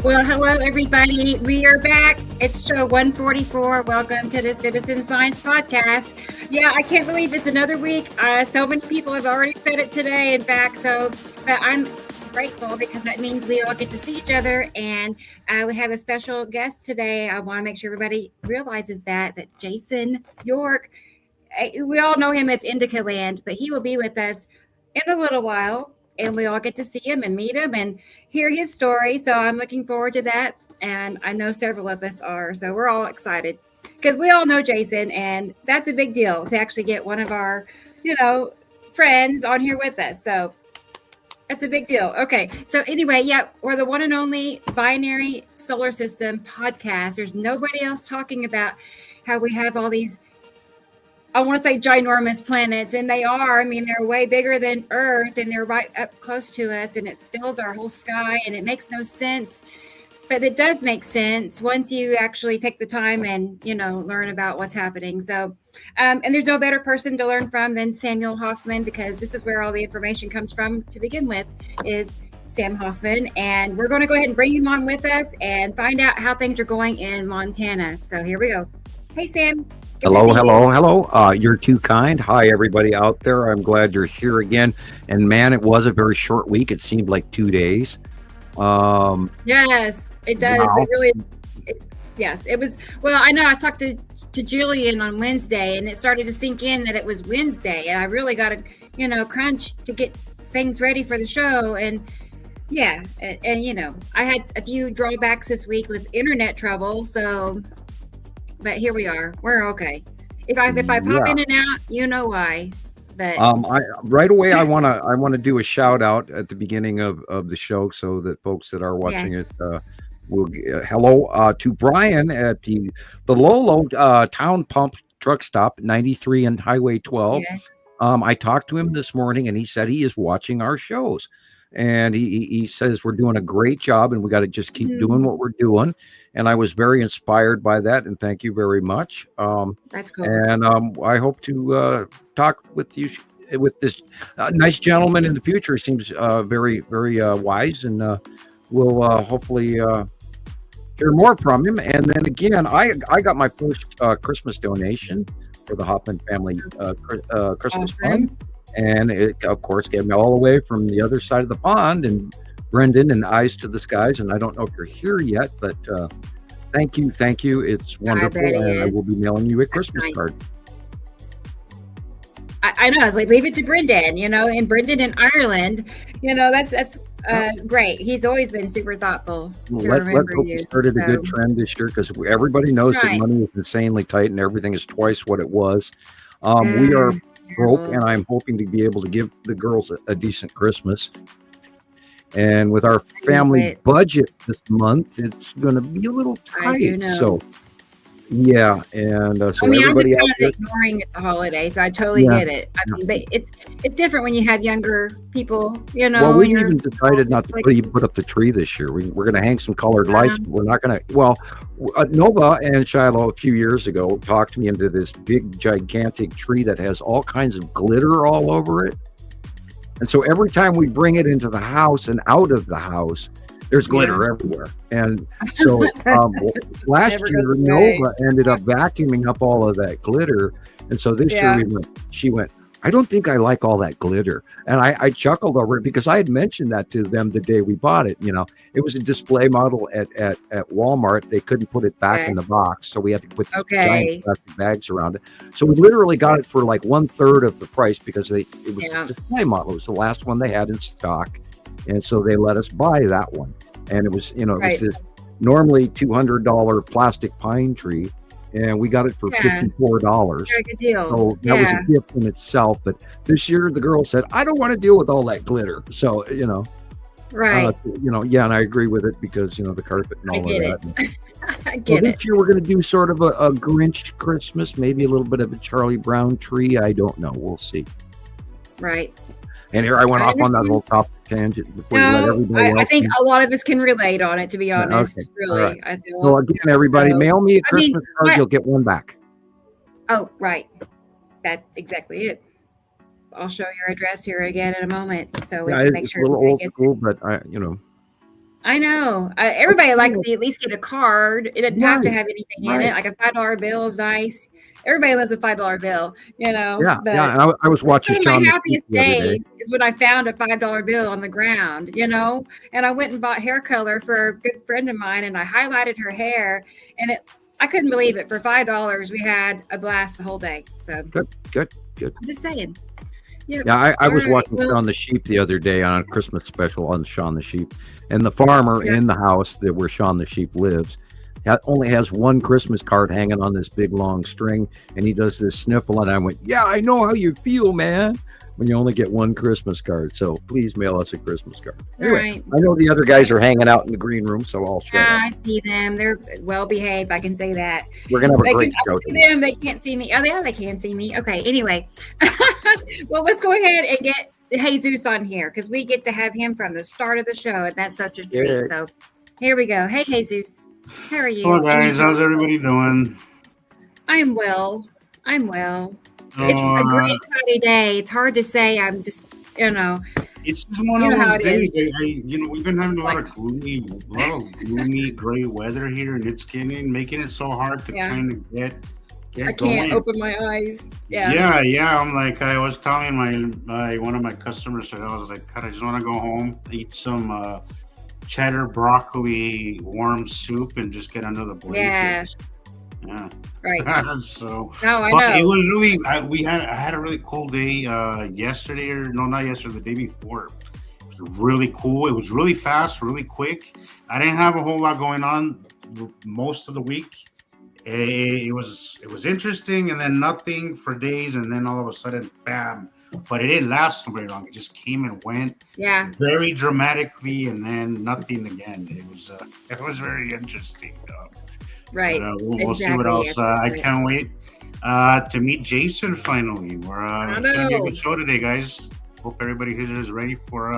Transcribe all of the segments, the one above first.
Well, hello, everybody. We are back. It's show 144. Welcome to the Citizen Science Podcast. Yeah, I can't believe it's another week. So many people have already said it today, in fact. But I'm grateful because that means we all get to see each other. And we have a special guest today. I want to make sure everybody realizes that Jason York, we all know him as INDICALAND, but he will be with us in a little while. And we all get to see him and meet him and hear his story. So I'm looking forward to that. And I know several of us are. So we're all excited because we all know Jason. And that's a big deal to actually get one of our, friends on here with us. So that's a big deal. Okay. So anyway, yeah, we're the one and only binary solar system podcast. There's nobody else talking about how we have all these, I want to say ginormous planets, and they are. I mean, they're way bigger than Earth, and they're right up close to us, and it fills our whole sky, and it makes no sense. But it does make sense once you actually take the time and, learn about what's happening. So, and there's no better person to learn from than Samuel Hofman, because this is where all the information comes from to begin with, is Sam Hofman. And we're going to go ahead and bring him on with us and find out how things are going in Montana. So here we go. Hey, Sam. Hello. You're too kind. Hi, everybody out there. I'm glad you're here again. And man, it was a very short week. It seemed like 2 days. Yes, it does. Wow. It really, yes, it was. Well, I know I talked to Gillian on Wednesday, and it started to sink in that it was Wednesday, and I really got to, crunch to get things ready for the show. And yeah, and I had a few drawbacks this week with internet trouble. So. But here we are. We're okay. If I pop in and out, you know why. But right away, I wanna do a shout out at the beginning of the show so that folks that are watching it will hello to Brian at the Lolo Town Pump Truck Stop 93 and Highway 12. Yes. I talked to him this morning, and he said he is watching our shows, and he says we're doing a great job, and we got to just keep doing what we're doing. And I was very inspired by that, and thank you very much. That's cool. And I hope to talk with you with this nice gentleman in the future. He seems very, very wise, and we'll hopefully hear more from him. And then again, I got my first Christmas donation for the Hoffman family Christmas fund, and it, of course, came all the way from the other side of the pond, and Brendan and Eyes to the Skies. And I don't know if you're here yet, but thank you. It's wonderful. And I will be mailing you a Christmas card. I know. I was like, leave it to Brendan, and Brendan in Ireland, that's great. He's always been super thoughtful. Let's hope we started a good trend this year, because everybody knows that money is insanely tight and everything is twice what it was. We are broke, and I'm hoping to be able to give the girls a decent Christmas. And with our family budget this month, it's going to be a little tight. So, yeah. And so everybody I'm just kind of ignoring it's a holiday, so I totally get it. I mean, but it's different when you have younger people, Well, we even decided not to put up the tree this year. We're going to hang some colored lights. But we're not going to. Well, Nova and Shiloh a few years ago talked me into this big, gigantic tree that has all kinds of glitter all over it. And so every time we bring it into the house and out of the house, there's glitter everywhere. And so last year, Nova ended up vacuuming up all of that glitter. And so this year she went, I don't think I like all that glitter. And I chuckled over it, because I had mentioned that to them the day we bought it. It was a display model at Walmart. They couldn't put it back in the box, so we had to put these giant plastic bags around it. So we literally got it for like 1/3 of the price, because it was a display model. It was the last one they had in stock, and so they let us buy that one. And it was, it was this normally $200 plastic pine tree. And we got it for $54. Very good deal. So that was a gift in itself. But this year, the girl said, I don't want to deal with all that glitter. So, right. And I agree with it, because, the carpet and all of that. I get it. This year, we're going to do sort of a Grinch Christmas, maybe a little bit of a Charlie Brown tree. I don't know. We'll see. Right. And here I went off on that whole topic tangent before you let everybody else. I think a lot of us can relate on it, to be honest. Okay. Really. Right. I feel so again, everybody, mail me a Christmas card. You'll get one back. Oh, right. That's exactly it. I'll show your address here again in a moment, so we can make sure. It's a little old school, but I know. Everybody likes to at least get a card. It doesn't have to Right, have anything in it. right. Like a $5 bill is nice. Everybody loves a $5 bill, Yeah, yeah. but And I was watching some of my Shaun the Sheep happiest the other day. days is when I found a $5 bill on the ground, and I went and bought hair color for a good friend of mine and I highlighted her hair and I couldn't believe it. For $5, we had a blast the whole day. So Good, good, good. I'm just saying. Yep. Yeah, I All was right. watching Well, Shaun the Sheep the other day on a Christmas special on Shaun the Sheep, and the farmer yeah. in the house that where Shaun the Sheep lives only has one Christmas card hanging on this big long string, and he does this sniffle, and I went, "Yeah, I know how you feel, man, when you only get one Christmas card. So please mail us a Christmas card." All Anyway, right. I know the other guys are hanging out in the green room, so I'll shut Yeah, up. I see them. They're well behaved. I can say that. We're gonna have a They great can I show see today. them. They can't see me. Oh, yeah, they can see me. Okay. Anyway, well, let's go ahead and get Jesus on here because we get to have him from the start of the show, and that's such a treat. Yeah. So here we go. Hey, Jesus, how are Hello you? guys, how's everybody doing? I'm well. I'm well. So, It's a great cloudy day. It's hard to say. I'm just, it's just one you of know how those it days. is. We've been having a lot Like, of gloomy gray weather here, and it's making it so hard to yeah, kind of get I get can't going. open my eyes. Yeah. Yeah. I'm like, I was telling my one of my customers today, I was like, God, I just want to go home, eat some cheddar broccoli warm soup, and just get under the Yeah. blankets. Yeah. Right. So, No, I but it know. was really I had a really cool day yesterday, or no, not yesterday, the day before. It was really cool. It was really fast, really quick. I didn't have a whole lot going on most of the week. It was interesting, and then nothing for days, and then all of a sudden, bam! But it didn't last very long. It just came and went Yeah. very dramatically, and then nothing again. It was very interesting. Right. We'll see what Exactly. else. Yes. I Right. can't wait to meet Jason finally. I It's gonna be a good know. show today, guys. Hope everybody here is ready for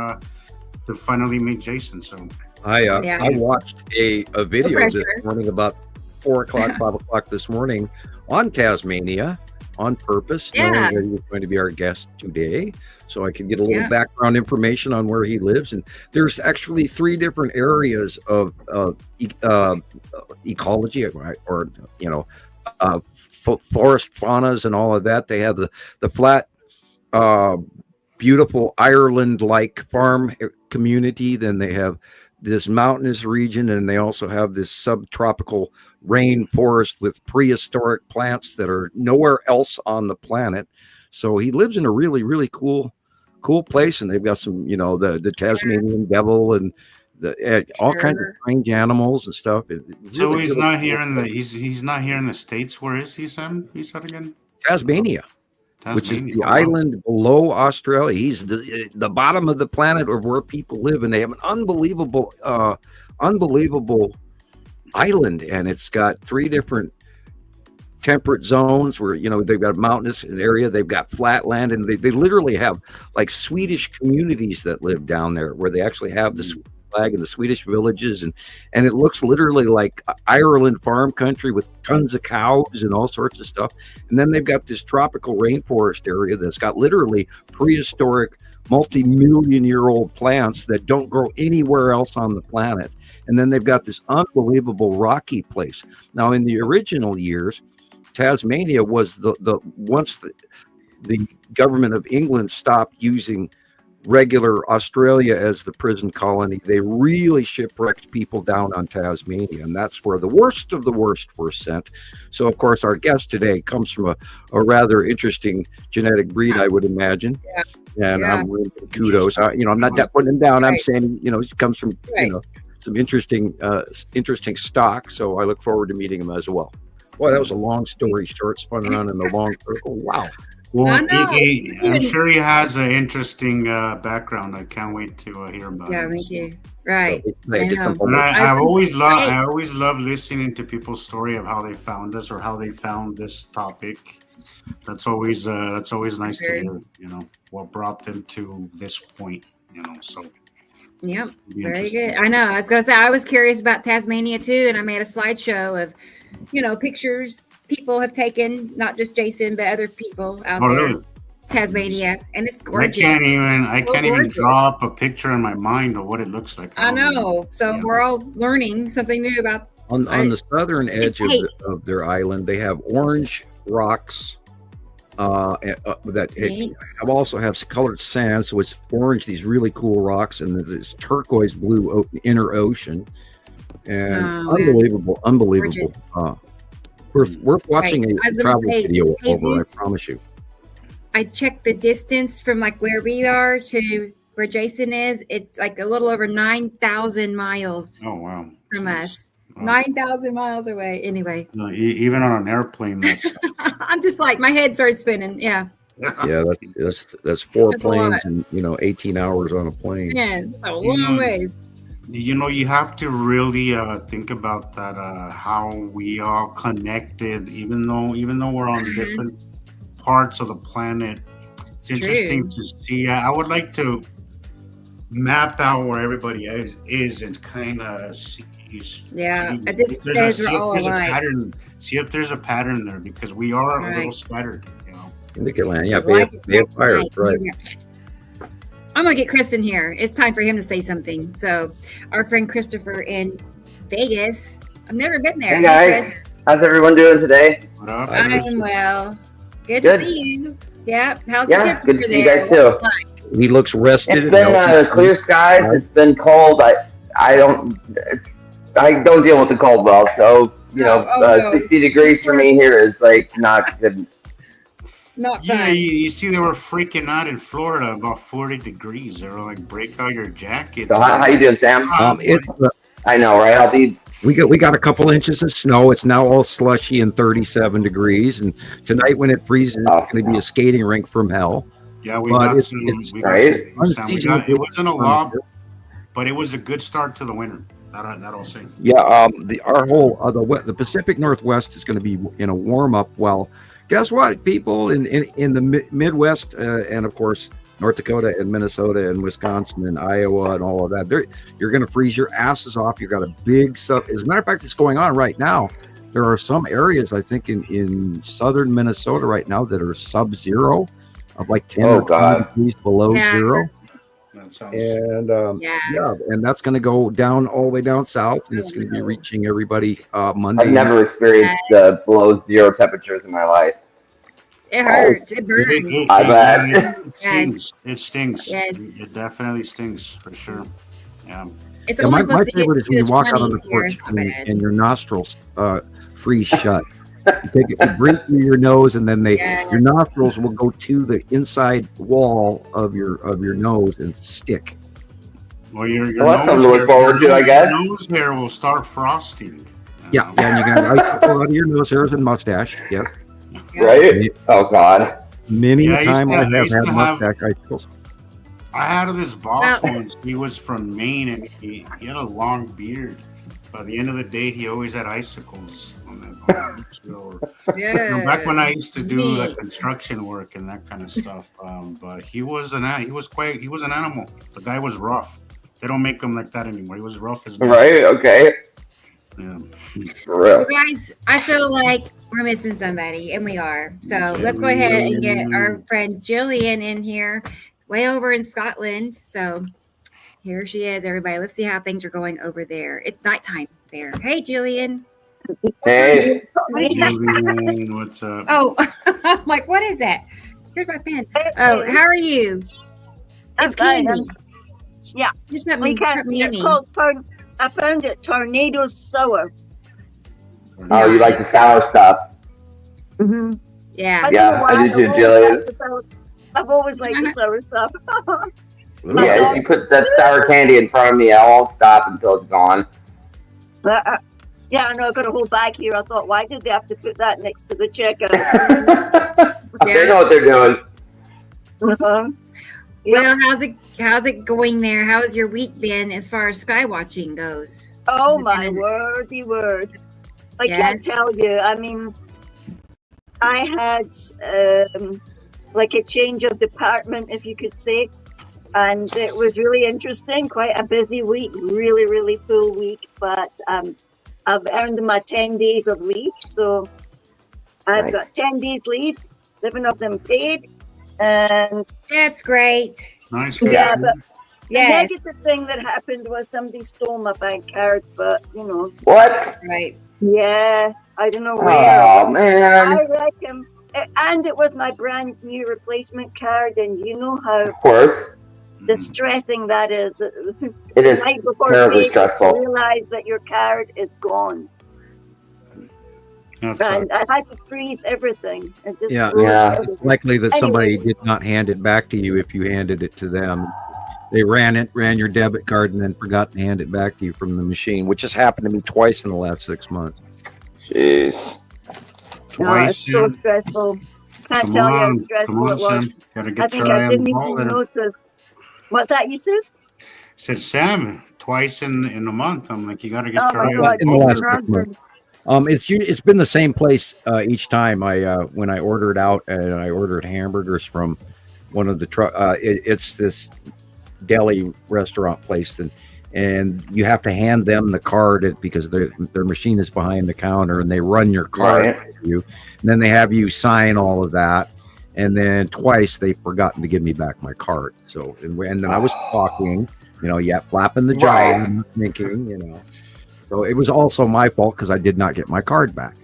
to finally meet Jason. So Yeah. I watched a No video this pressure. morning about 4 o'clock, 5 o'clock this morning on Tasmania on purpose, knowing Yeah. that he was going to be our guest today, so I could get a little Yeah. background information on where he lives. And there's actually 3 different areas of ecology, or uh, forest faunas and all of that. They have the flat, uh, beautiful Ireland-like farm community. Then they have this mountainous region, and they also have this subtropical rainforest with prehistoric plants that are nowhere else on the planet. So he lives in a really, really cool place, and they've got some, the Tasmanian devil and all kinds of Sure. strange animals and stuff. so Really, he's really not cool here in the place. he's not here in the States. Where is he, Sam? He said again? Tasmania, which is Tasmania. the Oh wow. island below Australia. He's the bottom of the planet of where people live, and they have an unbelievable island, and it's got 3 different temperate zones where they've got a mountainous area, they've got flat land, and they literally have like Swedish communities that live down there where they actually have the Swedish flag and the Swedish villages, and it looks literally like Ireland farm country with tons of cows and all sorts of stuff. And then they've got this tropical rainforest area that's got literally prehistoric multi-million-year-old plants that don't grow anywhere else on the planet. And then they've got this unbelievable rocky place. Now, in the original years, Tasmania was once the government of England stopped using regular Australia as the prison colony, they really shipwrecked people down on Tasmania, and that's where the worst of the worst were sent. So, of course, our guest today comes from a rather interesting genetic breed, I would imagine. Yeah. And Yeah. I'm really kudos. I'm not putting him down. I'm Right. saying, he comes from, Right. some interesting stock. So I look forward to meeting him as well. Boy, that was a long story short, spun around in the long circle. Wow. Well, I know. I'm sure he has an interesting background. I can't wait to hear about Yeah, it. me too. Right. So, I just a know. And moment. I always love Right. I always love listening to people's story of how they found us or how they found this topic. That's always nice to Sure. hear. What brought them to this point. So Yep. it'd be Very interesting. good. I know. I was going to say, I was curious about Tasmania too, and I made a slideshow of, pictures people have taken, not just Jason, but other people out Oh, there. really? Tasmania, and it's I gorgeous. can't even gorgeous. draw up a picture in my mind of what it looks like. I know. So Yeah. we're all learning something new about. On the southern edge Hey. of their island, they have orange rocks that also have colored sand, so it's orange. These really cool rocks, and there's this turquoise blue inner ocean, and unbelievable. Gorgeous. Worth watching a travel video Jesus, over. I promise you. I checked the distance from like where we are to where Jason is. It's like a little over 9,000 miles. Oh wow! From us. Wow. 9,000 miles away. Anyway. No, even on an airplane, that's I'm just like, my head started spinning. Yeah. Yeah, that's four planes and 18 hours on a plane. Yeah, it's a long ways. You have to really think about that, how we are connected, even though we're on different parts of the planet. It's interesting to see. I would like to map out where everybody is and kind of see. Yeah, at this stage we're all alike. See if there's a pattern there, because we are a little scattered. INDICALAND, yeah, they have fires, right? I'm gonna get Kristen here. It's time for him to say something. So, our friend Christopher in Vegas. I've never been there. Hey guys, how's everyone doing today? What up? I'm well. Good to see you. Yeah, how's the temperature good to see you guys too. He looks rested. It's been clear skies. It's been cold. I don't deal with the cold well, so 60 degrees for me here is like not good. Not yeah, fun. you see, they were freaking out in Florida about 40 degrees. They were like, break out your jacket. So how you doing, Sam? I know, right? We got a couple inches of snow. It's now all slushy and 37 degrees. And tonight, when it freezes, it's going to be a skating rink from hell. Yeah, it wasn't a lot, but it was a good start to the winter. That I'll say. Yeah, our whole the Pacific Northwest is going to be in a warm up. Well, guess what? People in the Midwest and of course North Dakota and Minnesota and Wisconsin and Iowa and all of that, you're going to freeze your asses off. You've got a big as a matter of fact, it's going on right now. There are some areas I think in southern Minnesota right now that are sub-zero, of like 10 or 20 degrees below zero. And and that's going to go down all the way down south, and it's going to be reaching everybody Monday. I've never experienced below zero temperatures in my life. It hurts. It burns. I bet. It stings. Yes. It definitely stings for sure. Yeah. It's my favorite is when you walk out on the porch and your nostrils freeze shut. You breathe through your nose, and then your nostrils will go to the inside wall of your nose and stick. Well, your that's something to look forward to, I guess. Your nose hair will start frosting. Yeah, and you got ice out of your nose hairs and mustache. Yeah. Right? Oh God. Many a time I have had mustache icicles. I had this boss once. He was from Maine, and he had a long beard. By the end of the day, he always had icicles on that. Back when I used to do construction work and that kind of stuff, but he was an animal. The guy was rough. They don't make him like that anymore. He was rough as well. Right. Okay. Yeah. For real. Well, guys, I feel like we're missing somebody, and we are. So let's go ahead and get our friend Gillian in here, way over in Scotland. So here she is, everybody. Let's see how things are going over there. It's nighttime there. Hey, Gillian. Hey. Gillian, what's up? Oh, I'm like, what is that? Here's my pen. Oh, how are you? It's candy. Yeah. It's something it's called I found it tornado sour. Oh, you like the sour stuff? Mm-hmm. Yeah. I do too, Gillian. I've always liked the sour stuff. Yeah, if you put that sour candy in front of me, I won't stop until it's gone. Yeah, I know. I've got a whole bag here. I thought, why did they have to put that next to the checkout? They know what they're doing. Uh-huh. Well, how's it going there? How's your week been as far as sky watching goes? Oh my wordy word! I can't tell you. I mean, I had like a change of department, if you could say, and it was really interesting. Quite a busy week, really, really full week. But I've earned my 10 days of leave, so I've got 10 days leave, 7 of them paid. And That's great. Nice. yeah, but Yes. the negative thing that happened was somebody stole my bank card, but you know. What? Right. Yeah, I don't know where. Oh man. I reckon, and it was my brand new replacement card, and you know how Of course. distressing that is. It is Right before terribly payment, stressful. you realize that your card is gone. That's And I had to freeze everything. It just Yeah. froze Yeah. everything. It's likely that somebody Anyway. did not hand it back to you if you handed it to them. They ran your debit card and then forgot to hand it back to you from the machine, which has happened to me twice in the last 6 months. Jeez. No, it's so stressful. Can't tell you how stressful it was. Gotta I get think your eye I on didn't the ball even there. notice. What's that you says? Said Sam twice in a month. I'm like, you gotta get Oh your my eye God! in the on last the ball. 6 months. It's been the same place each time. When I ordered out and I ordered hamburgers from one of the it's this deli restaurant place, and you have to hand them the card because their machine is behind the counter, and they run your card Right. for you, and then they have you sign all of that, and then twice they've forgotten to give me back my card. So and then I was talking, flapping the jaw, Right. and thinking, So it was also my fault because I did not get my card back.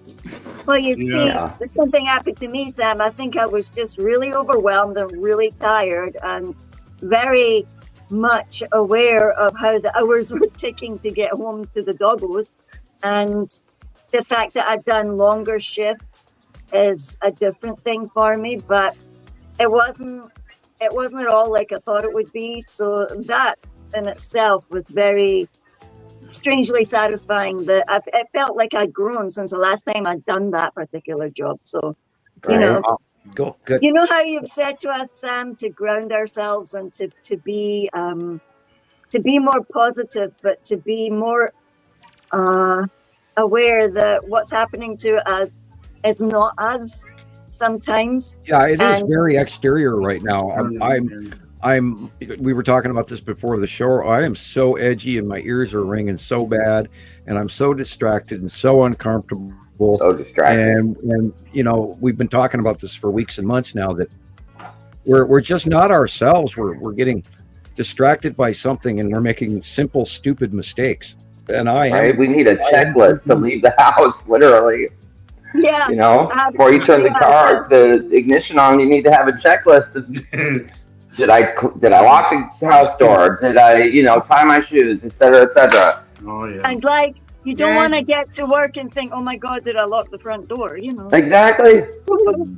Well, you see, Yeah. something happened to me, Sam. I think I was just really overwhelmed and really tired and very much aware of how the hours were ticking to get home to the doggos. And the fact that I'd done longer shifts is a different thing for me, but it wasn't at all like I thought it would be. So that in itself was very strangely satisfying. That it felt like I'd grown since the last time I'd done that particular job. So, you Right. know, Go good. you know how you've said to us, Sam, to ground ourselves and to be more positive, but to be more aware that what's happening to us is not us sometimes. Yeah, it is And- very exterior right now. We were talking about this before the show. I am so edgy and my ears are ringing so bad, and I'm so distracted and so uncomfortable. So distracting. And we've been talking about this for weeks and months now, that we're just not ourselves. We're getting distracted by something, and we're making simple, stupid mistakes. And Right? We need a checklist to leave the house, literally. Yeah. Before you turn the ignition on, you need to have a checklist. Did I lock the house door? Did I, tie my shoes, et cetera, et cetera? Oh yeah. And you don't want to get to work and think, oh my God, did I lock the front door? Exactly.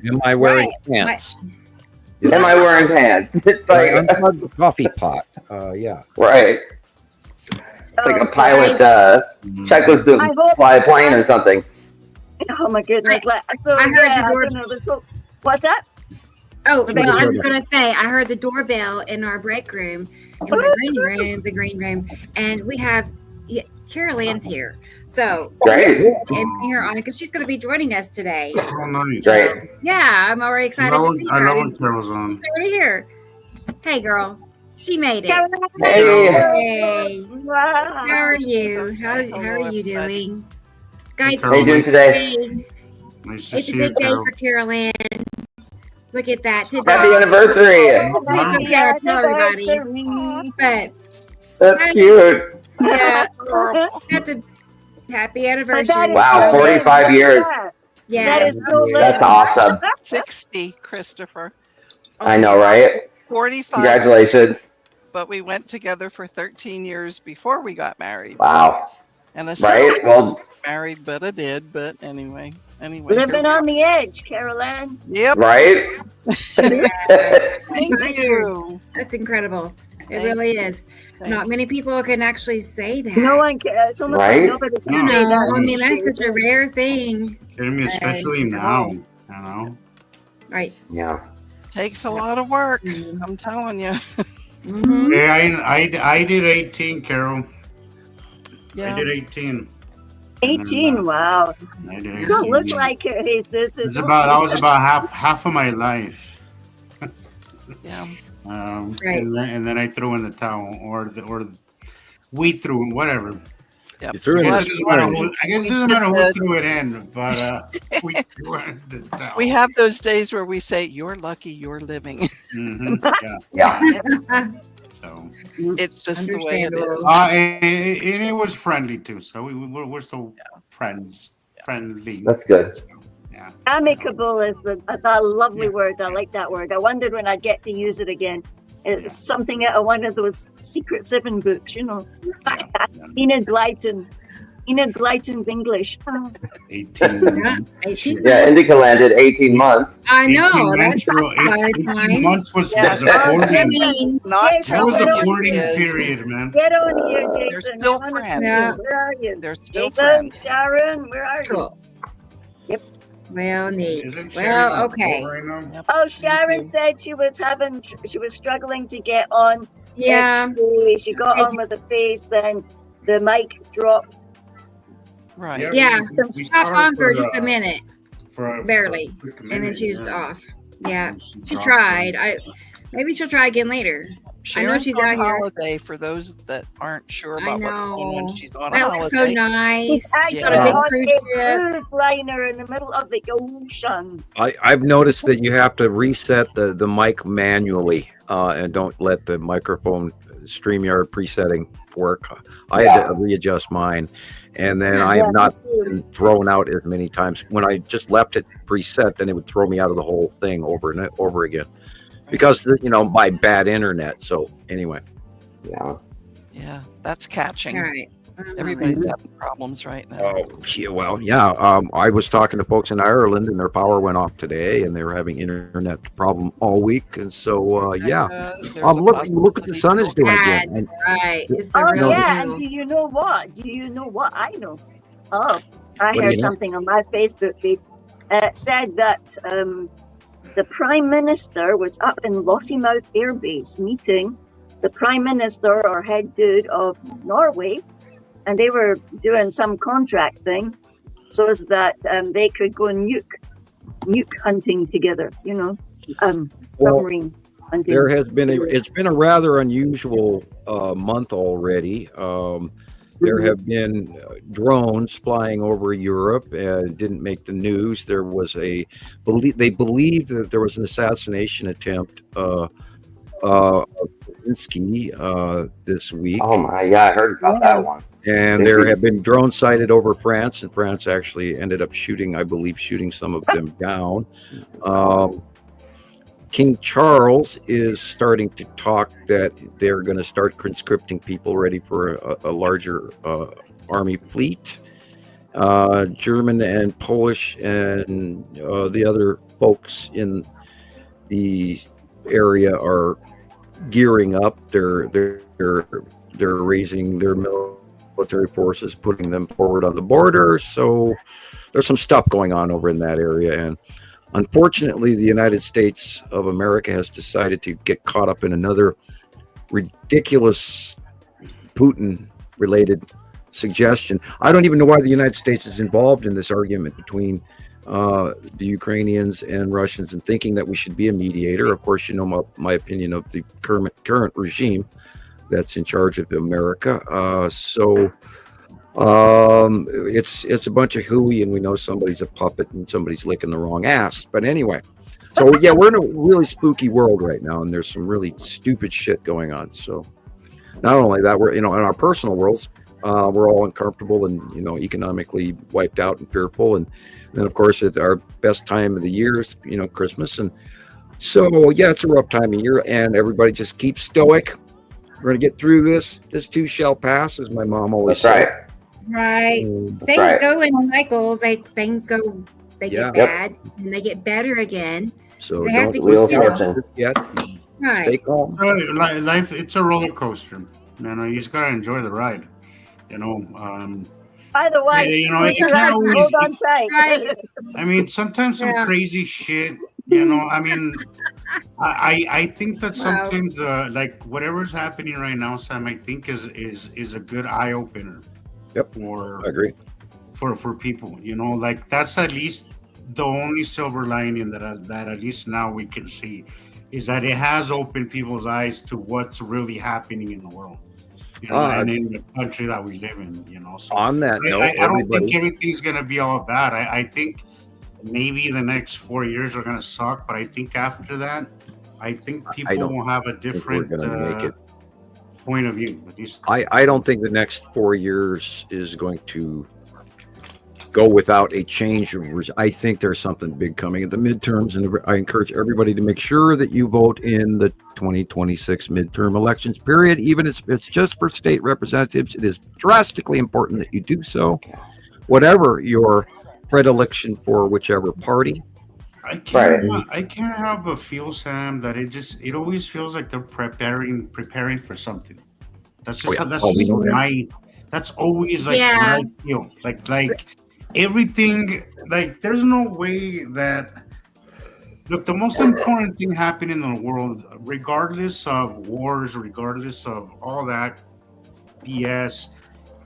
Am I wearing pants? Am I wearing pants? It's like unplug the coffee pot. Yeah. Right. It's like a pilot checklist to fly a plane or something. Oh my goodness! I heard the door. What's that? Oh, well, I was just going to say, I heard the doorbell in our break room, in the green room, and we have Carol Ann's here. So, Great. And bring her on because she's going to be joining us today. Oh, nice. Great. Yeah, I'm already excited to see her. I love when Carol's on. She's already here. Hey, girl. She made it. Hey. Hey. Wow. How are you? How are you doing? Guys, How you doing today? Nice to it's a see good you, day Carol. for Carol Ann. Look at that. Happy anniversary. Please don't tell everybody. But That's cute. yeah, that's a happy anniversary. Wow, 45 years. Yeah, That is so That's lovely. awesome. 60, Christopher. I know, right? 45. Congratulations. But we went together for 13 years before we got married. Wow. And I Right? Well, married, but I did. But anyway. Living on the edge, Carol Ann. Yep. right? Thank you. That's incredible. It Thank really is. Thank Not many people can actually say that. No one can. It's almost Right? like nobody can You say know, that. I mean, that's such a rare thing. Kidding me, especially now. Right. Yeah. Takes a lot of work. I'm telling you. Mm-hmm. Yeah, I did 18, Carol. Yeah. I did 18. 18, wow. I did 18. You don't look like it, Jesus. That was about half of my life. Yeah. Right. And then I threw in the towel, or we threw in, whatever. Yep. You threw it I in guess the it doesn't matter sponge. who, I guess it doesn't matter who threw it in, but We have those days where we say, "You're lucky you're living." Yeah. So, It's just the way it Understandable. is. and it was friendly too. So we're still friends, friendly. That's good. So, yeah. Amicable is a lovely Yeah. word. I like that word. I wondered when I'd get to use it again. It's something out of one of those Secret Seven books, you know. Enid Blyton. Enid Blyton's English. 18. Yeah, 18 Yeah, INDICALAND did 18 months. I know. 18 That's months, a bro. lot of 18 time. months was Yes. the boarding. mean, Not Yes, That was get the on boarding here. period, man. Get on here, Jason. They're still I wanna see friends. you. Yeah. Where are you? They're still Jason, friends. Sharon, where are you? Cool. Yep. Well, neat. Isn't Well, Sharon okay. right now? Oh, Sharon said she was struggling to get on. Yeah. She got on with the face, then the mic dropped. Right. Yeah. We Hop saw her on for just a minute, for barely, a quick and then minute, she was yeah. off. Yeah. She dropped tried. it. Maybe she'll try again later. Sharon's she's on out here. holiday for those that aren't sure I about what to do when know. she's on That looks so holiday. nice. He's She's actually on a big on cruise a ship. cruise liner in the middle of the ocean. I've noticed that you have to reset the mic manually and don't let the microphone StreamYard presetting work. I had to readjust mine, and then I have not been thrown out as many times. When I just left it preset, then it would throw me out of the whole thing over and over again because, my bad internet. So anyway. Yeah. Yeah, that's catching. All right. Everybody's having problems right now. Oh, yeah, well, yeah. I was talking to folks in Ireland, and their power went off today, and they were having internet problem all week. And so, yeah. There's a Look what the possibility sun is doing Bad. again. And Right. It's the Oh real yeah, deal. and do you know what? I know? Oh, I What do heard you know? something on my Facebook feed. It said that the Prime Minister was up in Lossiemouth Air Base meeting the Prime Minister or head dude of Norway, and they were doing some contract thing so as that they could go nuke hunting together, submarine hunting. there has been it's been a rather unusual month already. There have been drones flying over Europe and didn't make the news. There was they believe that there was an assassination attempt of Zelensky this week. Oh my, yeah, I heard about that one. And there have been drones sighted over France, and France actually ended up shooting some of them down. King Charles is starting to talk that they're going to start conscripting people ready for a larger army fleet. German and Polish and the other folks in the area are gearing up. They're raising their military forces, putting them forward on the border. So there's some stuff going on over in that area, and unfortunately, the United States of America has decided to get caught up in another ridiculous Putin-related suggestion. I don't even know why the United States is involved in this argument between the Ukrainians and Russians and thinking that we should be a mediator. Of course, you know my opinion of the current regime that's in charge of America. It's a bunch of hooey, and we know somebody's a puppet and somebody's licking the wrong ass. But anyway, so yeah, we're in a really spooky world right now, and there's some really stupid shit going on. So not only that, we're in our personal worlds, we're all uncomfortable and economically wiped out and fearful, and then of course it's our best time of the year is Christmas, and so yeah, it's a rough time of year, and everybody just keep stoic. We're gonna get through this. This too shall pass, as my mom always said. Right. Things right. go in cycles. They get bad and they get better again. So They have don't to Wheel of keep, Fortune. yet. right. Stay calm. Life, it's a roller coaster. You just gotta enjoy the ride. By the way, you can't always. hold on tight. Right. I mean, sometimes some Yeah. crazy shit. I think that Wow. sometimes like whatever's happening right now, Sam, I think is a good eye opener. Yep. For I agree. for people, like that's at least the only silver lining that at least now we can see is that it has opened people's eyes to what's really happening in the world. and in the country that we live in, So on that note, I don't think everything's going to be all bad. I think maybe the next 4 years are going to suck, but I think after that, I think people will have a different point of view. I don't think the next 4 years is going to go without a change. I think there's something big coming at the midterms, and I encourage everybody to make sure that you vote in the 2026 midterm elections period, even if it's just for state representatives. It is drastically important that you do so, whatever your predilection for whichever party. I can't help but feel, Sam, that it always feels like they're preparing for something. That's just that's always like what I feel. Like everything, like there's no way that look, the most important thing happening in the world, regardless of wars, regardless of all that BS,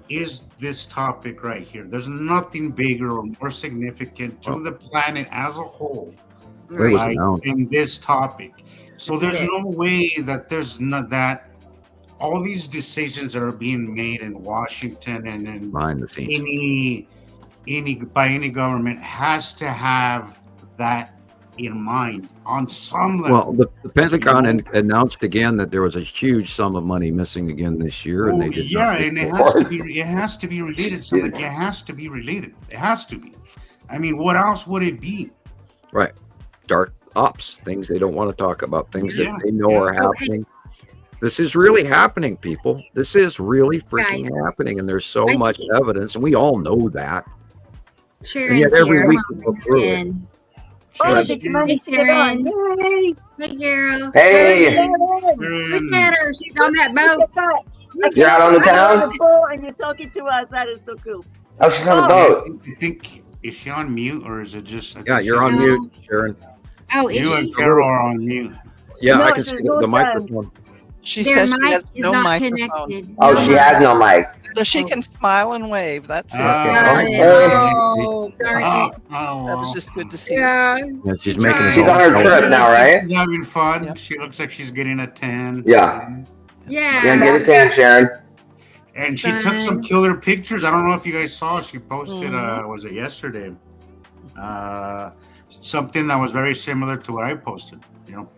is this topic right here. There's nothing bigger or more significant to the planet as a whole in this topic. So there's no way that there's not that all these decisions that are being made in Washington and behind the scenes, by any government has to have that in mind on some level. Well, the Pentagon announced again that there was a huge sum of money missing again this year, and they did not. And it has to be related. It has to be related. It has to be. I mean, what else would it be? Right, dark ops, things they don't want to talk about, things that they know are happening. This is really happening, people. This is really freaking happening, and there's so much evidence, and we all know that. Sharon's and yet every week we go through it. Hey, Sharon. Hey, girl. Hey. Look at her. She's on that boat. You're out on the town? And you're talking to us. That is so cool. Oh, she's on the boat. I think, is she on mute or is it just? Yeah, you're on mute, Sharon. Oh, is you she? and Carol are on mute. Yeah, I can see the microphone. She says she has no microphone. Connected. Oh, she has no mic. So she can smile and wave. That's it. Oh, darn it. That was just good to see. Yeah. She's making She's on her trip now, right? She's having fun. Yep. She looks like she's getting a 10. Yeah. Yeah. Get a 10, Sharon. And she took some killer pictures. I don't know if you guys saw. She posted, was it yesterday? Something that was very similar to what I posted.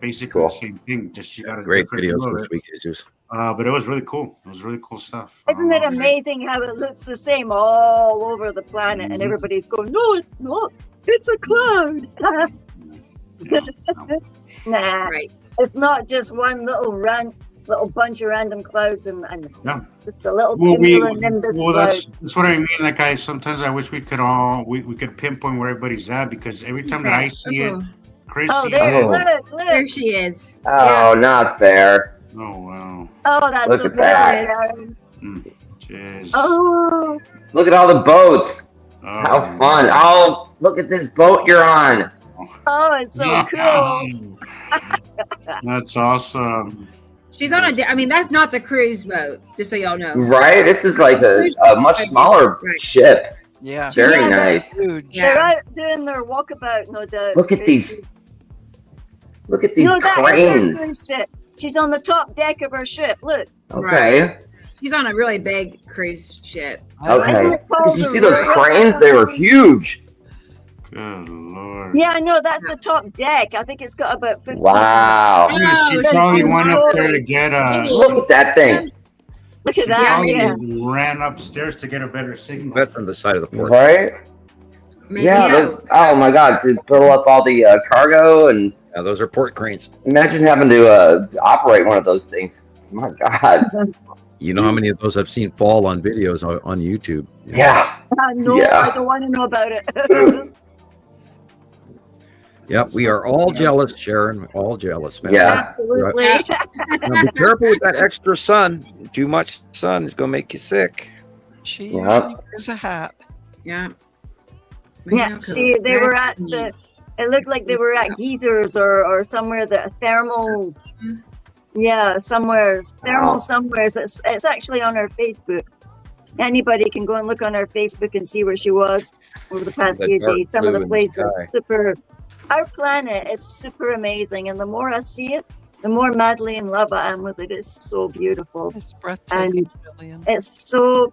Basically the same thing. Just she got a great videos this week, Jesus. But it was really cool. It was really cool stuff. Isn't it amazing how it looks the same all over the planet, and everybody's going, "No, it's not. It's a cloud." Nah, it's not just one little bunch of random clouds and just a little nimbus cloud. That's what I mean. Like sometimes I wish we could all we could pinpoint where everybody's at, because every time that I see it, Chrissy. Oh, look. There she is. Oh, not there. Oh, wow. Oh, that's look so at that. Jeez. Oh. Look at all the boats. How fun. Oh, look at this boat you're on. Oh, it's so cool. That's awesome. She's on that's not the cruise boat, just so y'all know. Right? This is like a much smaller ship. Yeah. Very nice. They're out doing their walkabout, no doubt. Look at these. Look at these cranes. That is her ship. She's on the top deck of her ship. Look. Okay. Right. She's on a really big cruise ship. Okay. Did you see those cranes? They were huge. Good Lord. Yeah, I know. That's the top deck. I think it's got about 50. Wow. She probably went up there to get look at that thing. Look at that. Yeah. Ran upstairs to get a better signal. That's on the side of the port. Right? Maybe oh my God. To fill up all the cargo and. Yeah, those are port cranes. Imagine having to operate one of those things. My God. You know how many of those I've seen fall on videos on YouTube? Yeah. No, I don't want to know about it. Yep, we are all jealous, Sharon. All jealous, man. Yeah. Absolutely. Now be careful with that extra sun. Too much sun is going to make you sick. She wears a hat. Yeah. Yeah, see, they were at it looked like they were at Geezers or somewhere, the thermal, somewhere. It's actually on our Facebook. Anybody can go and look on our Facebook and see where she was over the past few days. Some of the places super. Our planet is super amazing, and the more I see it, the more madly in love I am with it. It's so beautiful. It's breathtaking, And Gillian. it's so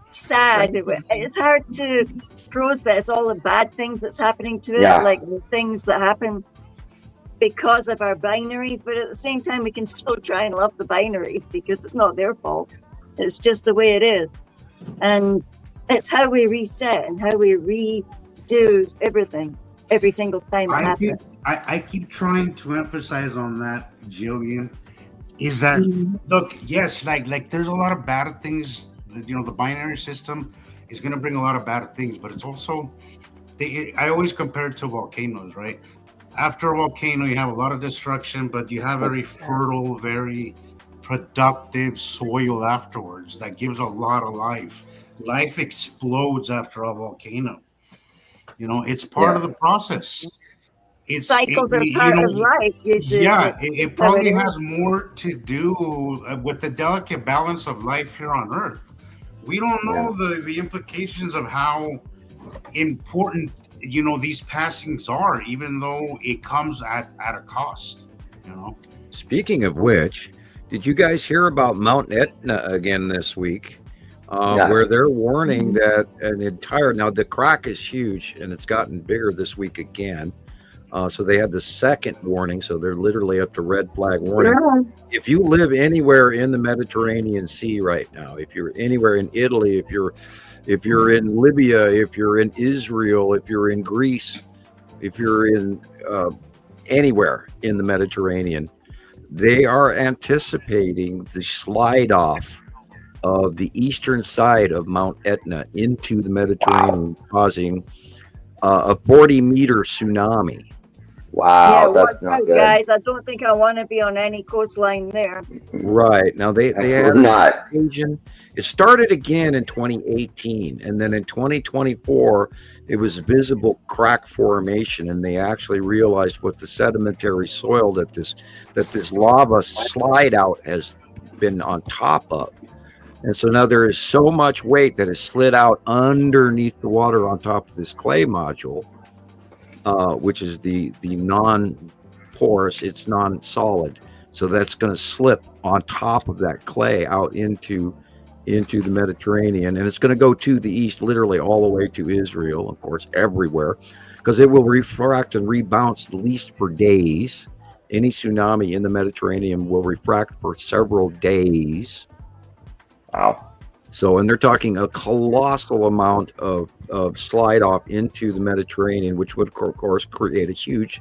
sad. It's hard to process all the bad things that's happening to it, Yeah. like the things that happen because of our binaries. But at the same time, we can still try and love the binaries because it's not their fault. It's just the way it is. And it's how we reset and how we redo everything every single time it happens. I keep trying to emphasize on that, Jillian, is that look, yes, like there's a lot of bad things. The binary system is going to bring a lot of bad things, but it's also I always compare it to volcanoes, right? After a volcano, you have a lot of destruction, but you have very fertile, very productive soil afterwards that gives a lot of life. Life explodes after a volcano. It's part of the process. Cycles are part of life. It probably has more to do with the delicate balance of life here on Earth. We don't know the implications of how important these passings are, even though it comes at a cost. Speaking of which, did you guys hear about Mount Etna again this week? Where they're warning that now the crack is huge and it's gotten bigger this week again. So they had the second warning. So they're literally up to red flag warning. Sure. If you live anywhere in the Mediterranean Sea right now, if you're anywhere in Italy, if you're in Libya, if you're in Israel, if you're in Greece, if you're in anywhere in the Mediterranean, they are anticipating the slide off of the eastern side of Mount Etna into the Mediterranean, causing a 40-meter tsunami. Wow, that's not good, guys. I don't think I want to be on any coastline there. Right now, they had not. It started again in 2018, and then in 2024, it was visible crack formation, and they actually realized what the sedimentary soil that this lava slide out has been on top of. And so now there is so much weight that has slid out underneath the water on top of this clay module, which is the non-porous, it's non-solid. So that's going to slip on top of that clay out into the Mediterranean. And it's going to go to the east, literally all the way to Israel, of course, everywhere, because it will refract and rebounce at least for days. Any tsunami in the Mediterranean will refract for several days. Wow. So, and they're talking a colossal amount of slide off into the Mediterranean, which would, of course, create a huge,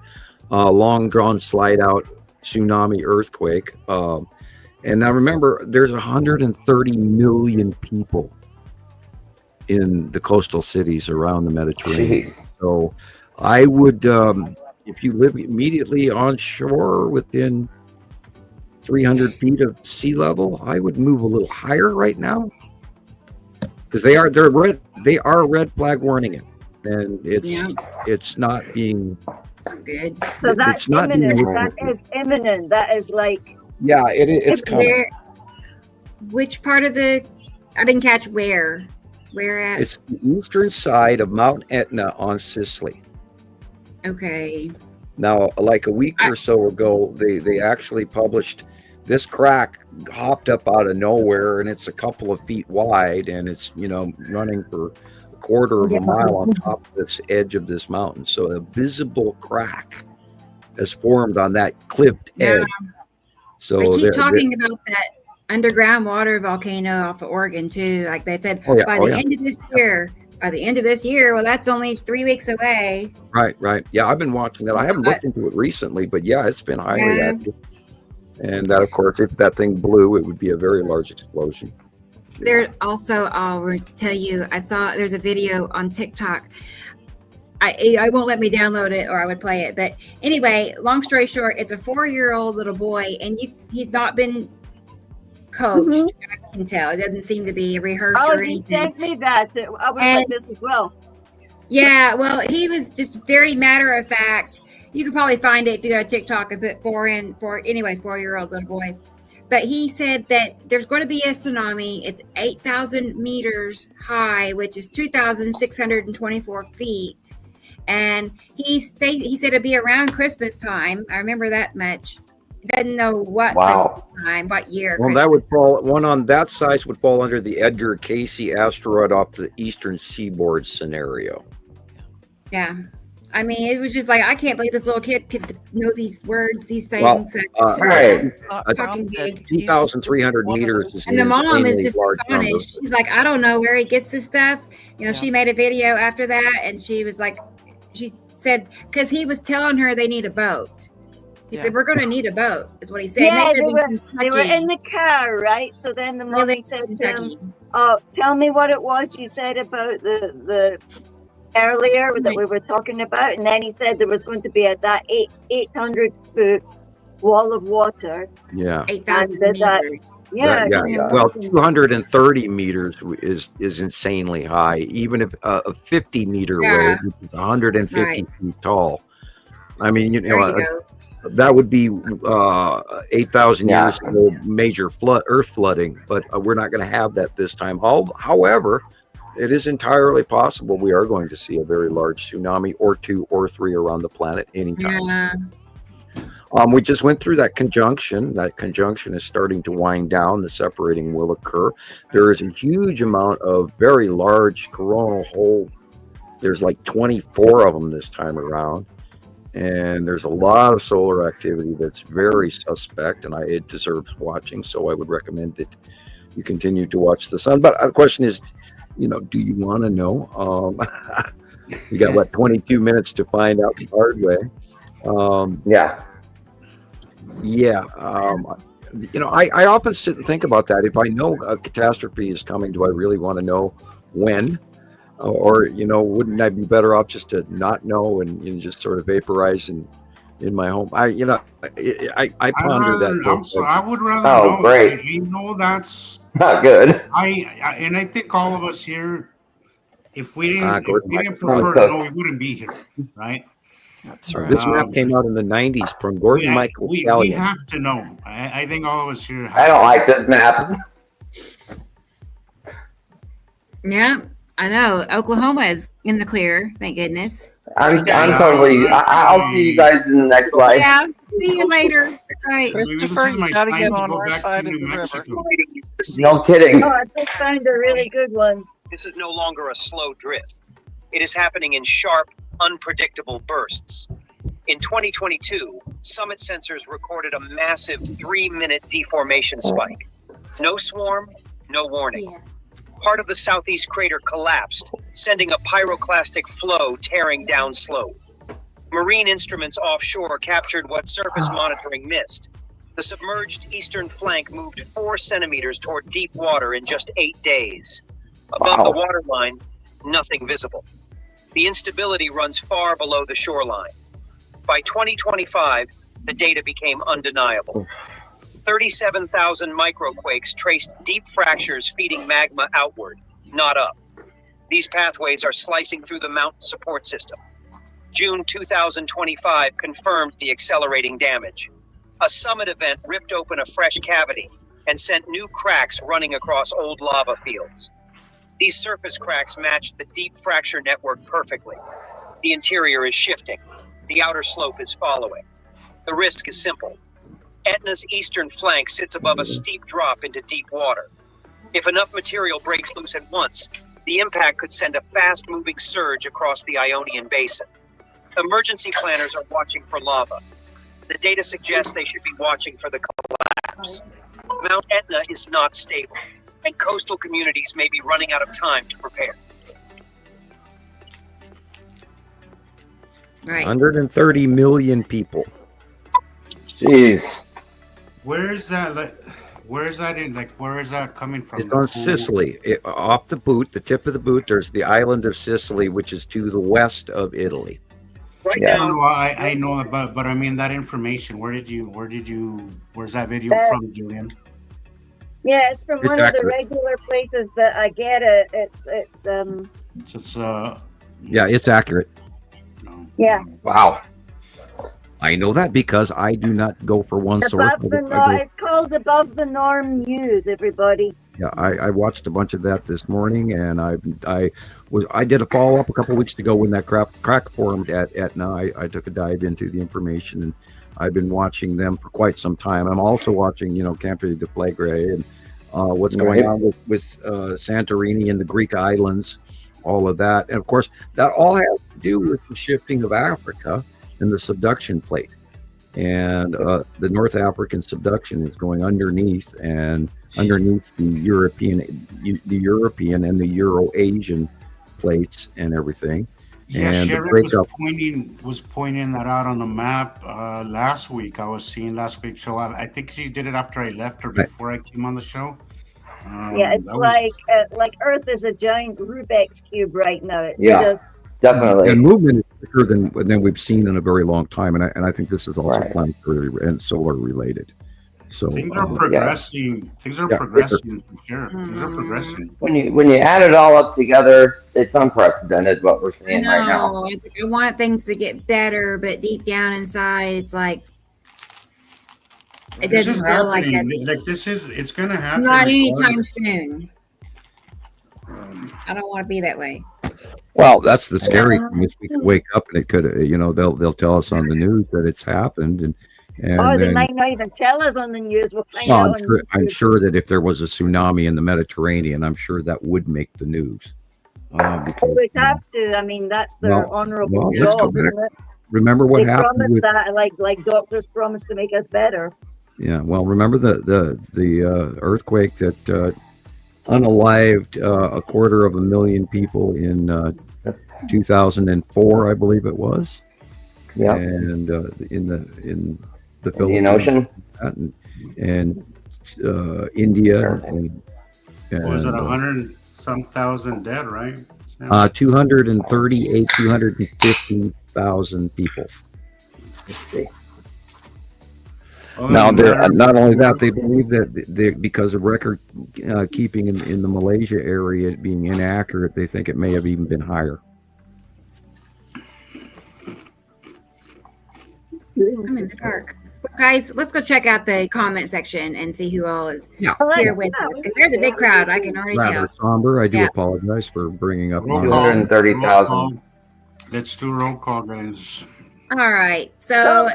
long drawn slide out tsunami earthquake. And now remember, there's 130 million people in the coastal cities around the Mediterranean. Jeez. So I would, if you live immediately on shore within 300 feet of sea level, I would move a little higher right now, because they are red flag warning it, and it's not being good. So that's imminent. That is imminent. That is like it's coming. Which part of I didn't catch where at? It's the eastern side of Mount Etna on Sicily. Okay. Now, like a week or so ago, they actually published this crack hopped up out of nowhere, and it's a couple of feet wide, and it's running for a quarter of a mile on top of this edge of this mountain. So a visible crack has formed on that cliffed edge. So they keep talking about that underground water volcano off of Oregon too. Like they said, by the end of this year, well, that's only 3 weeks away. Right. Yeah, I've been watching that. I haven't looked into it recently, but it's been highly active. And that, of course, if that thing blew, it would be a very large explosion. There's also, I'll tell you, there's a video on TikTok. I won't let me download it, or I would play it. But anyway, long story short, it's a 4-year-old little boy, and he's not been coached. I can tell. It doesn't seem to be rehearsed or anything. He sent me that. I was like this as well. Yeah, well, he was just very matter of fact. You could probably find it if you go to TikTok and put 4-year-old little boy. But he said that there's going to be a tsunami. It's 8,000 meters high, which is 2,624 feet. And he said it'd be around Christmas time. I remember that much. doesn't know what Wow. Christmas time, what year. Well, that would fall, one on that size would fall under the Edgar Casey asteroid off the eastern seaboard scenario. Yeah. I mean, it was just like, I can't believe this little kid could know these words, these Well, sayings. Right. Fucking big. 2,300 meters is And the mom is insanely just large number. astonished. She's like, I don't know where he gets this stuff. You know, she made a video after that, and she was like, she said, because he was telling her they need a boat. He said, we're going to need a boat, is what he said. Yeah, And they were in the car, right? So then the mommy said to him, oh, tell me what it was you said about the earlier that we were talking about. And then he said there was going to be that 800-foot wall of water. Yeah. 8,000 meters. Yeah. Well, 230 meters is insanely high. Even if a 50-meter wave, which is 150 feet tall. I mean, you know, that would be 8,000 years ago, major earth flooding, but we're not going to have that this time. However, it is entirely possible we are going to see a very large tsunami or 2 or 3 around the planet anytime. Yeah. We just went through that conjunction. That conjunction is starting to wind down. The separating will occur. There is a huge amount of very large coronal hole. There's like 24 of them this time around. And there's a lot of solar activity that's very suspect, and it deserves watching. So I would recommend that you continue to watch the sun. But the question is, you know, do you want to know? We got, what, 22 minutes to find out the hard way. You know, I often sit and think about that. If I know a catastrophe is coming, do I really want to know when? Or, you know, wouldn't I be better off just to not know and, you know, just sort of vaporize in my home? I ponder that. I would rather know. Great. You know, that's not good. I think all of us here, if we didn't prefer to know, we wouldn't be here, right? That's right. This map came out in the 90s from Gordon Michael Gallion. We have to know. I think all of us here have I don't like this map. Yeah, I know. Oklahoma is in the clear, thank goodness. I'm totally. I'll see you guys in the next life. Yeah, see you later. Right. Christopher, you got to get on our side of the river. No kidding. Oh, I just found a really good one. This is no longer a slow drift. It is happening in sharp, unpredictable bursts. In 2022, summit sensors recorded a massive 3-minute deformation spike. No swarm, no warning. Part of the southeast crater collapsed, sending a pyroclastic flow tearing down slope. Marine instruments offshore captured what surface monitoring missed. The submerged eastern flank moved 4 centimeters toward deep water in just 8 days. Above the waterline, nothing visible. The instability runs far below the shoreline. By 2025, the data became undeniable. 37,000 microquakes traced deep fractures feeding magma outward, not up. These pathways are slicing through the mountain support system. June 2025 confirmed the accelerating damage. A summit event ripped open a fresh cavity and sent new cracks running across old lava fields. These surface cracks matched the deep fracture network perfectly. The interior is shifting. The outer slope is following. The risk is simple. Etna's eastern flank sits above a steep drop into deep water. If enough material breaks loose at once, the impact could send a fast-moving surge across the Ionian Basin. Emergency planners are watching for lava. The data suggests they should be watching for the collapse. Mount Etna is not stable, and coastal communities may be running out of time to prepare. Right. 130 million people. Jeez. Where is that coming from? It's on Sicily. Off the boot, the tip of the boot, there's the island of Sicily, which is to the west of Italy. Right now, I know, but I mean that information. Where's that video from, Gillian? Yeah, it's from one of the regular places that I get it. Yeah, it's accurate. Yeah. Wow. I know that because I do not go for one source. It's called Above the Norm News, everybody. Yeah, I watched a bunch of that this morning, and I did a follow up a couple weeks ago when that crack formed at Etna. I took a dive into the information, and I've been watching them for quite some time. I'm also watching, Camp de Flagre and what's going on with Santorini and the Greek islands, all of that, and of course that all has to do with the shifting of Africa and the subduction plate, and the North African subduction is going underneath the European and the Euro-Asian plates and everything. Yeah, And Sharon was pointing that out on the map last week. I was seeing last week's show. I think she did it after I left or before I came on the show. Yeah, it's like Earth is a giant Rubik's cube right now. It's just definitely. And movement is quicker than we've seen in a very long time, and I think this is also planetary and solar related. So things are progressing. Things are progressing for sure. Things are progressing. When you add it all up together, it's unprecedented what we're seeing right now. I want things to get better, but deep down inside, it's like it doesn't feel like that's it's going to happen. Not anytime soon. I don't want to be that way. Well, that's the scary thing is we could wake up and it could, they'll tell us on the news that it's happened, and they might not even tell us on the news. We'll find out. I'm sure that if there was a tsunami in the Mediterranean, I'm sure that would make the news. We'd have to. I mean, that's their honorable job, isn't it? Remember what happened? Promised that, like doctors promised to make us better. Yeah. Well, remember the earthquake that unalived 250,000 people in 2004, I believe it was. Yeah. And in the Indian Ocean and India and was it 100-some thousand dead, right? 250,000 people. Now, not only that, they believe that because of record keeping in the Malaysia area being inaccurate, they think it may have even been higher. I'm in the dark. Guys, let's go check out the comment section and see who all is here with us. Because there's a big crowd. I can already tell. Somber. I do apologize for bringing up 230,000. Let's do roll call, guys. All right. So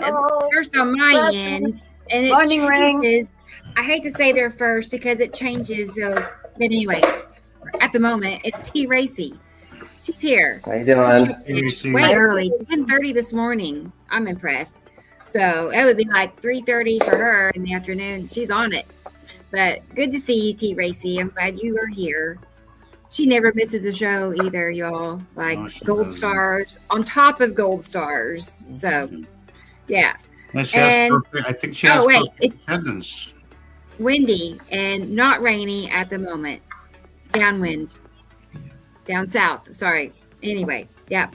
first on my end, and it changes. I hate to say they're first because it changes. But anyway, at the moment, it's T. Racy. She's here. How you doing? Way early, 10:30 this morning. I'm impressed. So it would be like 3:30 for her in the afternoon. She's on it. But good to see you, T. Racy. I'm glad you are here. She never misses a show either, y'all. Like gold stars on top of gold stars. So, yeah. I think she has perfect attendance. Windy and not rainy at the moment. Downwind. Down south. Sorry. Anyway, yeah.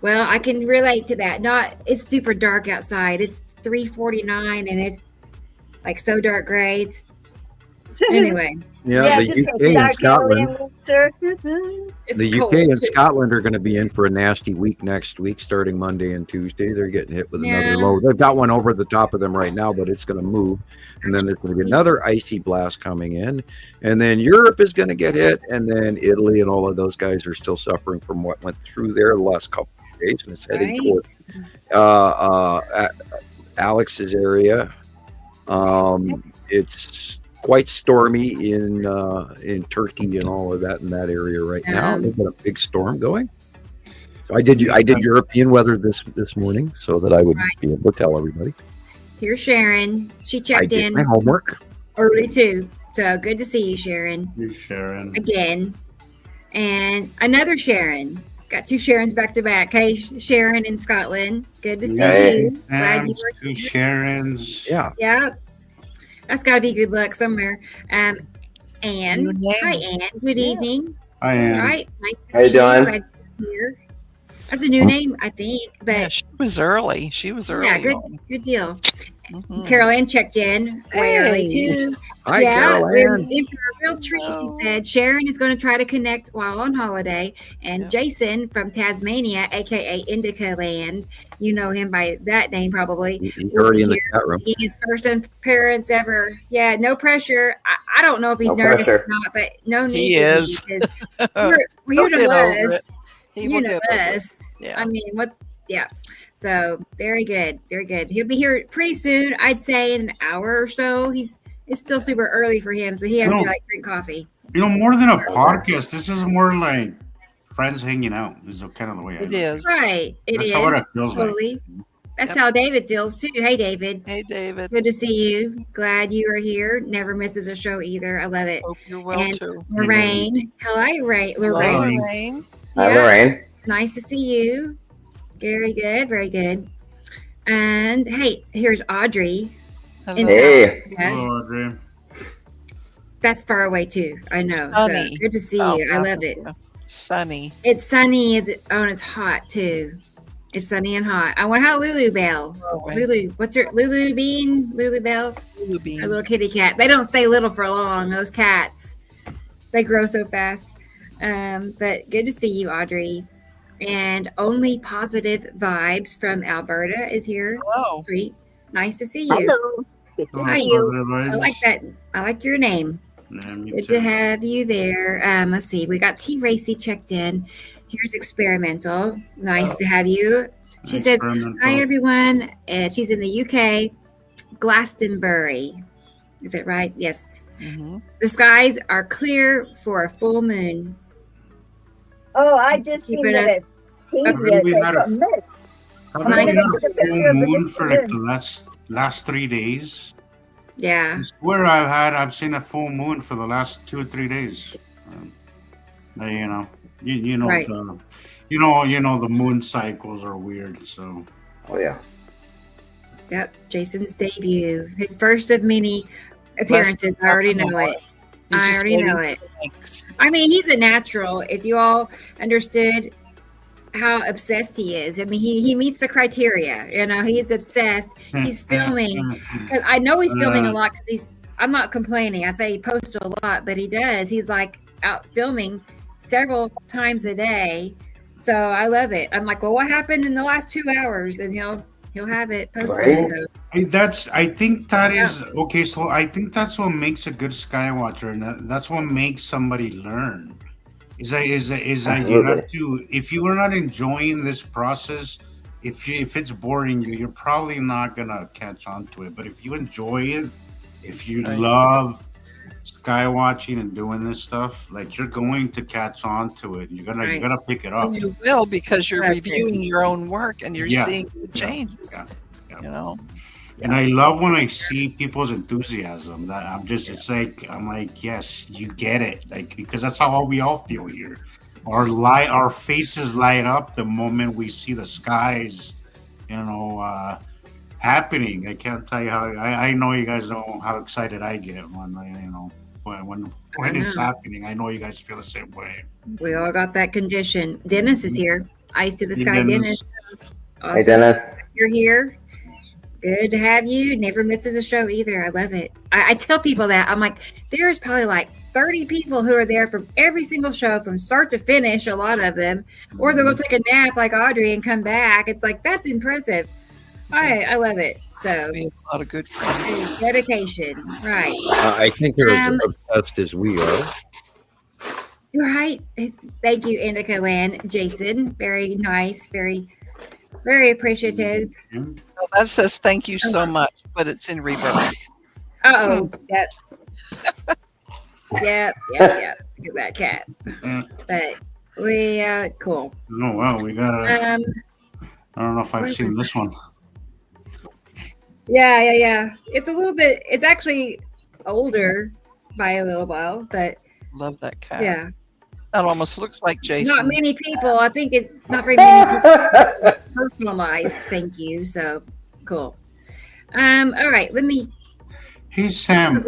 Well, I can relate to that. It's super dark outside. It's 3:49 and it's like so dark gray. Anyway. Yeah, the UK and Scotland. The UK and Scotland are going to be in for a nasty week next week, starting Monday and Tuesday. They're getting hit with another low. They've got one over the top of them right now, but it's going to move. And then there's going to be another icy blast coming in. And then Europe is going to get hit. And then Italy and all of those guys are still suffering from what went through there the last couple of days. And it's heading towards Alex's area. It's quite stormy in Turkey and all of that in that area right now. They've got a big storm going. So I did European weather this morning so that I would be able to tell everybody. Here's Sharon. She checked in my homework early too. So good to see you, Sharon. You, Sharon. Again. And another Sharon. Got two Sharons back to back. Hey, Sharon in Scotland. Good to see you. Glad you were two Sharons. Yeah. Yeah. That's got to be good luck somewhere. Anne. Hi, Anne. Good evening. Hi, Anne. All right. Nice to see you. Glad you're here. That's a new name, I think. But she was early. Yeah, good deal. Carol Ann checked in way early too. Hi, Carol we're Ann. in for a real treat, she said. Sharon is going to try to connect while on holiday. And Jason from Tasmania, aka INDICALAND, you know him by that name probably. He's already in the chat room. His first appearance ever. Yeah, no pressure. I don't know if he's nervous or not, but no need. He is. You know us. You know us. Yeah. I mean, what? Yeah. So very good. Very good. He'll be here pretty soon. I'd say in an hour or so. It's still super early for him, so he has to drink coffee. More than a podcast, this is more like friends hanging out. Is kind of the way it is. Right. That's how it feels totally. Like. That's how David feels too. Hey, David. Hey, David. Good to see you. Glad you are here. Never misses a show either. I love it. Hope you're well too. Lorraine. Hello, Lorraine. Lorraine. Hi, Lorraine. Nice to see you. Very good. Very good. And hey, here's Audrey. Hey. Hello, Audrey. That's far away too. I know. Sunny. So good to see you. I love it. Sunny. It's sunny. And it's hot too. It's sunny and hot. I want how Lulu Bell. Lulu, what's her Lulu Bean? Lulu Bell? Lulu Bean. A little kitty cat. They don't stay little for long. Those cats. They grow so fast. But good to see you, Audrey. And Only Positive Vibes from Alberta is here. Hello. Sweet. Nice to see you. Hello. Nice. I like that. I like your name. Good to have you there. Let's see. We got T. Racy checked in. Here's Experimental. Nice to have you. She says, hi, everyone. She's in the UK, Glastonbury. Is it right? Yes. Mm-hmm. The skies are clear for a full moon. Oh, I just seen that. We had a full moon for like the last 3 days. Yeah. I swear I've seen a full moon for the last 2 or 3 days. Right. The moon cycles are weird. So. Oh yeah. Yep. Jason's debut, his first of many appearances. I already know it. I already know it. I mean, he's a natural. If you all understood how obsessed he is, I mean, he meets the criteria. He's obsessed. He's filming. Because I know he's filming a lot. Because I'm not complaining. I say he posts a lot, but he does. He's like out filming several times a day. So I love it. I'm like, well, what happened in the last 2 hours? And he'll have it posted. Right. So. I think that is okay. So I think that's what makes a good skywatcher, and that's what makes somebody learn. Is that you have to, if you are not enjoying this process, if it's boring you, you're probably not gonna catch on to it. But if you enjoy it, if you love sky watching and doing this stuff, like you're going to catch on to it. You're gonna pick it up. And you will, because you're reviewing your own work and you're seeing the changes. And I love when I see people's enthusiasm. That I'm like, yes, you get it. Like, because that's how we all feel here. Our faces light up the moment we see the skies, happening. I can't tell you how. I know you guys know how excited I get when it's happening. I know you guys feel the same way. We all got that condition. Dennis is here. Eyes to the sky, Dennis. Awesome. Hey, Dennis. You're here. Good to have you. Never misses a show either. I love it. I tell people that. I'm like, there's probably like 30 people who are there from every single show from start to finish, a lot of them. Or they'll go take a nap like Audrey and come back. It's like, that's impressive. I love it. So a lot of good friends. Dedication. Right. I think they're as obsessed as we are. Right. Thank you, INDICALAND. Jason. Very nice. Very, very appreciative. Well, that says thank you so much, but it's in reverse. Uh-oh. Yep. Yep. Look at that cat. But we, cool. Oh, wow. We got I don't know if I've seen this one. Yeah. It's actually older by a little while, but. Love that cat. Yeah. That almost looks like Jason. Not many people. I think it's not very many people personalized. Thank you. So cool. All right. Let me. Hey, Sam.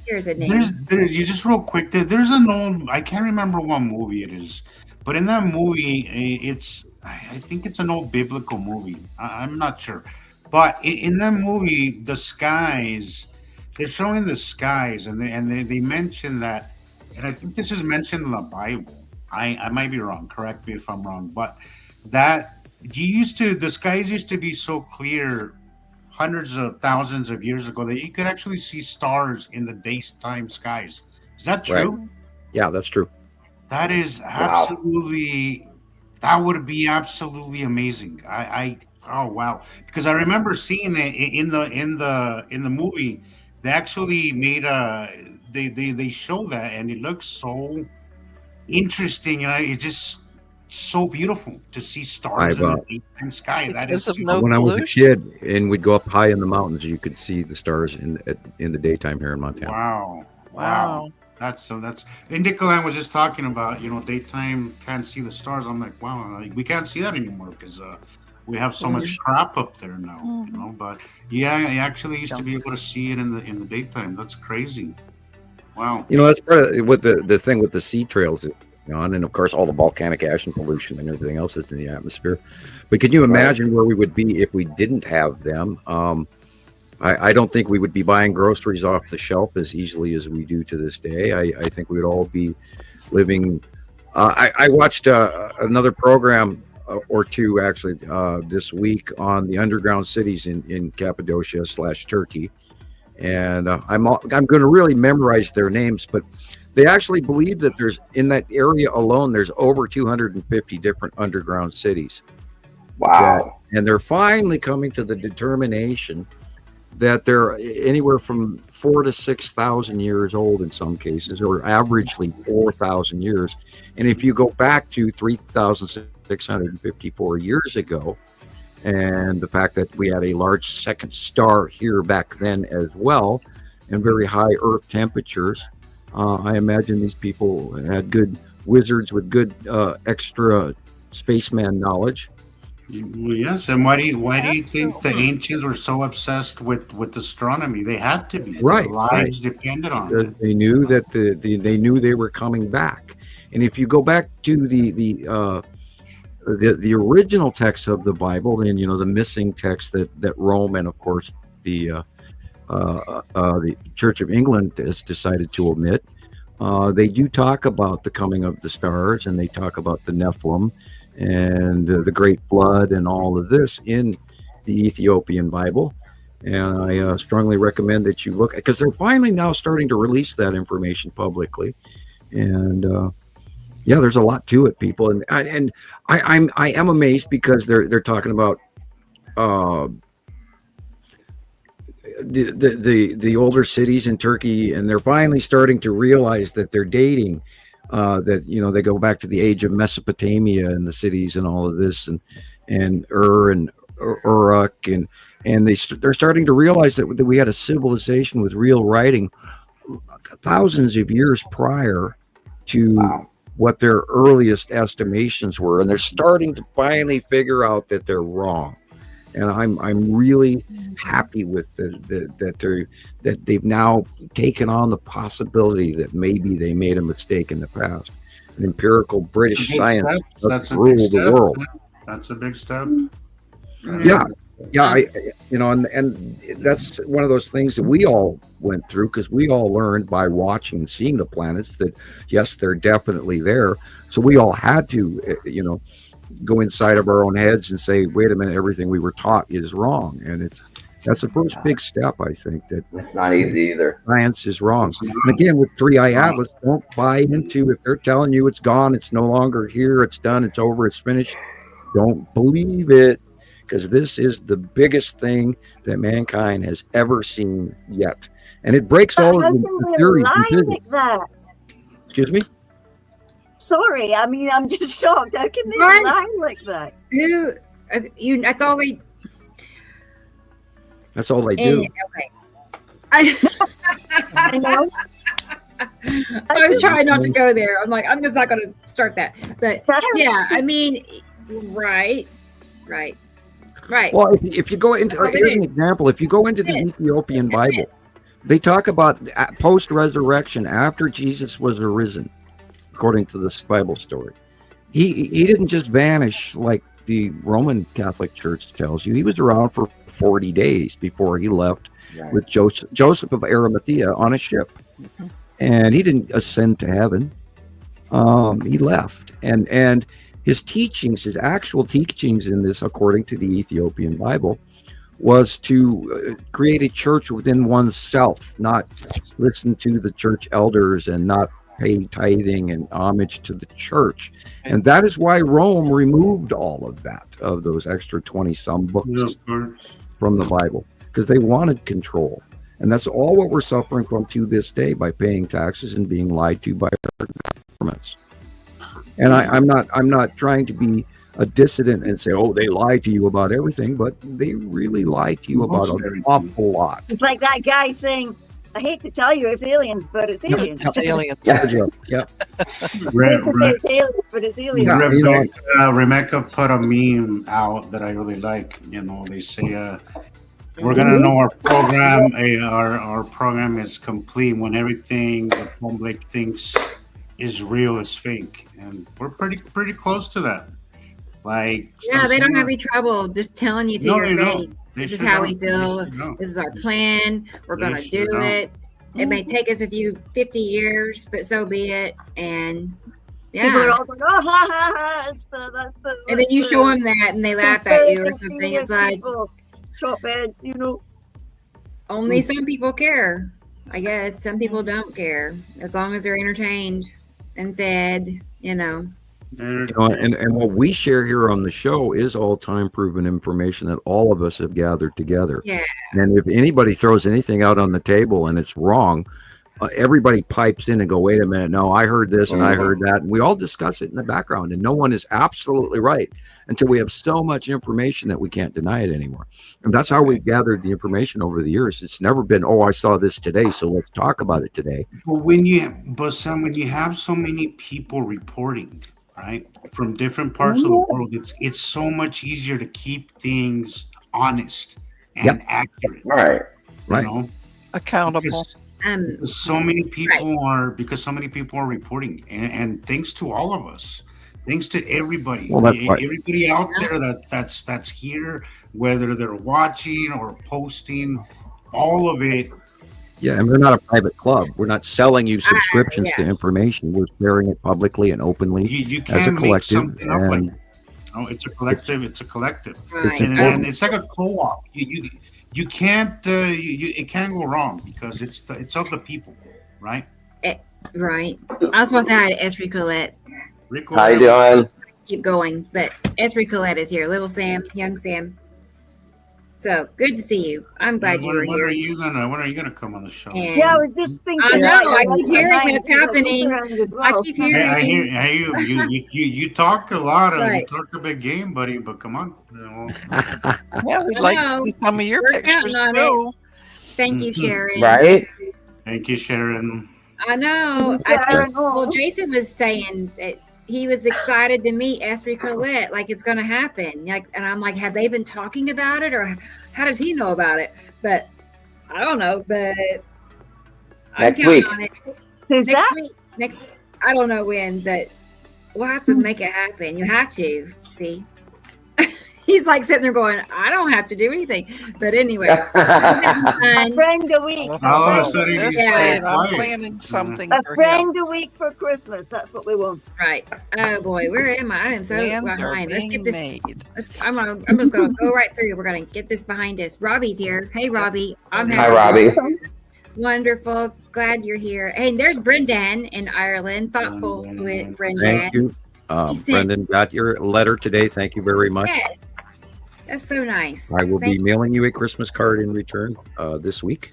Here's a name. You just real quick. There's an old. I can't remember what movie it is, but in that movie, I think it's an old biblical movie. I'm not sure, But in that movie, the skies, they're showing the skies, and they mention that, and I think this is mentioned in the Bible. I might be wrong. Correct me if I'm wrong, but that the skies used to be so clear hundreds of thousands of years ago that you could actually see stars in the daytime skies. Is that true? Right. Yeah, that's true. That is absolutely. That would be absolutely amazing. Oh wow, because I remember seeing it in the movie. They actually made they show that, and it looks so interesting, and it's just so beautiful to see stars in the daytime sky. That is no when pollution. I was a kid, and we'd go up high in the mountains, you could see the stars in the daytime here in Montana. Wow. That's INDICALAND was just talking about, daytime can't see the stars. I'm like, wow, we can't see that anymore because we have so much crap up there now, But yeah, I actually used to be able to see it in the daytime. That's crazy. Wow. That's part of what the thing with the sea trails is, and of course all the volcanic ash and pollution and everything else that's in the atmosphere. But can you imagine where we would be if we didn't have them? I don't think we would be buying groceries off the shelf as easily as we do to this day. I think we would all be living. I watched another program or two actually this week on the underground cities in Cappadocia / Turkey, and I'm going to really memorize their names, but they actually believe that there's in that area alone there's over 250 different underground cities. Wow! And they're finally coming to the determination that they're anywhere from 4,000 to 6,000 years old in some cases, or averagely 4,000 years. And if you go back to 3,654 years ago, and the fact that we had a large second star here back then as well, and very high Earth temperatures, I imagine these people had good wizards with good extra spaceman knowledge. Well, yes, and why do you think the ancients were so obsessed with astronomy? They had to be. Right, their lives depended on it. They knew that they knew they were coming back. And if you go back to the original text of the Bible, and the missing text that Rome and of course the Church of England has decided to omit, they do talk about the coming of the stars, and they talk about the Nephilim and the Great Flood and all of this in the Ethiopian Bible. And I strongly recommend that you look, because they're finally now starting to release that information publicly. And there's a lot to it, people. And I am amazed because they're talking about the older cities in Turkey, and they're finally starting to realize that they're dating. That they go back to the age of Mesopotamia and the cities and all of this, and Ur and Uruk, and they're starting to realize that we had a civilization with real writing thousands of years prior to what their earliest estimations were, and they're starting to finally figure out that they're wrong. And I'm really happy with that they've now taken on the possibility that maybe they made a mistake in the past. An empirical British science ruled the world. That's a big step. Yeah. And that's one of those things that we all went through, because we all learned by watching and seeing the planets that yes, they're definitely there. So we all had to, go inside of our own heads and say, wait a minute, everything we were taught is wrong. And that's the first big step, I think. That it's not easy either. Science is wrong. And again, with 3i Atlas, don't buy into if they're telling you it's gone, it's no longer here, it's done, it's over, it's finished. Don't believe it, because this is the biggest thing that mankind has ever seen yet. And it breaks all of the theories. Like that? Excuse me? Sorry, I mean, I'm just shocked. How can they lie like that? That's all they. That's all they do. Okay. I was trying not to go there. I'm like, I'm just not going to start that. But yeah, I mean, right. Well, if you go into, here's an example. If you go into the Ethiopian Bible, they talk about post-resurrection, after Jesus was arisen, according to this Bible story. He didn't just vanish like the Roman Catholic Church tells you, he was around for 40 days before he left with Joseph of Arimathea on a ship. And he didn't ascend to heaven. He left. And his teachings, his actual teachings in this, according to the Ethiopian Bible, was to create a church within oneself, not listen to the church elders and not pay tithing and homage to the church. And that is why Rome removed all of that, of those extra 20-some books from the Bible, because they wanted control. And that's all what we're suffering from to this day, by paying taxes and being lied to by our governments. And I'm not trying to be a dissident and say, oh, they lie to you about everything, but they really lie to you about an awful lot. It's like that guy saying, I hate to tell you it's aliens, but it's aliens. It's aliens. Yeah. I hate to say it's aliens, but it's aliens. Yeah, Rebecca put a meme out that I really like. You know, they say, we're gonna know our program. Our program is complete when everything the public thinks is real is fake, and we're pretty close to that. Like, yeah, they don't have any trouble just telling you to your face. This is how we feel. This is our plan. We're going to do it. It may take us 50 years, but so be it. And people are all going, oh, ha, ha, ha. And then you show them that and they laugh at you or something. It's like, chop heads, you know. Only some people care. I guess some people don't care, as long as they're entertained and fed, you know. You know, and what we share here on the show is all time proven information that all of us have gathered together. Yeah. And if anybody throws anything out on the table and it's wrong, everybody pipes in and go, wait a minute, no, I heard this and I heard that. And we all discuss it in the background, and no one is absolutely right until we have so much information that we can't deny it anymore. And that's how we've gathered the information over the years. It's never been, oh, I saw this today, so let's talk about it today. But Sam, when you have so many people reporting, right, from different parts of the world, it's so much easier to keep things honest and accurate. Right. You know? Accountable. Because so many people are reporting, and thanks to all of us, thanks to everybody, everybody out there that's here, whether they're watching or posting, all of it. Yeah, and we're not a private club. We're not selling you subscriptions to information. We're sharing it publicly and openly you as a collective. It's a collective. It's a collective, Right. and it's like a co-op. You can't it can't go wrong because it's of the people, right? Right. I was supposed to have Esri Colette. How you doing? Keep going, but Esri Colette is here. Little Sam, young Sam. So good to see you. I'm glad you were When here. are you gonna come on the show? And Yeah, I was just thinking. I know. I keep hearing it's happening. I keep hearing. I hear you talk a lot. Right. You talk a big game, buddy. But come on. Yeah, we'd like to see some of your We're pictures counting on too. Thank you, Sharon. Right? Thank you, Sharon. I know. Well, Jason was saying that he was excited to meet Esri Colette, like it's going to happen. Like, and I'm like, have they been talking about it, or how does he know about it? But I don't know. But I'm Next counting week. on it. Who's Next that? week. I don't know when, but we'll have to make it happen. You have to see. He's like sitting there going, I don't have to do anything. But anyway, A friend a week. All of a sudden, They're he's saying, I'm quiet. planning something A for him. friend a week for Christmas. That's what we want. right. Oh boy, where am I? I am so Plans are behind. Let's being get this. made. I'm just gonna go right through. We're gonna get this behind us. Robbie's here. Hey, Robbie. I'm Hi, happy. Robbie. Wonderful. Glad you're here. Hey, there's Brendan in Ireland. Thoughtful with Brendan. Thank you. He sent- Brendan got your letter today. Thank you very much. Yes. That's so nice. I will Thank be mailing you a Christmas card in return this week.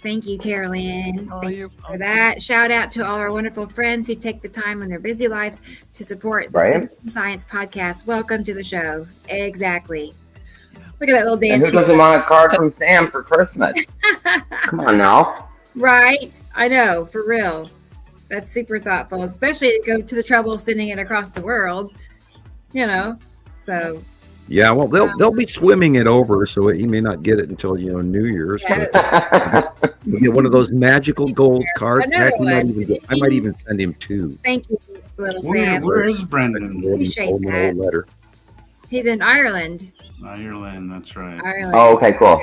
Thank you, Carolyn. Oh, Thank you for that. Shout out to all our wonderful friends who take the time in their busy lives to support the Right. Citizen Science Podcast. Welcome to the show. Exactly. Look at that little And dance. who doesn't want a card from Sam for Christmas? Come on now. Right. I know, for real. That's super thoughtful, especially to go to the trouble of sending it across the world. You know, so Yeah, well, they'll be swimming it over, so he may not get it until New Year's. yeah. You'll get one of those magical gold cards. Another Heck, one. I might even send him two. Thank you, little Where Sam. is Brendan? Appreciate Old that. letter. He's in Ireland. Ireland, that's right. Ireland. Oh, okay, cool.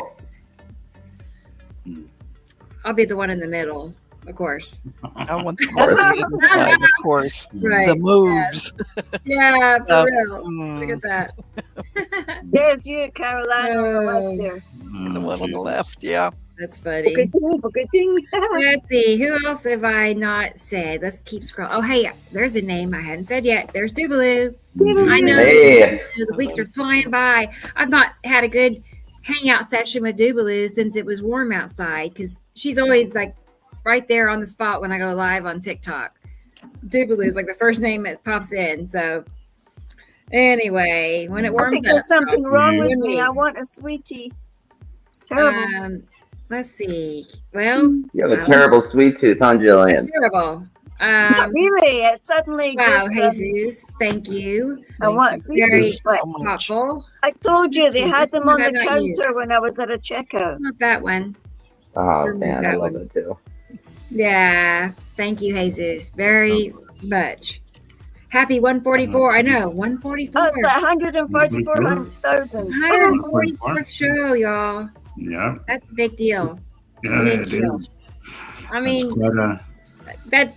I'll be the one in the middle, of course. I want the one on the other side, of course. Right. The moves. Yeah, for real. Look at that. There's you, Caroline, on the left there. The one on the left, yeah. That's funny. Good thing. Let's see. Who else have I not said? Let's keep scrolling. Oh, hey, there's a name I hadn't said yet. There's Dubaloo. I know Hey. the weeks are flying by. I've not had a good hangout session with Dubaloo since it was warm outside because she's always like right there on the spot when I go live on TikTok. Dubaloo is like the first name that pops in. So anyway, when it I warms think up, there's something wrong with me. me. I want a sweetie. It's terrible. Let's see. Well, You have a terrible sweet tooth, huh, Gillian? terrible. Not really. It suddenly Wow, just. Jesus, thank you. I want sweetie. Very But thoughtful. I told you they had them on What the have I counter used? when I was at a checkout. Not that one. Oh, man, I love it too. Yeah, thank you, Jesus, very much. Happy 144. I know, 144. Oh, it's the 144,000. 144th show, y'all. Yeah. That's a big deal. Yeah, Big it deal. is. I mean, That's quite a- that.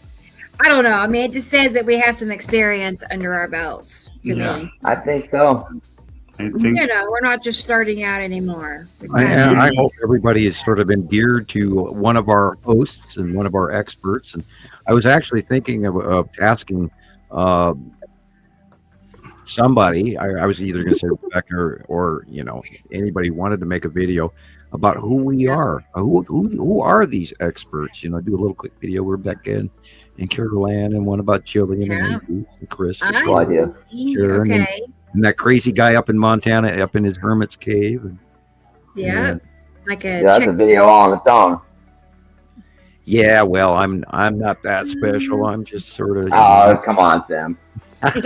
I don't know. I mean, it just says that we have some experience under our belts. To Yeah. me, I think so. I think you know, we're not just starting out anymore. I hope everybody is sort of endeared to one of our hosts and one of our experts. And I was actually thinking of asking somebody. I was either going to say Rebecca or you know anybody who wanted to make a video about who we are. Who are these experts? You know, do a little quick video with Rebecca and Caroline, and one about Gillian and Chris. No idea. Sure, and Okay. And that crazy guy up in Montana, up in his hermit's cave. And, Yeah. and- Like a Yeah, that's check. a video all on its own. yeah, well, I'm not that special. I'm just sort of. Oh, come on, Sam. Too You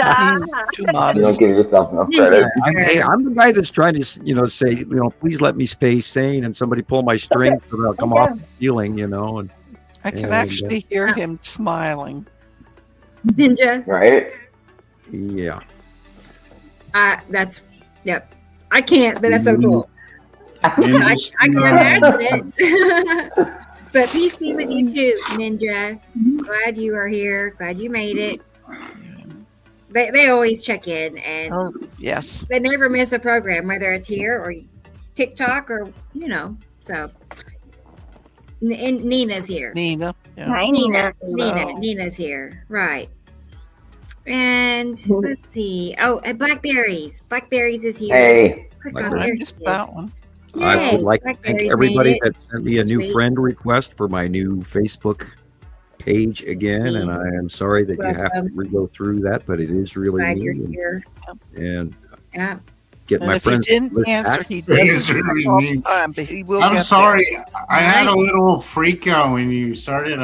don't modest. give yourself enough credit. I'm the guy that's trying to, say, please let me stay sane, and somebody pull my strings so that I'll come off the ceiling, and I can And, actually hear him smiling. Ninja. Right? yeah. That's, yep. I can't, but that's so cool. I Ninja's- can imagine it. But peace be with you too, Ninja. Glad you are here. Glad you made it. They always check in and Oh, yes. they never miss a program, whether it's here or TikTok or, so. And Nina's here. Nina. Yeah. Hi, Nina. Nina's here. Right. And let's see. Oh, and Blackberries. Blackberries is here. Hey, Click Blackberries. on I there. missed she that is. one. I would like to thank Blackberries everybody made it. that sent me a new Sweet. friend request for my new Facebook page again, and I am sorry that you have to go through that, but it is really Glad neat, you're here. and Yeah. get And my if he friends. didn't list answer, back. he doesn't It's really all the neat. time, but he will I'm get sorry. I had a Right. little freak out when you started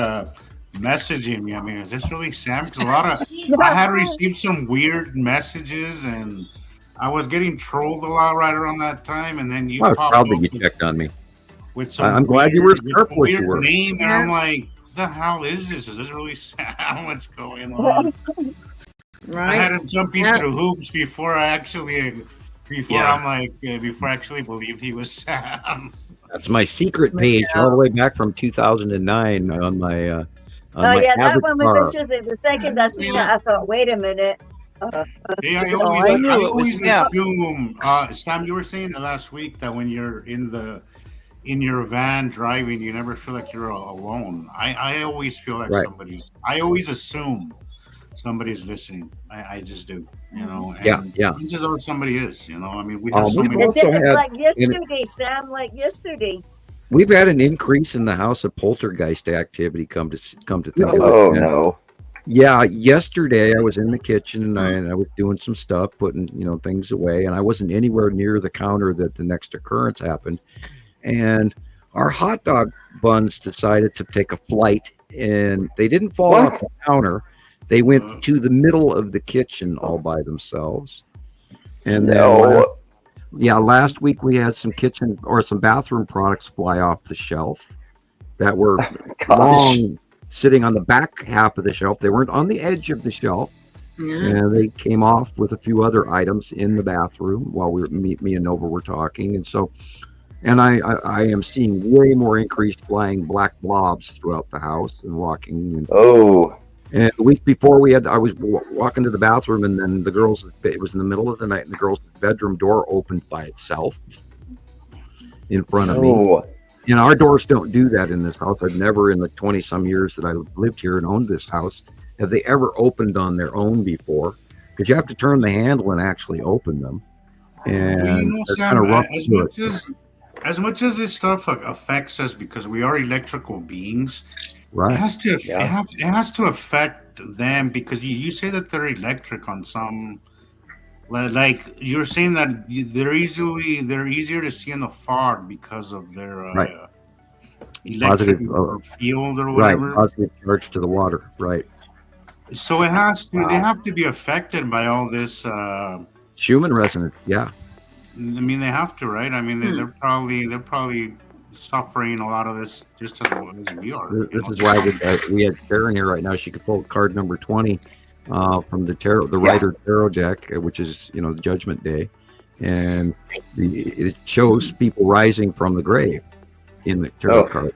messaging me. I mean, is this really Sam? Because I had received some weird messages, and I was getting trolled a lot right around that time. And then you I was popped proud that up you checked on me. with some. I'm glad you were weird- sharp with a what you weird were. name, and Yeah. I'm like, what the hell is this? Is this really Sam? What's going on? I Right. had to jump into Yeah. the hoops before I actually. Before Yeah. I'm like, before I actually believed he was Sam. That's my secret page all the way back from 2009 on my on my yeah, that one was avatar. interesting. The second I seen it, I thought, wait a minute. Yeah, I I always, knew I it was always Sam. assume, Sam, you were saying last week that when you're in your van driving, you never feel like you're alone. I always feel like Right. I always assume somebody's listening. I just do, And Yeah. chances are somebody is, I mean, we have so we've many. also had Like yesterday, Sam, like yesterday. we've had an increase in the house of poltergeist activity. Come to think of oh it. And, no. yeah, yesterday I was in the kitchen and I was doing some stuff, putting things away, and I wasn't anywhere near the counter that the next occurrence happened. And our hot dog buns decided to take a flight, and they didn't fall What? off the counter. They went to the middle of the kitchen all by themselves. And then No. last week we had some kitchen or some bathroom products fly off the shelf that were Gosh. long sitting on the back half of the shelf. They weren't on the edge of the shelf. And they came off with a few other items in the bathroom while me and Nova were talking. And so, and I am seeing way more increased flying black blobs throughout the house and walking. And the week before I was walking to the bathroom, and then it was in the middle of the night, and the girls' bedroom door opened by itself in front of me. And our doors don't do that in this house. I've never, in the 20 some years that I lived here and owned this house, have they ever opened on their own before, because you have to turn the handle and actually open them. And they're kind of rough to it. As much as this stuff affects us because we are electrical beings, right? It has to affect them, because you say that they're electric on some, like you're saying that they're easier to see in the fog because of their electric field or whatever. Right, positive charge to the water, right? So it has to. They have to be affected by all this human resonance. Yeah. I mean, they have to, right? I mean, they're probably suffering a lot of this just as well as we are. This is why we had Sharon here right now. She could pull card number 20 from the Rider Tarot deck, which is the Judgment Day, and it shows people rising from the grave in the tarot card.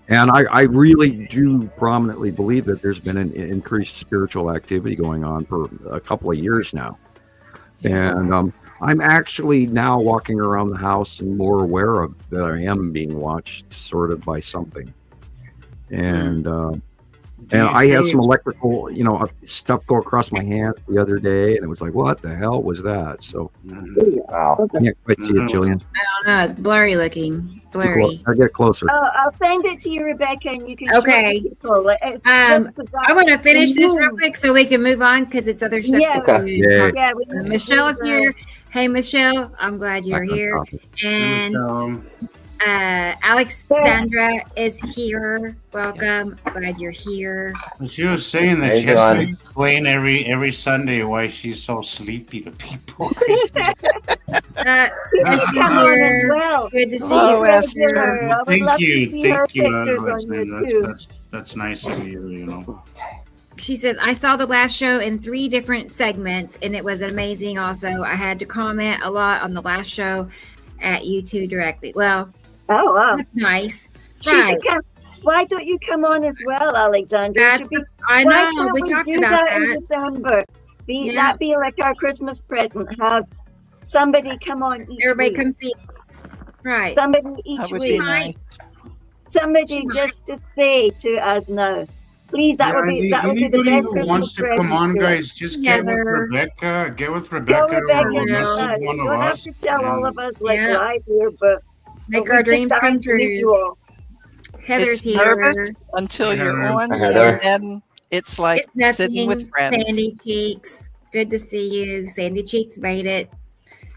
And I really do prominently believe that there's been an increased spiritual activity going on for a couple of years now. And I'm actually now walking around the house and more aware of that I am being watched sort of by something. And I had some electrical, stuff go across my hand the other day, and it was like, what the hell was that? So, wow. I can't quite see it, Gillian. I don't know. It's blurry looking. Blurry. I'll get closer. I'll send it to you, Rebecca, and you can Okay. show it to people. I want to finish this real quick so we can move on, because it's other stuff to do. Yeah, Michelle is here. Hey, Michelle. I'm glad you're here. And Alexandra is here. Welcome. Glad you're here. She was saying that she has to explain every Sunday why she's so sleepy to people. She's come on as well. Good to see you, Esther. Thank you. Too. That's nice of you. She says, I saw the last show in 3 different segments, and it was amazing. Also, I had to comment a lot on the last show at you two directly. Well, oh wow, that's nice. She should come. Why don't you come on as well, Alexandra? I know. We talked about that in December. That be like our Christmas present. Have somebody come on each Everybody week. Come see us. Right. Somebody each That would week. be nice. Somebody just to say to us now. Please, that would be the best Christmas who wants to come on, guys, just get with Rebecca. Get with Rebecca. You don't have to tell all of us live here, but make our dreams come true. Heather's here. Nervous until you're on, and then it's like sitting with friends. Sandy Cheeks, good to see you. Sandy Cheeks made it.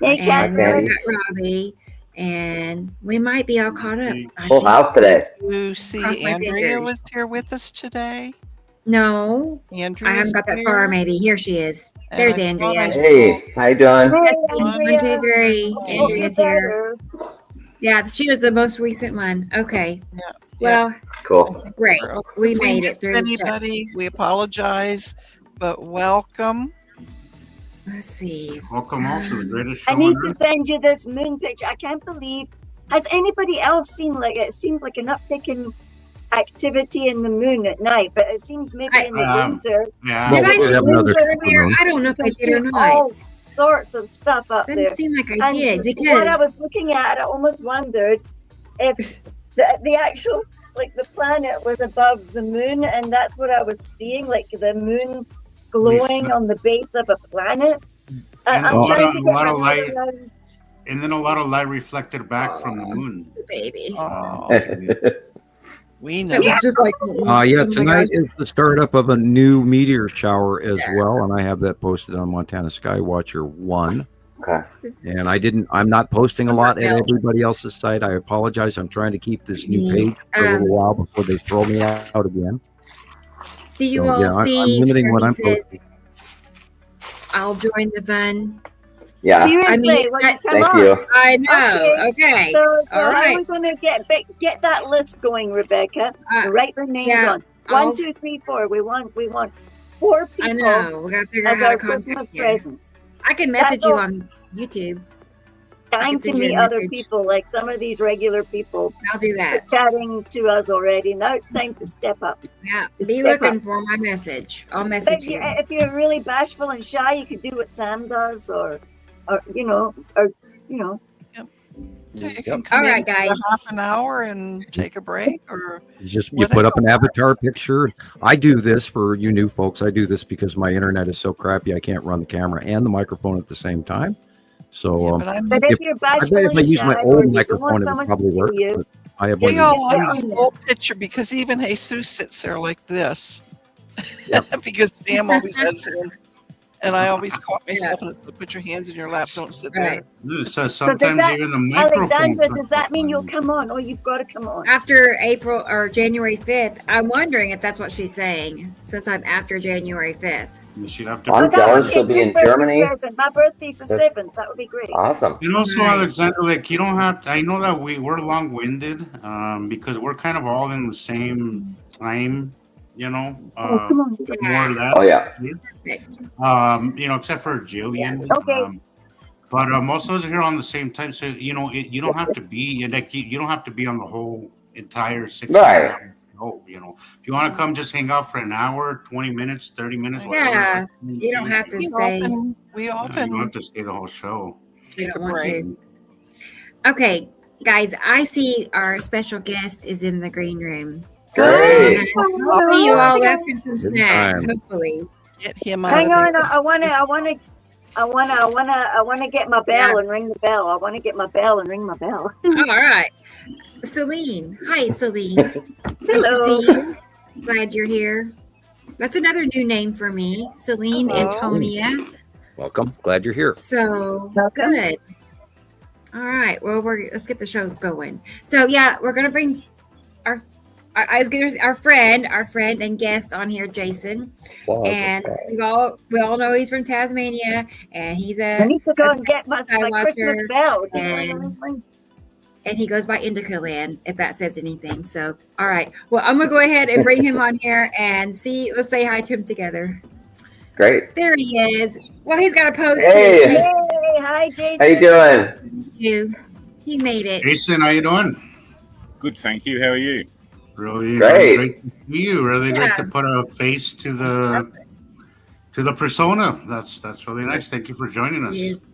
Hey, and we got Robbie, and we might be all caught up. Full house today. You see, Andrea was here with us today. No, Andrea, I haven't got that far. Maybe here she is. There's Andrea. Hey, how you doing? 1, 2, 3. Andrea's here. Yeah, she was the most recent one. Okay. Yeah. Well, cool. Great. We made it through. Anybody, we apologize, but welcome. Let's see. Welcome also the greatest show. I need to send you this moon picture. I can't believe. Has anybody else seen it? Seems like an uptick in activity in the moon at night, but it seems maybe in the winter. Yeah. Did I see this earlier? I don't know if I did or not. All sorts of stuff up there. Doesn't seem like I did, because what I was looking at, I almost wondered if the actual the planet was above the moon, and that's what I was seeing, like the moon glowing on the base of a planet. I'm trying to get my light around. And then a lot of light reflected back from the moon. Baby. We know. It's just like tonight is the startup of a new meteor shower as well, and I have that posted on Montana Skywatcher 1. Okay. And I'm not posting a lot at everybody else's site. I apologize. I'm trying to keep this new page for a little while before they throw me out again. Do you all see? I'm limiting what I'm posting. I'll join the fun. Yeah. Seriously, thank you. I know. Okay. So all how right. are we going to get that list going, Rebecca? Write their names on. 1, 2, 3, 4. We want 4 I people know. We gotta figure out as how to our Christmas contact you. presents. I can message That's you all. on YouTube. Time to send you a meet other message. people, like some of these regular people I'll do that. chatting to us already. Now it's time to step up. Yeah. To Be step looking up. for my message. I'll But message you. if you're really bashful and shy, you could do what Sam does, or you know. Yeah, you can come All right, in for guys. half an hour and take a break, or You put up an avatar picture. I do this for you new folks. I do this because my internet is so crappy I can't run the camera and the microphone at the same time. So But if you're I bet bashful if I and use my shy, or old you don't want microphone, it would someone to probably see work. you, But I have we one. all get like on the there. whole picture because even Jesus sits there like this. Because Sam always has it. And I always caught myself and it's, put your hands in your lap, don't sit there. So So does sometimes that, even the microphone. Alexandra, does that mean you'll come on? Oh, you've got to come on. After April or January 5th, I'm wondering if that's what she's saying. Sometime after January 5th. She'd have to. I'm That would jealous be she'll a be good in birthday Germany. present. My birthday's the That's 7th. That would be great. Awesome. And also, Right. Alexander, like you don't have. I know that we're long-winded, because we're kind of all in the same time. You know, Come on. more or less. Oh yeah. Except for Gillian. Yes. Okay. But most of us are here on the same time, so you don't have to be like you don't have to be on the whole entire 6 Right. hours. Oh, if you want to come, just hang out for an hour, 20 minutes, 30 minutes, whatever. Yeah. You don't have to stay. We You don't often have to stay the whole show. You take a don't want break. to. Okay, guys, I see our special guest is in the green room. Great. Hopefully you all left him some It's snacks. time. Hopefully. Get him out Hang of on. there. I wanna get my bell and ring the bell. I want to get my bell and ring my bell. All right. Celine. Hi, Celine. Nice Hello. to see you. Glad you're here. That's another new name for me, Celine Hello. Antonia. Welcome. Glad you're here. So Welcome. good. All right. Well, let's get the show going. So yeah, we're gonna bring our friend and guest on here, Jason. And we all know he's from Tasmania, and he's I need to go and get my Skywatcher, Christmas bell. and he goes by INDICALAND, if that says anything. So, all right. Well, I'm gonna go ahead and bring him on here and let's say hi to him together. Great. There he is. Well, he's got a post Hey. too. Hey, hi, Jason. How you doing? He made it. Jason, how you doing? Good, thank you. How are you? Really Great. great to see you. Really great Yeah. to put a face to the persona. That's really nice. Thank you for joining us. He is.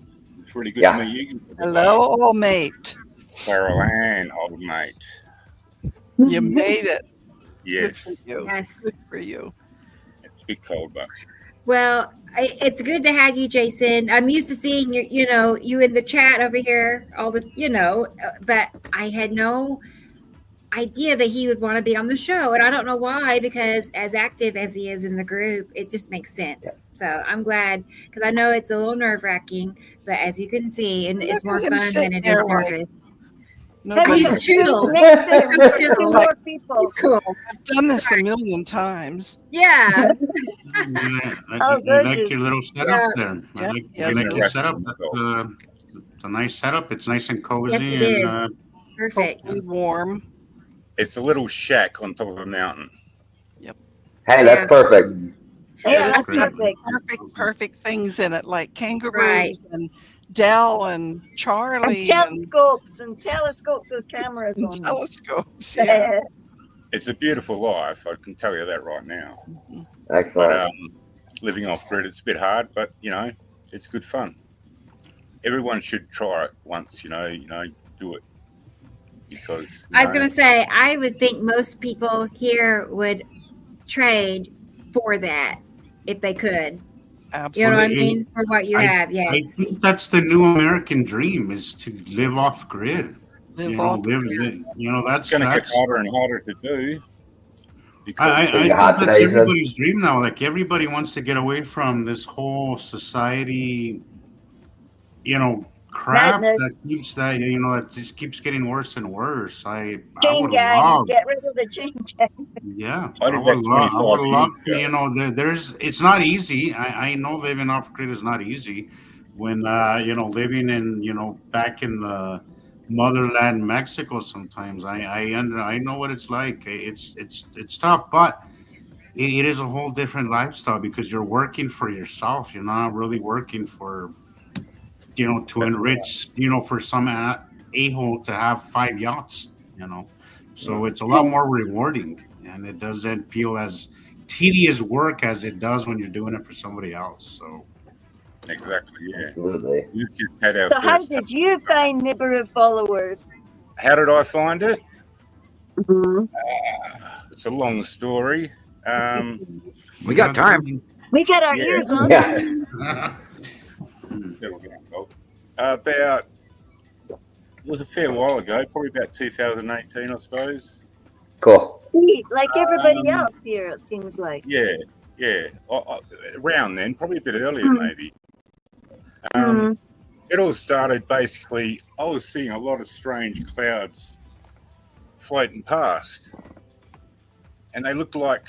It's really good Yeah. to meet you. Hello, old mate. Caroline, old mate. You made it. Yes, Good for you. Yes. Good for you. it's a bit cold, but Well, it's good to have you, Jason. I'm used to seeing you in the chat over here, but I had no idea that he would want to be on the show, and I don't know why, because as active as he is in the group, it just makes sense. So I'm glad, because I know it's a little nerve-wracking, but as you can see, and it's Look more at him fun sitting than it there is like- nervous. Nobody's He's chill. Next He's to so two chill. more people. He's cool. I've done this a million times. Yeah. I Oh, like goodness. your little setup there. I Yeah. like Yes, your yes. setup. It's a nice setup. It's nice and cozy. Yes, it is. and Perfect. Hopefully warm. it's a little shack on top of a mountain. Hey, that's perfect. Yeah, that's great. perfect. Perfect things in it, like kangaroos Right. and Dell and Charlie And telescopes with cameras and on them. telescopes. Yeah. It's a beautiful life, I can tell you that right now. Excellent. But living off grid, it's a bit hard, but it's good fun. Everyone should try it once. Do it because I was going to say, I would think most people here would trade for that if they could. You know Absolutely. what I mean? For what you have, I yes. think that's the new American dream: is to live off grid. Live off. it's going to get harder and harder to do. Because I think hot that's today, Ethan. everybody's dream now. Like everybody wants to get away from this whole society, crap Madness. that just keeps getting worse and worse. I Chain would gang. love, Get rid of the chain gang. yeah. I did that 25 years ago. There's it's not easy. I know living off grid is not easy. When living in back in the motherland Mexico, sometimes I know what it's like. It's tough, but it is a whole different lifestyle because you're working for yourself. You're not really working for, to enrich, for some a-hole to have 5 yachts, So it's a lot more rewarding, and it doesn't feel as tedious work as it does when you're doing it for somebody else. So Exactly, yeah. Absolutely. We just had our So how first- did you find Nibiru followers? How did I find it? Mm-hmm. It's a long story. We got time. We got our Yeah. ears on. Yeah. About, it was a fair while ago, probably about 2018, I suppose. Cool. See, like everybody else here, it seems like. Yeah. Around then, probably a bit earlier, Mm. maybe. Mm. It all started basically, I was seeing a lot of strange clouds floating past, and they looked like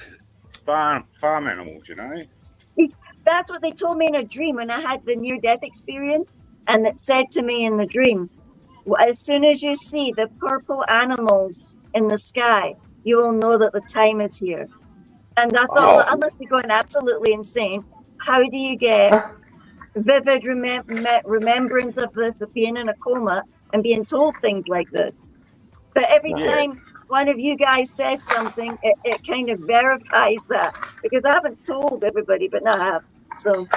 farm animals, That's what they told me in a dream when I had the near-death experience, and it said to me in the dream, as soon as you see the purple animals in the sky, you will know that the time is here. And I thought, well, I must be going absolutely insane. How do you get vivid remembrance of this, of being in a coma and being told things like this? But every time one of you guys says something, it kind of verifies that, because I haven't told everybody, but now I have. So,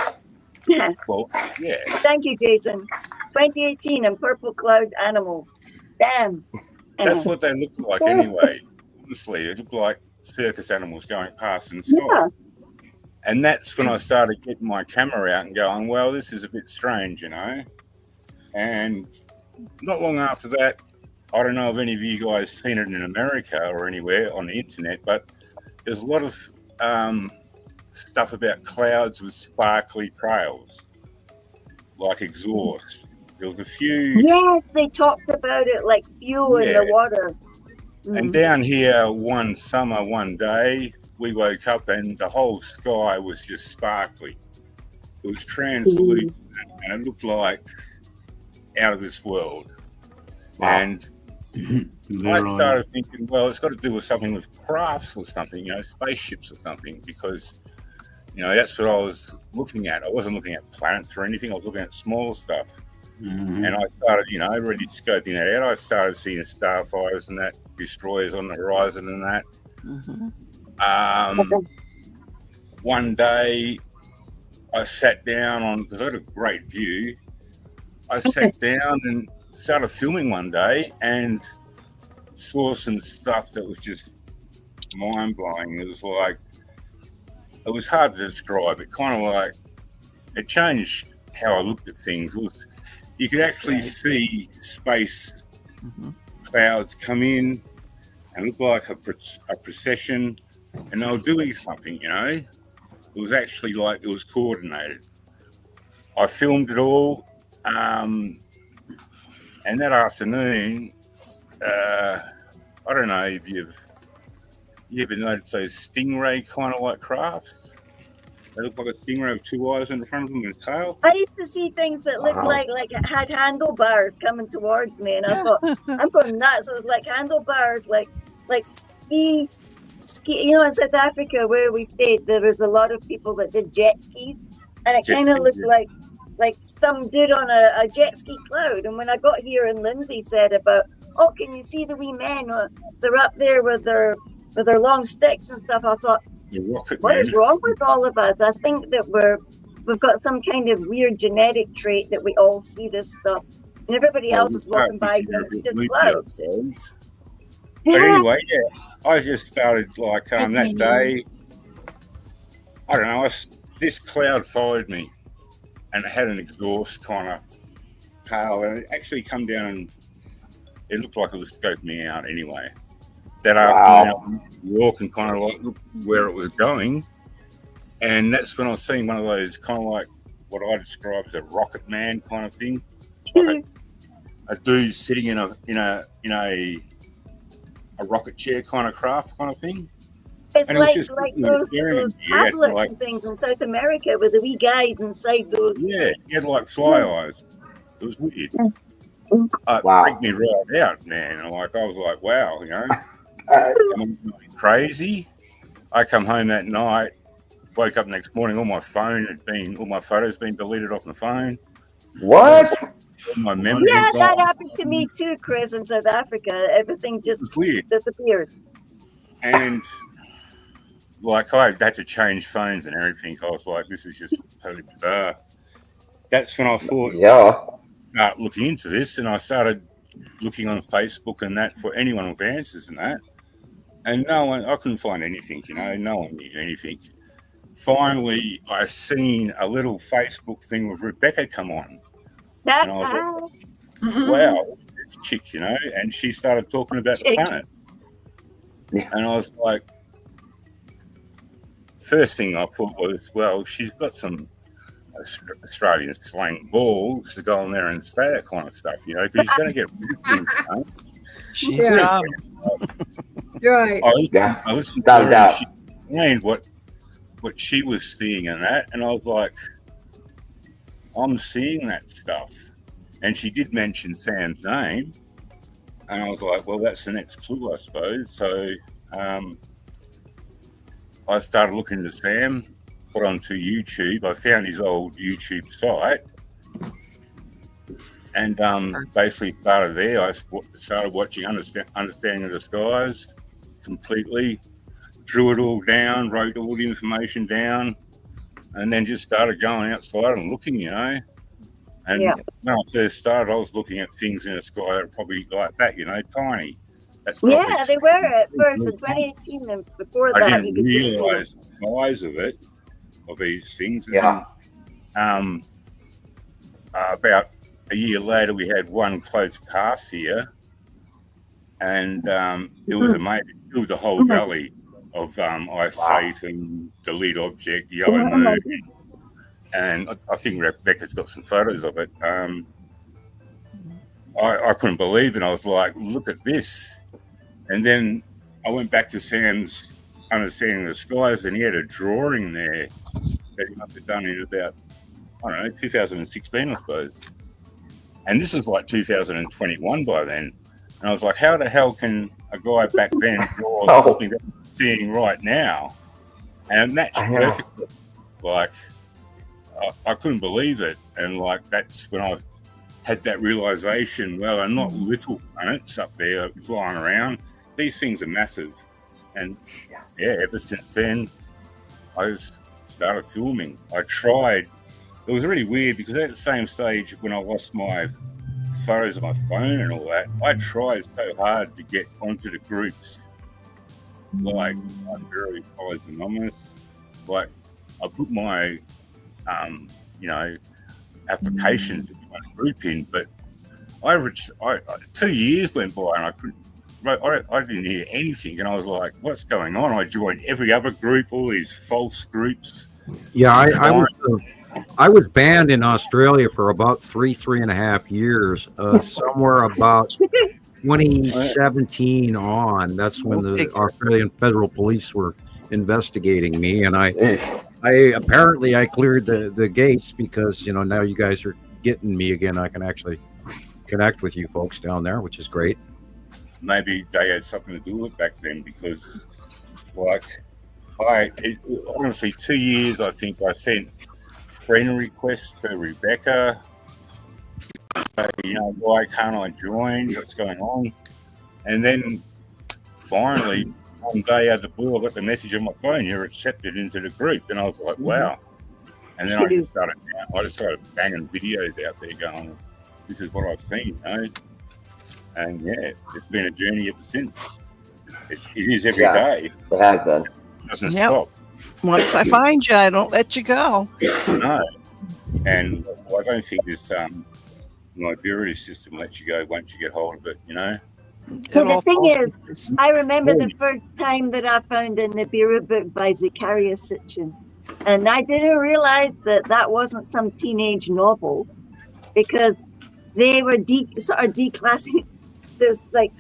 yeah. Well, yeah. Thank you, Jason. 2018 and purple cloud animals. Damn. That's what they look like anyway. Honestly, they look like circus animals going past in the sky. Yeah. And that's when I started getting my camera out and going, well, this is a bit strange, And not long after that, I don't know if any of you guys seen it in America or anywhere on the internet, but there's a lot of stuff about clouds with sparkly trails, like exhaust. There was a few. Yes, they talked about it like fuel in the water. And down here one summer, one day, we woke up and the whole sky was just sparkly. It was translucent and it looked like out of this world. Wow. And I started thinking, well, it's got to do with something with crafts or something, spaceships or something, because, that's what I was looking at. I wasn't looking at planets or anything. I was looking at small stuff. Mm-hmm. And I started, really scoping that out. I started seeing starfires and that, destroyers on the horizon and that. Mm-hmm. One day I sat down because I had a great view. I sat down and started filming one day and saw some stuff that was just mind-blowing. It was hard to describe. It kind of like, it changed how I looked at things. You could actually see space clouds come in and look like a procession, and they were doing something, It was actually like it was coordinated. I filmed it all, and that afternoon, I don't know if you ever noticed those stingray kind of like crafts? They look like a stingray with 2 eyes in the front of them and a tail. I used to see things that looked like it had handlebars coming towards me, and I thought, I'm going nuts. It was like handlebars, like ski. In South Africa where we stayed, there was a lot of people that did jet skis, and it kind of looked like some did on a jet ski cloud. And when I got here, and Lindsay said about, can you see the wee men? They're up there with their long sticks and stuff. I thought, what is wrong with all of us? I think that we've got some kind of weird genetic trait that we all see this stuff, and everybody else is walking by going, it's just clouds. But anyway, I just started that day. I don't know. This cloud followed me, and it had an exhaust kind of tail, and it actually come down. And it looked like it was scoping me out anyway. That afternoon, I walk and kind of look where it was going, and that's when I was seeing one of those kind of like what I describe as a rocket man kind of thing, like a dude sitting in a rocket chair kind of craft kind of thing. It's like those tablets and things in South America with the wee guys inside those. Yeah, he had like fly eyes. It was weird. It freaked me right out, man. I was like, wow, am I going crazy? I come home that night, woke up next morning, all my photos been deleted off my phone. What? All my memories Yeah, gone. that happened to me too, Chris, in South Africa. Everything just It's weird. disappeared. And like I had to change phones and everything. I was like, this is just totally bizarre. That's when I thought, start looking into this, and I started looking on Facebook and that for anyone with answers and that. And I couldn't find anything, no one knew anything. Finally, I seen a little Facebook thing with Rebecca come on. And I was like, wow, this chick, and she started talking about the planet. And I was like, first thing I thought was, well, she's got some Australian slang balls to go on there and say that kind of stuff, because she's going to get things, She's dumb. Right. I listened to her and she explained what she was seeing and that, and I was like, I'm seeing that stuff. And she did mention Sam's name, and I was like, well, that's the next clue, I suppose. So I started looking into Sam, got onto YouTube. I found his old YouTube site, and basically started there. I started watching Understanding the Skies completely, drew it all down, wrote all the information down, and then just started going outside and looking, And when I first started, I was looking at things in the sky that were probably like that, tiny. Yeah, they were at first in 2018, and before that, I didn't realise the size of these things. Yeah. And, about a year later, we had one close pass here, and it was amazing. It was a whole valley of faith and the lead object, yellow moon. And I think Rebecca's got some photos of it. I couldn't believe it. I was like, look at this. And then I went back to Sam's Understanding the Skies, and he had a drawing there that he must have done in about, 2016, I suppose. And this is like 2021 by then. And I was like, how the hell can a guy back then draw something that I'm seeing right now? And that's perfectly. Like, I couldn't believe it. And like, that's when I had that realization, well, they're not little planets up there flying around. These things are massive. And ever since then, I just started filming. I tried. It was really weird because at the same stage when I lost my photos of my phone and all that, I tried so hard to get onto the groups. Like, I'm very anonymous. Like, I put my, application to my group in, but I 2 years went by and I couldn't. I didn't hear anything, and I was like, "What's going on?" I joined every other group, all these false groups. Yeah, I was banned in Australia for about 3.5 years. Somewhere about 2017 on. That's when the Australian Federal Police were investigating me, and I apparently cleared the gates because now you guys are getting me again. I can actually connect with you folks down there, which is great. Maybe they had something to do with it back then because, honestly, 2 years, I think I sent friend requests to Rebecca. Why can't I join? What's going on? And then finally, one day out of the blue, I got the message on my phone, you're accepted into the group. And I was like, wow. And then I just started banging videos out there going, this is what I've seen, And it's been a journey ever since. It is every day. It has been. It doesn't stop. Once I find you, I don't let you go. No. And I don't think this Nibiru system lets you go once you get hold of it, So the thing is, I remember the first time that I found a Nibiru book by Zakaria Sitchin, and I didn't realize that wasn't some teenage novel because they were sort of declassing this, like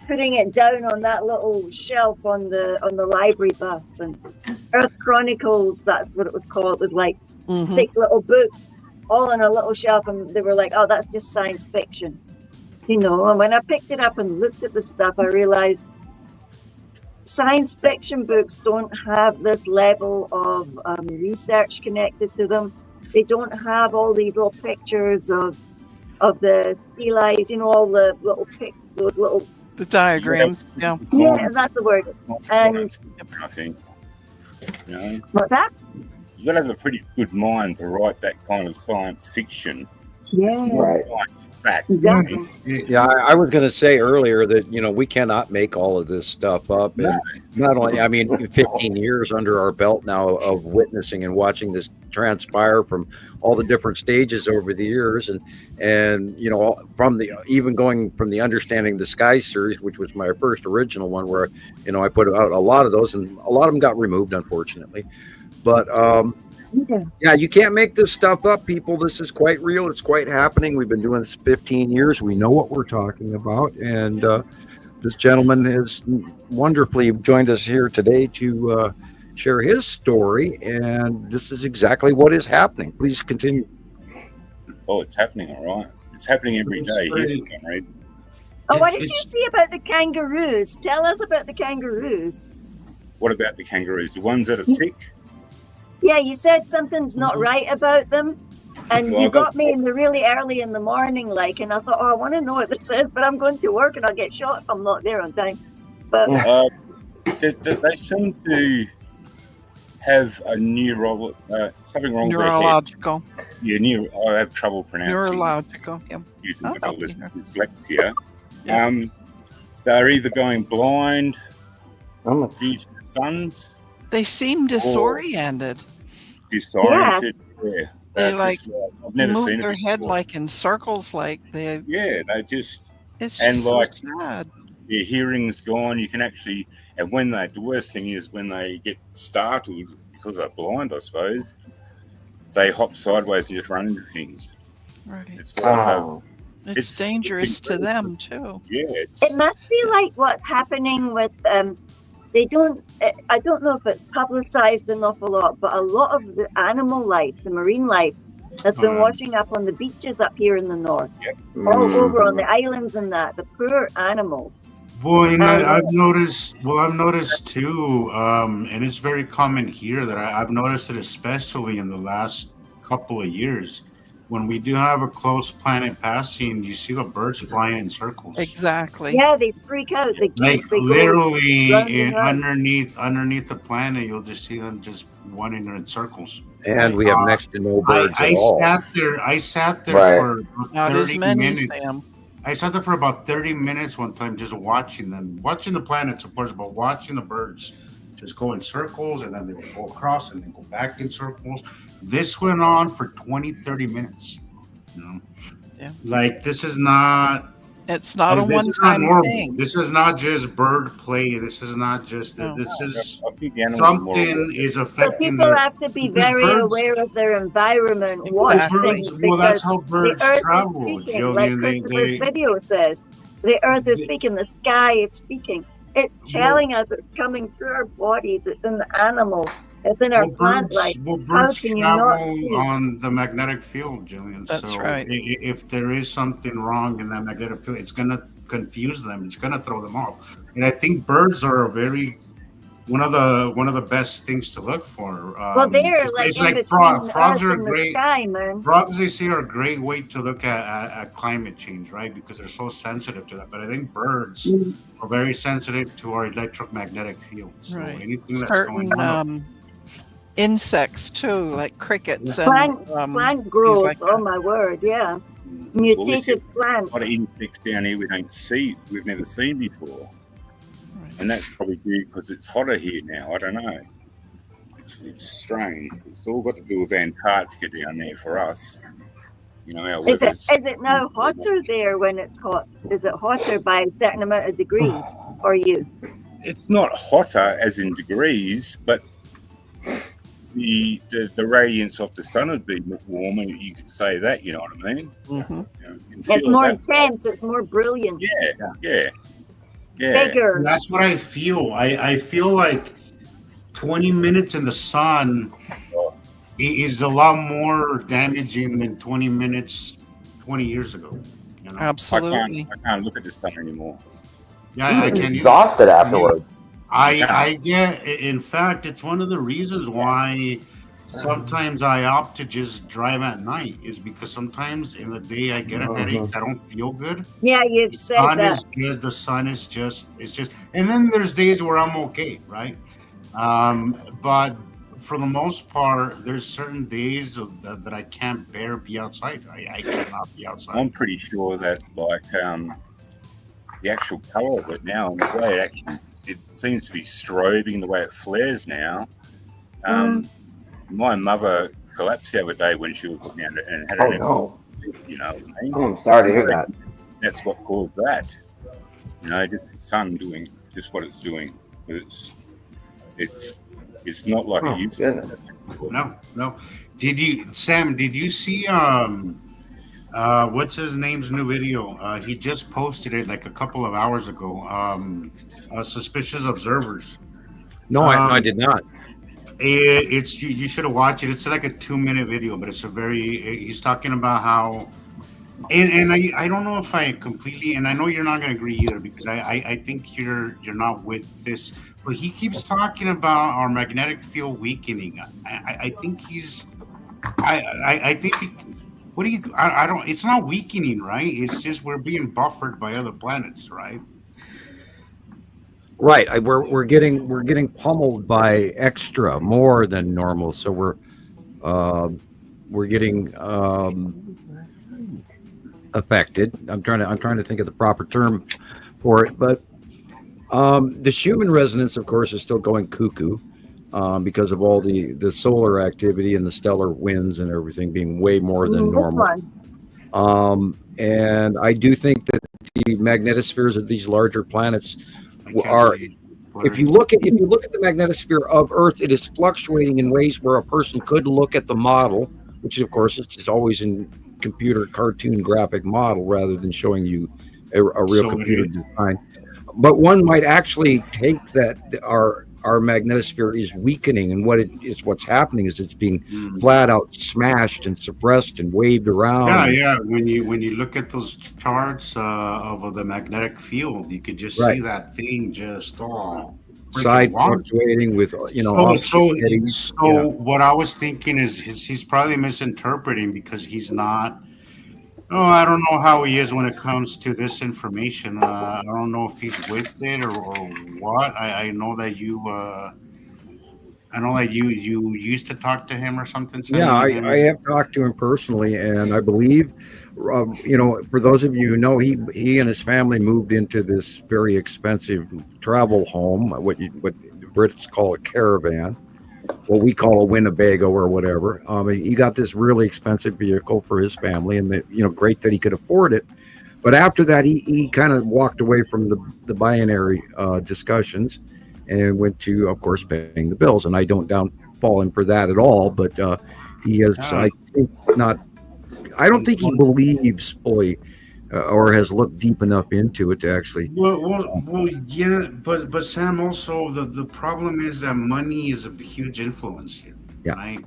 putting it down on that little shelf on the library bus. And Earth Chronicles, that's what it was called. It was like 6 little books all on a little shelf, and they were like, oh, that's just science fiction. And when I picked it up and looked at the stuff, I realized science fiction books don't have this level of research connected to them. They don't have all these little pictures of the steelites, all the those little The diagrams. Yeah. Yeah, that's the word. And I think. what's that? You got to have a pretty good mind to write that kind of science fiction. Yeah, Right. Fact. exactly. Yeah, I was going to say earlier that, we cannot make all of this stuff up. And not only, 15 years under our belt now of witnessing and watching this transpire from all the different stages over the years. And from even going from the Understanding the Sky series, which was my first original one where, I put out a lot of those and a lot of them got removed, unfortunately. But, yeah, you can't make this stuff up, people. This is quite real. It's quite happening. We've been doing this 15 years. We know what we're talking about. And this gentleman has wonderfully joined us here today to share his story. And this is exactly what is happening. Please continue. Oh, it's happening, all right. It's happening every day here for some reason. Oh, what did you see about the kangaroos? Tell us about the kangaroos. What about the kangaroos? The ones that are sick? Yeah, you said something's not right about them, and Well, you got me in the really early in the morning, and I thought, I want to know what this is, but I'm going to work and I'll get shot if I'm not there on time. But They seem to have a something wrong Neurological. with their head. Yeah, I have trouble pronouncing. Neurological. Yeah. Using I'll all help this you here. dyslexia. Yeah. They're either going blind Oh, due to the suns, They seem disoriented. disoriented. Yeah. They I've never move seen their it head before. in circles, they. Yeah, they just It's and just so like- sad. their hearing's gone. You can actually, and the worst thing is when they get startled because they're blind, I suppose, they hop sideways and just run into things. Right. It's like oh. It's It's dangerous to very them too. it must be like what's happening with they don't. I don't know if it's publicized an awful lot, but a lot of the animal life, the marine life, has been washing up on the beaches up here in the north, all over on the islands and that. The poor animals. Well, I've noticed too, and it's very common here that I've noticed it, especially in the last couple of years. When we do have a close planet passing, you see the birds flying in circles. Exactly. Yeah, they freak out. The Like geese, they literally go round and round. underneath the planet, you'll just see them just running in circles. And we have next to no birds I at all. sat there Right. for about Not 30 as many, minutes. Sam. I sat there for about 30 minutes one time just watching them, watching the planets, of course, but watching the birds just go in circles and then they would go across and then go back in circles. This went on for 20, 30 minutes. Yeah. Like, this is not. It's not a this is not one-time normal. thing. This is not just bird play. This is not just. No. This is I think the animals are more something is So affecting people their. have to be because very birds- aware of their environment, watch Exactly. things, Well, because that's how the birds earth travel, is speaking, like Jillian. Christopher's video says. The earth is they- speaking, the sky is speaking. It's telling us, it's coming through our bodies, it's in the animals, it's in our plant life. birds can you not travel see? on the magnetic field, Jillian. That's so right. If there is something wrong in that magnetic field, it's gonna confuse them. It's gonna throw them off. And I think birds are one of the best things to look for. Well, they're like it's in like between frogs. the Frogs earth are and the great. sky, man. Frogs, they say, are a great way to look at climate change, right? Because they're so sensitive to that. But I think birds Mm. are very sensitive to our electromagnetic field. So Right. anything that's Certain going on. insects too, like crickets and Plant growth, like oh that. my word, yeah. Well, Mutated a plants. lot of insects down here we've never seen before. And that's probably due because it's hotter here now. I don't know. It's strange. It's all got to do with Antarctica down there for us. Our Is weather's- it now hotter there when it's hot? Is it hotter by a certain amount of degrees for you? It's not hotter as in degrees, but the radiance of the sun would be warmer. You could say that. You know what I mean? Mhm. You can It's feel more that. intense, it's more brilliant, Yeah. bigger. That's what I feel. I feel like 20 minutes in the sun is a lot more damaging than 20 minutes 20 years ago. Absolutely. I can't look at the sun anymore. Yeah, I I'm can't. exhausted afterwards. I get. In fact, it's one of the reasons why sometimes I opt to just drive at night is because sometimes in the day I get a headache. I don't feel good. Yeah, you've said Sun that. is good. The sun is just. It's just. And then there's days where I'm okay, right? But for the most part, there's certain days that I can't bear be outside. I cannot be outside. I'm pretty sure that like the actual color of it now and the way it seems to be strobing, the way it flares now. My mother collapsed the other day when she was looking at it and had an you know what I mean? Oh, I'm sorry to hear that. That's what caused that. You know, just the sun doing just what it's doing. It's not like it used to. No. Sam, did you see what's his name's new video? He just posted it like a couple of hours ago. Suspicious observers. No, I did not. It's you should have watched it. It's like a 2-minute video, but it's he's talking about how and I don't know if I completely, and I know you're not going to agree either because I think you're not with this, but he keeps talking about our magnetic field weakening. I think he's I think what do you I don't, it's not weakening, right? It's just we're being buffered by other planets, right? Right, we're getting pummeled by extra more than normal, so we're getting affected. I'm trying to think of the proper term for it, but the Schumann resonance, of course, is still going cuckoo because of all the solar activity and the stellar winds and everything being way more than normal. And I do think that the magnetospheres of these larger planets are, if you look at the magnetosphere of Earth, it is fluctuating in ways where a person could look at the model, which of course it's always in computer cartoon graphic model rather than showing you a real computer design. But one might actually take that our magnetosphere is weakening, and what's happening is it's being flat out smashed and suppressed and waved around. Yeah. When you look at those charts of the magnetic field, you could just see that thing just side fluctuating with So what I was thinking is he's probably misinterpreting because he's not. Oh, I don't know how he is when it comes to this information. I don't know if he's with it or what. I know that you used to talk to him or something. Yeah, I have talked to him personally, and I believe, for those of you who know, he and his family moved into this very expensive travel home, what the Brits call a caravan, what we call a Winnebago or whatever. He got this really expensive vehicle for his family, and great that he could afford it. But after that, he kind of walked away from the binary discussions and went to, of course, paying the bills. And I don't downfall him for that at all. But he is, I think, not. I don't think he believes fully or has looked deep enough into it to actually. Well, yeah, but Sam, also the problem is that money is a huge influence here, right?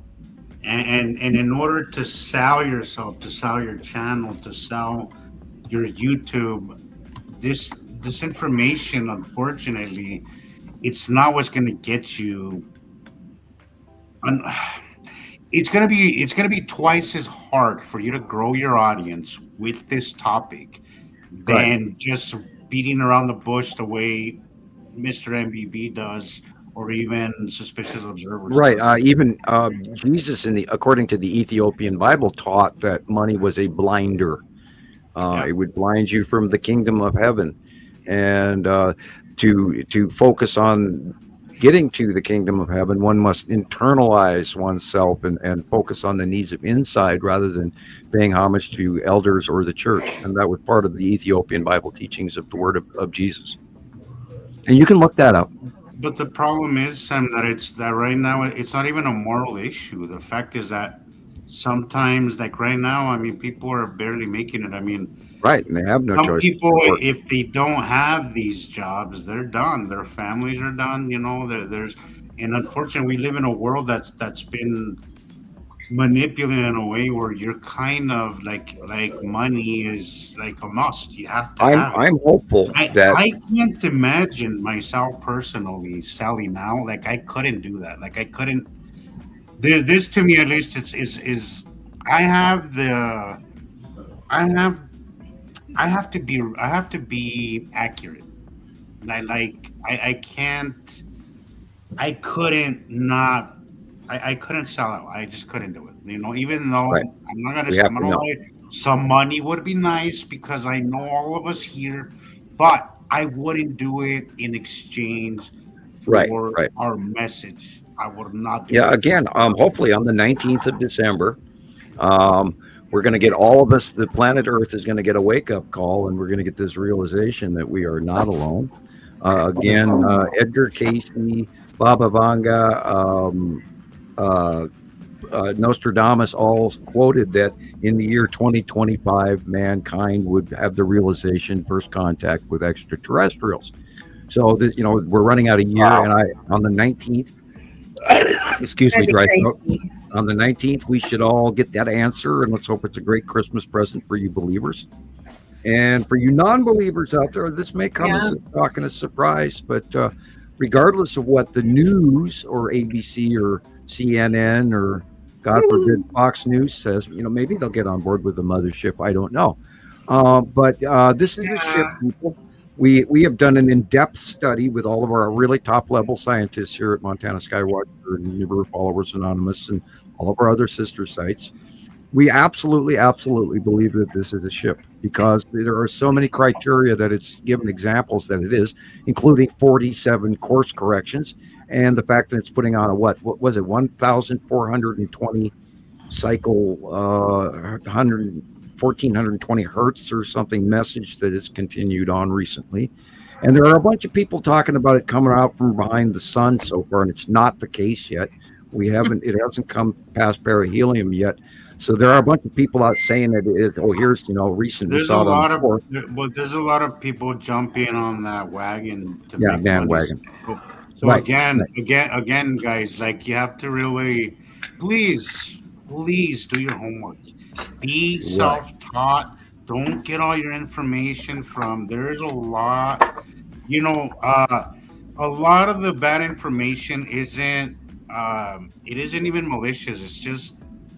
And in order to sell yourself, to sell your channel, to sell your YouTube, this information, unfortunately, it's not what's going to get you. It's gonna be twice as hard for you to grow your audience with this topic than just beating around the bush the way Mr. MBB does, or even Suspicious Observers. Right. Even Jesus, according to the Ethiopian Bible, taught that money was a blinder. It would blind you from the kingdom of heaven, and to focus on getting to the kingdom of heaven, one must internalize oneself and focus on the needs of inside rather than paying homage to elders or the church. And that was part of the Ethiopian Bible teachings of the word of Jesus. And you can look that up. But the problem is, Sam, that right now it's not even a moral issue. The fact is that sometimes, like right now, I mean, people are barely making it. I mean, right, and they have no choice. Some people, if they don't have these jobs, they're done. Their families are done. And unfortunately, we live in a world that's been manipulated in a way where you're kind of like money is like a must. You have to have it. I'm hopeful that I can't imagine myself personally selling out. Like I couldn't do that. Like I couldn't. This to me at least is I have the I have I have to be accurate. I can't. I couldn't not. I couldn't sell out. I just couldn't do it. Even though right. I'm not gonna We say have to know. some money would be nice because I know all of us here, but I wouldn't do it in exchange Right, for right. our message. I would not do Yeah, it. again, hopefully on the 19th of December, we're going to get all of us, the planet Earth is going to get a wake-up call, and we're going to get this realization that we are not alone. Again, Edgar Casey, Baba Vanga, Nostradamus all quoted that in the year 2025, mankind would have the realization, first contact with extraterrestrials. So, we're running out of year, and on the 19th, excuse me, dry throat. On the 19th, we should all get that answer, and let's hope it's a great Christmas present for you believers. And for you non-believers out there, this may come as a shock and a surprise, but regardless of what the news or ABC or CNN or, God forbid, Fox News says, maybe they'll get on board with the mothership. I don't know. But this is a ship, people. We have done an in-depth study with all of our really top-level scientists here at Montana Skywatcher and Nibiru Followers Anonymous and all of our other sister sites. We absolutely believe that this is a ship because there are so many criteria that it's given examples that it is, including 47 course corrections and the fact that it's putting on a what was it, 1,420 cycle, 1,420 hertz or something message that has continued on recently. And there are a bunch of people talking about it coming out from behind the sun so far, and it's not the case yet. It hasn't come past perihelion yet. So there are a bunch of people out saying that here's, recent. There's a lot of people jumping on that wagon to make bandwagon. money. So again, guys, like you have to really, please do your homework. Be self-taught. Don't get all your information from. There's a lot, a lot of the bad information isn't. It isn't even malicious. It's just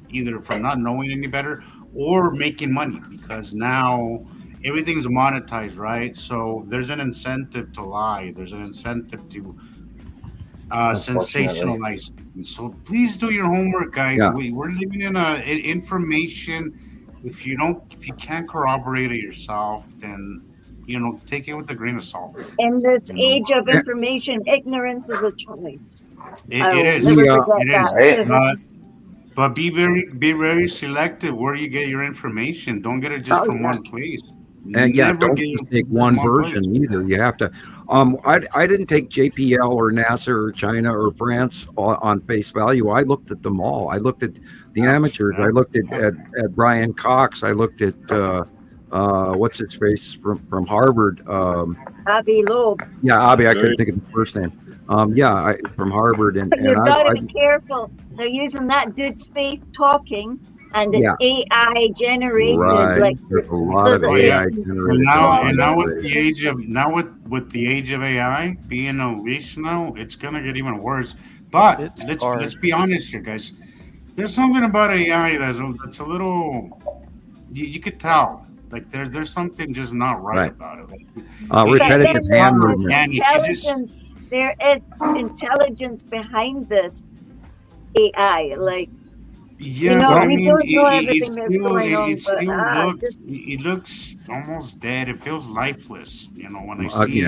either from not knowing any better or making money because now everything's monetized, right? So there's an incentive to lie. There's an incentive to sensationalize. So please do your homework, guys. Yeah. We're living in information. If you can't corroborate it yourself, then take it with a grain of salt. In this age of information, ignorance is a choice. It is. Never forget that. But be very selective where you get your information. Don't get it just from one place. And don't just take one version either. You have to. I didn't take JPL or NASA or China or France on face value. I looked at them all. I looked at the amateurs. I looked at Brian Cox. I looked at what's his face from Harvard. Avi Loeb. Yeah, Avi. I couldn't think of the first name. From Harvard. But you've got to be careful. They're using that dude's face talking, and it's AI generated. Right. There's a lot of AI generated. Now with the age of AI being unleashed now, it's gonna get even worse. But let's be honest here, guys. There's something about AI that's a little. You could tell. Like there's something just not right about it. Repetitive hand movement. There is intelligence behind this AI. Like, we don't know everything that's going on, but it looks almost dead. It feels lifeless. When I see.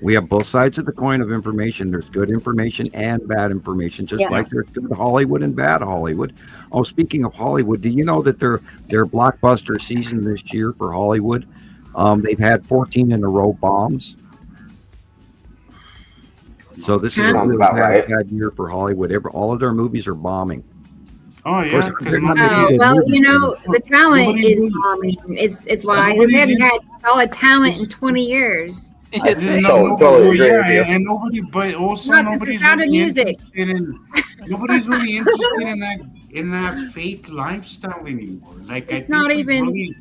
We have both sides of the coin of information. There's good information and bad information, just like there's good Hollywood and bad Hollywood. Oh, speaking of Hollywood, do you know that their blockbuster season this year for Hollywood, they've had 14 in a row bombs. So this is a really bad year for Hollywood. All of their movies are bombing. Oh yeah. The talent is bombing. It's why they haven't had solid talent in 20 years. Totally agree. And nobody, but also nobody's really interested in that in that fake lifestyle anymore. Like It's not even.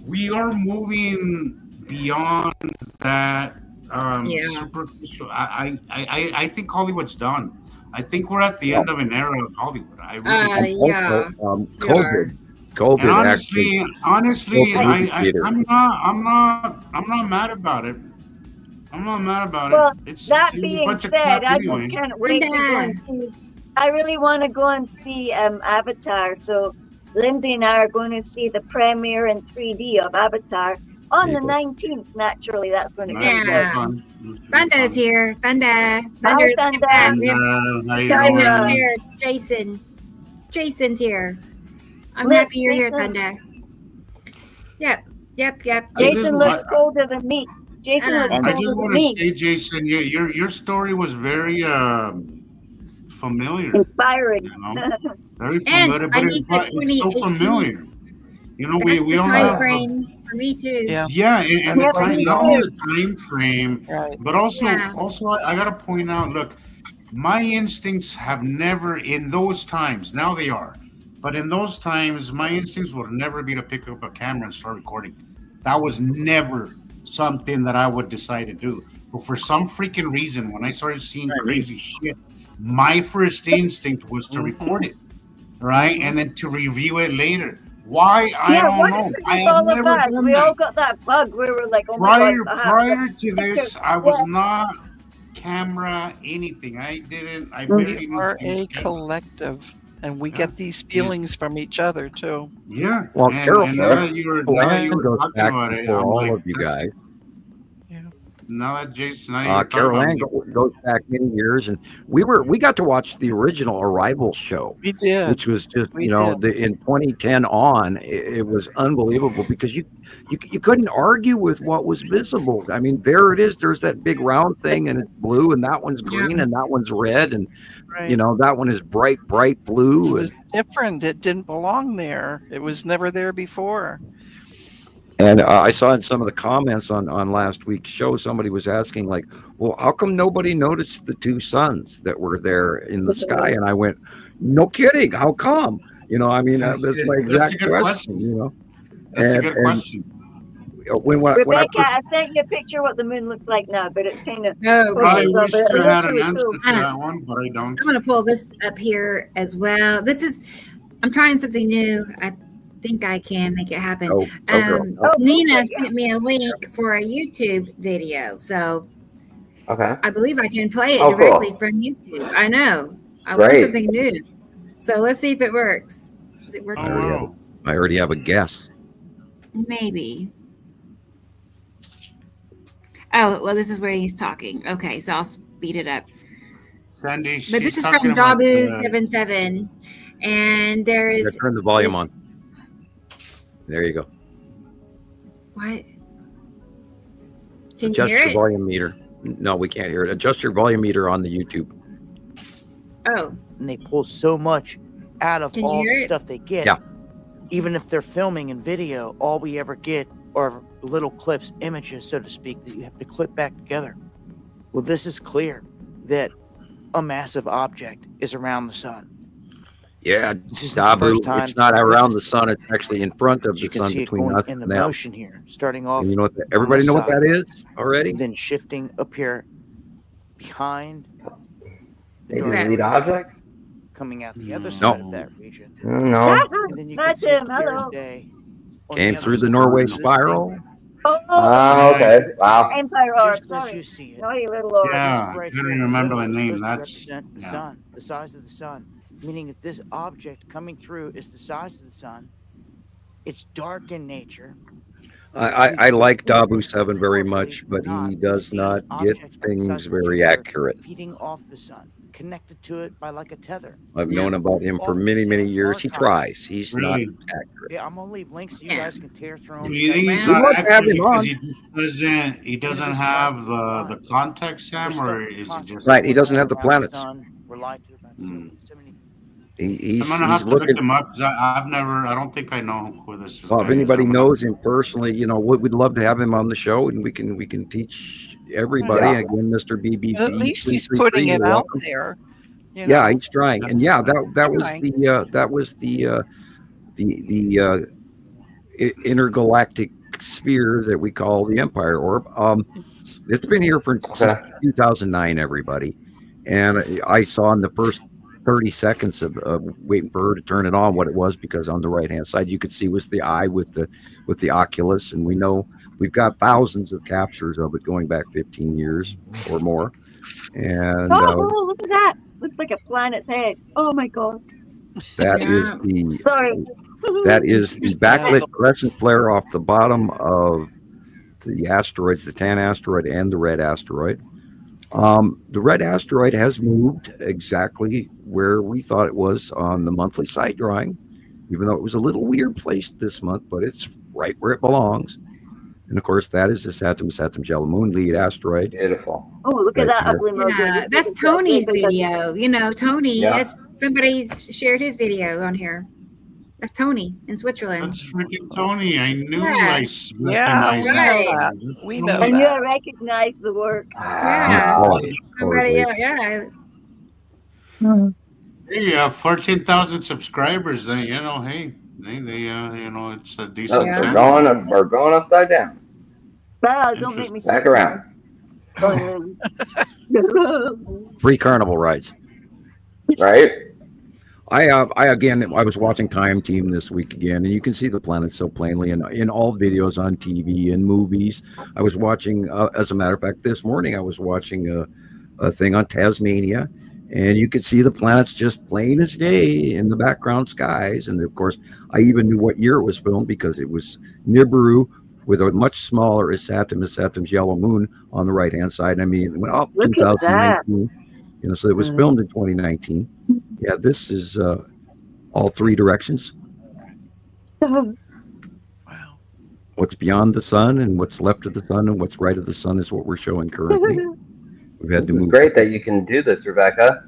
We are moving beyond that superficial. I think Hollywood's done. I think we're at the end of an era of Hollywood. I really do. Yeah. COVID And actually. honestly, I'm not mad about it. I'm not mad about Well, it. that a being bunch of said, crap I anyway. just can't wait to go and see. I really want to go and see Avatar. So Lindsay and I are going to see the premiere in 3D of Avatar on the 19th. Naturally, that's when it comes out. Thunda's here. Thunder. Hi, Thunder. Thunder. Here. It's Jason. Jason's here. I'm happy you're here, Thunder. Yep. Jason looks colder than me. Jason looks I just colder than want to me. say, Jason, your story was very familiar, inspiring. You know? Very familiar, but it's so familiar. You know, That's we the all time have frame for me too. and the time, not only the time frame, but also I gotta point out. Look, my instincts have never in those times. Now they are, but in those times, my instincts would never be to pick up a camera and start recording. That was never something that I would decide to do. But for some freaking reason, when I started seeing crazy shit, my first instinct was to record it, right? And then to review it later. Why? I don't know. I have never done we that. all got that bug. We were like, oh my God. Prior to this, I was not camera anything. I barely We are a collective. And we get these feelings from each other too. Yeah. Well, Carol, now that you were goes talking back about it, for I'm all like, of you guys. Now that Jason, Carol Ann goes back many years, and we got to watch the original Arrival show. We did, which was just in 2010 on. It was unbelievable because you couldn't argue with what was visible. I mean, there it is. There's that big round thing, and it's blue, and that one's green, and that one's red, and that one is bright blue. It was different. It didn't belong there. It was never there before. And I saw in some of the comments on last week's show, somebody was asking, like, well, how come nobody noticed the two suns that were there in the sky? And I went, no kidding. How come? I mean, that's my exact question, That's a good question. Rebecca, I sent you a picture of what the moon looks like now, but it's kind of... I wish I had an answer to that one, but I don't. I'm going to pull this up here as well. I'm trying something new. I think I can make it happen. Nina sent me a link for a YouTube video, so I believe I can play it directly from YouTube. I know. I learned something new. So let's see if it works. Does it work? I already have a guess. Maybe. Oh, well, this is where he's talking. Okay, so I'll speed it up. Sandy, but this is from Dabu77, and there is... Turn the volume on. There you go. What? Can Adjust you hear your volume meter. No, we can't hear it. Adjust your volume meter on the YouTube. Oh. And they pull so much out of all the stuff they get. Yeah. Even if they're filming in video, all we ever get are little clips, images, so to speak, that you have to clip back together. Well, this is clear that a massive object is around the sun. Yeah, Dabu, it's not around the sun. It's actually in front of the sun between us and and the them. motion here, starting off. And everybody know what that is already? Then shifting up here behind. Is it a lead object? Coming out the other side of that region. No. And then you can see Hello. Came through the Norway spiral. Oh, okay. Wow. Empire Orb. Just as you see it. Naughty little orb. Yeah, I don't remember the name. That's the sun, the size of the sun. Meaning if this object coming through is the size of the sun, it's dark in nature. I like Dabu7 very much, but he does not get things very accurate. Feeding off the sun, connected to it by like a tether. I've known about him for many, many years. He tries. He's not accurate. Yeah, I'm gonna leave links so you guys can tear through. Do you think he's not accurate because he doesn't have the context, Sam, or is he just right? He doesn't have the planets. We're lied to about He's I'm gonna have to looking. look him up because I don't think I know who this is. Well, if anybody knows him personally, we'd love to have him on the show, and we can teach everybody. Again, Mr. BB. At least he's putting it out there. You know? Yeah, he's trying, and yeah, that was Trying. the intergalactic sphere that we call the Empire Orb. It's been here since 2009, everybody, and I saw in the first 30 seconds of waiting for her to turn it on what it was, because on the right hand side you could see was the eye with the Oculus, and we know we've got thousands of captures of it going back 15 years or more. And oh, look at that! Looks like a planet's head. Oh my god! that is the Sorry. that is the backlit crescent flare off the bottom of the asteroids, the tan asteroid and the red asteroid. The red asteroid has moved exactly where we thought it was on the monthly site drawing, even though it was a little weird placed this month, but it's right where it belongs. And of course, that is the Saturn Yellow Moon lead asteroid. Beautiful. Oh, look at that ugly moon. Yeah, that's Tony's video. You know, Tony. Somebody's shared his video on here. That's Tony in Switzerland. That's freaking Tony. I knew I Yeah, recognized we know that. We know I knew that. I recognized the work. Yeah. Somebody, yeah. Hey, 14,000 subscribers. They, you know, hey, they, you know, it's a decent. We're going upside down. Well, don't make me Back around. Free carnival rides. Right. I was watching Time Team this week again, and you can see the planet so plainly in all videos on TV and movies. I was watching, as a matter of fact, this morning I was watching a thing on Tasmania, and you could see the planets just plain as day in the background skies. And of course, I even knew what year it was filmed, because it was Nibiru with a much smaller Saturn's yellow moon on the right hand side. I mean, it went up 2019. You know, so it was filmed in 2019. Yeah, this is all three directions. Wow. What's beyond the sun and what's left of the sun and what's right of the sun is what we're showing currently. We've had to move. Great that you can do this, Rebecca.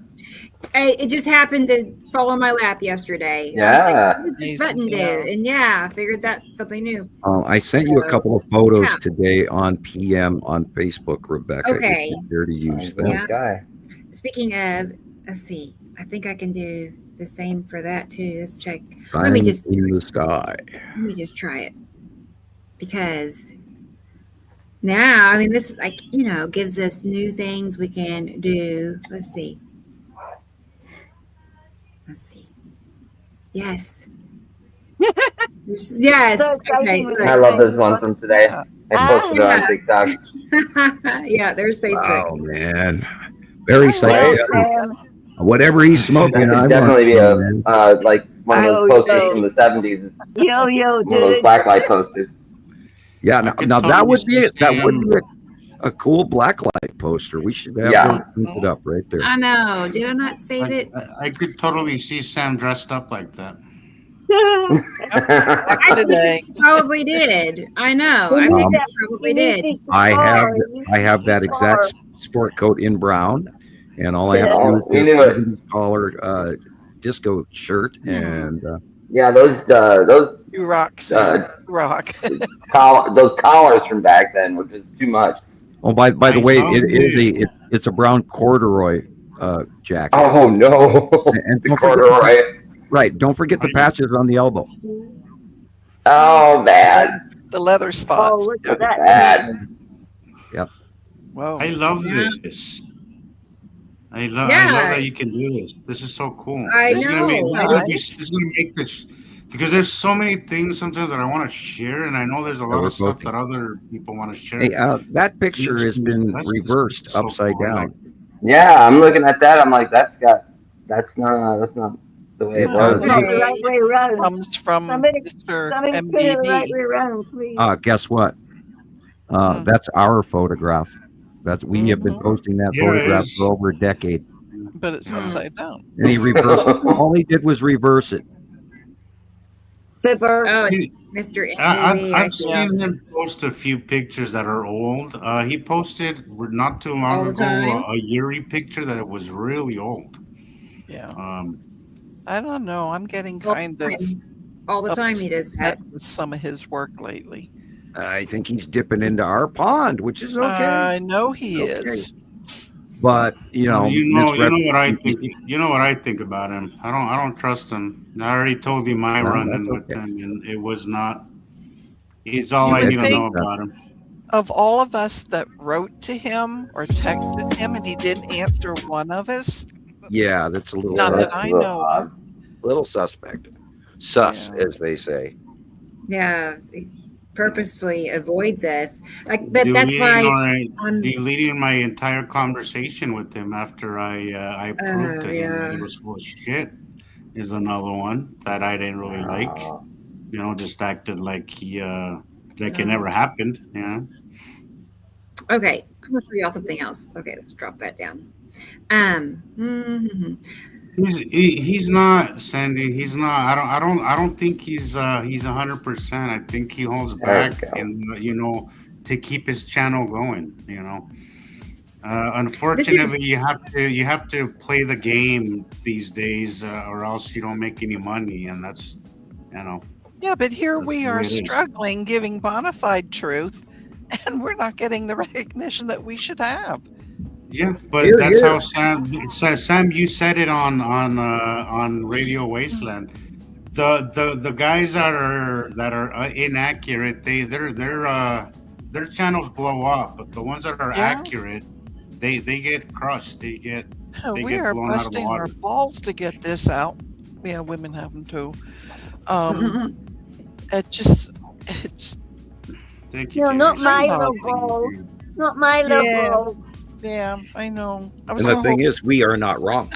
It just happened to fall on my lap yesterday. Yeah. What does this button do? And I figured that's something new. I sent you a couple of photos today on PM on Facebook, Rebecca. Okay. If you're here to use them. Yeah. Speaking of, let's see. I think I can do the same for that too. Let's check. Let me just in the sky. Let me just try it, because now, I mean, this gives us new things we can do. Let's see. Yes. Yes. So okay. I love this one from today. I posted it on TikTok. Yeah, there's Facebook. Oh man, very excited. Whatever he's smoking, That I could definitely be like one of those posters from the 70s. Yo, One of dude. those blacklight posters. Yeah, now that would be it. That would be a cool blacklight poster. We should have it up right there. I know. Did I not save it? I could totally see Sam dressed up like that. Today. Probably did. I know. I think I probably did. I have that exact sport coat in brown, and all I have to do is a collar disco shirt and those You rock, rock. those collars from back then were just too much. Oh, by the way, it's a brown corduroy jacket. Oh no, and the corduroy. Right. Don't forget the patches on the elbow. Oh man, the leather spots. Oh, look at that. Bad. Yep. Whoa. I love this. I love that you can do this. This is so cool. I This is gonna know. this is gonna make this, because there's so many things sometimes that I want to share, and I know there's a lot of stuff that other people want to share. Hey, that picture has been reversed upside down. Yeah, I'm looking at that. I'm like, that's not the way it was. It's not the right way around. Comes from Somebody Mr. put it the right MBB. way around, please. Guess what? That's our photograph. We have been posting that photograph for over a decade. But it's upside down. And he reversed it. All he did was reverse it. Fibber. Oh, Mr. I've seen him post a few pictures that are old. He posted not too long ago a Yuri picture that was really old. Yeah. I don't know. I'm getting kind of all the time he does that with some of his work lately. I think he's dipping into our pond, which is okay. I know he is. But You know what I think. misrepresentation. You know what I think about him. I don't trust him. I already told you my No, run-in that's with okay. him, and it was not. It's all You I would need to know think about him. of all of us that wrote to him or texted him and he didn't answer one of us, Yeah, that's a little not that That's a I little know odd. of. little suspect. Sus, Yeah. as they say. Yeah, he purposefully avoids us. Like, but that's Deleting why. or deleting my entire conversation with him after I proved to him that he Yeah. was full of shit is another one that I didn't really like. You know, just acted like like it never happened. You know. Okay, I'm gonna show y'all something else. Okay, let's drop that down. Mhm. He's not Sandy. He's not. I don't think he's 100%. I think he holds There we back, go. and to keep his channel going. You know. This Unfortunately, is you have to play the game these days, or else you don't make any money, and that's you know Yeah, but here that's we the way are it is. struggling, giving bona fide truth, and we're not getting the recognition that we should have. Yeah, but Here, that's here. how Sam, you said it on Radio Wasteland. The guys that are inaccurate, their channels blow up, but the ones that are Yeah. accurate, they get crushed. They get We are blown out of busting our water. balls to get this out. Yeah, women have them too. It's Thank you. No, not Denise. my Oh, little balls. Not my little Yeah. balls. yeah, I know. I was And the gonna thing hold- is, we are not wrong.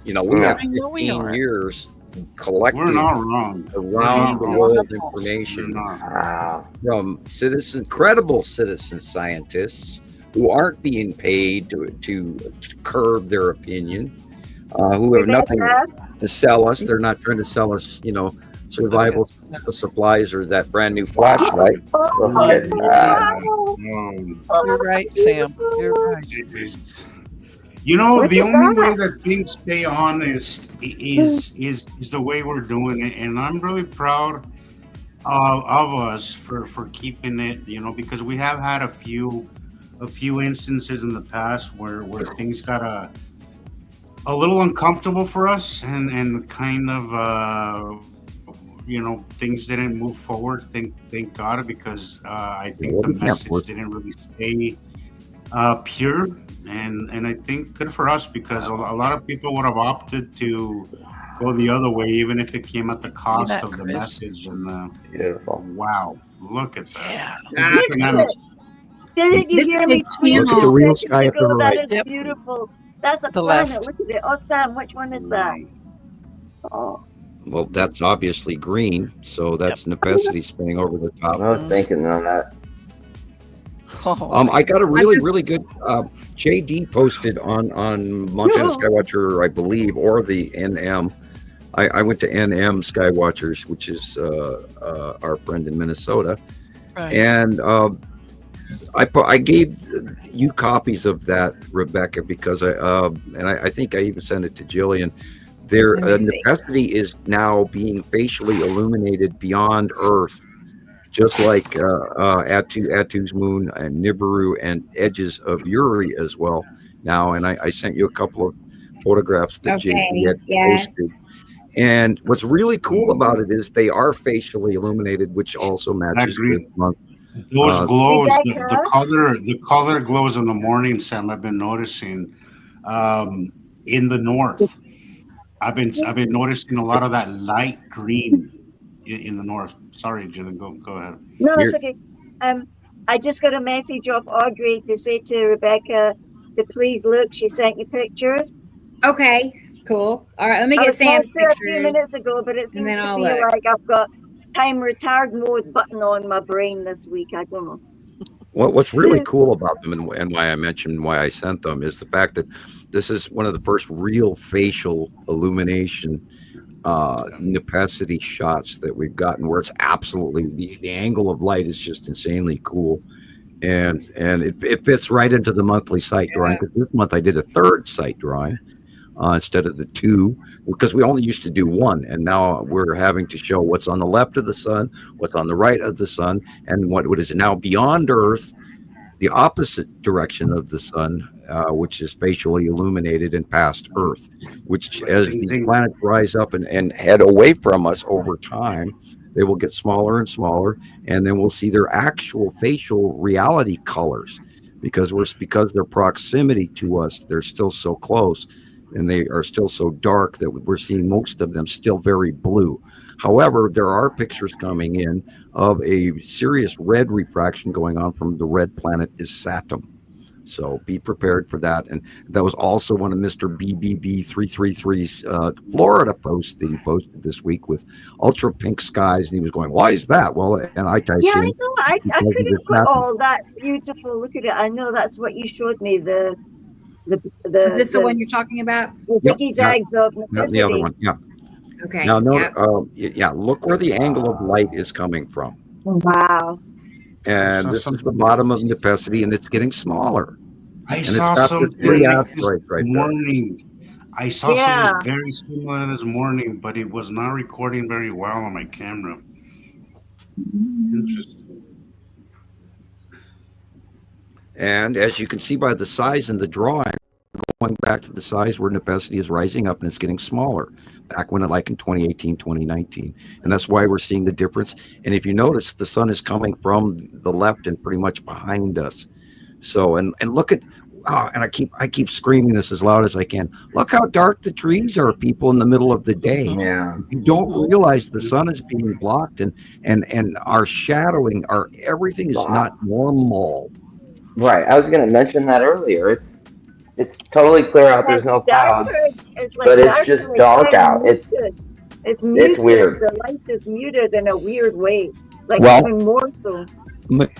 You know, we Yeah. have I know we 15 aren't. years We're collecting not wrong. around the We're not world wrong. We're information not. Wow. from credible citizen scientists who aren't being paid to curb their opinion, who have nothing to sell us. They're not trying to sell us, survival supplies or that brand new flashlight. Look at that. You're right, Sam. You're right. You know, Look the at only that. way that things stay on is the way we're doing it, and I'm really proud of us for keeping it. Because we have had a few instances in the past where things got a little uncomfortable for us, and kind of things didn't move forward. Thank God, because I think the message didn't really stay pure. And I think good for us, because a lot of people would have opted to go the other way, even if it came at the cost that, of the Chris. message. And Beautiful. wow, look at that! Yeah. Look at that. Didn't you This hear is me his tweet Look at the channel. real 2 sky seconds at the ago? That right. is Yep. beautiful. That's a The planet. left. Look at it. Oh, Sam, which one is that? Oh, Well, that's obviously green, so that's necessity spinning over the top. I was thinking on that. Oh, I got a really good JD posted on Montana Skywatcher, I believe, or the NM. I went to NM Skywatchers, which is our friend in Minnesota, right. and I gave you copies of that, Rebecca, because I think I even sent it to Gillian. Their Let me see. necessity is now being facially illuminated beyond Earth, just like Atu's moon and Nibiru and edges of Uri as well now. And I sent you a couple of photographs that Okay, JP had yes. posted. And what's really cool about it is they are facially illuminated, which also matches agree. this month. Those glows, Rebecca? the color glows in the morning, Sam. I've been noticing in the north. I've been noticing a lot of that light green in the north. Sorry, Jillian, go ahead. no, Here- it's okay. I just got a message off Audrey to say to Rebecca to please look. She sent you pictures. Okay, cool. All right, let me I get was Sam's supposed to a few picture. minutes ago, but it seems then to I'll feel look. like I've got time retard mode button on my brain this week. I don't know. What's really cool about them and why I mentioned why I sent them is the fact that this is one of the first real facial illumination necessity shots that we've gotten, where it's absolutely the angle of light is just insanely cool, and it fits right into the monthly sight drawing, because this month I did a third sight drawing instead of the two, because we only used to do one, and now we're having to show what's on the left of the sun, what's on the right of the sun, and what is now beyond Earth the opposite direction of the sun, which is spatially illuminated and past Earth, which as these planets rise up and head away from us over time, they will get smaller and smaller, and then we'll see their actual facial reality colors because their proximity to us, they're still so close and they are still so dark that we're seeing most of them still very blue. However, there are pictures coming in of a serious red refraction going on from the red planet is Saturn. So be prepared for that. And that was also one of Mr. BBB333's Florida posts that he posted this week with ultra pink skies. And he was going, why is that? Well, and I typed Yeah, in, I know. I couldn't put, oh, that's beautiful. Look at it. I know that's what you showed me. The Is this the one you're talking about? The Biggie's eggs of Not the other one. Yeah. Okay. Now, look where the angle of light is coming from. Wow. And this is the bottom of Nepacity, and it's getting smaller. I saw something like this morning. I saw something very similar this morning, but it was not recording very well on my camera. Interesting. And as you can see by the size in the drawing, going back to the size where Nepacity is rising up and it's getting smaller, back when like in 2018, 2019. And that's why we're seeing the difference. And if you notice, the sun is coming from the left and pretty much behind us. So, and look at, and I keep screaming this as loud as I can. Look how dark the trees are, people, in the middle of the day. Yeah. You don't realize the sun is being blocked and our shadowing, everything is not normal. Right. I was going to mention that earlier. It's totally clear out. There's no clouds, but it's just dark out. It's muted. It's weird. The light is muted in a weird way, like even more so.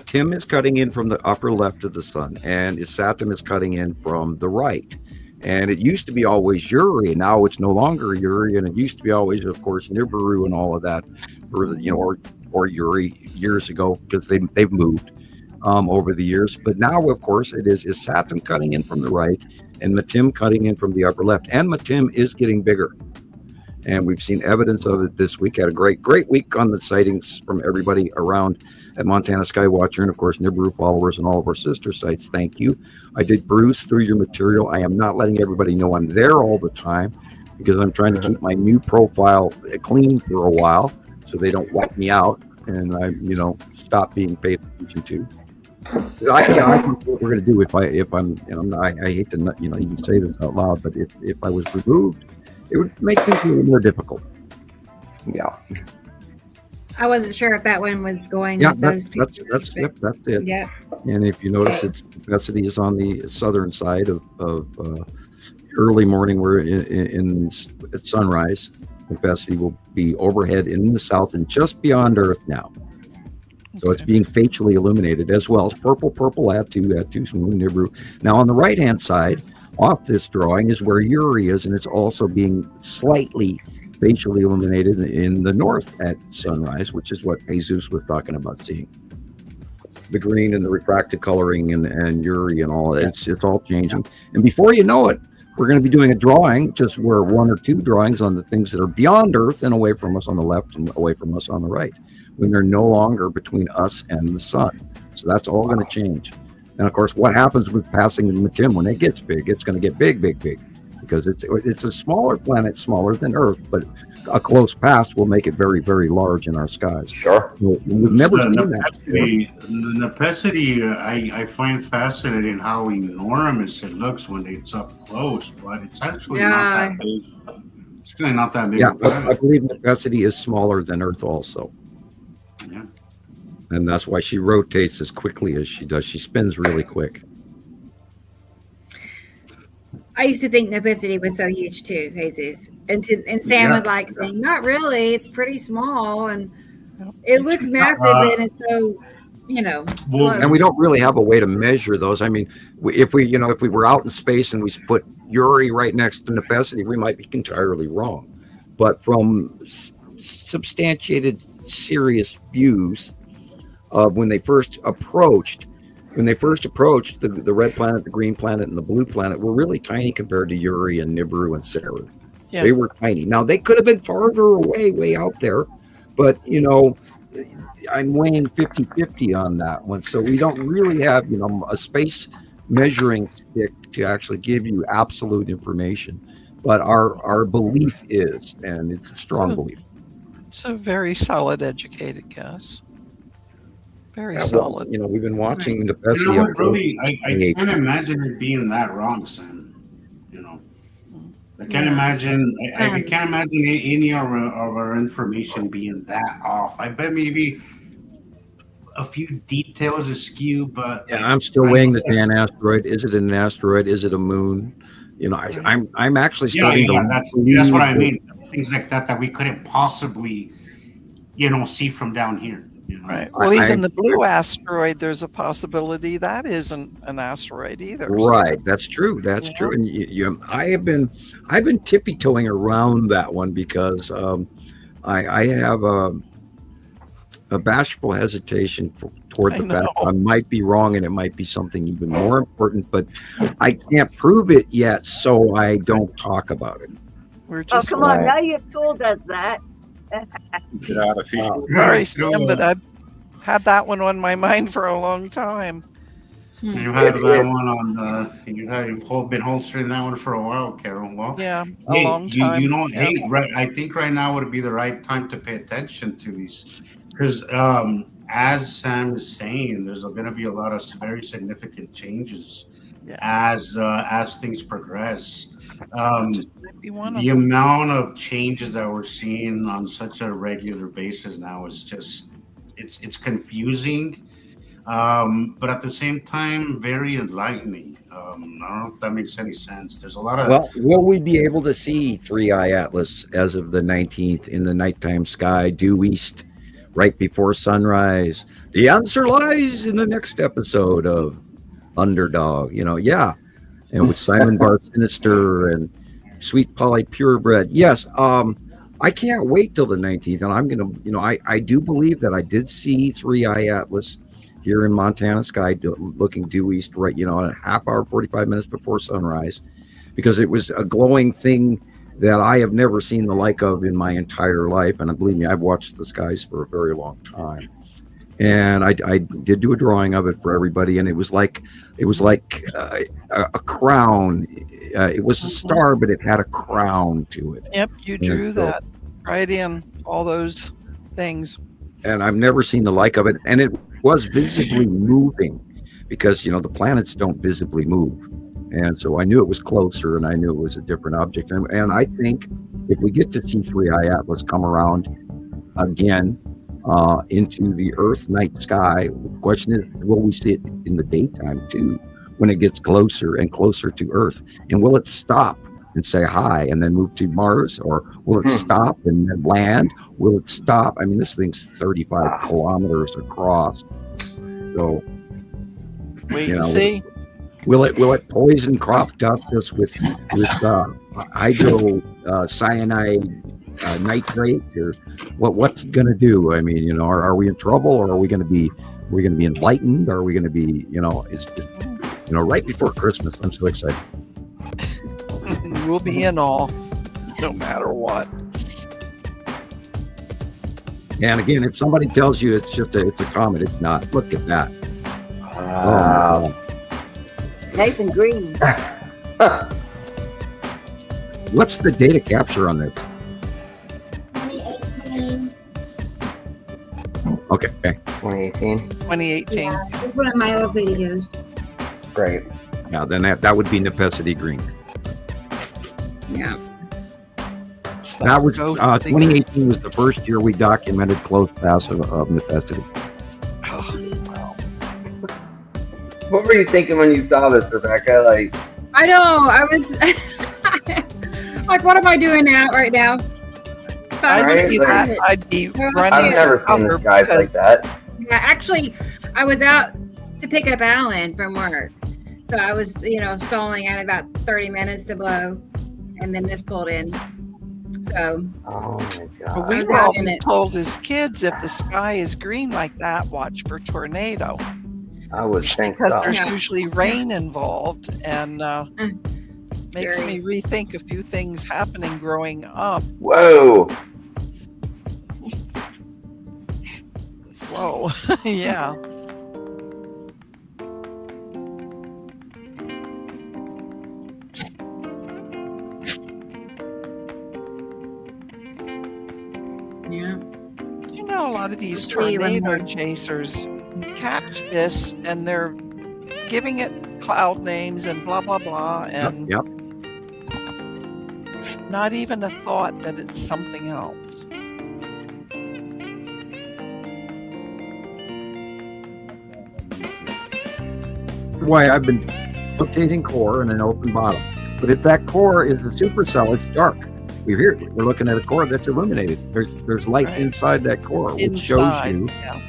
Tim is cutting in from the upper left of the sun, and Saturn is cutting in from the right. And it used to be always Uri, and now it's no longer Uri, and it used to be always, of course, Nibiru and all of that, or Uri years ago, because they've moved over the years. But now, of course, it is Saturn cutting in from the right, and Matim cutting in from the upper left. And Matim is getting bigger. And we've seen evidence of it this week. Had a great week on the sightings from everybody around at Montana Skywatcher, and of course Nibiru followers and all of our sister sites. Thank you. I did bruise through your material. I am not letting everybody know I'm there all the time because I'm trying to keep my new profile clean for a while so they don't wipe me out and I stop being paid attention to. I know what we're going to do if I'm I hate to even say this out loud, but if I was removed, it would make things a little more difficult. Yeah. I wasn't sure if that one was going with those pictures. That's it. Yeah. And if you notice, its capacity is on the southern side of early morning. We're at sunrise. Capacity will be overhead in the south and just beyond Earth now. So it's being facially illuminated as well as purple at two Nibiru. Now on the right-hand side, off this drawing is where Uri is, and it's also being slightly facially illuminated in the north at sunrise, which is what Jesus was talking about seeing. The green and the refracted coloring and Uri and all that, it's all changing. And before you know it, we're going to be doing a drawing, just where one or two drawings on the things that are beyond Earth and away from us on the left and away from us on the right, when they're no longer between us and the sun. So that's all going to change. And of course, what happens with passing Matim when it gets big? It's going to get big, because it's a smaller planet, smaller than Earth, but a close pass will make it very, very large in our skies. Sure. We've never seen that. The Nepacity, I find fascinating how enormous it looks when it's up close, but it's actually not that big. It's really not that big. Yeah, but I believe Nepacity is smaller than Earth also. Yeah. And that's why she rotates as quickly as she does. She spins really quick. I used to think Nepacity was so huge too, Jesus. And Sam was like saying, not really, it's pretty small and it looks massive and it's so, close. And we don't really have a way to measure those. I mean, if we were out in space and we put Uri right next to Nepacity, we might be entirely wrong. But from substantiated, serious views of when they first approached the red planet, the green planet, and the blue planet were really tiny compared to Uri and Nibiru and Saturn. Yeah. They were tiny. Now they could have been farther away, way out there, but I'm weighing 50-50 on that one. So we don't really have, a space measuring stick to actually give you absolute information. But our belief is, and it's a strong belief. It's a very solid, educated guess. Very Yeah, well, solid. we've been watching the best. You know what, really, I can't imagine it being that wrong, Sam. I can't imagine. I can't imagine any of our information being that off. I bet maybe a few details askew, but yeah, I'm still weighing the Dan asteroid. Is it an asteroid? Is it a moon? I'm actually starting to. That's what I mean. Things like that we couldn't possibly, see from down here. Right. Well, even the blue asteroid, there's a possibility that isn't an asteroid either. Right. So. That's true. That's true. And I've been tippy-toeing around that one because I have a bashful hesitation toward the fact I might be wrong and it might be something even more important, but I can't prove it yet, so I don't talk about it. We're just come on, now you've told us that. Sorry, Sam, but I've had that one on my mind for a long time. You had that one on you've been holstering that one for a while, Carol. Well, yeah, a long time. Right, I think right now would be the right time to pay attention to these, because as Sam is saying, there's going to be a lot of very significant changes as things progress. The amount of changes that we're seeing on such a regular basis now is just it's confusing, but at the same time very enlightening. I don't know if that makes any sense. There's a lot of will we be able to see 3i Atlas as of the 19th in the nighttime sky due east right before sunrise? The answer lies in the next episode of Underdog. And with Simon Bar Sinister and Sweet Polly Purebred. Yes, I can't wait till the 19th, and I'm gonna, I do believe that I did see 3i Atlas here in Montana sky looking due east, right, a half hour, 45 minutes before sunrise, because it was a glowing thing that I have never seen the like of in my entire life, and believe me, I've watched the skies for a very long time. And I did do a drawing of it for everybody, and it was like a crown. It was a star, but it had a crown to it. Yep, you drew that right in all those things. And I've never seen the like of it, and it was visibly moving, because the planets don't visibly move, and so I knew it was closer, and I knew it was a different object. And I think if we get to see 3i Atlas come around again into the Earth night sky, the question is, will we see it in the daytime too, when it gets closer and closer to Earth? And will it stop and say hi and then move to Mars, or will it stop and then land? Will it stop? I mean, this thing's 35 kilometers across, so wait and see. Will it poison crop dust us with hydro cyanide nitrate, or what's it gonna do? I mean, are we in trouble, or are we gonna be enlightened? Are we gonna be it's just right before Christmas? I'm so excited. We'll be in awe no matter what. And again, if somebody tells you it's a comet, it's not. Look at that. Wow. Nice and green. What's the data capture on this? 2018. Okay. 2018. 2018. Yeah, it's one of my old videos. Great. Yeah, then that would be Necessity Green. Yeah. That was 2018 was the first year we documented close pass of Necessity. What were you thinking when you saw this, Rebecca? Like, I know, I was like, what am I doing right now? I'd be running. I've never seen this guys like that. Yeah, actually, I was out to pick up Alan from work, so I was, stalling at about 30 minutes to blow, and then this pulled in. So, oh my God. But we were always told as kids, if the sky is green like that, watch for tornado. I would think because so. there's usually rain involved, and makes me rethink a few things happening growing up. Whoa. Whoa. Yeah. Yeah. You know, a lot of these Three, one tornado more. chasers catch this and they're giving it cloud names and blah, blah, blah. And Yep. not even a thought that it's something else. Why I've been rotating core and an open bottom. But if that core is a supercell, it's dark. We're looking at a core that's illuminated. There's light Right. inside that core, which Inside. shows you Yeah.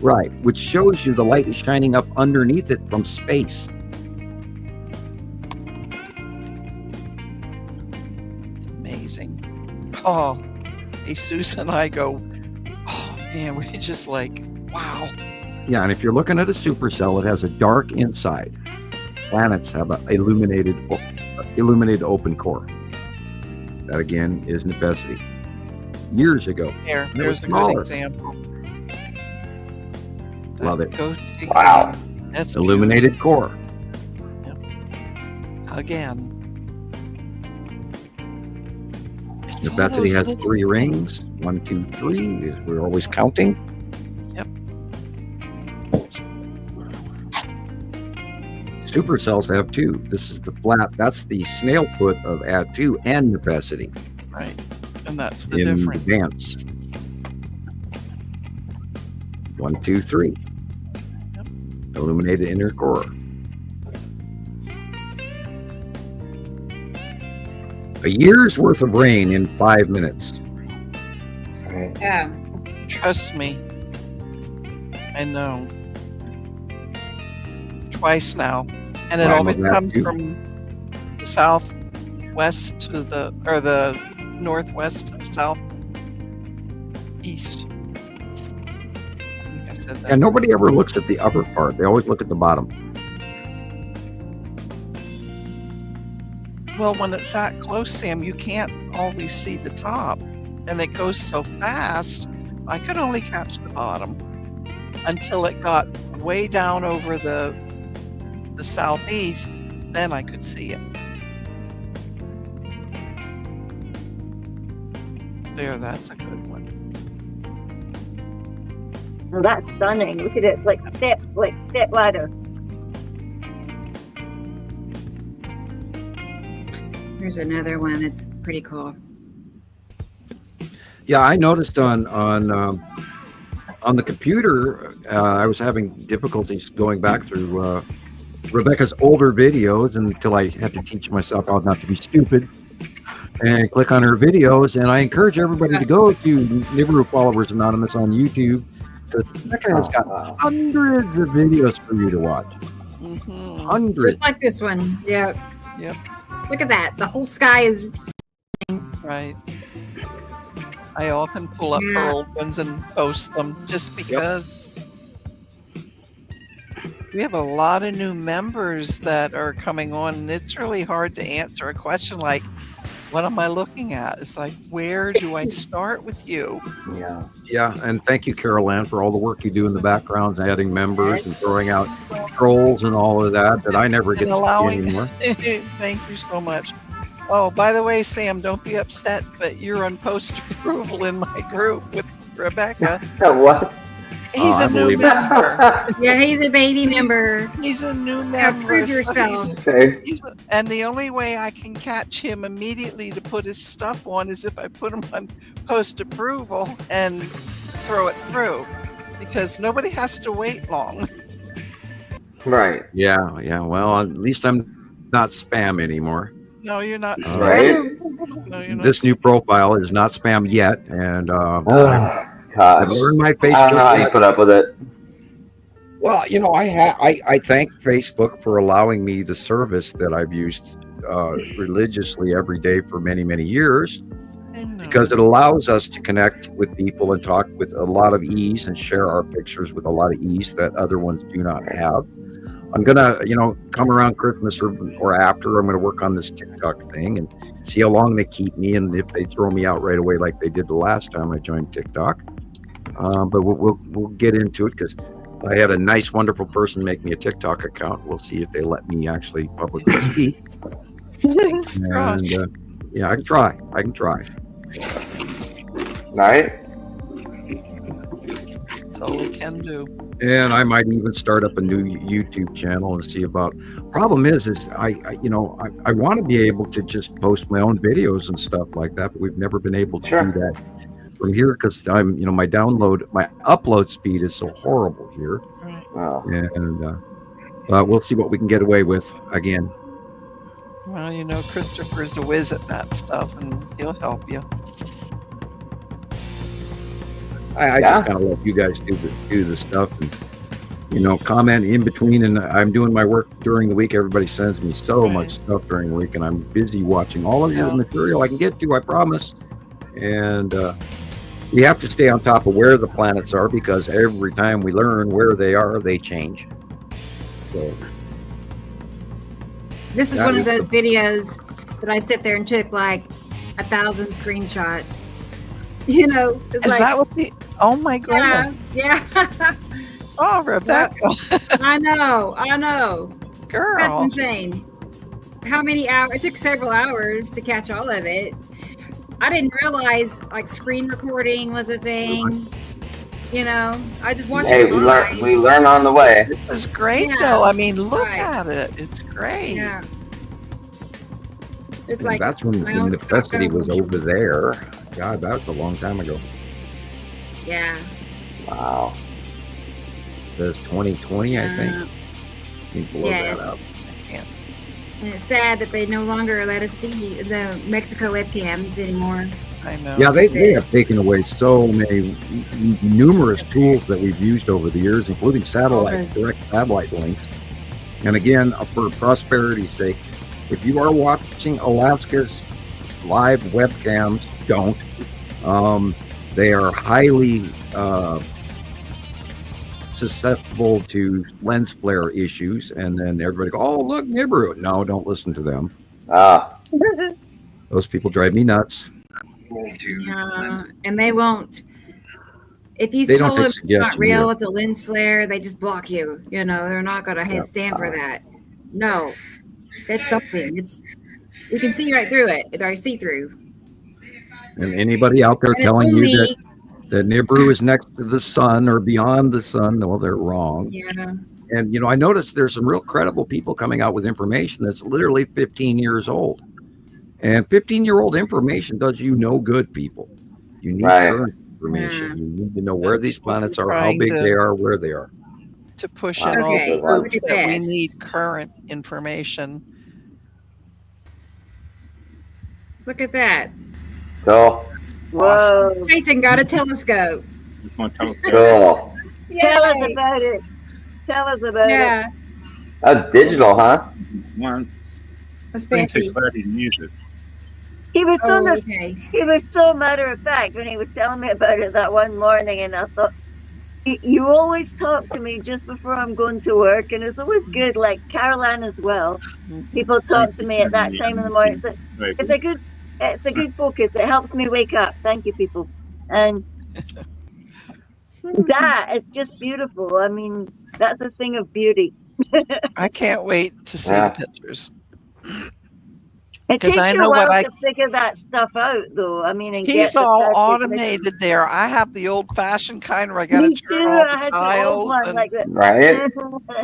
right, which shows you the light is shining up underneath it from space. Amazing. Oh, Jesus and I go, oh man, we just like, wow. Yeah, and if you're looking at a supercell, it has a dark inside. Planets have an illuminated open core. That again is necessity. Years ago, There's a good smaller. example. Love it. Ghosty Wow. green, that's Illuminated core. beautiful. Again. It's all Necessity those has little 3 things. rings. 1, 2, 3. We're always counting. Yep. Supercells have 2. This is the flat. That's the snail foot of add 2 and necessity Right. And that's the in difference. advance. 1, 2, 3. Yep. Illuminated inner core. A year's worth of rain in 5 minutes. Yeah. Trust me. I know. Twice now. And it Well, I know always that comes too. from the southwest to the northwest to the southeast. I think I said that. And nobody ever looks at the upper part. They always look at the bottom. Well, when it's that close, Sam, you can't always see the top. And it goes so fast, I could only catch the bottom until it got way down over the southeast. Then I could see it. There, that's a good one. Well, that's stunning. Look at it. It's like step ladder. Here's another one that's pretty cool. Yeah, I noticed on the computer, I was having difficulties going back through Rebecca's older videos until I had to teach myself how not to be stupid and click on her videos. And I encourage everybody to go to Nibiru Followers Anonymous on YouTube, because Rebecca has got hundreds of videos for you to watch. Mm-hmm. Hundreds. Just like this one. Yeah. Yep. Look at that. The whole sky is. Right. I often pull up her old ones and post them just because we have a lot of new members that are coming on, and it's really hard to answer a question like, what am I looking at? It's like, where do I start with you? Yeah. Yeah, and thank you, Carol Ann, for all the work you do in the background, adding members and throwing out trolls and all of that I never get And to see allowing. anymore. Thank you so much. Oh, by the way, Sam, don't be upset, but you're on post approval in my group with Rebecca. What? He's I a new believe it. member. Yeah, he's a baby member. He's a new Yeah, member. prove so yourself. Okay. and the only way I can catch him immediately to put his stuff on is if I put him on post approval and throw it through, because nobody has to wait long. Right. Yeah, yeah. Well, at least I'm not spam anymore. No, you're not. Right. No, you're not. This new profile is not spam yet, and Oh, I've gosh. learned my I don't know how you Facebook. put up with it. Well, you know, I thank Facebook for allowing me the service that I've used religiously every day for many, many years, I know. because it allows us to connect with people and talk with a lot of ease and share our pictures with a lot of ease that other ones do not have. I'm gonna, come around Christmas or after, I'm gonna work on this TikTok thing and see how long they keep me, and if they throw me out right away like they did the last time I joined TikTok. But we'll get into it because I had a nice, wonderful person make me a TikTok account. We'll see if they let me actually publicly speak. And yeah, I can try. Right? That's all we can do. And I might even start up a new YouTube channel and see about. Problem is I want to be able to just post my own videos and stuff like that, but we've never been able to do that from here because I'm, my upload speed is so horrible here. Right. Wow. And we'll see what we can get away with again. Well, Christopher's a whiz at that stuff, and he'll help you. I just kind of let you guys do the stuff and comment in between. And I'm doing my work during the week. Everybody sends me so much stuff during the week, and I'm busy watching all of your material I can get to. I promise. And we have to stay on top of where the planets are because every time we learn where they are, they change. So this is one of those videos that I sit there and took like 1,000 screenshots. It's Is that what the? Oh my goodness! Yeah. Oh, Rebecca. I know. Girl. That's insane. How many hours? It took several hours to catch all of it. I didn't realize like screen recording was a thing. I just watched it. We learn on the way. It's great though. I mean, look at it. It's great. Yeah. It's and like that's when the necessity was over there. God, that was a long time ago. Yeah. Wow. It says 2020, I think. You blow that up. And it's sad that they no longer let us see the Mexico webcams anymore. I know. Yeah, they have taken away so many, numerous tools that we've used over the years, including direct satellite links. And again, for prosperity's sake, if you are watching Alaska's live webcams, don't. They are highly susceptible to lens flare issues, and then everybody go, "Oh, look, Nibiru." No, don't listen to them. Those people drive me nuts. Yeah, and they won't. If you They tell don't them take it's not suggestion real, either. it's a lens flare, they just block you. They're not going to stand for that. No, that's something. We can see right through it. It's see through. And anybody out there And telling it's you only- that Nibiru is next to the sun or beyond the sun, well, they're wrong. Yeah. And I noticed there's some real credible people coming out with information that's literally 15 years old. And 15-year-old information does you no good, people. You need current information. You need to know where these planets are, how big they are, where they are. To push in all the groups that we need current information. Look at that. Cool. Whoa. Jason got a telescope. Cool. Tell us about it. Tell us about it. That's digital, huh? That's fancy. He was he was so matter of fact when he was telling me about it that one morning, and I thought, you always talk to me just before I'm going to work, and it's always good. Like Caroline as well. People talk to me at that time in the morning. It's a good focus. It helps me wake up. Thank you, people. And that is just beautiful. I mean, that's a thing of beauty. I can't wait to see the pictures. It takes I you know a while what to figure that stuff out, though. I mean, and he's get the all perfect automated there. I have the old-fashioned kind where I got to Me turn too. all I the had the old dials. one And, like that. Right?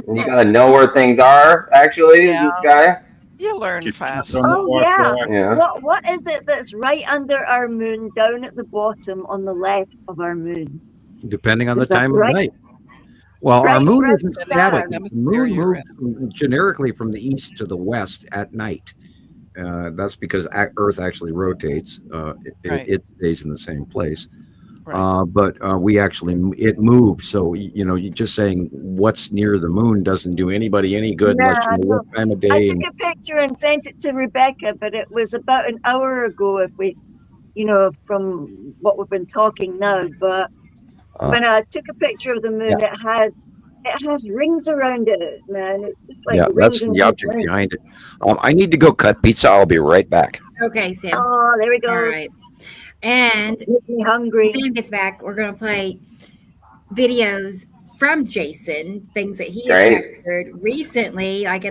And you gotta know where things are, actually, this guy. You learn fast. Oh yeah. What is it that's right under our moon, down at the bottom on the left of our moon? Depending on the Is that time right? of night. Well, our Right, moon right, isn't star. static. The moon moves generically from the east to the west at night. That's because Earth actually rotates. It stays in the same place. But it moves. So, you're just saying what's near the moon doesn't do anybody any good unless you know what time of day. I took a picture and sent it to Rebecca, but it was about an hour ago from what we've been talking now. But when I took a picture of the moon, it has rings around it, man. It's just like that's rings the object behind it. I need to go cut pizza. I'll be right back. Okay, Sam. Oh, there we go. All right. And make me hungry. Sam gets back. We're going to play videos from Jason, things that he has Great. captured recently, like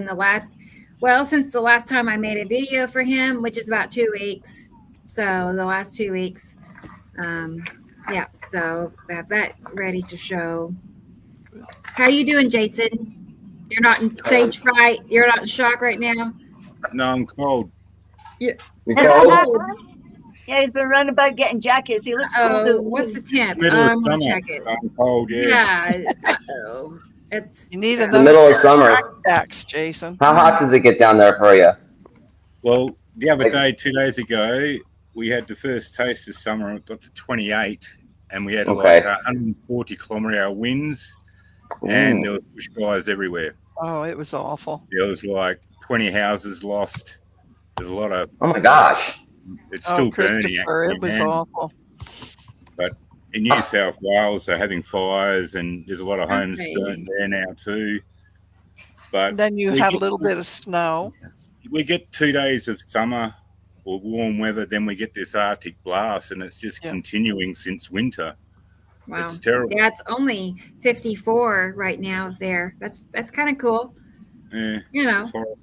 since the last time I made a video for him, which is about 2 weeks. So the last 2 weeks. Yeah, so that's that ready to show. How you doing, Jason? You're not in stage fright. You're not in shock right now. No, I'm cold. You cold? Yeah, he's been running about getting jackets. He looks cold. Oh, what's the temp? Middle of I'm gonna summer. check it. I'm cold, yeah. Yeah. Uh-oh. It's You need The another middle of summer. backpacks, Jason. How hot does it get down there for you? Well, the other day, 2 days ago, we had the first taste of summer. It got to 28, and we had Okay. like 140 kilometre-hour winds, and there was bushfires everywhere. Oh, it was awful. There was like 20 houses lost. There's a lot of. Oh my gosh. It's still burning. Christopher, it was awful. But in New South Wales, they're having fires, and there's a lot of homes Okay. burnt there now too. But And then you we had a get- little bit of snow. We get 2 days of summer or warm weather, then we get this Arctic blast, and it's just continuing since winter. wow. It's terrible. Yeah, it's only 54 right now there. That's kind of cool. Yeah, You know. it's horrible.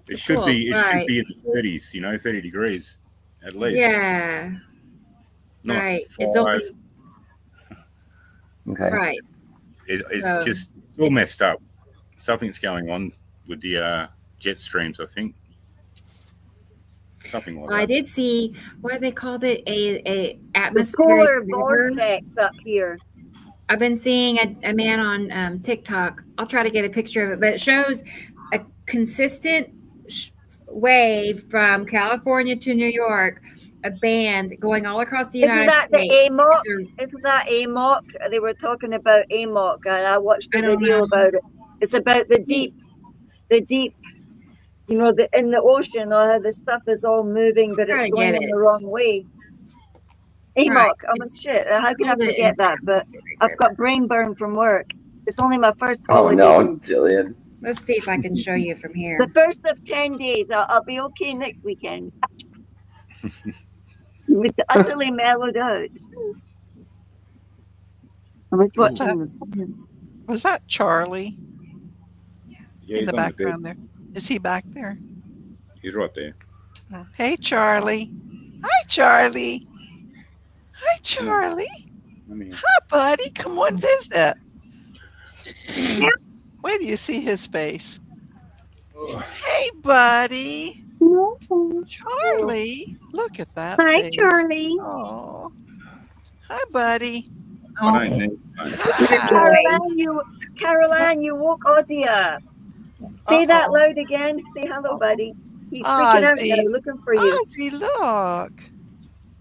It should Cool, be. It right. should be in the 30s. 30 degrees at least. Yeah. Not Right. 5. It's only Okay. right. It's just it's all messed up. Something's going on with the jet streams, I think. Something like Well, I that. did see what they called it a The atmospheric polar river. vortex up here. I've been seeing a man on TikTok. I'll try to get a picture of it, but it shows a consistent wave from California to New York, a band going all across the Isn't United that the States. AMOC? It's Isn't that AMOC? They were talking about AMOC, and I watched the I don't video know. about it. It's about the deep, in the ocean, how the stuff is all moving, but Try it's to going get in it. the wrong way. AMOC, Right. oh my shit! How can I Called it forget an that? But atmospheric I've river. got brain burn from work. It's only my first Oh holiday. no, Jillian. Let's see if I can show you from here. It's the first of 10 days. I'll be okay next weekend. With utterly mellowed out. I was watching. Was that Charlie Yeah, in he's the on bed. background there? Is he back there? He's right there. Oh. Hey, Charlie. Hi, Charlie. Hi, Charlie. I mean, Hi, buddy. Come on, visit. Wait till you see his face. Hey, buddy. Charlie. Look at that Hi, face. Charlie. Oh. Hi, buddy. I don't need. Caroline, you woke Ozzy up. Say that loud again. Say hello, buddy. He's freaking out now, Ozzy. looking for you. Ozzy, look.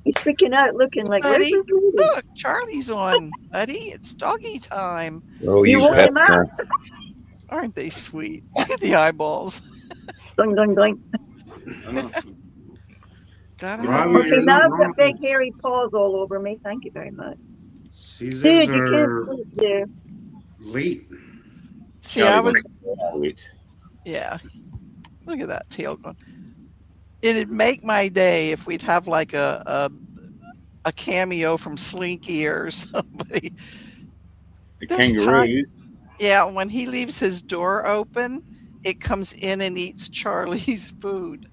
He's freaking out, looking like, where's Buddy, this lady? look. Charlie's on, buddy. It's doggy time. Oh, You woke him up. Pepper. Aren't they sweet? Look at the eyeballs. Doing, doing, doing. Got Right. it. Okay, now I've got big hairy paws all over me. Thank you very much. Seasons Dude, you are can't sleep there. late. See, I was, Wait. yeah. Look at that tail going. It'd make my day if we'd have like a cameo from Slinky or somebody. The There's kangaroo. Yeah, when he leaves his door open, it comes in and eats Charlie's food.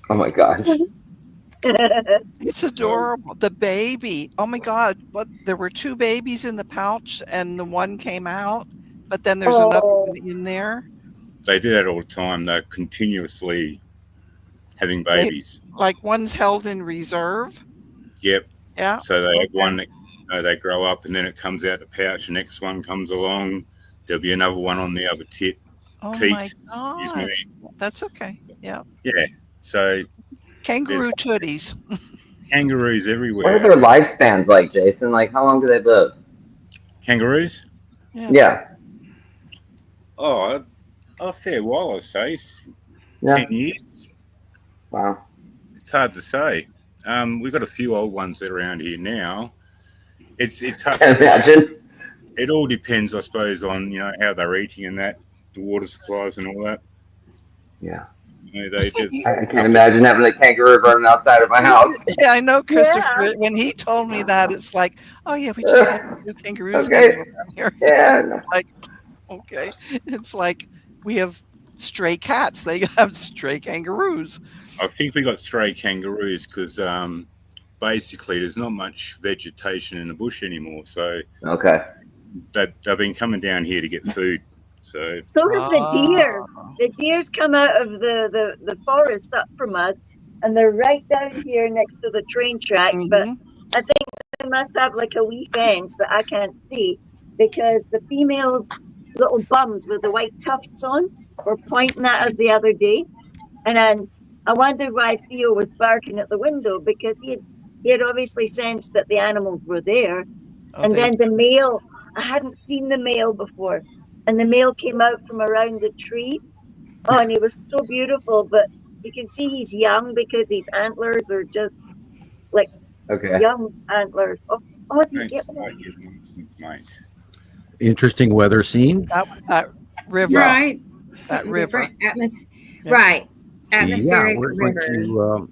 Oh my gosh. It's adorable. The baby. Oh my God. But there were 2 babies in the pouch and the one came out, but then there's another one in there. They do that all the time. They're continuously having babies. Like one's held in reserve. Yep. Yeah. So they have one that they grow up and then it comes out the pouch. The next one comes along. There'll be another one on the other tip. Oh teat, my excuse God. me. That's okay. Yeah. Yeah. So Kangaroo tooties. kangaroos What are everywhere. their lifespans like, Jason? Like, how long do they live? Kangaroos? Yeah. Oh, a fair while, I'd say. Yeah. 10 years. Wow. It's hard to say. We've got a few old ones that are around here now. It's hard. Can't imagine. It all depends, I suppose, on how they're eating and that, the water supplies and all that. Yeah. They just I can't imagine having a kangaroo running outside of my house. Yeah, I know, Christopher. Yeah. When he told me that, it's like, oh yeah, we just have two kangaroos Okay. hanging around here. Yeah. Like, okay, it's like we have stray cats. They have stray kangaroos. I think we got stray kangaroos because basically there's not much vegetation in the bush anymore. So Okay. they've been coming down here to get food. So have the deer. The deers come out of the forest up from us, and they're right down here next to the train tracks. But I think they must have like a wee fence that I can't see, because the females' little bums with the white tufts on were pointing at us the other day. And then I wondered why Theo was barking at the window, because he had obviously sensed that the animals were there. And then the male, I hadn't seen the male before. And the male came out from around the tree. Oh, and he was so beautiful, but you can see he's young because his antlers are just like young antlers. Oh, is he getting mate. Interesting weather scene. That was that river. Right. That river. Right. Atmospheric we're river. going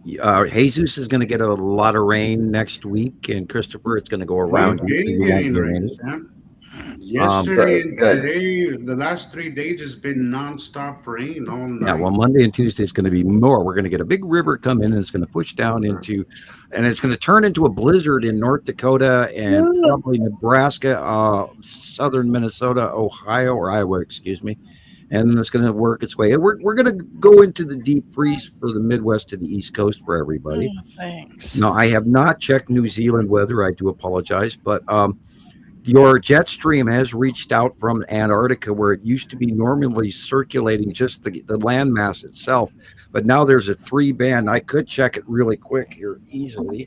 to, Jesus is going to get a lot of rain next week, and Christopher, it's going to go around. Yesterday and today, the last 3 days has been nonstop rain all night. Yeah, well, Monday and Tuesday is going to be more. We're going to get a big river come in, and it's going to push down into, and it's going to turn into a blizzard in North Dakota and probably Nebraska, southern Minnesota, Iowa, excuse me. And then it's going to work its way. We're going to go into the deep freeze for the Midwest to the East Coast for everybody. Oh, thanks. No, I have not checked New Zealand weather. I do apologize, but your jet stream has reached out from Antarctica, where it used to be normally circulating just the landmass itself, but now there's a 3-band. I could check it really quick here easily.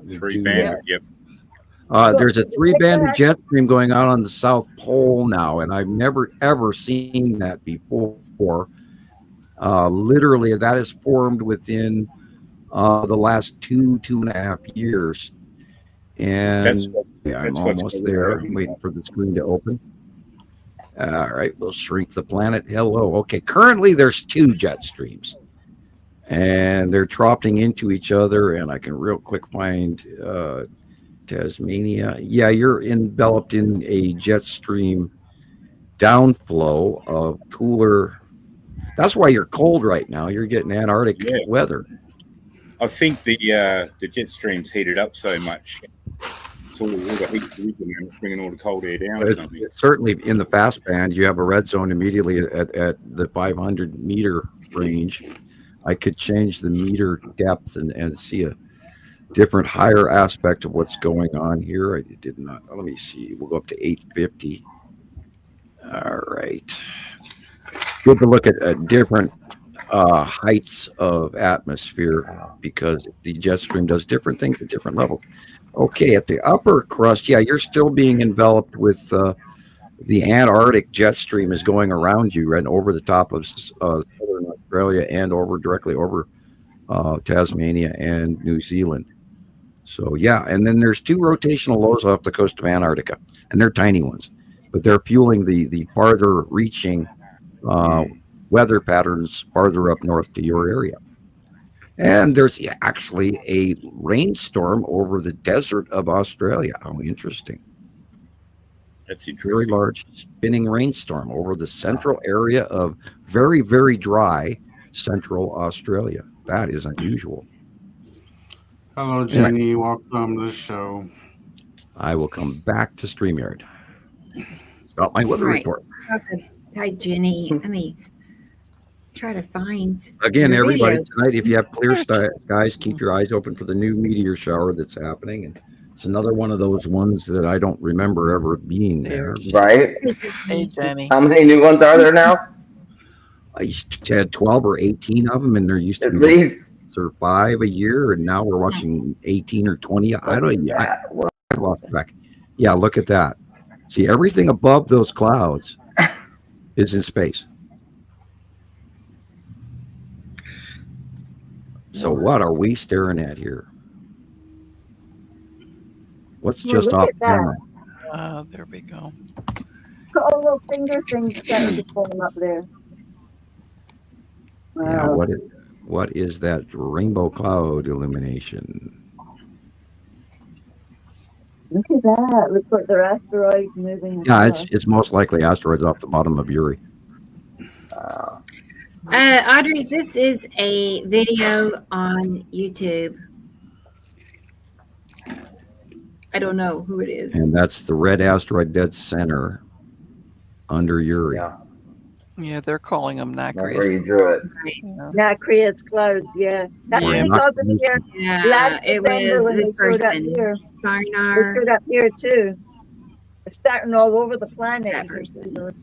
3-band, yep. There's a 3-band jet stream going out on the South Pole now, and I've never ever seen that before. Literally, that is formed within the last 2.5 years. And I'm almost there. I'm waiting for the screen to open. All right, we'll shrink the planet. Hello. Okay, currently there's 2 jet streams, and they're dropping into each other. And I can real quick find Tasmania. Yeah, you're enveloped in a jet stream downflow of cooler. That's why you're cold right now. You're getting Antarctic weather. I think the jet stream's heated up so much. It's all the water heat bringing all the cold air down. It's certainly in the fast band. You have a red zone immediately at the 500 meter range. I could change the meter depth and see a different higher aspect of what's going on here. I did not. Let me see. We'll go up to 850. All right. Good to look at different heights of atmosphere, because the jet stream does different things at different levels. Okay, at the upper crust, yeah, you're still being enveloped with the Antarctic jet stream is going around you and over the top of southern Australia and directly over Tasmania and New Zealand. So yeah, and then there's 2 rotational lows off the coast of Antarctica, and they're tiny ones, but they're fueling the farther reaching weather patterns farther up north to your area. And there's actually a rainstorm over the desert of Australia. How interesting. That's a very large spinning rainstorm over the central area of very, very dry central Australia. That is unusual. Hello, Jenny. Welcome to the show. I will come back to StreamYard. Stop my weather report. Okay. Hi, Jenny. Let me try to find again, everybody tonight. If you have clear skies, keep your eyes open for the new meteor shower that's happening. And it's another one of those ones that I don't remember ever being there. Right? Hey, Jenny. How many new ones are there now? I used to have 12 or 18 of them, and there used to at be least 5 a year, and now we're watching 18 or 20. I don't know. I lost track. Yeah, look at that. See, everything above those clouds is in space. So what are we staring at here? What's just off camera? There we go. All those finger things starting to form up there. Yeah, Wow. what is that rainbow cloud illumination? Look at that. Looks like they're asteroids moving Yeah, across. it's most likely asteroids off the bottom of Uri. Audrey, this is a video on YouTube. I don't know who it is. And that's the red asteroid dead center under Uri. Yeah, Yeah, they're calling them that's where nacreous. you drew it. Right. Yeah. Nacreous clouds, yeah. That's Yeah. what they called them here. Yeah, Last it December was when this they showed up person, here. They Steinar. showed up here too. It's starting all over the planet. That You can see those.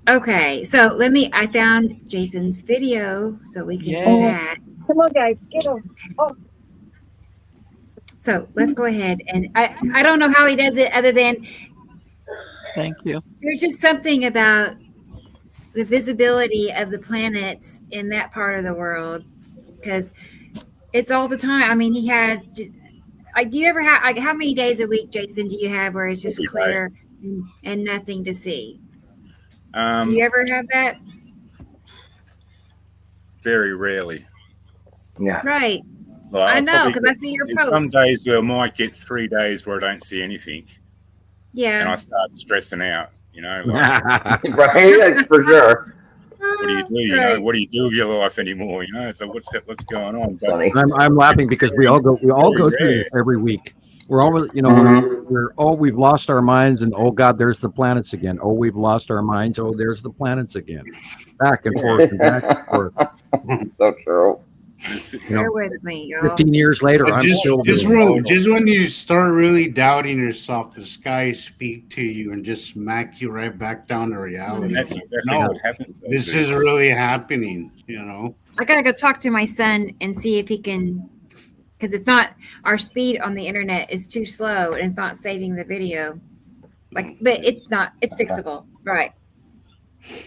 Okay, so I found Jason's video, so we can do Yay. that. Come on, guys, get over. Oh, So let's go ahead, and I don't know how he does it other than Thank you. there's just something about the visibility of the planets in that part of the world, because it's all the time. I mean, he has. Do you ever have? How many days a week, Jason, do you have where it's just Every day. clear and nothing to see? Do you ever have that? Very rarely. Yeah. Right. Like, I I'll know, probably because I get- see your there's some posts. days where I might get 3 days where I don't see anything, and Yeah. I start stressing out. You know, like, Right, for sure. what do you do? You know, what do you do with your life anymore? You know, so what's going on? But Funny. I'm laughing because we all go through rare. this every week. We're always, Mhm. we've lost our minds, and oh God, there's the planets again. Oh, we've lost our minds. Oh, there's the planets again. Back and forth and back and forth. So true. Bear with me, y'all. 15 years later, I'm Just, still just, doing when, it. just when you start really doubting yourself, the skies speak to you and just smack you right back down to reality. that's exactly No, what happens. this is really happening, you know. I gotta go talk to my son and see if he can, because it's not, our speed on the internet is too slow and it's not saving the video. Like, but it's fixable, right?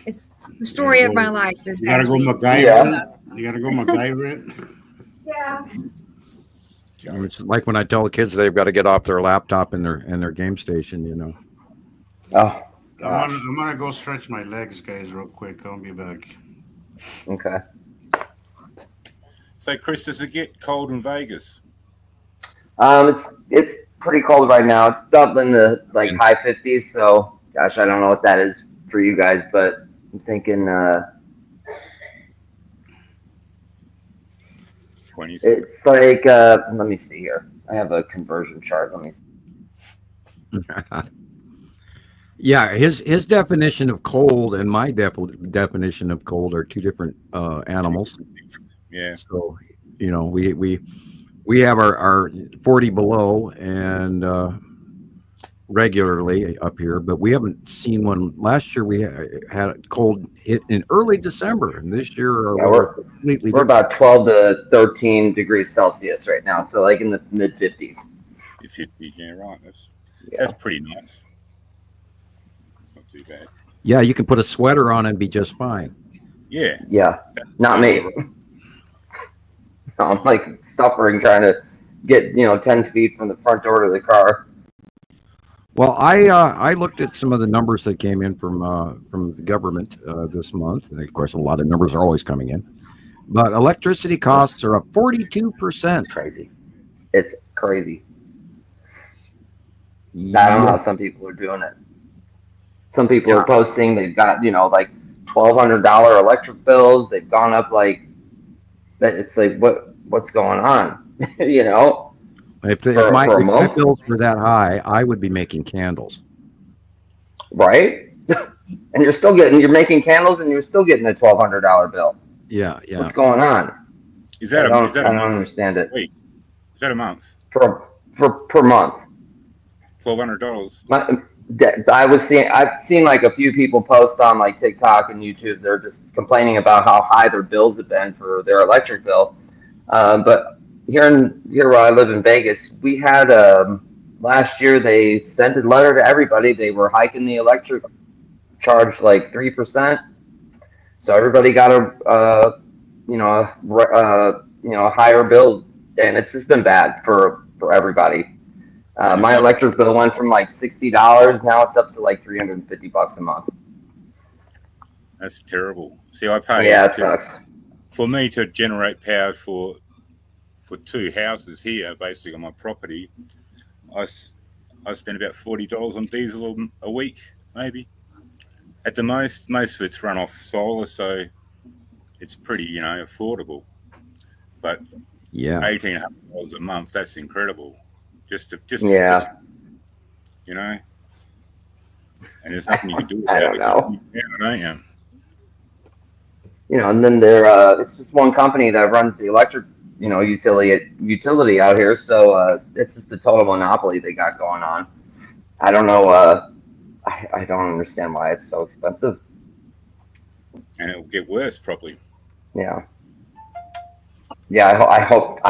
It's the story of my life this You gotta past go week. MacGyver. Yeah. You gotta go MacGyver. Yeah. It's like when I tell the kids they've got to get off their laptop and their game station. You know. Oh, I'm gonna go stretch my legs, guys, real quick. I'll be back. okay. So, Chris, does it get cold in Vegas? It's pretty cold right now. It's up in the like high 50s. So, gosh, I don't know what that is for you guys, but I'm thinking 20s. it's like let me see here. I have a conversion chart. Let me see. Yeah, his definition of cold and my definition of cold are two different animals. Yeah. So, we have our 40 below and regularly up here, but we haven't seen one. Last year we had a cold hit in early December, and this year Yeah, we're completely We're about 12 to 13 degrees Celsius right now, so like in the mid 50s. 50, yeah, right. That's pretty nice. Not too bad. Yeah, you can put a sweater on and be just fine. Yeah. Yeah, not me. I'm like suffering trying to get 10 feet from the front door to the car. Well, I looked at some of the numbers that came in from the government this month, and of course, a lot of numbers are always coming in. But electricity costs are up 42%. Crazy. It's crazy. I don't know how some people are doing it. Some people are posting they've got like $1,200 electric bills. They've gone up like that. It's like what's going on? If For my a month? bills were that high, I would be making candles. Right? And you're making candles and you're still getting a $1,200 bill. Yeah. What's going on? Is that I a don't month? understand it. Wait, is that a month? Per month. $1,200. I've seen like a few people post on like TikTok and YouTube. They're just complaining about how high their bills have been for their electric bill. But here where I live in Vegas, we had last year they sent a letter to everybody. They were hiking the electric charge like 3%. So everybody got a higher bill, and it's just been bad for everybody. My electric bill went from like $60, now it's up to like $350 a month. That's terrible. See, I pay. Yeah, it sucks. for me to generate power for 2 houses here, basically on my property, I spend about $40 on diesel a week, maybe. At the most of it's run off solar, so it's pretty, affordable. But Yeah. $1,800 a month, that's incredible. Just and there's nothing you can do I about don't it. know. Don't you? And then it's just one company that runs the electric, utility out here. So it's just a total monopoly they got going on. I don't know. I don't understand why it's so expensive. And it'll get worse, probably. Yeah. Yeah. I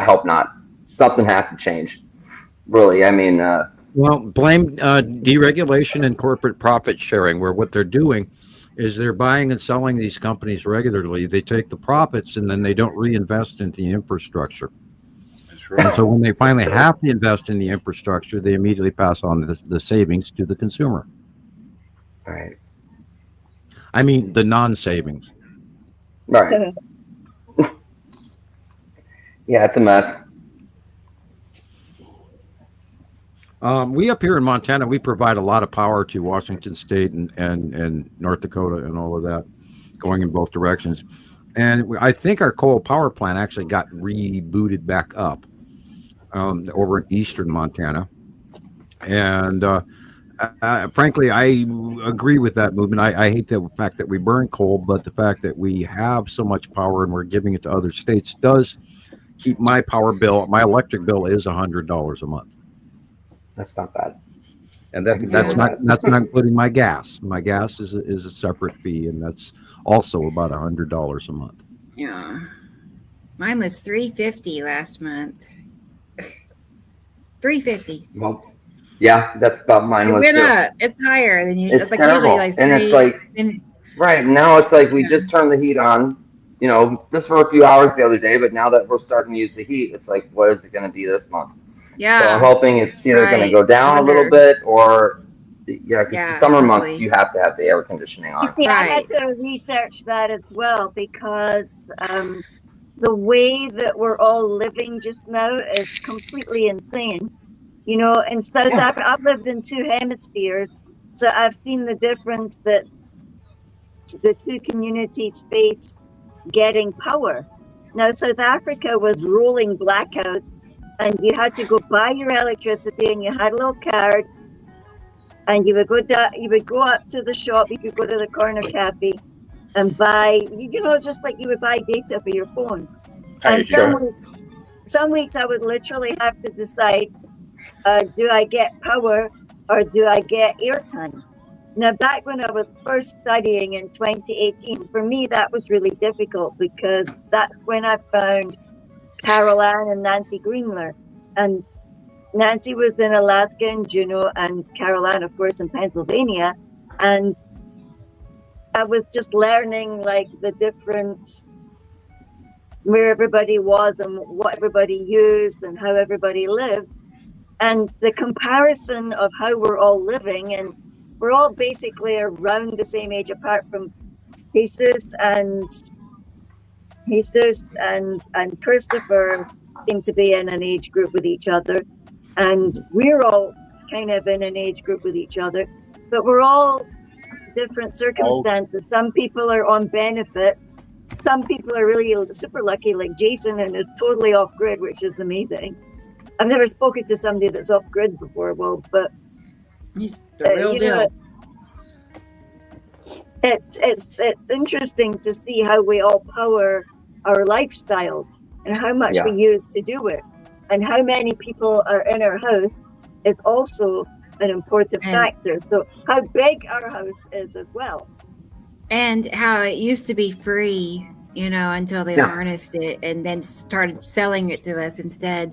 hope not. Something has to change. Really. I mean. Well, blame deregulation and corporate profit sharing, where what they're doing is they're buying and selling these companies regularly. They take the profits and then they don't reinvest into the infrastructure. That's right. And so when they finally have to invest in the infrastructure, they immediately pass on the savings to the consumer. Right. I mean, the non-savings. Right. Yeah, it's a mess. We up here in Montana, we provide a lot of power to Washington State and North Dakota and all of that, going in both directions. And I think our coal power plant actually got rebooted back up over in eastern Montana. And frankly, I agree with that movement. I hate the fact that we burn coal, but the fact that we have so much power and we're giving it to other states does keep my power bill, my electric bill is $100 a month. That's not bad. And that's not including my gas. My gas is a separate fee, and that's also about $100 a month. Yeah, mine was $350 last month. $350. Well, yeah, that's about mine. It was went too. up. It's higher than usual. It's like terrible. usually like And it's like right now it's like we just turned the heat on, just for a few hours the other day. But now that we're starting to use the heat, it's like, what is it going to be this month? Yeah. So I'm hoping it's either going to go down a little bit or, because the summer months you have to have the air conditioning on. You see, I had to research that as well because the way that we're all living just now is completely insane. In South Africa, I've lived in 2 hemispheres, so I've seen the difference that the 2 communities face getting power. Now, South Africa was rolling blackouts, and you had to go buy your electricity, and you had a little card, and you would go up to the shop. You could go to the corner cafe and buy, just like you would buy data for your phone. And some weeks I would literally have to decide, do I get power or do I get airtime? Now, back when I was first studying in 2018, for me that was really difficult because that's when I found Carol Ann and Nancy Greenler. And Nancy was in Alaska and Juneau, and Carol Ann, of course, in Pennsylvania. And I was just learning like the different, where everybody was and what everybody used and how everybody lived. And the comparison of how we're all living, and we're all basically around the same age apart from Jesus and Christopher seem to be in an age group with each other, and we're all kind of in an age group with each other, but we're all different circumstances. Some people are on benefits, some people are really super lucky like Jason and is totally off grid, which is amazing. I've never spoken to somebody that's off grid before, but the real deal. It's interesting to see how we all power our lifestyles and how much we use to do it, and how many people are in our house is also an important factor. So how big our house is as well, and how it used to be free, until they harnessed it and then started selling it to us instead.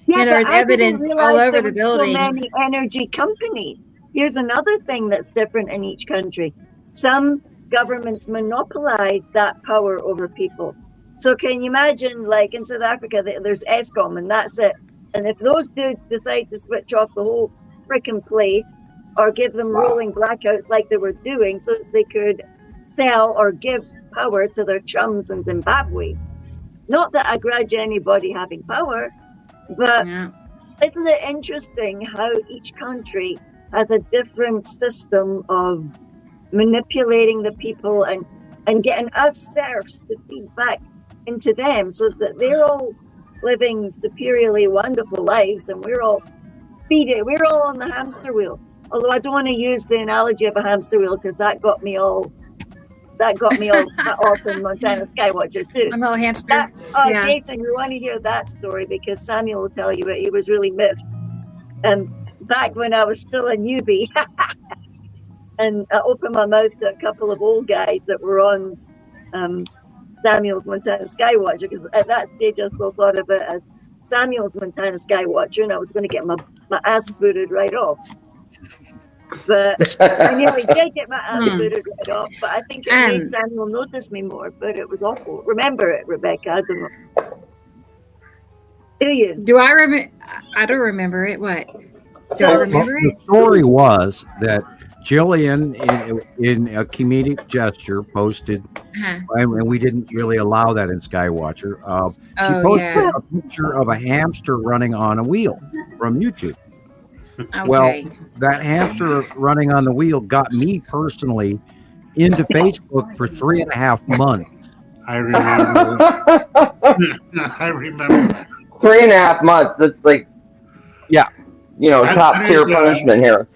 There's evidence all over the buildings. So many energy companies. Here's another thing that's different in each country. Some governments monopolize that power over people. So can you imagine, like in South Africa, there's Eskom and that's it. And if those dudes decide to switch off the whole freaking place or give them rolling blackouts like they were doing so they could sell or give power to their chums in Zimbabwe. Not that I grudge anybody having power, but isn't it interesting how each country has a different system of manipulating the people and getting us serfs to feed back into them, so that they're all living superiorly wonderful lives and we're all on the hamster wheel. Although I don't want to use the analogy of a hamster wheel because that got me all Alton Montana Skywatcher too. I'm all hamster. Jason, you want to hear that story because Samuel will tell you it. He was really miffed. Back when I was still a newbie, and I opened my mouth to a couple of old guys that were on Samuel's Montana Skywatcher, because at that stage I still thought of it as Samuel's Montana Skywatcher, and I was going to get my ass booted right off. But I nearly did get my ass booted right off, but I think it made Samuel notice me more, but it was awful. Remember it, Rebecca? I don't know. Do you? Do I remember? I don't remember it. What? Do I remember it? The story was that Gillian, in a comedic gesture, posted, and we didn't really allow that in Skywatcher. She posted a picture of a hamster running on a wheel from YouTube. Okay. Well, that hamster running on the wheel got me personally into Facebook for 3.5 months. I remember. I remember. 3.5 months. That's like, top tier punishment here.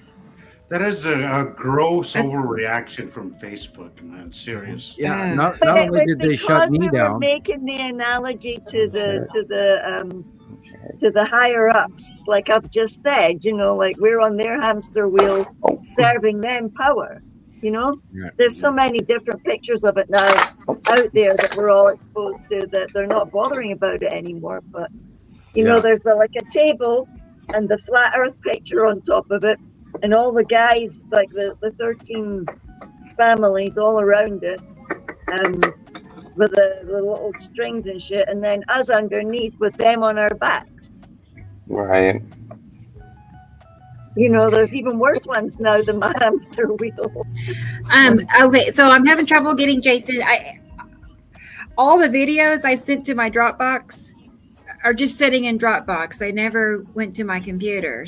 That is a gross overreaction from Facebook, man. Serious. Yeah. Not only did they shut me down. Were making the analogy to the higher ups, like I've just said, like we're on their hamster wheel, serving them power. There's so many different pictures of it now out there that we're all exposed to that they're not bothering about it anymore. But there's a table and the flat Earth picture on top of it, and all the guys, like the 13 families all around it, with the little strings and shit, and then us underneath with them on our backs. Right. There's even worse ones now than my hamster wheel. Okay, so I'm having trouble getting Jason. All the videos I sent to my Dropbox are just sitting in Dropbox. They never went to my computer.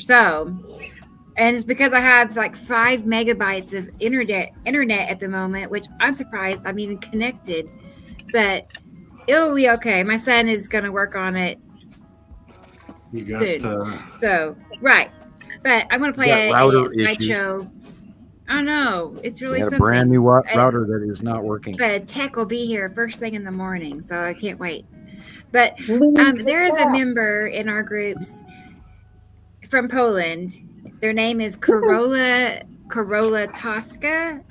And it's because I have like 5 megabytes of internet at the moment, which I'm surprised I'm even connected. But it'll be okay. My son is going to work on it soon. So, right. But I'm going to play a slideshow. I know. It's really something. A brand new router that is not working. But tech will be here first thing in the morning, so I can't wait. But there is a member in our groups from Poland. Their name is Karola Tosca.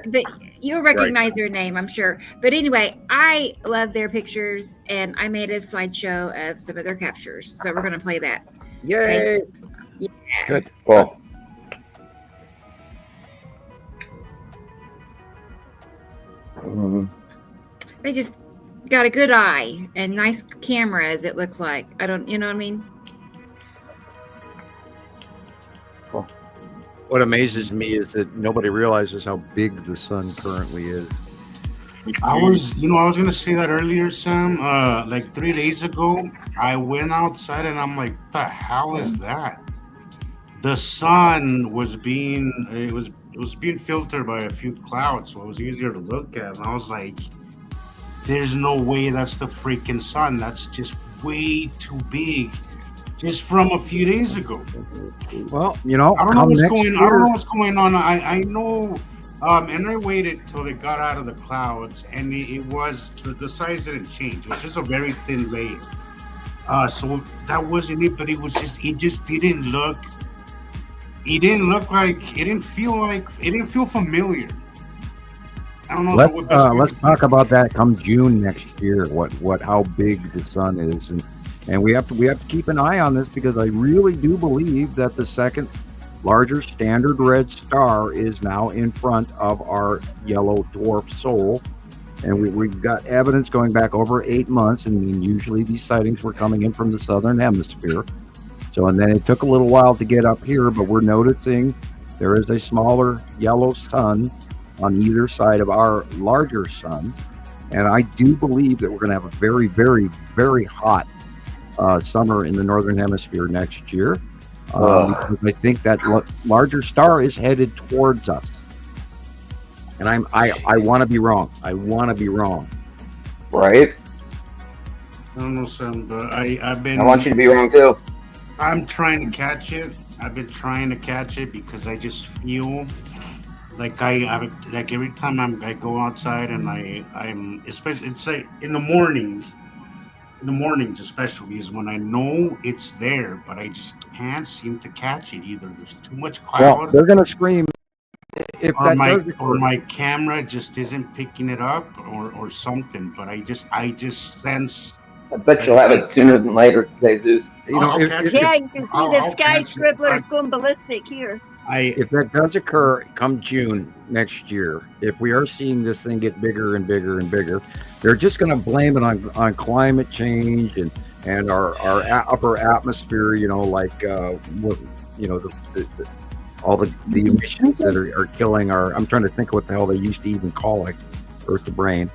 But you'll recognize their name, I'm sure. But anyway, I love their pictures, and I made a slideshow of some of their captures. So we're going to play that. Yay! Okay? Yeah. Good. Cool. They just got a good eye and nice cameras, it looks like. You know what I mean? What amazes me is that nobody realizes how big the sun currently is. I was going to say that earlier, Sam. Like 3 days ago, I went outside and I'm like, the hell is that? The sun was being filtered by a few clouds, so it was easier to look at. And I was like, there's no way that's the freaking sun. That's just way too big. Just from a few days ago. Well, I don't know what's going on. I know, and I waited till they got out of the clouds, and it was the size didn't change. It was just a very thin layer. So that wasn't it, but it just didn't look. It didn't look like. It didn't feel familiar. I don't know. Let's talk about that come June next year. How big the sun is, and we have to keep an eye on this, because I really do believe that the second larger standard red star is now in front of our yellow dwarf Sol, and we've got evidence going back over 8 months. And usually these sightings were coming in from the southern hemisphere. So, and then it took a little while to get up here, but we're noticing there is a smaller yellow sun on either side of our larger sun. And I do believe that we're going to have a very, very, very hot summer in the northern hemisphere next year. Because I think that larger star is headed towards us. And I want to be wrong. I want to be wrong. Right? I don't know, Sam, but I've been. I want you to be wrong too. I'm trying to catch it. I've been trying to catch it because I just feel like I like every time I go outside and I'm especially it's like in the mornings especially is when I know it's there, but I just can't seem to catch it either. There's too much cloud. Well, they're going to scream if or that my does or my camera just isn't picking it up or something. But I just sense. I bet you'll have it sooner than later today, Zeus. You know, I'll catch it. Yeah, you can see the I'll sky catch it. scribblers going ballistic here. if that does occur come June next year, if we are seeing this thing get bigger and bigger and bigger, they're just going to blame it on climate change and our upper atmosphere. You know, like all the emissions that are killing our. I'm trying to think what the hell they used to even call it, Earth to brain.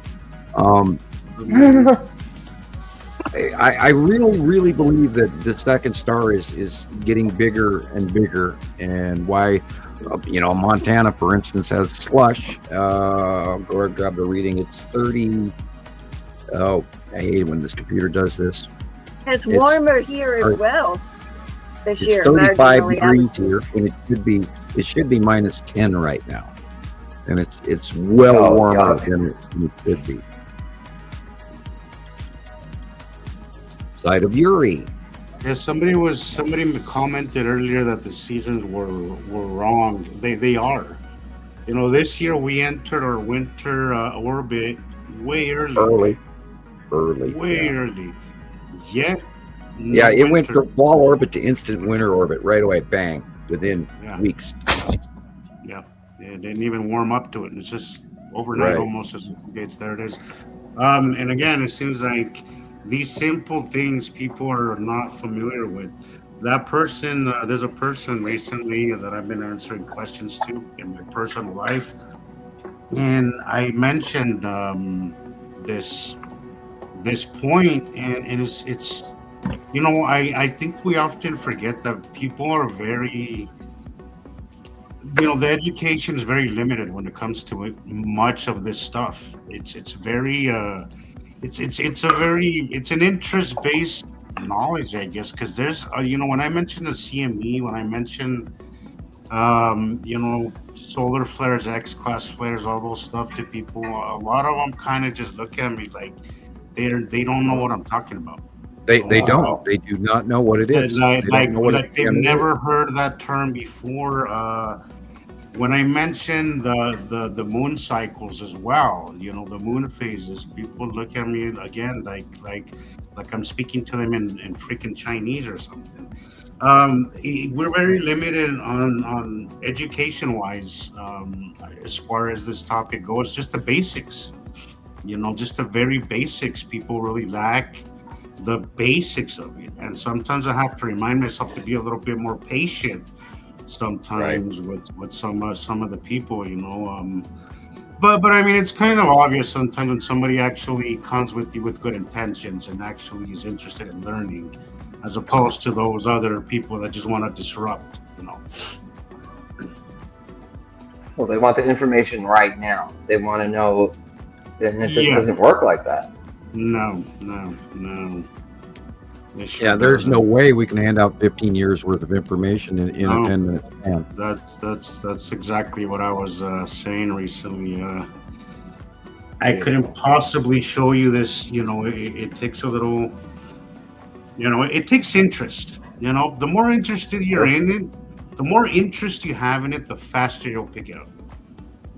I really, really believe that the second star is getting bigger and bigger, and why, Montana, for instance, has slush. I'll go and grab the reading. It's 30. Oh, I hate it when this computer does this. It's warmer here as well this year. It's 35 marginally. degrees here, and it should be minus 10 right now, and it's well warmer than it should be. Side of Uri. Yeah, somebody commented earlier that the seasons were wrong. They are. This year we entered our winter orbit way early. Early. Yet. Yeah, it went from fall orbit to instant winter orbit right away. Bang! Within weeks. Yeah, it didn't even warm up to it. It's just overnight, almost as it's there. It is. And again, it seems like these simple things people are not familiar with. That person, there's a person recently that I've been answering questions to in my personal life, and I mentioned this point, and it's I think we often forget that people are very, the education is very limited when it comes to it, much of this stuff. It's very it's an interest-based knowledge, I guess, because there's when I mention the CME, when I mention solar flares, X-class flares, all those stuff to people, a lot of them kind of just look at me like they don't know what I'm talking about. They don't. They do not know what it is. They've never heard that term before. When I mentioned the moon cycles as well, the moon phases, people look at me again like I'm speaking to them in freaking Chinese or something. We're very limited on education-wise as far as this topic goes. Just the basics, just the very basics. People really lack the basics of it, and sometimes I have to remind myself to be a little bit more patient sometimes with some of the people, but I mean, it's kind of obvious sometimes when somebody actually comes with you with good intentions and actually is interested in learning, as opposed to those other people that just want to disrupt. Well, they want the information right now. They want to know, and it just doesn't work like that. No. Yeah, there's no way we can hand out 15 years worth of information in a 10-minute span. That's exactly what I was saying recently. I couldn't possibly show you this. It takes a little. It takes interest. The more interested you're in it, the more interest you have in it, the faster you'll pick it up.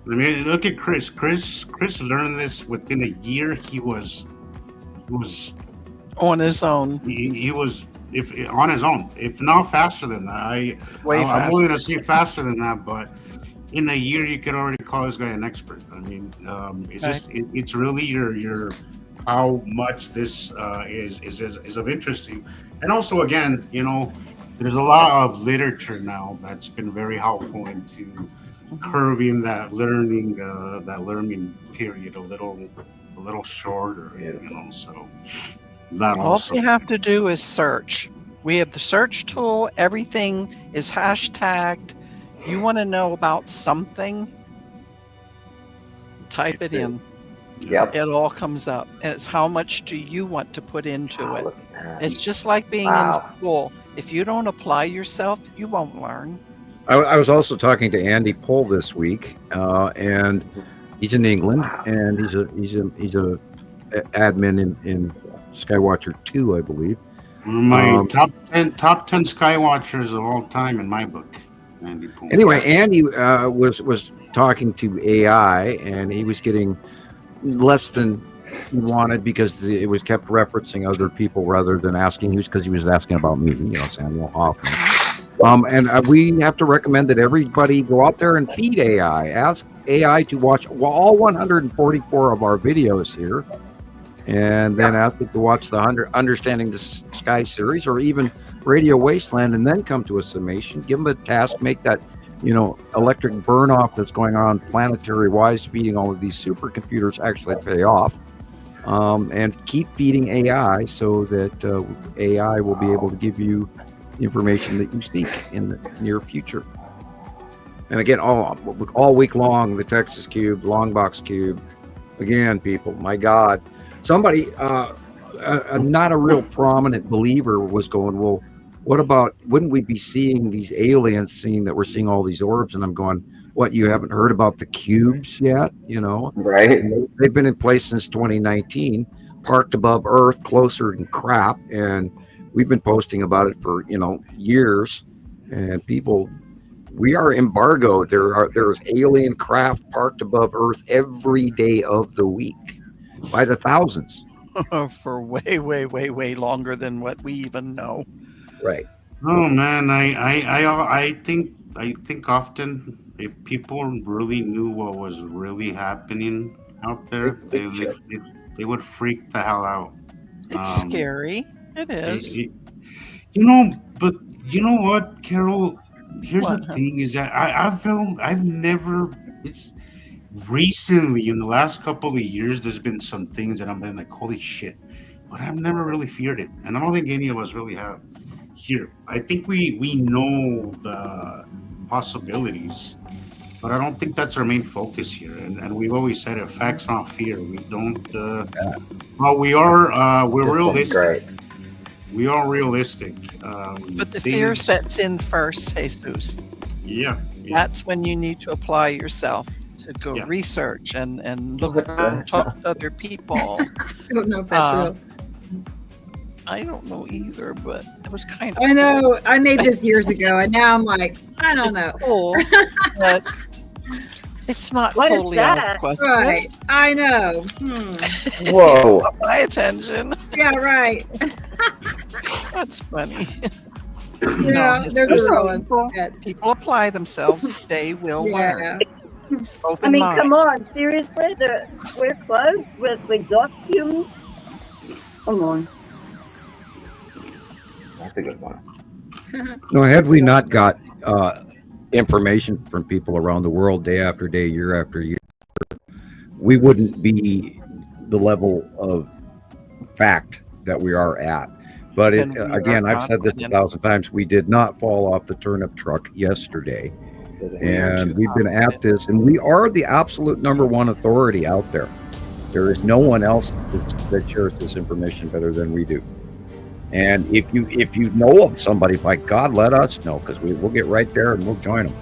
I mean, look at Chris. Chris learned this within a year. He was on his own. He was on his own, if not faster than that. I'm willing to say faster than that, but in a year you could already call this guy an expert. I mean, it's really your how much this is of interest to you. And also, again, there's a lot of literature now that's been very helpful into curving that learning period a little shorter, so that All also. you have to do is search. We have the search tool. Everything is hashtagged. You want to know about something, type it in. Yep. It all comes up. And it's how much do you want to put into it. Look at that. It's just like being in school. If you don't apply yourself, you won't learn. I was also talking to Andy Pohl this week, and he's in England, and he's a admin in Skywatcher 2, I believe. My top 10 Skywatchers of all time in my book. Andy Pohl. Anyway, Andy was talking to AI, and he was getting less than he wanted because it was kept referencing other people rather than asking who's, because he was asking about me, Samuel Hofman. And we have to recommend that everybody go out there and feed AI. Ask AI to watch all 144 of our videos here, and then ask it to watch the Understanding the Sky series or even Radio Wasteland, and then come to a summation. Give them a task, make that electric burn off that's going on planetary wise, feeding all of these supercomputers actually pay off, and keep feeding AI so that AI will be able to give you information that you seek in the near future. And again, all week long, the Texas Cube, the Long Box Cube. Again, people, my God, somebody, not a real prominent believer was going, well, what about, wouldn't we be seeing these aliens, seeing that we're seeing all these orbs? And I'm going, what, you haven't heard about the cubes yet? Right. They've been in place since 2019, parked above Earth, closer than crap. And we've been posting about it for, years. And people, we are embargoed. There's alien craft parked above Earth every day of the week by the thousands. For way, way, way, way longer than what we even know. Right. Oh man, I think often if people really knew what was really happening out there, they would freak the hell out. It's scary. It is. But you know what, Carol? Here's the thing: is that I've never. It's recently in the last couple of years, there's been some things that I've been like, holy shit! But I've never really feared it, and I don't think any of us really have. Here, I think we know the possibilities, but I don't think that's our main focus here. And we've always said it: facts, not fear. We don't. Well, we're realistic. Great. We are realistic. But the fear sets in first, Jesus. Yeah. That's when you need to apply yourself to go research and look and talk to other people. I don't know if that's real. I don't know either, but it was kind of. I know. I made this years ago, and now I'm like, I don't know. Cool, but it's not What totally is out that? of question. Right. I know. Whoa. Pay attention. Yeah, right. That's funny. Yeah, there's a real one. People apply themselves, they will learn. Open I mean, mind. come on, seriously? We're clothes with exhaust fumes? Come on. That's a good one. No, had we not got information from people around the world day after day, year after year, we wouldn't be the level of fact that we are at. But again, I've said this 1,000 times, we did not fall off the turnip truck yesterday. And we've been at this, and we are the absolute number one authority out there. There is no one else that shares this information better than we do. And if you know of somebody, by God, let us know, because we'll get right there and we'll join them.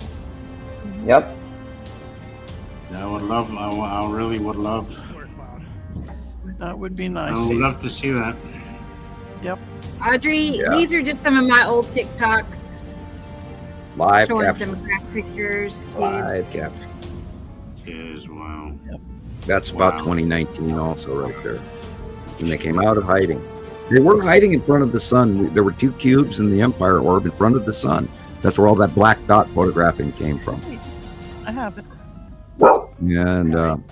Yep. I really would love. That would be nice. I would love to see that. Yep. Audrey, these are just some of my old TikToks. Live showing capture. some craft pictures. Live Kids. capture. Yes, wow. Yep. That's about 2019 also right there. When they came out of hiding. They were hiding in front of the sun. There were two cubes in the Empire orb in front of the sun. That's where all that black dot photographing came from. I have it. And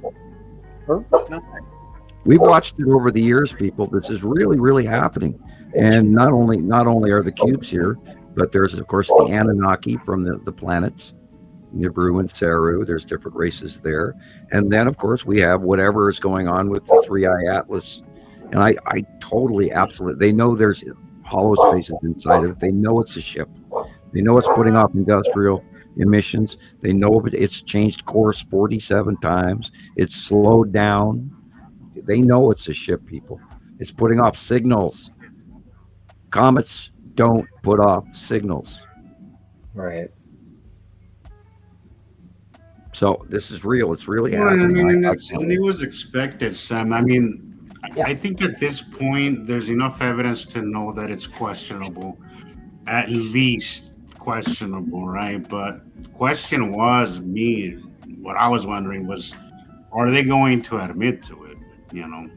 we've watched it over the years, people. This is really, really happening. And not only are the cubes here, but there's, of course, the Anunnaki from the planets. Nibiru and Saru. There's different races there. And then, of course, we have whatever is going on with the 3i Atlas. And I totally, absolutely, they know there's hollow spaces inside of it. They know it's a ship. They know it's putting off industrial emissions. They know it's changed course 47 times. It's slowed down. They know it's a ship, people. It's putting off signals. Comets don't put off signals. Right. So this is real. It's really Well, I happening. mean, and it was expected, Sam. I mean, I think at this point, there's enough evidence to know that it's questionable. At least questionable, right? But the question was, what I was wondering was, are they going to admit to it? You know?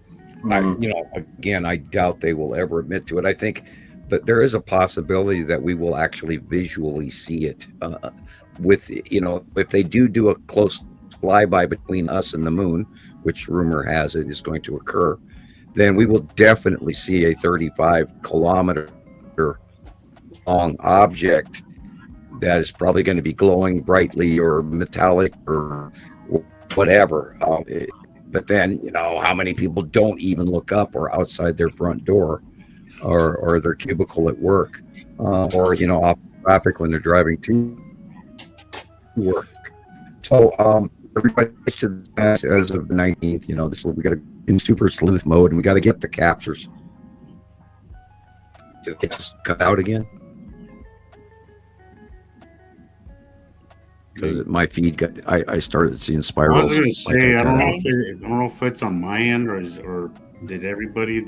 Again, I doubt they will ever admit to it. I think that there is a possibility that we will actually visually see it. If they do a close flyby between us and the moon, which rumor has it is going to occur, then we will definitely see a 35-kilometer long object that is probably going to be glowing brightly or metallic or whatever. But then, how many people don't even look up or outside their front door or their cubicle at work or off traffic when they're driving to work. So everybody should, as of the 19th, we got to in super sleuth mode, and we got to get the captures. Did it just cut out again? Because my feed I started seeing spirals. I was going to say, I don't know if it's on my end or did everybody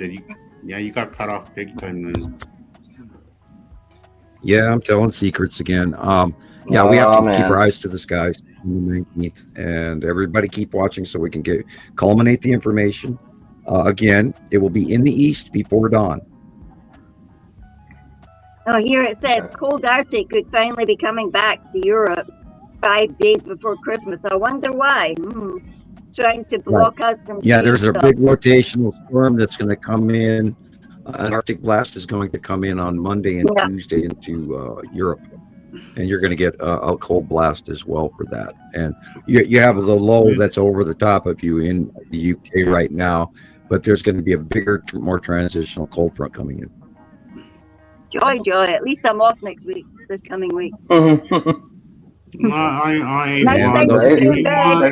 you got cut off big time then. Yeah, I'm telling secrets again. We have to keep our eyes to the skies on the 19th, and everybody keep watching so we can culminate the information. Again, it will be in the east before dawn. Oh, here it says cold Arctic could finally be coming back to Europe 5 days before Christmas. I wonder why. Trying to block us from. Yeah, there's a big rotational storm that's going to come in. An Arctic blast is going to come in on Monday and Tuesday into Europe. And you're going to get a cold blast as well for that. And you have the low that's over the top of you in the UK right now, but there's going to be a bigger, more transitional cold front coming in. Joy. At least I'm off this coming week. I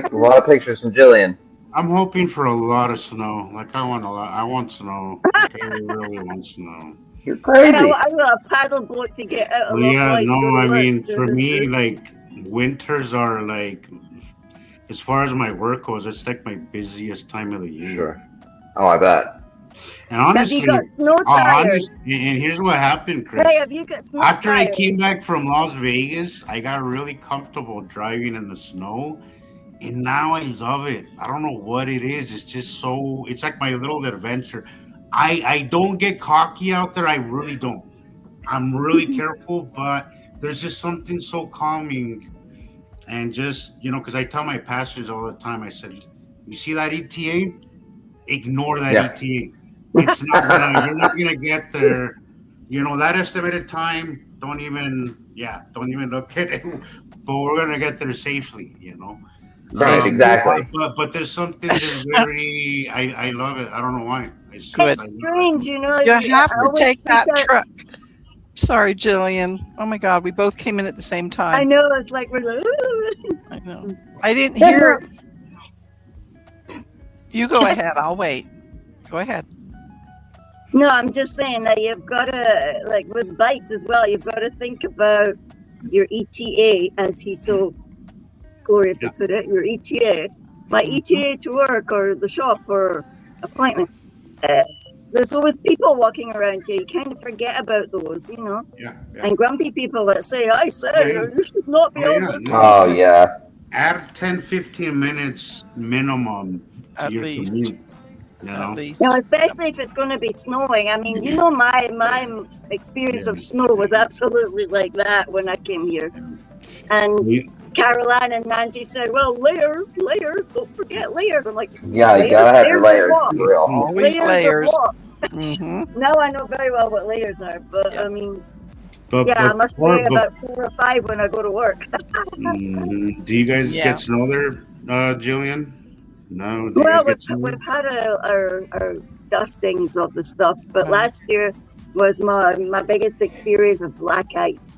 a lot of pictures from Gillian. I'm hoping for a lot of snow. I want snow. I really want snow. You're crazy. I want a paddle boat to get out of for me, winters are as far as my work goes, it's my busiest time of the year. Sure. Oh, I bet. And honestly, have you got snow tires? And here's what happened, Chris. Hey, have you got snow After tires? I came back from Las Vegas, I got really comfortable driving in the snow. And now I love it. I don't know what it is. It's just it's like my little adventure. I don't get cocky out there. I really don't. I'm really careful, but there's just something so calming. And just, because I tell my passengers all the time, I said, you see that ETA? Ignore that ETA. It's not you're not gonna get there. That estimated time, don't even look at it. But we're gonna get there safely, Right, exactly. But there's something that's very I love it. I don't know why. It's strange, You have to take that truck. Sorry, Gillian. Oh my God, we both came in at the same time. I know. It's like we're like. I know. I didn't hear. You go ahead. I'll wait. Go ahead. No, I'm just saying that you've got to, with bikes as well, you've got to think about your ETA, as he so gloriously put it, your ETA. My ETA to work or the shop or appointment. There's always people walking around you. You kind of forget about those, Yeah. And grumpy people that say, I said, you should not be on this. Oh, yeah. Add 10, 15 minutes minimum At to your least. commute. At least. Especially if it's going to be snowing. I mean, my experience of snow was absolutely like that when I came here. And Caroline and Nancy said, well, layers, don't forget layers. I'm like, yeah, you gotta have your layers for real. Always layers. Mm-hmm. Now I know very well what layers are, but I mean, But Yeah, I but, must or, weigh but about 4 or 5 when I go to work. do you guys Yeah. get snow there, Jillian? No, do you Well, guys get snow? we've had our dustings of the stuff, but Right. last year was my biggest experience of black ice.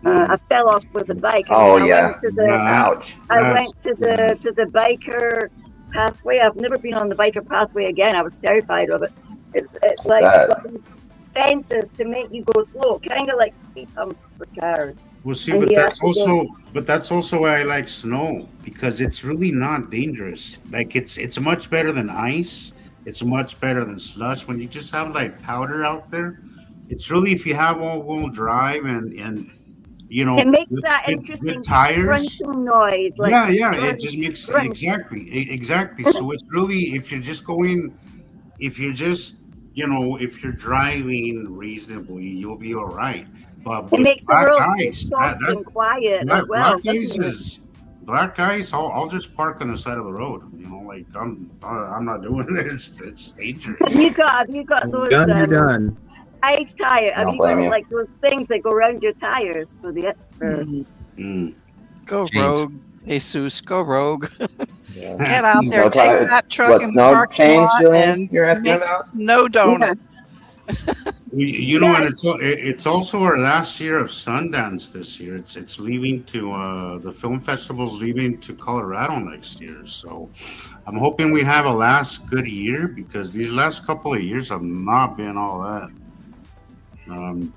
I fell off with a bike. I Oh, mean, yeah. went to the Ouch. I That's- went to the biker pathway. I've never been on the biker pathway again. I was terrified of it. It's like That- fences to make you go slow, kind of like speed bumps for cars. Well, see, And but you that's have to go- also why I like snow, because it's really not dangerous. Like it's much better than ice. It's much better than slush. When you just have like powder out there, it's really, if you have all-wheel drive and you know, It makes good- that good- interesting good tires. scrunching noise. Like Yeah, it scrunch, just makes scrunch. exactly. So it's really, if you're just if you're driving reasonably, you'll be all right. But It with makes the black road ice, so soft and quiet black, as well, black ice doesn't it? is black ice. I'll just park on the side of the road. You know, like I'm not doing this. It's dangerous. Have you got those Done, you're done. ice tire? Have Don't you got blame you. like those things that go around your tires for the? Mm. Go Jeans. rogue, Jesus. Go rogue. Yeah. Get out there, No take tires. that truck What, in the snow parking change, lot Jillian, and you're asking make about? snow donuts. You know, Yeah. and it's also our last year of Sundance this year. It's leaving to the film festival's leaving to Colorado next year. So I'm hoping we have a last good year, because these last couple of years have not been all that.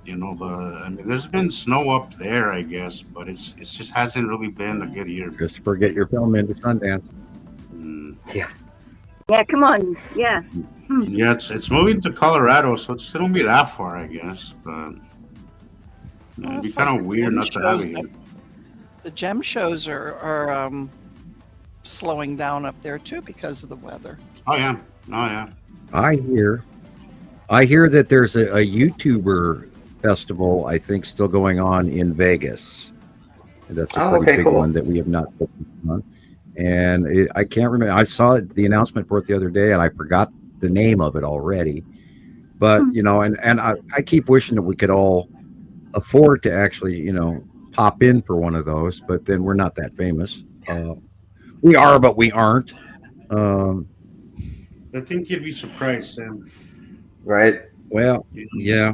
You know, there's been snow up there, I guess, but it's just hasn't really been a good year. Christopher, get your film into Sundance. Mm. Yeah, come on. Yeah. Yeah, it's moving to Colorado, so it shouldn't be that far, I guess. But it'd be it's kind like of the weird gem not to have shows it here. The gem shows are slowing down up there too because of the weather. Oh yeah. I hear that there's a YouTuber festival, I think, still going on in Vegas. That's a Oh, pretty okay, big cool. one that we have not focused on. And I can't remember. I saw the announcement for it the other day, and I forgot the name of it already. But you know, and I keep wishing that we could all afford to actually, you know, pop in for one of those. But then we're not that famous. We are, but we aren't. I think you'd be surprised, Sam. Right? Well, yeah,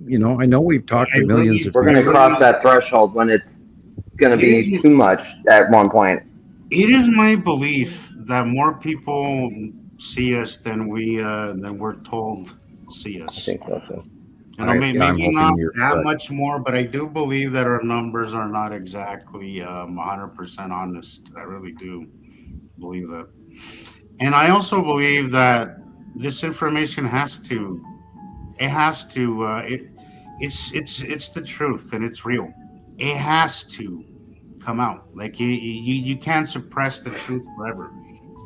you know, I know we've talked to I millions really- of We're going to people. cross that threshold when it's going to be too much at one point. It is my belief that more people see us than we're told see I us. think so too. You know, I'm maybe hoping not you're that correct. much more, but I do believe that our numbers are not exactly 100% honest. I really do believe that. And I also believe that this information it's the truth, and it's real. It has to come out. Like you can't suppress the truth forever.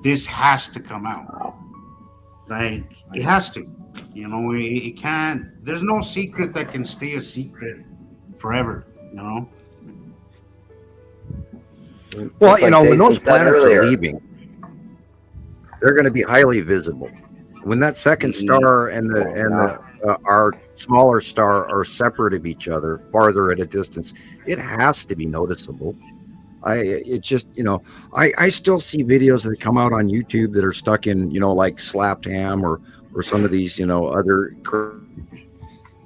This has to come out. Like it has to. You know, it can't. There's no secret that can stay a secret forever. You know. Well, Just you like know, when Jason those said planets earlier. are leaving, they're going to be highly visible. When that second Mhm. star and our smaller star are separate of each other, farther at a distance, it has to be noticeable. It just, you know, I still see videos that come out on YouTube that are stuck in, you know, like Slapped Ham or some of these, you know, other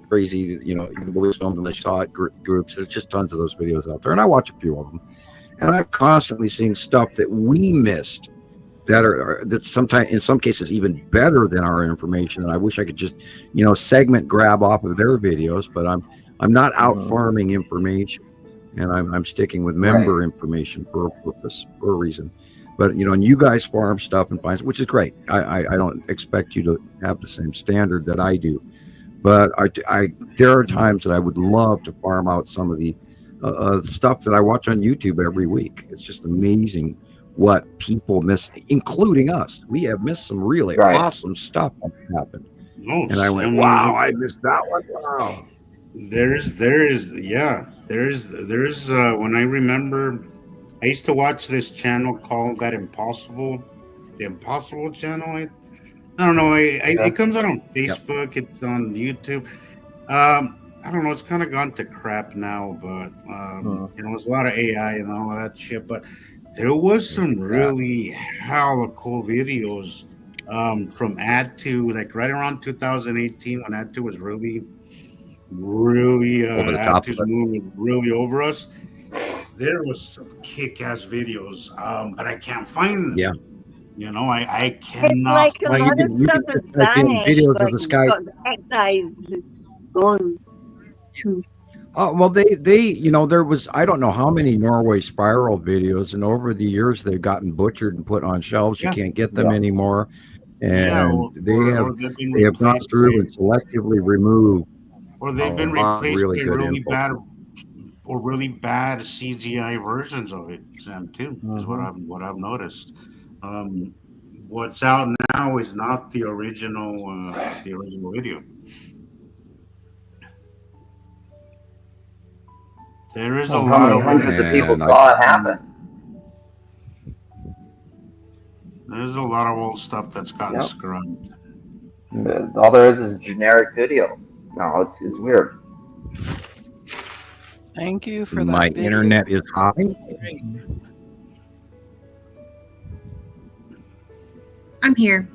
crazy, you know, you can believe films and they saw it groups. There's just tons of those videos out there, and I watch a few of them. And I'm constantly seeing stuff that we missed that sometimes, in some cases, even better than our information. And I wish I could just, you know, segment grab off of their videos, but I'm not out farming information, and I'm sticking with member information for a purpose, for a reason. But you know, and you guys farm stuff and find, which is great. I don't expect you to have the same standard that I do, but there are times that I would love to farm out some of the stuff that I watch on YouTube every week. It's just amazing what people miss, including us. We have missed some really awesome stuff that happened. No, And I went, wow, I missed that one. Wow. There's when I remember, I used to watch this channel called the Impossible channel. I don't know. It comes out on Facebook. It's on YouTube. I don't know. It's kind of gone to crap now, but there's a lot of AI and all of that shit. But there was some really hella cool videos from Ad2, like right around 2018 when Ad2 was really Over the top of Ad2's it. moving really over us. There was some kick-ass videos, but I can't find them. Yeah. I It's cannot. like a Well, you lot can- of you stuff can has just type in vanished, videos of but the sky. got excised, gone. Too. Oh, well, they, there was, I don't know how many Norway spiral videos, and over the years they've gotten butchered and put on shelves. You Yeah. can't get them anymore. And Yeah, or they they've been have gone replaced through by, and selectively removed or they've a been lot of replaced really by good really info. bad CGI versions of it. Sam, too, is what I've noticed. What's out now is not the original video. There is a How lot many of hundreds of people And I- saw it happen? there's a lot of old stuff that's gotten Yep. scrubbed. All there is a generic video. No, it's weird. Thank you for that. My video. internet is hopping. Great. I'm here.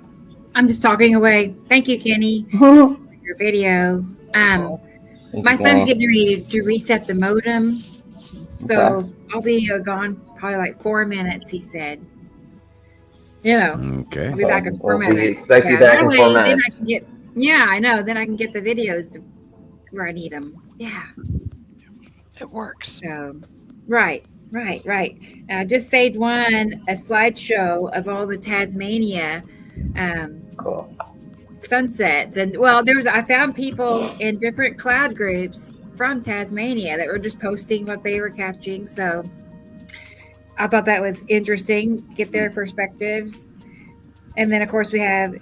I'm just talking away. Thank you, Kenny, for your video. My son's getting ready to reset the modem, so I'll be gone probably like 4 minutes. He said, Okay. I'll be back in 4 We minutes. expect you back that in way, 4 then minutes. I can get. Yeah, I know. Then I can get the videos where I need them. Yeah. It works. So, right. I just saved a slideshow of all the Tasmania Cool. sunsets, and I found people in different cloud groups from Tasmania that were just posting what they were catching. So I thought that was interesting, get their perspectives. And then of course we have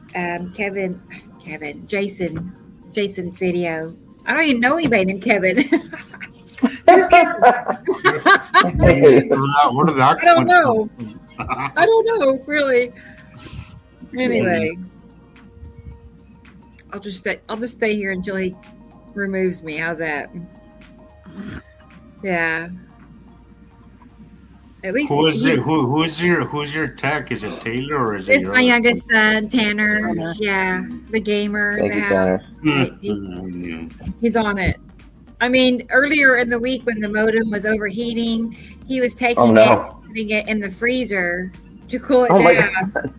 Jason's video. I don't even know anybody named Kevin. Who's Kevin? Where did that I don't come know. from? I don't know, really. Anyway, I'll just stay here until he removes me. How's that? Yeah. At least Who's your tech? Is it Taylor or is it it's my yours? youngest son, Tanner. Tanner. Yeah, the gamer in Thank the you, Tanner. house. He's on it. I mean, earlier in the week when the modem was overheating, he was taking putting it in the freezer to cool it Oh my down. God.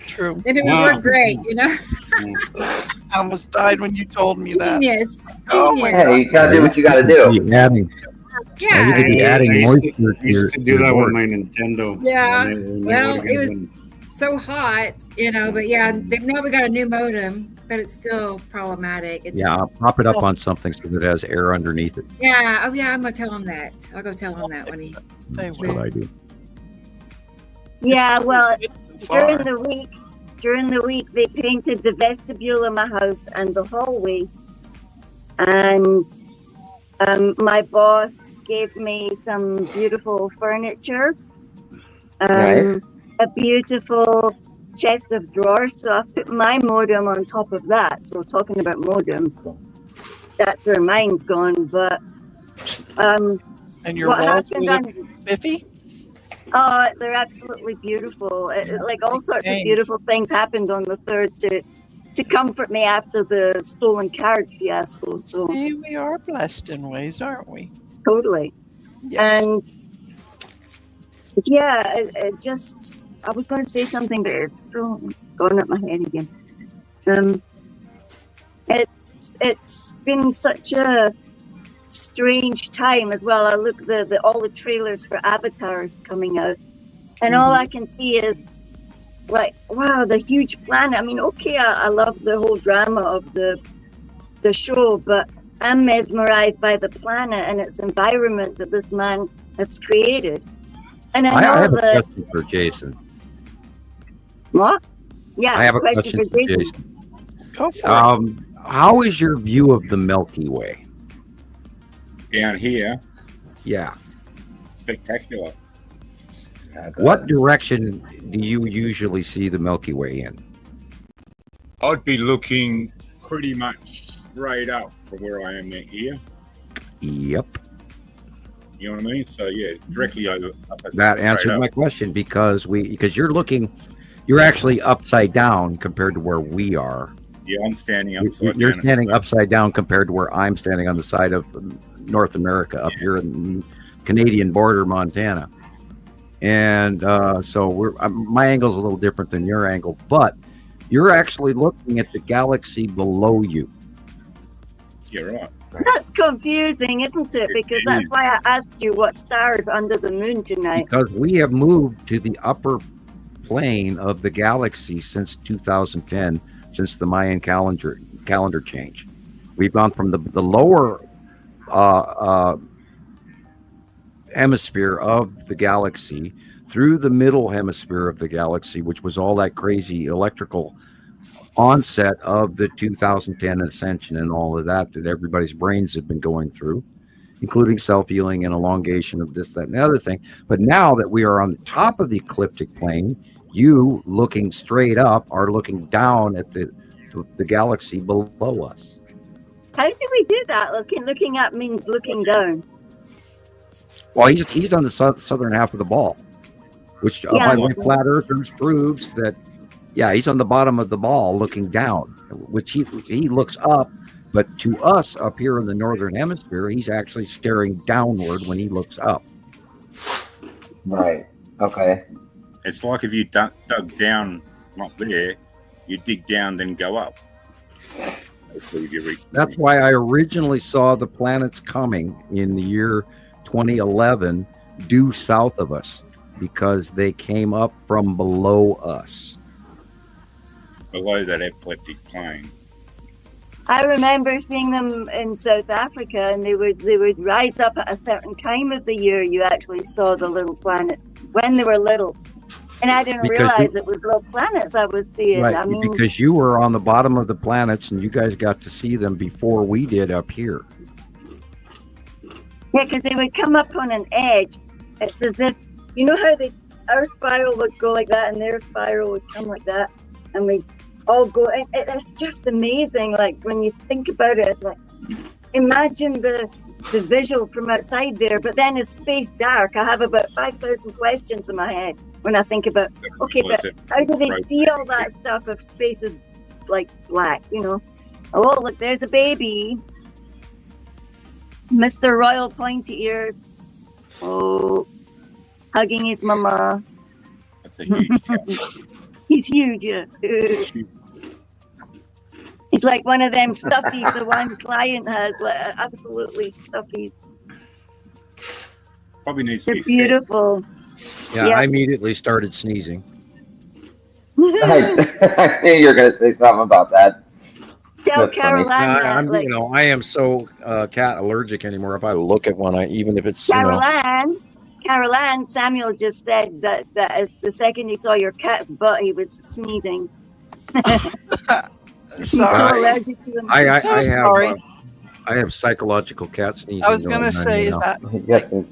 True. And it would work great, I almost died when you told me that. Genius. Oh my Hey, you gotta do what you gotta do. Keep adding. Yeah. You could be adding I moisture used to to do your that board. with my Nintendo. Yeah. When Well, would it was even- so hot, but yeah, now we got a new modem, but it's still problematic. It's, Yeah, I'll pop it up on something so that it has air underneath it. Yeah. Oh, yeah. I'm gonna tell him that. I'll go tell him that when he. That's what I do. Yeah, well, Far. during the week, they painted the vestibule of my house and the hallway, and my boss gave me some beautiful furniture, Nice. a beautiful chest of drawers. So I put my modem on top of that. So talking about modems, that's where mine's gone. But And your what walls happened would have been spiffy? they're absolutely beautiful. Like all sorts of Thanks. beautiful things happened on the 3rd to comfort me after the stolen card fiasco. So See, we are blessed in ways, aren't we? totally. Yes. And yeah, it just, I was going to say something, but it's so gone up my head again. It's been such a strange time as well. I look the all the trailers for Avatars coming out, and all I can see is like, wow, the huge planet. I mean, okay, I love the whole drama of the show, but I'm mesmerized by the planet and its environment that this man has created. And I know I have a that question for Jason. what? Yeah, I have a question question for Jason. Go for it. How is your view of the Milky Way? Down here, Yeah. spectacular. What direction do you usually see the Milky Way in? I'd be looking pretty much right up from where I am here. Yep. You know what I mean? So yeah, directly over. That answered my question because you're actually upside down compared to where we are. Yeah, I'm standing upside You're down. standing upside down compared to where I'm standing on the side of North America up here in Canadian border, Montana. And so my angle's a little different than your angle, but you're actually looking at the galaxy below you. You're right. That's confusing, isn't it? Because that's why I asked you what stars under the moon tonight. Because we have moved to the upper plane of the galaxy since 2010, since the Mayan calendar change. We've gone from the lower hemisphere of the galaxy through the middle hemisphere of the galaxy, which was all that crazy electrical onset of the 2010 ascension and all of that everybody's brains have been going through, including self-healing and elongation of this, that, and the other thing. But now that we are on the top of the ecliptic plane, you looking straight up are looking down at the galaxy below us. How do we do that? Looking up means looking down. Well, he's on the southern half of the ball, which by the way, flat earthers proves that. Yeah, he's on the bottom of the ball looking down, which he looks up, but to us up here in the northern hemisphere, he's actually staring downward when he looks up. Right. Okay. It's like if you dug down up there, you dig down, then go up. That's why I originally saw the planets coming in the year 2011 due south of us, because they came up from below us. Below that ecliptic plane. I remember seeing them in South Africa, and they would rise up at a certain time of the year. You actually saw the little planets when they were little, and I didn't realize it was little planets I was seeing. Right, I mean, because you were on the bottom of the planets, and you guys got to see them before we did up here. Yeah, because they would come up on an edge. It's as if, you know how our spiral would go like that, and their spiral would come like that, and we all go. It's just amazing. Like when you think about it, it's like imagine the visual from outside there. But then it's space dark. I have about 5,000 questions in my head when I think about but how do they see all that stuff if space is like black? You know? Oh, look, there's a baby, Mr. Royal Pointy Ears. Oh, hugging his mama. That's a huge cat. He's huge, yeah. He's like one of them stuffies the one client has, like absolutely stuffies. Probably needs They're to be beautiful. Yeah, I immediately started sneezing. I knew you were going to say something about that. Tell Caroline I am so cat allergic anymore. If I look at one, even if it's Caroline, Samuel just said that as the second he saw your cat's butt, he was sneezing. Sorry. I have psychological cat sneezing. I was going to say, is that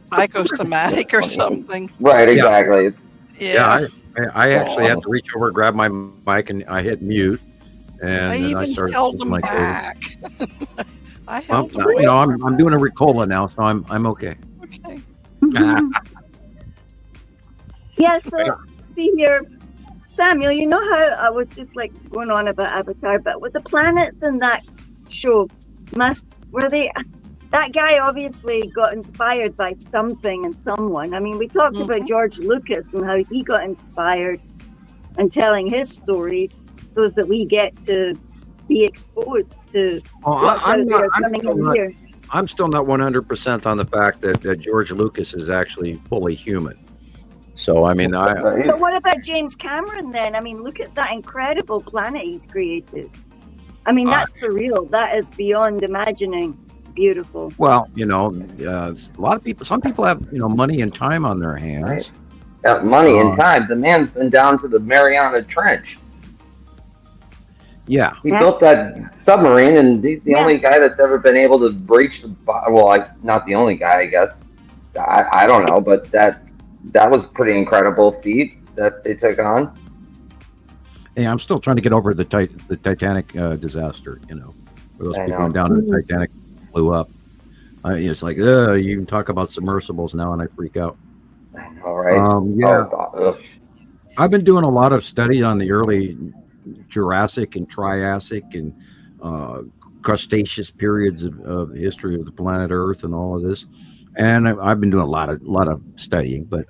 psychosomatic or something? Right, exactly. Yeah. I actually had to reach over, grab my mic, and I hit mute. And I even held them back. I held them back. I'm doing a Ricola now, so I'm okay. Okay. Yeah, so see here, Samuel, you know how I was just like going on about Avatar, but with the planets in that show, that guy obviously got inspired by something and someone. I mean, we talked about George Lucas and how he got inspired and telling his stories so as that we get to be exposed to what's out there coming in here. I'm still not 100% on the fact that George Lucas is actually fully human. So, I mean, But what about James Cameron then? I mean, look at that incredible planet he's created. I mean, that's surreal. That is beyond imagining. Beautiful. Well, a lot of people, some people have, money and time on their hands. Right. Money and time. The man's been down to the Mariana Trench. Yeah. He built that submarine, and he's the only guy that's ever been able to breach the... Well, not the only guy, I guess. I don't know, but that was a pretty incredible feat that they took on. Yeah, I'm still trying to get over the Titanic disaster, For those I people know. down in the Titanic blew up. It's like, you even talk about submersibles now, and I freak out. I know, right? Yeah, Oh, I've been doing a lot of study on the early Jurassic and Triassic and Cretaceous periods of history of the planet Earth and all of this, and I've been doing a lot of studying. But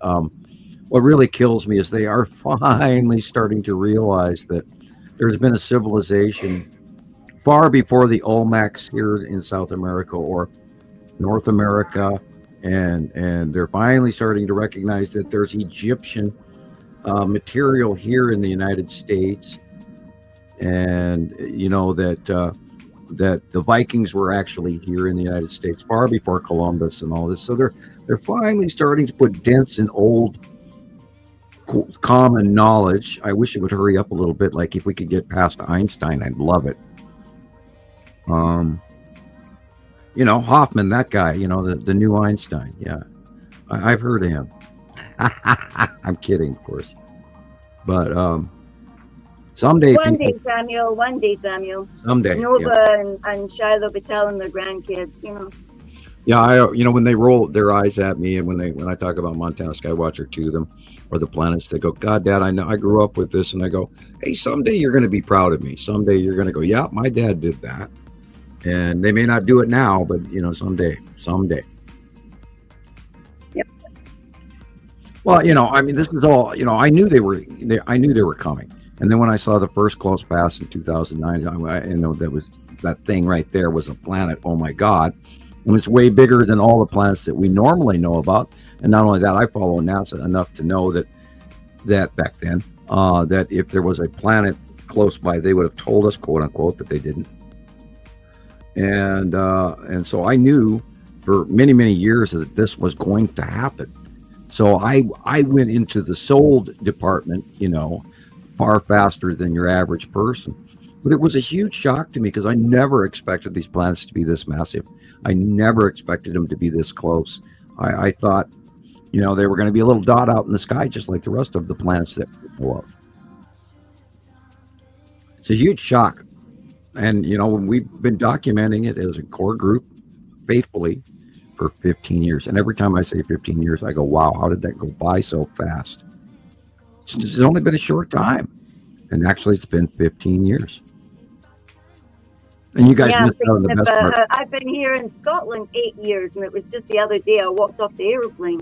what really kills me is they are finally starting to realize that there's been a civilization far before the Olmecs here in South America or North America, and they're finally starting to recognize that there's Egyptian material here in the United States, and that the Vikings were actually here in the United States far before Columbus and all this. So they're finally starting to put dents in old common knowledge. I wish it would hurry up a little bit. Like if we could get past Einstein, I'd love it. Hofman, that guy, the new Einstein. Yeah, I've heard of him. I'm kidding, of course. But someday. One day, Samuel. Someday. Nova and Shiloh will be telling their grandkids, Yeah, when they roll their eyes at me, and when I talk about Montana Skywatcher to them, or the planets, they go, "God, Dad, I know I grew up with this," and I go, "Hey, someday you're going to be proud of me. Someday you're going to go, yeah, my dad did that." And they may not do it now, but someday. Yep. Well, this is all. I knew they were coming, and then when I saw the first close pass in 2009, that thing right there was a planet. Oh my God! And it's way bigger than all the planets that we normally know about. And not only that, I follow NASA enough to know that back then, that if there was a planet close by, they would have told us, quote unquote, but they didn't. And so I knew for many, many years that this was going to happen. So I went into the sold department, far faster than your average person. But it was a huge shock to me because I never expected these planets to be this massive. I never expected them to be this close. I thought, they were going to be a little dot out in the sky, just like the rest of the planets that we know of. It's a huge shock. And, we've been documenting it as a core group faithfully for 15 years. And every time I say 15 years, I go, wow, how did that go by so fast? It's only been a short time. And actually, it's been 15 years. And you guys missed out on the best part. I've been here in Scotland 8 years, and it was just the other day I walked off the aeroplane.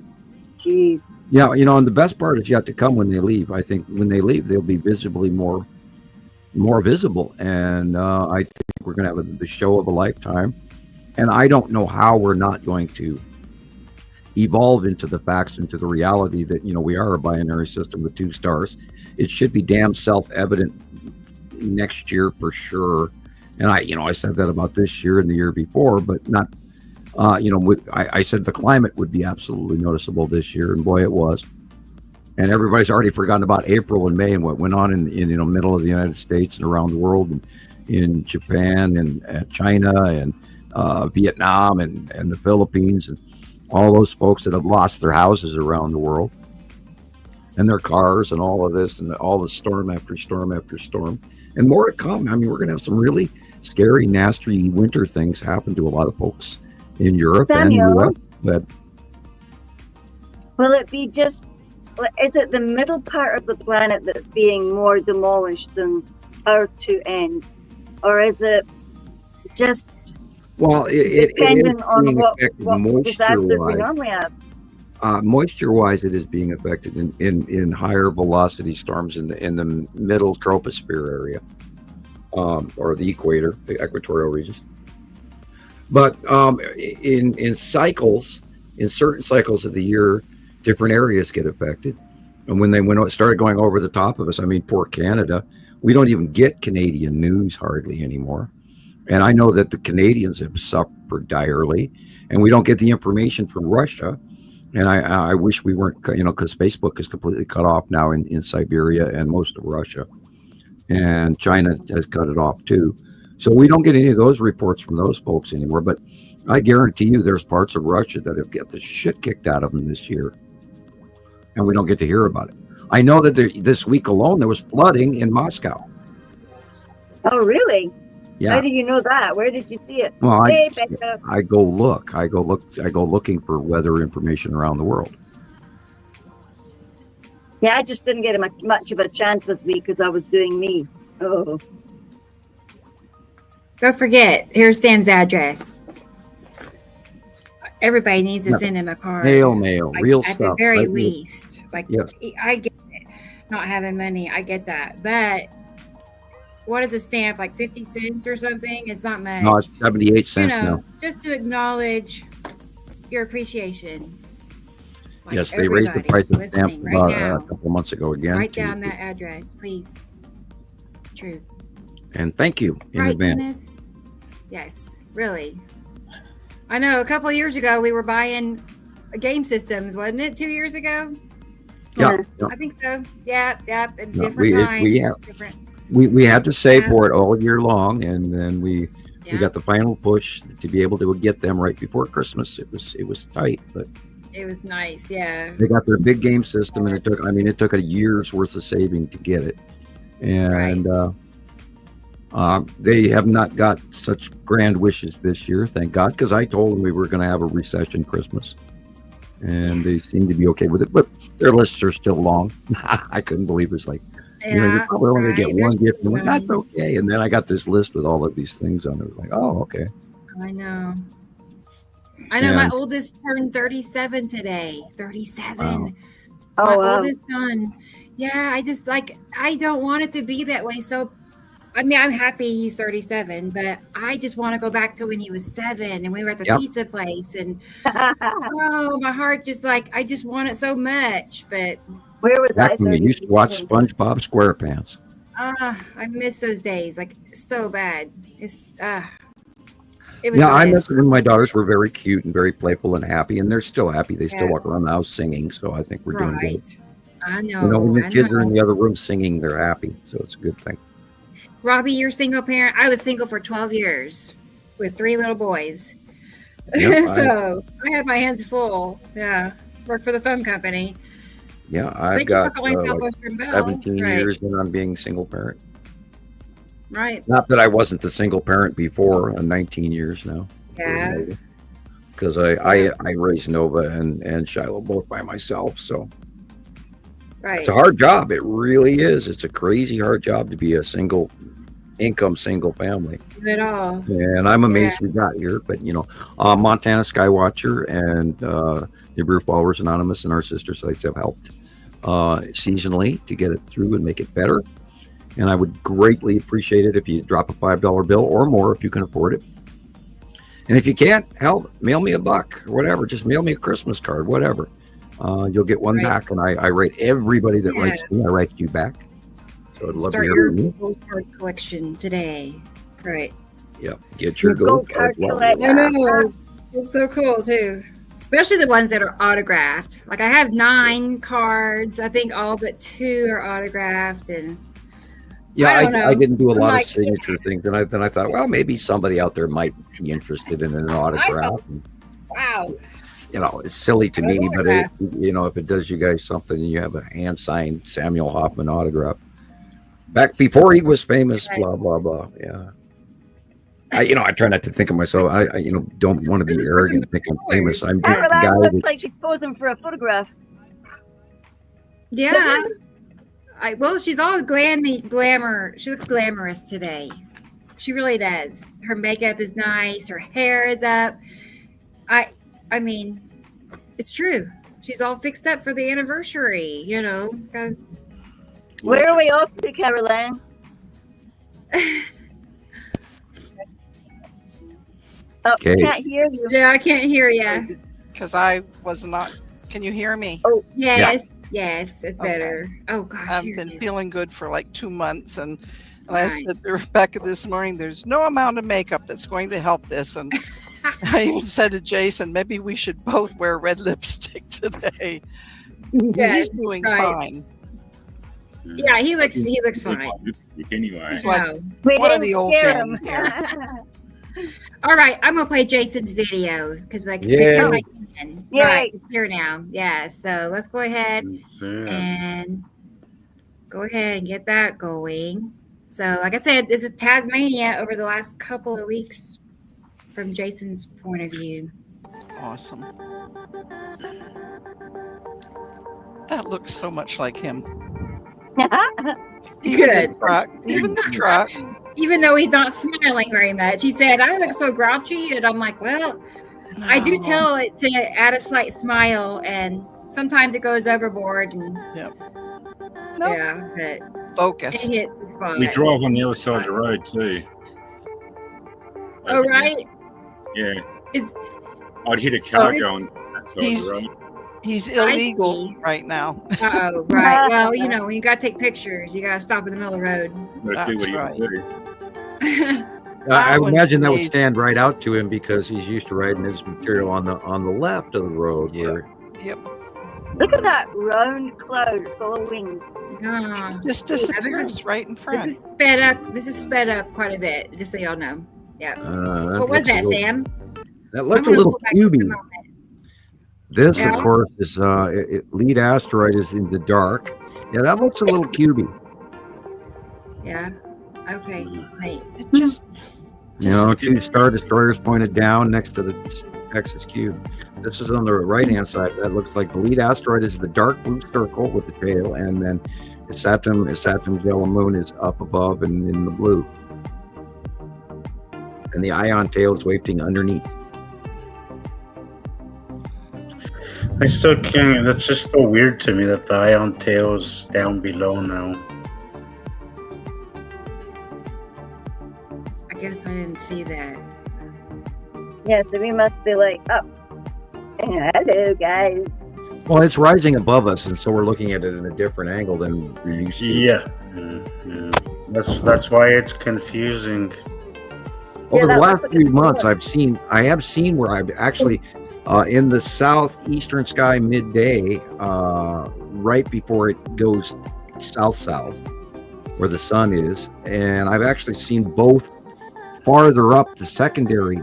Jeez. Yeah, and the best part is yet to come when they leave. I think when they leave, they'll be visibly more visible. And I think we're going to have the show of a lifetime. And I don't know how we're not going to evolve into the facts, into the reality that, we are a binary system with 2 stars. It should be damn self-evident next year for sure. And I said that about this year and the year before, but not, I said the climate would be absolutely noticeable this year, and boy, it was. And everybody's already forgotten about April and May and what went on in middle of the United States and around the world, and in Japan and China and Vietnam and the Philippines, and all those folks that have lost their houses around the world and their cars and all of this, and all the storm after storm after storm, and more to come. I mean, we're going to have some really scary, nasty winter things happen to a lot of folks in Europe and US. But will it be is it the middle part of the planet that's being more demolished than our 2 ends? Or is it just dependent on what disasters we normally have? Moisture-wise, it is being affected in higher velocity storms in the middle troposphere area, or the equator, the equatorial regions. But in cycles, in certain cycles of the year, different areas get affected. And when they started going over the top of us, I mean, poor Canada, we don't even get Canadian news hardly anymore. And I know that the Canadians have suffered direly, and we don't get the information from Russia. And I wish we weren't, because Facebook is completely cut off now in Siberia and most of Russia. And China has cut it off too. So we don't get any of those reports from those folks anymore. But I guarantee you there's parts of Russia that have got the shit kicked out of them this year. And we don't get to hear about it. I know that this week alone, there was flooding in Moscow. Oh, really? Yeah. How do you know that? Where did you see it? Well, Hey, Becca. I go looking for weather information around the world. Yeah, I just didn't get much of a chance this week because I was doing me. Oh. Don't forget, here's Sam's address. Everybody needs to send him a card. Mail, real at stuff. the very right? least. Like, Yes. I get it, not having money. I get that. But what is a stamp? Like 50 cents or something? It's not much. No, it's 78 cents now. Just to acknowledge your appreciation. Like Yes, they raised the price of stamps right about now. a couple of months ago again. Write down that address, please. True. And thank you in Right, advance. Dennis? Yes, really. I know a couple of years ago we were buying game systems, wasn't it? 2 years ago? Yeah. I think so. Yeah. At No, different times. we had to save for it all year long, and then we got the final push to be able to get them right before Christmas. It was tight, but it was nice. Yeah. they got their big game system, and it took a year's worth of saving to get it, and they have not got such grand wishes this year, thank God, because I told them we were going to have a recession Christmas, and they seem to be okay with it, but their lists are still long. I couldn't believe it's like, you're probably only going to get one gift. And that's okay. And then I got this list with all of these things on it. It was like, oh, okay. I know. My oldest turned 37 today. 37. Wow. My oldest son. Yeah, I don't want it to be that way. So, I'm happy he's 37, but I just want to go back to when he was 7 and we were at the pizza place. And, my heart I just want it so much. But where was back when you used to watch SpongeBob SquarePants? I miss those days so bad. It's it was I miss it when my daughters were very cute and very playful and happy, and they're still happy. They still walk around the house singing, so I think we're doing good. I know. When your kids are in the other room singing, they're happy, so it's a good thing. Robbie, you're a single parent. I was single for 12 years with 3 little boys. Yep, so I had my hands full. Yeah. Worked for the phone company. Yeah, I've got 17 Right. years and I'm being single parent. Right. Not that I wasn't the single parent before, 19 years now. Yeah. Because I raised Nova and Shiloh both by myself, so. Right. It's a hard job. It really is. It's a crazy hard job to be a single family. Not at all. And I'm amazed we got here. But, Montana Skywatcher and Nibiru Followers Anonymous and our sister sites have helped seasonally to get it through and make it better. And I would greatly appreciate it if you drop a $5 bill or more if you can afford it. And if you can't, hell, mail me $1 or whatever. Just mail me a Christmas card, whatever. You'll get one back, and I rate everybody that writes me. I write you back. So I'd love to hear from you. Gold card collection today. Right. Yep. Get your gold card. I know. It's so cool too. Especially the ones that are autographed. Like I have 9 cards. I think all but 2 are autographed, and I didn't do a lot of signature things, and then I thought, well, maybe somebody out there might be interested in an autograph. Wow. It's silly to me, but if it does you guys something and you have a hand signed Samuel Hofman autograph back before he was famous, blah blah blah. Yeah. I try not to think of myself. I don't want to be arrogant and think I'm famous. I'm just a guy looks like she's posing for a photograph. Yeah. She's all glamour. She looks glamorous today. She really does. Her makeup is nice. Her hair is up. I mean, it's true. She's all fixed up for the anniversary, because. Where are we off to, Caroline? Okay. I can't hear you. Yeah, I can't hear you. Because I was not. Can you hear me? Oh, yes. Yeah. Yes, it's better. Oh, gosh. I've been feeling good for like 2 months. And I said to Rebecca this morning, there's no amount of makeup that's going to help this. And I even said to Jason, maybe we should both wear red lipstick today. He's doing fine. Yeah, he looks fine. Anyway. He's like we one of the old him. All right, I'm gonna play Jason's video because I can. Right, it's here now. Yeah, so let's go ahead and get that going. So, like I said, this is Tasmania over the last couple of weeks from Jason's point of view. Awesome. That looks so much like him. Even Good. the truck. Even the truck. Even though he's not smiling very much. He said, I look so grouchy. And I'm like, well, I do tell it to add a slight smile. And sometimes it goes overboard. And Yep. yeah, but Focused. it hit the spot. We drive on the other side of the road too. Oh, right? Yeah. Is- I'd hit a car Oh, going that side of He's the road. he's I illegal see. right now. Uh-oh, right. Well, you know, when you got to take pictures, you got to stop in the middle of the road. Gotta do That's what you right. do. I one's imagine that would amazing. stand right out to him because he's used to riding his material on the left of the road. Yeah. Where, Yep. Look at that round cloud. It's got a wing. Ah, Just this disappears right in front. is sped up. This is sped up quite a bit, just so y'all know. Yeah. What was looks a that, little- Sam? That looks a I'm gonna little pull back just a cubey. moment. This, Yeah. of course, is lead asteroid is in the dark. Yeah, that looks a little cubey. Yeah. Okay. Wait. It just You know, two star destroyers pointed down next to the Texas cube. This is on the right-hand side. That looks like the lead asteroid is the dark blue circle with the tail, and then Saturn's yellow moon is up above and in the blue, and the ion tail is wafting underneath. I still can't. That's just so weird to me that the ion tail is down below now. I guess I didn't see that. Yeah, so we must be like, oh, hello, guys. Well, it's rising above us, and so we're looking at it in a different angle than we're used to. Yeah. That's why it's confusing. Over that the looks last like few it's months, going. I have seen where I've actually in the southeastern sky midday, right before it goes south, where the sun is, and I've actually seen both farther up the secondary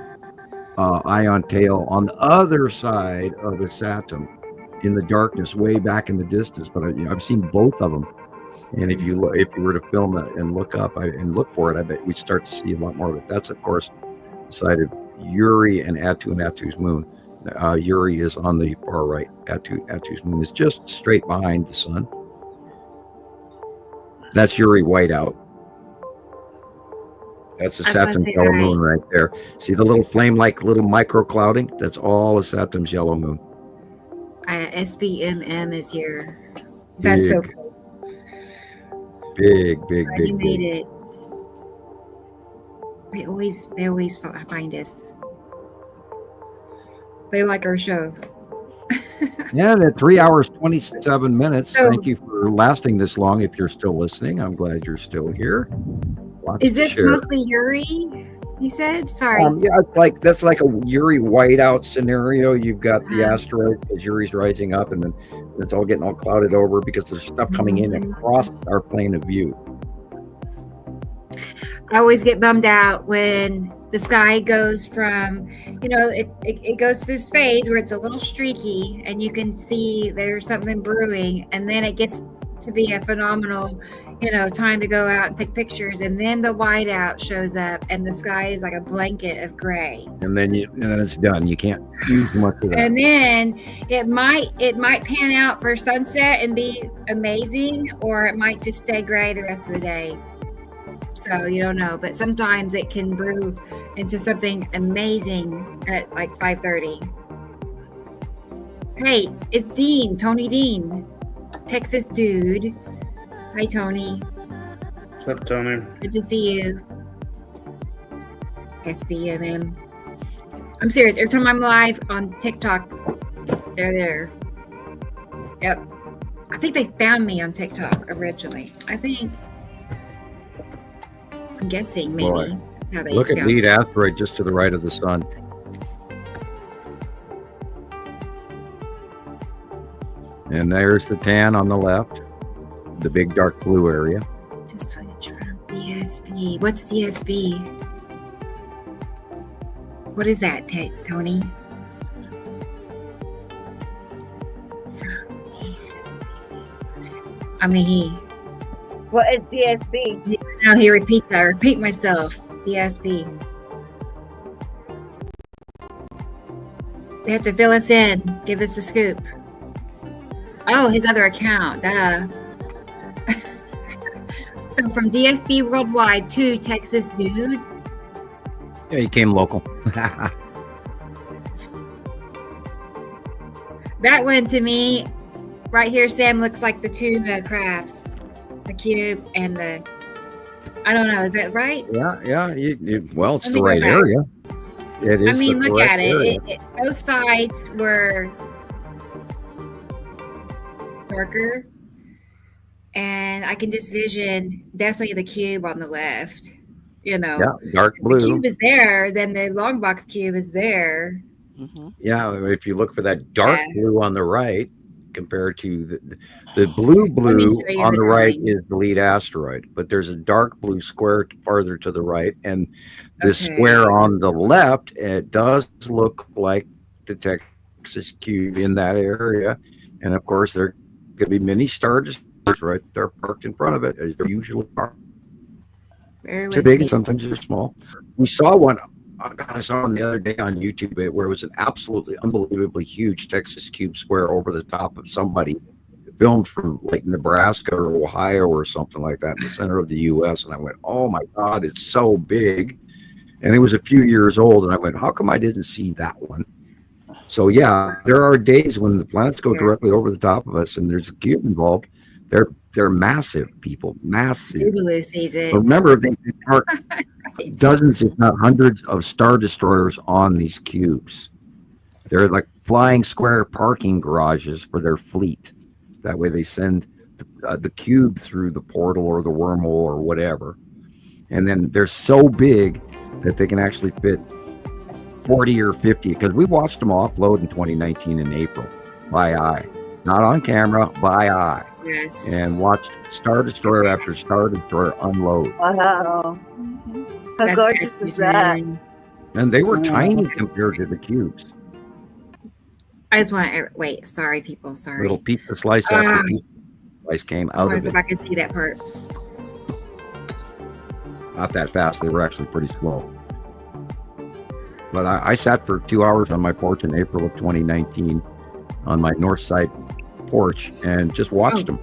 ion tail on the other side of the Saturn in the darkness, way back in the distance. But I've seen both of them. And if you were to film it and look for it, I bet we start to see a lot more of it. That's, of course, the side of Uri and Atu's moon. Uri is on the far right. Atu's moon is just straight behind the sun. That's Uri whiteout. That's the I was gonna Saturn's say yellow that. moon right there. See the little flame-like little micro clouding? That's all of Saturn's yellow moon. SBMM is here. That's so Big, cool. big, You made big. it. They always find us. They like our show. Yeah, that 3 hours, 27 minutes. So- Thank you for lasting this long. If you're still listening, I'm glad you're still here. Lots Is to this share. mostly Yuri? You said? Sorry. Yeah, it's that's like a Uri whiteout scenario. You've got the asteroid as Uri's rising up, and then it's all getting all clouded over because there's stuff coming in across our plane of view. I always get bummed out when the sky goes from, it goes through this phase where it's a little streaky and you can see there's something brewing, and then it gets to be a phenomenal, time to go out and take pictures, and then the whiteout shows up and the sky is like a blanket of gray. And then it's done. You can't use much of that. And then it might pan out for sunset and be amazing, or it might just stay gray the rest of the day. So you don't know, but sometimes it can brew into something amazing at like 5:30. Hey, it's Tony Dean, Texas dude. Hi, Tony. What's up, Tony? Good to see you. SBMM. I'm serious. Every time I'm live on TikTok, they're there. Yep. I think they found me on TikTok originally. I'm guessing maybe. Boy, That's how they Look at found lead us. asteroid just to the right of the sun. And there's the tan on the left, the big dark blue area. To switch from DSB. What's DSB? What is that, Tony? From DSB. What is DSB? Now he repeats. I repeat myself. DSP. They have to fill us in. Give us the scoop. Oh, his other account. Duh. So from DSP Worldwide to Texas Dude. Yeah, he came local. That one to me, right here, Sam, looks like the two crafts. The cube and the... I don't know. Is that right? Yeah. Well, it's Let the me go right back. area. It is. I mean, the look correct at it. area. Both sides were darker. And I can just vision definitely the cube on the left. You know, Yeah, dark the blue. cube is there, then the long box cube is there. Yeah, if you look for that dark Yeah. blue on the right, compared to the blue Let me show you on the the right drawing. is the lead asteroid, but there's a dark blue square farther to the right, and the Okay. square on the left, it does look like the Texas cube in that area, and of course there could be many star destroyers right there parked in front of it, as there usually are. Bear It's with big me. and sometimes they're small. We saw one. I saw one the other day on YouTube where it was an absolutely unbelievably huge Texas cube square over the top of somebody, filmed from like Nebraska or Ohio or something like that in the center of the U.S. And I went, "Oh my God, it's so big!" And it was a few years old, and I went, "How come I didn't see that one?" So yeah, there are days when the planets go directly over the top of us, and there's a cube involved. They're massive, people, massive. Jubilee sees it. But remember, they park dozens, if not hundreds, of star destroyers on these cubes. They're like flying square parking garages for their fleet. That way, they send the cube through the portal or the wormhole or whatever, and then they're so big that they can actually fit 40 or 50. Because we watched them offload in 2019 in April by eye, not on camera, by eye. Yes. And watched Star Destroyer after Star Destroyer unload. Wow. How That's gorgeous is that? amazing. And they were tiny compared to the cubes. I just want to wait. Sorry, people. Sorry. Little pizza slice after pizza slice came I out want of to go it. back and see that part. Not that fast. They were actually pretty slow. But I sat for 2 hours on my porch in April of 2019 on my north side porch and just watched them.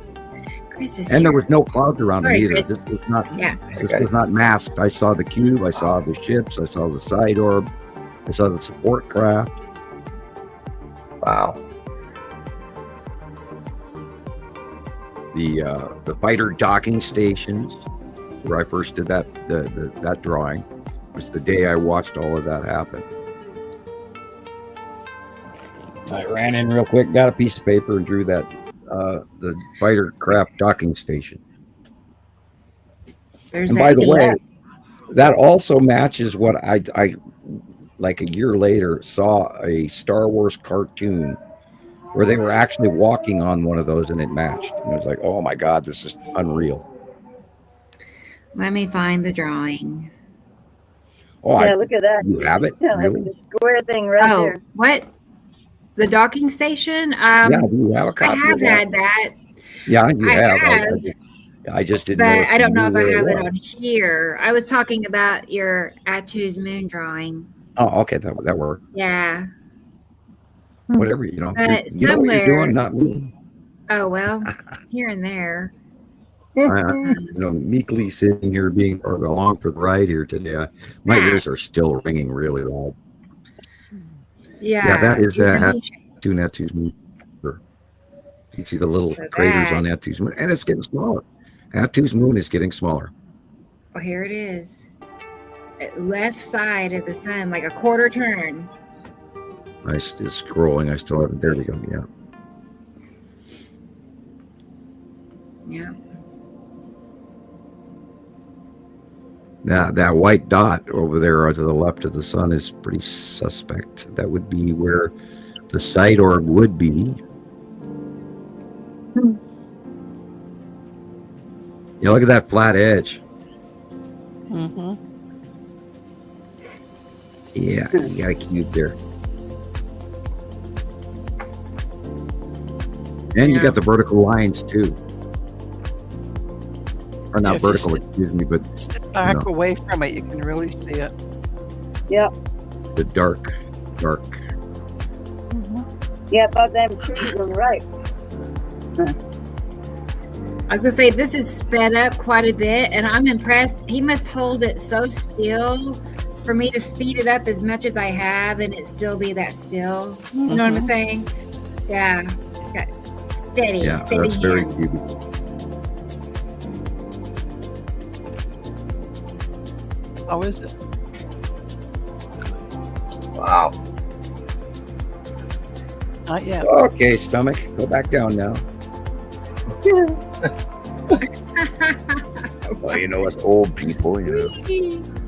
Chris is And there here. was no clouds around Sorry, them either. Chris. This was not. Yeah. This was not masked. I saw the cube. I saw the ships. I saw the side orb. I saw the support craft. Wow. The fighter docking stations, where I first did that drawing. It was the day I watched all of that happen. I ran in real quick, got a piece of paper, and drew that the fighter craft docking station. There's And that by the thing. way, that also matches what I like a year later saw a Star Wars cartoon where they were actually walking on one of those and it matched. And it was like, oh my God, this is unreal. Let me find the drawing. Oh, Yeah, look at that. you have it? Yeah, Really? the square thing right Oh, there. what? The docking station? Yeah, do you have a I copy have of that? had that, Yeah, you I have. have. I just didn't know. but I don't know if I you knew have where it was. on here. I was talking about your Atu's moon drawing. Oh, okay, that worked. Yeah. Whatever, you know. But You know what you're somewhere- doing, not me. Oh, well, here and there. Meekly sitting here being along for the ride here today. My ears are still ringing really loud. Yeah. Yeah, that is You that. know, Atu's moon. You see the little So craters that- on Atu's moon, and it's getting smaller. Atu's moon is getting smaller. Oh, here it is. Left side of the sun, like a quarter turn. I still scrolling. I still haven't. There we go. Yeah. Yeah. That white dot over there to the left of the sun is pretty suspect. That would be where the side orb would be. Yeah, look at that flat edge. Mm-hmm. Yeah, you got a cube there. And you got the vertical lines too. or not If you vertical, sit- excuse me, but Step back away from it, you can really see it. Yep. the dark. Yeah, above them trees on the right. I was gonna say this is sped up quite a bit, and I'm impressed. He must hold it so still for me to speed it up as much as I have, and it still be that still. You know what I'm saying? Yeah, got steady, Yeah, steady that's very hands. cubical. How is it? Wow. Not yet. Okay, stomach, go back down now. Well, you know, us old people, you know.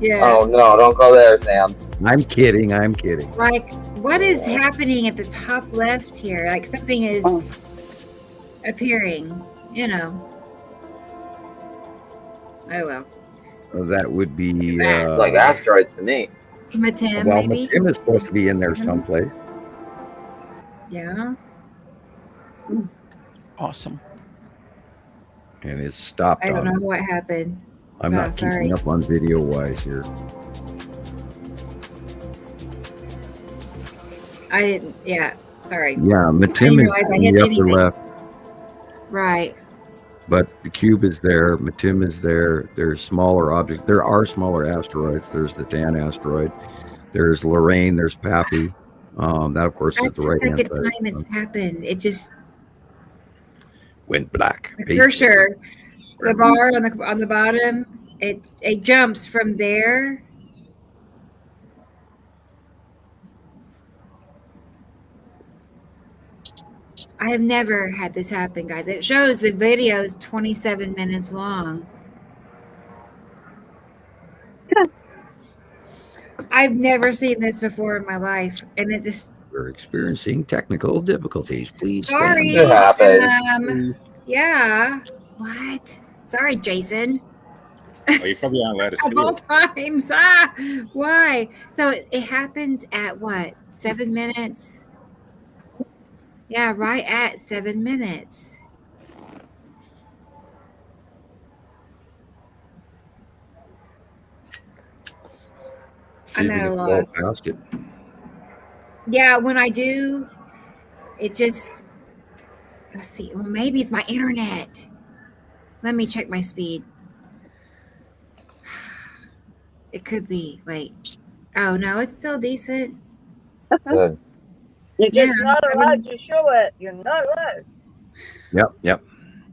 Yeah. Oh no, don't go there, Sam. I'm kidding. Like, what is happening at the top left here? Like something is appearing, you know. Oh well. Well, that would be It's like asteroids to me. Matim, well, maybe. Tim is supposed to be in there someplace. Yeah. Awesome. And it's stopped I don't on. know what happened. I'm Oh, not sorry. keeping up on video wise here. I didn't. Yeah. Sorry. Yeah, I Matim didn't is realize I in hit the upper anything. left, Right. but the cube is there. Matim is there. There's smaller objects. There are smaller asteroids. There's the Dan asteroid. There's Lorraine. There's Pappy. That, of course, That's is the the right hand second side. time it's happened. It just Went black. the cursor, the bar on the bottom, it jumps from there. I have never had this happen, guys. It shows the video is 27 minutes long. I've never seen this before in my life, and it just We're experiencing technical difficulties. Please sorry. It happens. Yeah. What? Sorry, Jason. Oh, you probably aren't allowed to see Of all it. times. Why? So it happened at what? 7 minutes? Yeah, right at 7 minutes. See I'm if at you a can blow loss. past it. Yeah, when I do, it just, let's see. Well, maybe it's my internet. Let me check my speed. It could be. Wait. Oh, no, it's still decent. Good. You're just Yeah, not I allowed to show it. You're not allowed. Yep.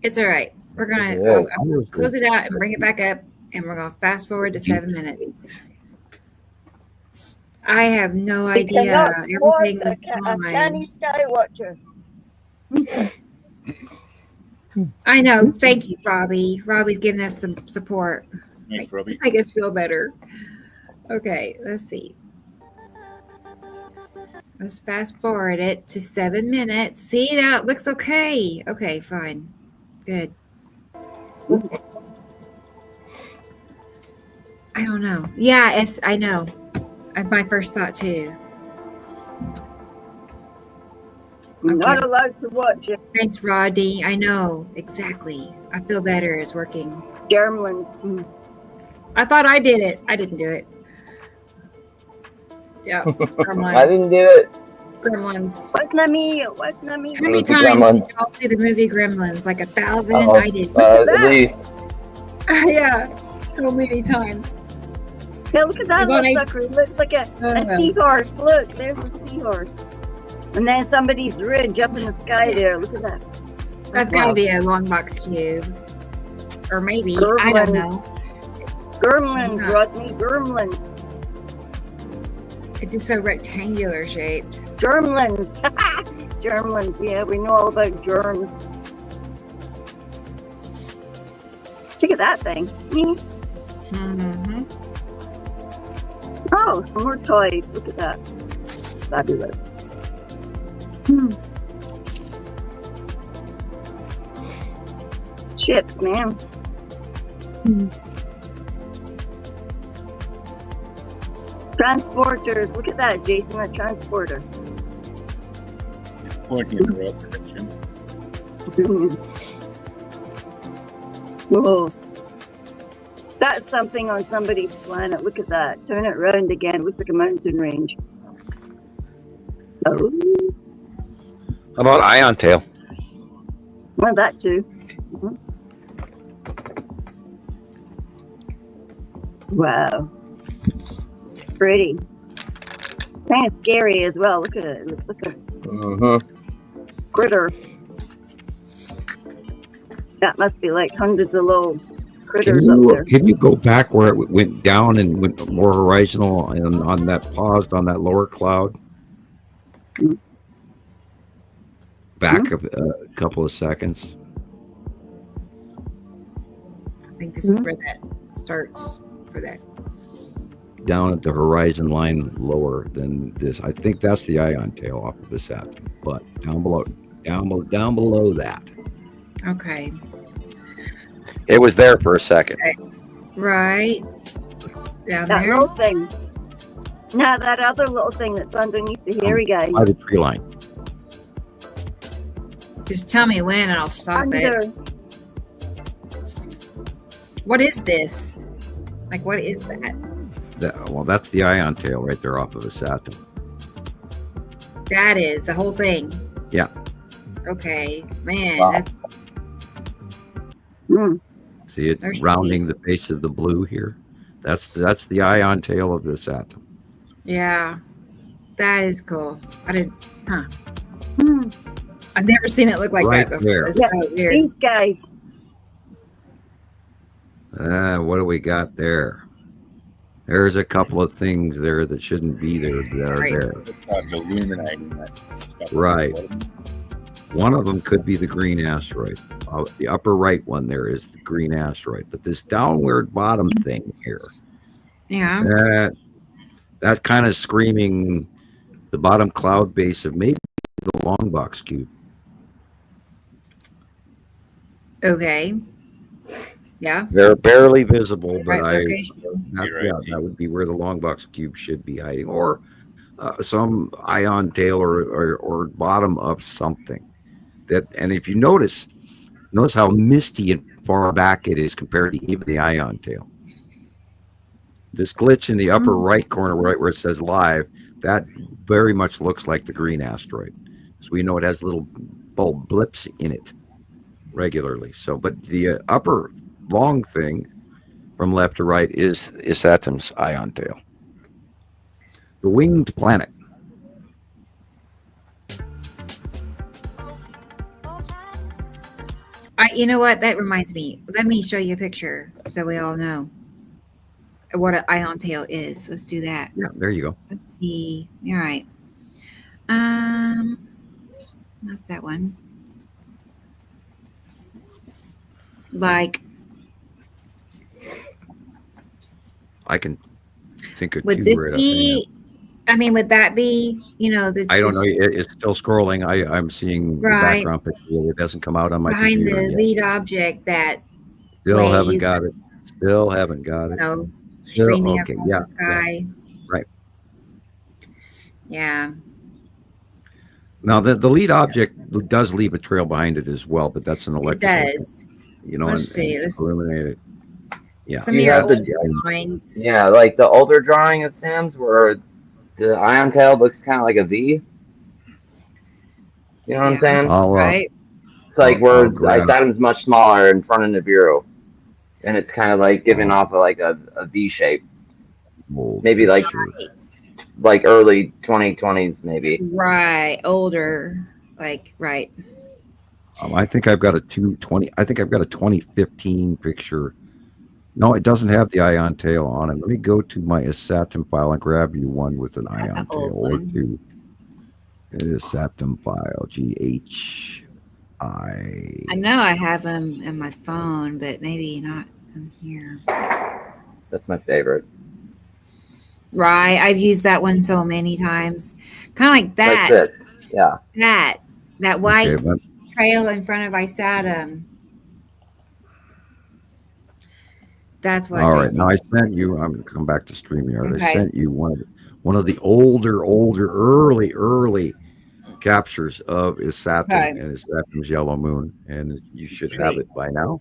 It's all right. We're going Yeah. to I'm gonna close it out and bring it back up, and we're going to fast forward to 7 minutes. I have no We idea. cannot Everything support was a canny skywatcher. I know. Thank you, Robbie. Robbie's giving us some support. Thanks, Robbie. Make us feel better. Okay, let's see. Let's fast forward it to 7 minutes. See, that looks okay. Okay, fine. Good. I don't know. Yeah, I know. That's my first thought too. You're not Okay. allowed to watch it. Thanks, Rodney. I know. Exactly. I feel better. It's working. Gremlins. I thought I did it. I didn't do it. Yeah. Gremlins. I didn't do it. Gremlins. Wasn't me. Wasn't me. How many It's the times Gremlins. did y'all see the movie Gremlins? Like 1,000? Oh, I did. at least. Yeah. So many times. Hey, look at that It's on little a- sucker. It looks like a Uh-huh. seahorse. Look, there's a seahorse. And then somebody's ridge up in the sky there. Look at that. That's got to be a long box cube. Or maybe. I don't know. Gremlins, Yeah. Rodney. Gremlins. It's just so rectangular shaped. Germlins. Germlins. Yeah, we know all about germs. Look at that thing. Mm-hmm. Oh, some more toys. Look at that. Fabulous. Ships, man. Transporters. Look at that, Jason, a transporter. Pointing in the right direction. Whoa. That's something on somebody's planet. Look at that. Turn it around again. It looks like a mountain range. Oh, How about ion tail? well, that too. Mhm. Wow. Pretty. Kind of scary as well. Look at it. It looks like a critter. That must be like hundreds of little critters up there. Can you go back where it went down and went more horizontal and on that paused on that lower cloud? Back a couple of seconds. I think this is where that starts for that. Down at the horizon line lower than this. I think that's the ion tail off of this atom, but down below that. Okay. It was there for a second. Right. Down That there. little thing. Now that other little thing that's underneath the hairy guy. By the tree line. Just tell me when and I'll stop Under. it. What is this? Like, what is that? Well, that's the ion tail right there off of this atom. That is the whole thing. Yeah. Okay. Man, Wow. that's See it There's rounding trees. the face of the blue here? That's the ion tail of this atom. yeah. That is cool. I didn't Hmm. I've never seen it look like Right that before. there. It's Yeah. so weird. These guys. What do we got there? There's a couple of things there that shouldn't be there that are Right. there. Like illuminating that stuff. Right. One of them could be the green asteroid. The upper right one there is the green asteroid. But this downward bottom thing here, Yeah. that kind of screaming the bottom cloud base of maybe the long box cube. Okay. Yeah. They're barely visible, but Right location. that would be where the long box cube should be hiding, or some ion tail or bottom of something. And if you notice how misty and far back it is compared to even the ion tail. This glitch in the upper right corner, right where it says live, that very much looks like the green asteroid. So we know it has little bulb blips in it regularly. So, but the upper long thing from left to right is Saturn's ion tail. The winged planet. You know what? That reminds me. Let me show you a picture so we all know what an ion tail is. Let's do that. Yeah, there you go. Let's see. All right. That's that one. Like, I can think of would two this right up be? I mean, would that be? You know, I don't know. It's still scrolling. I'm seeing the Right. background picture. It doesn't come out on my behind computer the yet. lead object that Still haven't wave, got it. Still haven't got you it. know, streaming okay, across yeah, the sky. right. Yeah. Now the lead object does leave a trail behind it as well, but that's an It electrical. does. You know, Let's see. Let's illuminated. Yeah. some of You your have old the- drawings. Yeah, like the older drawing of Sam's where the ion tail looks kind of like a V. You know what I'm Yeah. saying? Right. It's like I'll where grab- Saturn's much smaller in front of Nibiru. And it's kind of like giving off like a V shape. Mold Maybe like early 2020s, maybe. Right. Older. Like, right. I think I've got a 220. I think I've got a 2015 picture. No, it doesn't have the ion tail on it. Let me go to my Saturn file and grab you one with an That's ion an tail old or one. two. It is Saturn file GHI. I know I have them in my phone, but maybe not in here. That's my favorite. Right. I've used that one so many times. Kind of like that. Like this. Yeah. That white Okay, but- trail in front of Isatum. That's what. all I right. see. Now I sent you. I'm going to come back to StreamYard. Okay. I sent you one of the early captures of Isatum Okay. and Isatum's yellow moon, and you should have it by now.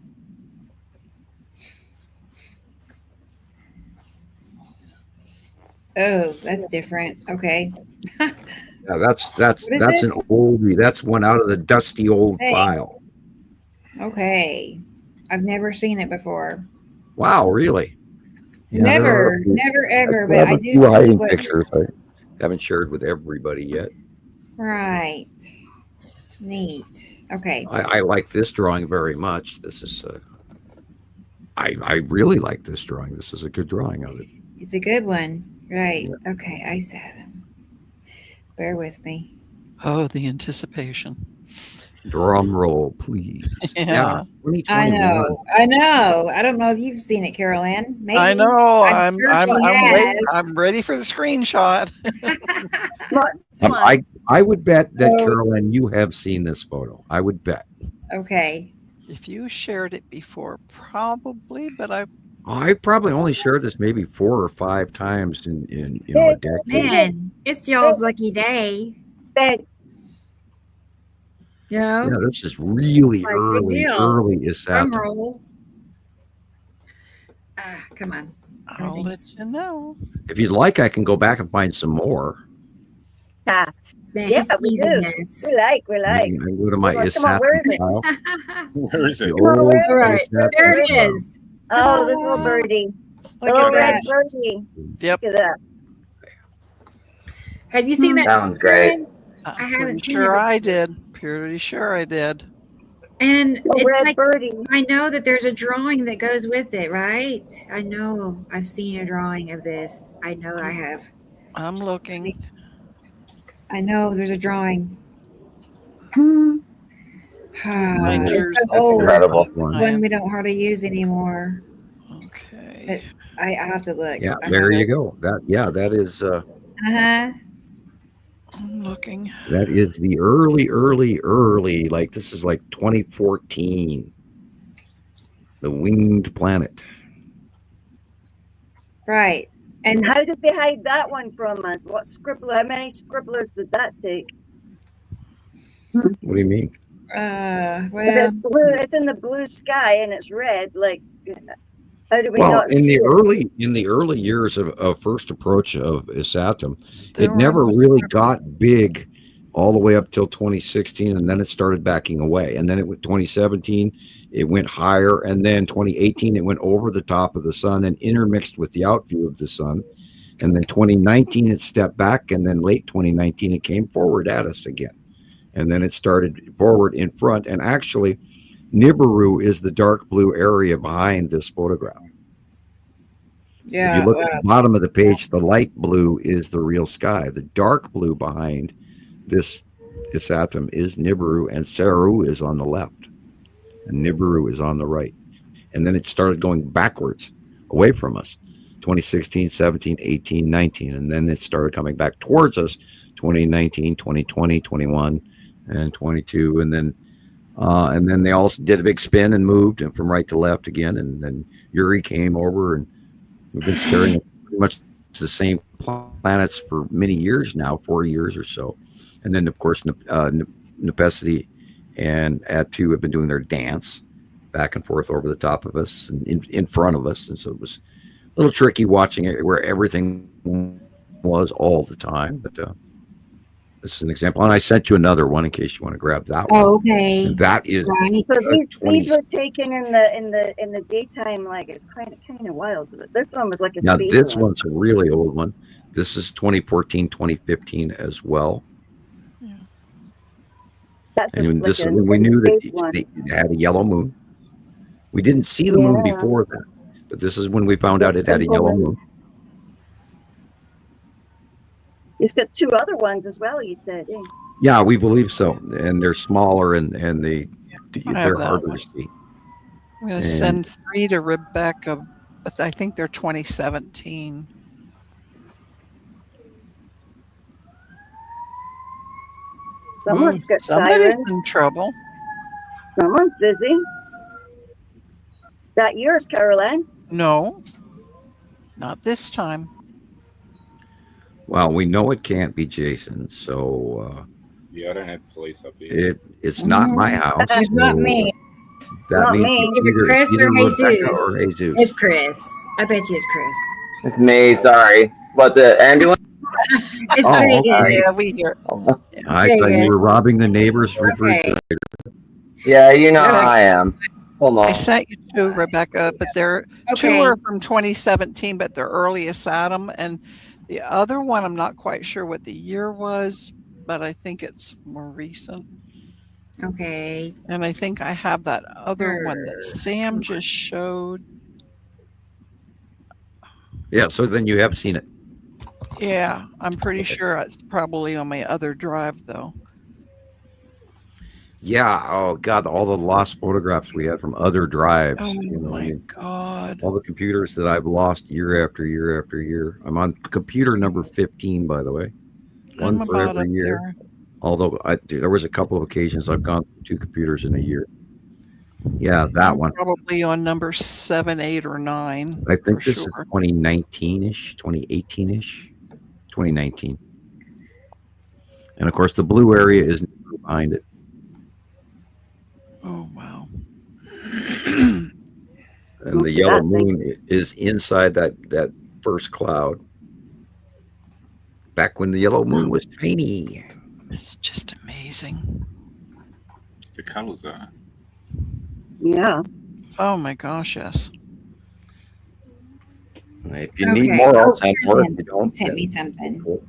Oh, that's different. Okay. Yeah, that's What is an this? oldie. That's one out of the dusty old Hey. file. Okay. I've never seen it before. Wow, really? Yeah, there are a Never, few- never, ever. I But have I a do few see hiding what. pictures I haven't shared with everybody yet. Right. Neat. Okay. I like this drawing very much. This is I really like this drawing. This is a good drawing of it. It's a good one. Right. Yeah. Okay. I said him. Bear with me. Oh, the anticipation. Drum roll, please. Yeah. 2021. I know. I don't know if you've seen it, Carol Ann. Maybe. I know. I'm sure she has. I'm ready for the screenshot. I would bet that So- Carolyn, you have seen this photo. I would bet. Okay. If you shared it before, probably, but I probably only shared this maybe 4 or 5 times in a decade. Man, it's y'all's lucky day. Ben, You know? Yeah, this is really Like, good deal. early Drum Isatum. roll. Come on. I'll let you know. If you'd like, I can go back and find some more. yeah, Nice we do. easiness. We like. I can go to my Come on, Isatum where is it? file. Where is it? The Come on, old where is All right. Isatum There it file. is. Oh, the little birdie. Look Little at red that. birdie. Yep. Look at that. Have you seen that? Sounds great. Karen? I haven't Pretty seen sure it. I did. Pretty sure I did. And Little it's red like, birdie. I know that there's a drawing that goes with it, right? I know. I've seen a drawing of this. I know I have. I'm looking. I know there's a drawing. Rangers. It's so That's old. incredible. One we don't hardly use anymore. Okay. I have to look. Yeah, there you go. That is Uh-huh. I'm looking. that is the early, like this is like 2014. The winged planet. Right. And And how did they hide that one from us? What scribbler? How many scribblers did that take? What do you mean? If well, it's blue, it's in the blue sky and it's red. Like, how do we Well, not in see the early years of first approach of Isatum, There it were never almost really got big all the way up till 2016, and then it started backing away. And then it went 2017, it went higher, and then 2018 it went over the top of the sun and intermixed with the outview of the sun. And then 2019 it stepped back, and then late 2019 it came forward at us again. And then it started forward in front, and actually Nibiru is the dark blue area behind this photograph. yeah. If you look at the bottom of the page, the light blue is the real sky. The dark blue behind this atom is Nibiru, and Saru is on the left, and Nibiru is on the right. And then it started going backwards away from us, 2016, 17, 18, 19. And then it started coming back towards us, 2019, 2020, 21, and 22. And then they all did a big spin and moved and from right to left again. And then Yuri came over, and we've been staring at pretty much the same planets for many years now, 4 years or so. And then, of course, Nepesity and Atu have been doing their dance back and forth over the top of us and in front of us. And so it was a little tricky watching it where everything was all the time. But this is an example. And I sent you another one in case you want to grab that one. Oh, okay. And that is Right. So these 20. were taken in the daytime. Like, it's kind of wild. But this one was like a Now, space this one. one's a really old one. This is 2014, 2015 as well. That's just And like this is a when we knew that space one. it had a yellow moon. We didn't see the moon Yeah. before that, but this is when we found out it had a yellow moon. It's got two other ones as well. You said, eh? Yeah, we believe so. And they're smaller and they're that harder one. to see. I'm going And- to send 3 to Rebecca, but I think they're 2017. Someone's got Somebody's sirens. in trouble. Someone's busy. That yours, Caroline? No, not this time. Well, we know it can't be Jason, so Yeah, I don't have police up here. it's not my house. It's not so me. That not means me. it's either, Chris or Rebecca Jesus. or Jesus. It's Chris. I bet you it's Chris. It's me. Sorry. What, the ambulance? It's Oh, Vegas. okay. Yeah, we hear. I thought you were robbing the neighbor's refrigerator. Yeah, you know Okay. how I am. Hold I on. sent you two, Rebecca, but they're two Okay. are from 2017, but they're earliest Adam, and the other one I'm not quite sure what the year was, but I think it's more recent. Okay. And I think I have that other one that Sam just showed. Yeah, so then you have seen it. Yeah, I'm pretty Okay. sure it's probably on my other drive though. Yeah. Oh God, all the lost photographs we had from other drives. Oh You know, I my mean, God. all the computers that I've lost year after year after year. I'm on computer number 15, by the way. One I'm for about up every year. there. Although there was a couple of occasions I've gone through 2 computers in a year. Yeah, that I'm one. probably on number 7, 8, or 9. I think for this is sure. 2019-ish, 2018-ish, 2019. And of course, the blue area is behind it. Oh wow. And the yellow moon is inside that first cloud. Back when the yellow moon was tiny. It's just amazing. The colors are. Yeah. Oh my gosh, yes. If you need more, I'll send more. If you You don't, sent then me something. cool.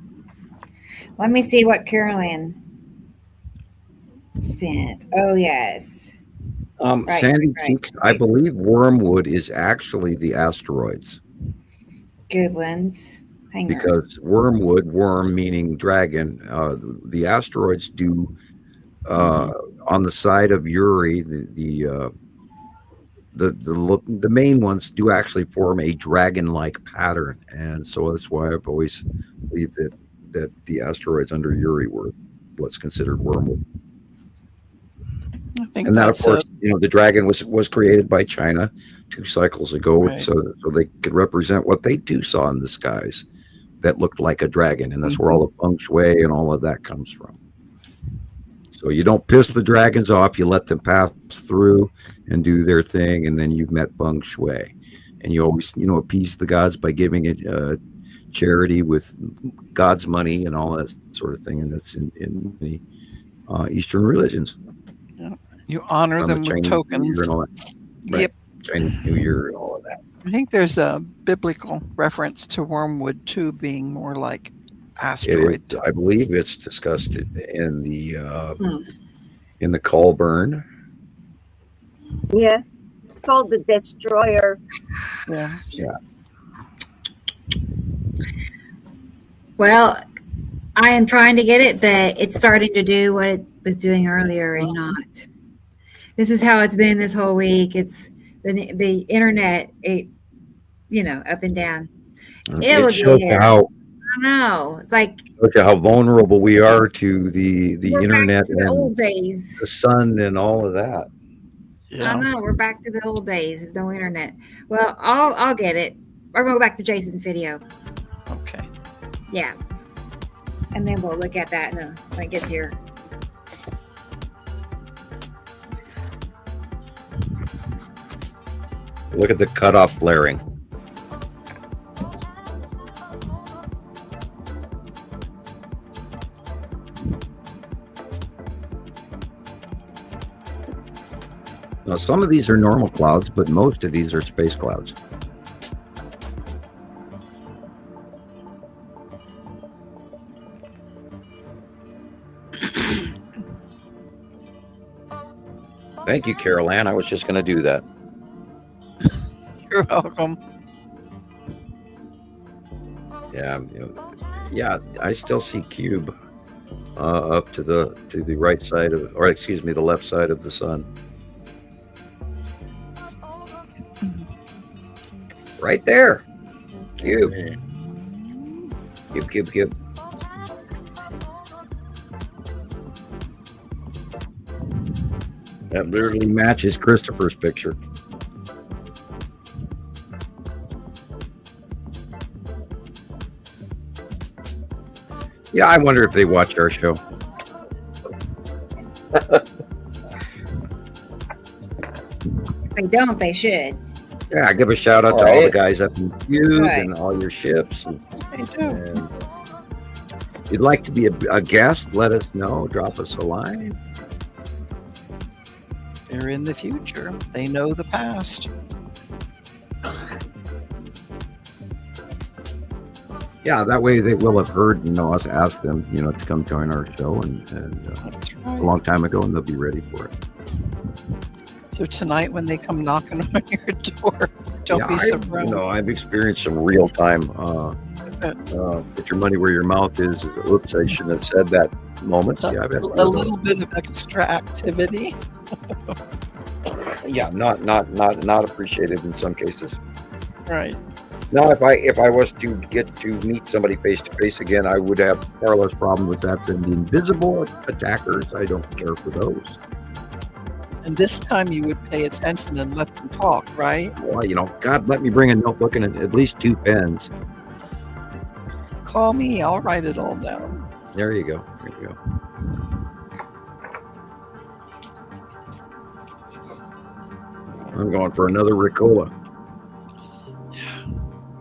Let me see what Carolyn sent. Oh, yes. Right, Sandy right. Cheeks, I believe Wormwood is actually the asteroids. Good ones. Hang on. Because wormwood, worm meaning dragon, the asteroids do on the side of Uri, the main ones do actually form a dragon-like pattern, and so that's why I've always believed that the asteroids under Uri were what's considered wormwood. I think And that, of that's course, the dragon was created by China 2 cycles ago, Right. so they could represent what they too saw in the skies that looked like a dragon, and that's where all the feng shui and all of that comes from. So you don't piss the dragons off; you let them pass through and do their thing, and then you've met feng shui. And you always, appease the gods by giving it charity with God's money and all that sort of thing, and that's in the Eastern religions. you honor On the them with Chinese New Year tokens. and all that. Right. Yep. Chinese New Year and all of that. I think there's a biblical reference to wormwood too being more like asteroid. I believe it's discussed in the Colburn. Yeah. It's called the Destroyer. Yeah. Well, I am trying to get it that it's starting to do what it was doing earlier and not. This is how it's been this whole week. It's the internet, up and down. It shows you how I know. It's like vulnerable we are to the we're internet back to the and old days. the sun and all of that. Yeah. I know we're back to the old days of no internet. Well, I'll get it. We're gonna go back to Jason's video. Okay. Yeah, and then we'll look at that when it gets here. Look at the cutoff flaring. Now, some of these are normal clouds, but most of these are space clouds. Thank you, Carol Ann. I was just going to do that. You're welcome. Yeah, I still see cube up to the right side of, or excuse me, the left side of the sun. Right there. Cube. Cube. That literally matches Christopher's picture. Yeah, I wonder if they watch our show. If they don't, they should. Yeah, give a shout out to all the guys up in Cube and all your ships. And They do. And if you'd like to be a guest, let us know. Drop us a line. They're in the future. They know the past. Yeah, that way they will have heard, us ask them, to come join our show That's right. a long time ago, and they'll be ready for it. So tonight when they come knocking on your door, don't be surprised. I've experienced some real time put your money where your mouth is. Oops, I shouldn't have said that moments. Yeah, I've had a little bit of extra activity. Yeah, not appreciated in some cases. Right. Now, if I was to get to meet somebody face to face again, I would have far less problem with that than the invisible attackers. I don't care for those. And this time you would pay attention and let them talk, right? Well, God, let me bring a notebook and at least 2 pens. Call me. I'll write it all down. There you go. There you go. I'm going for another Ricola.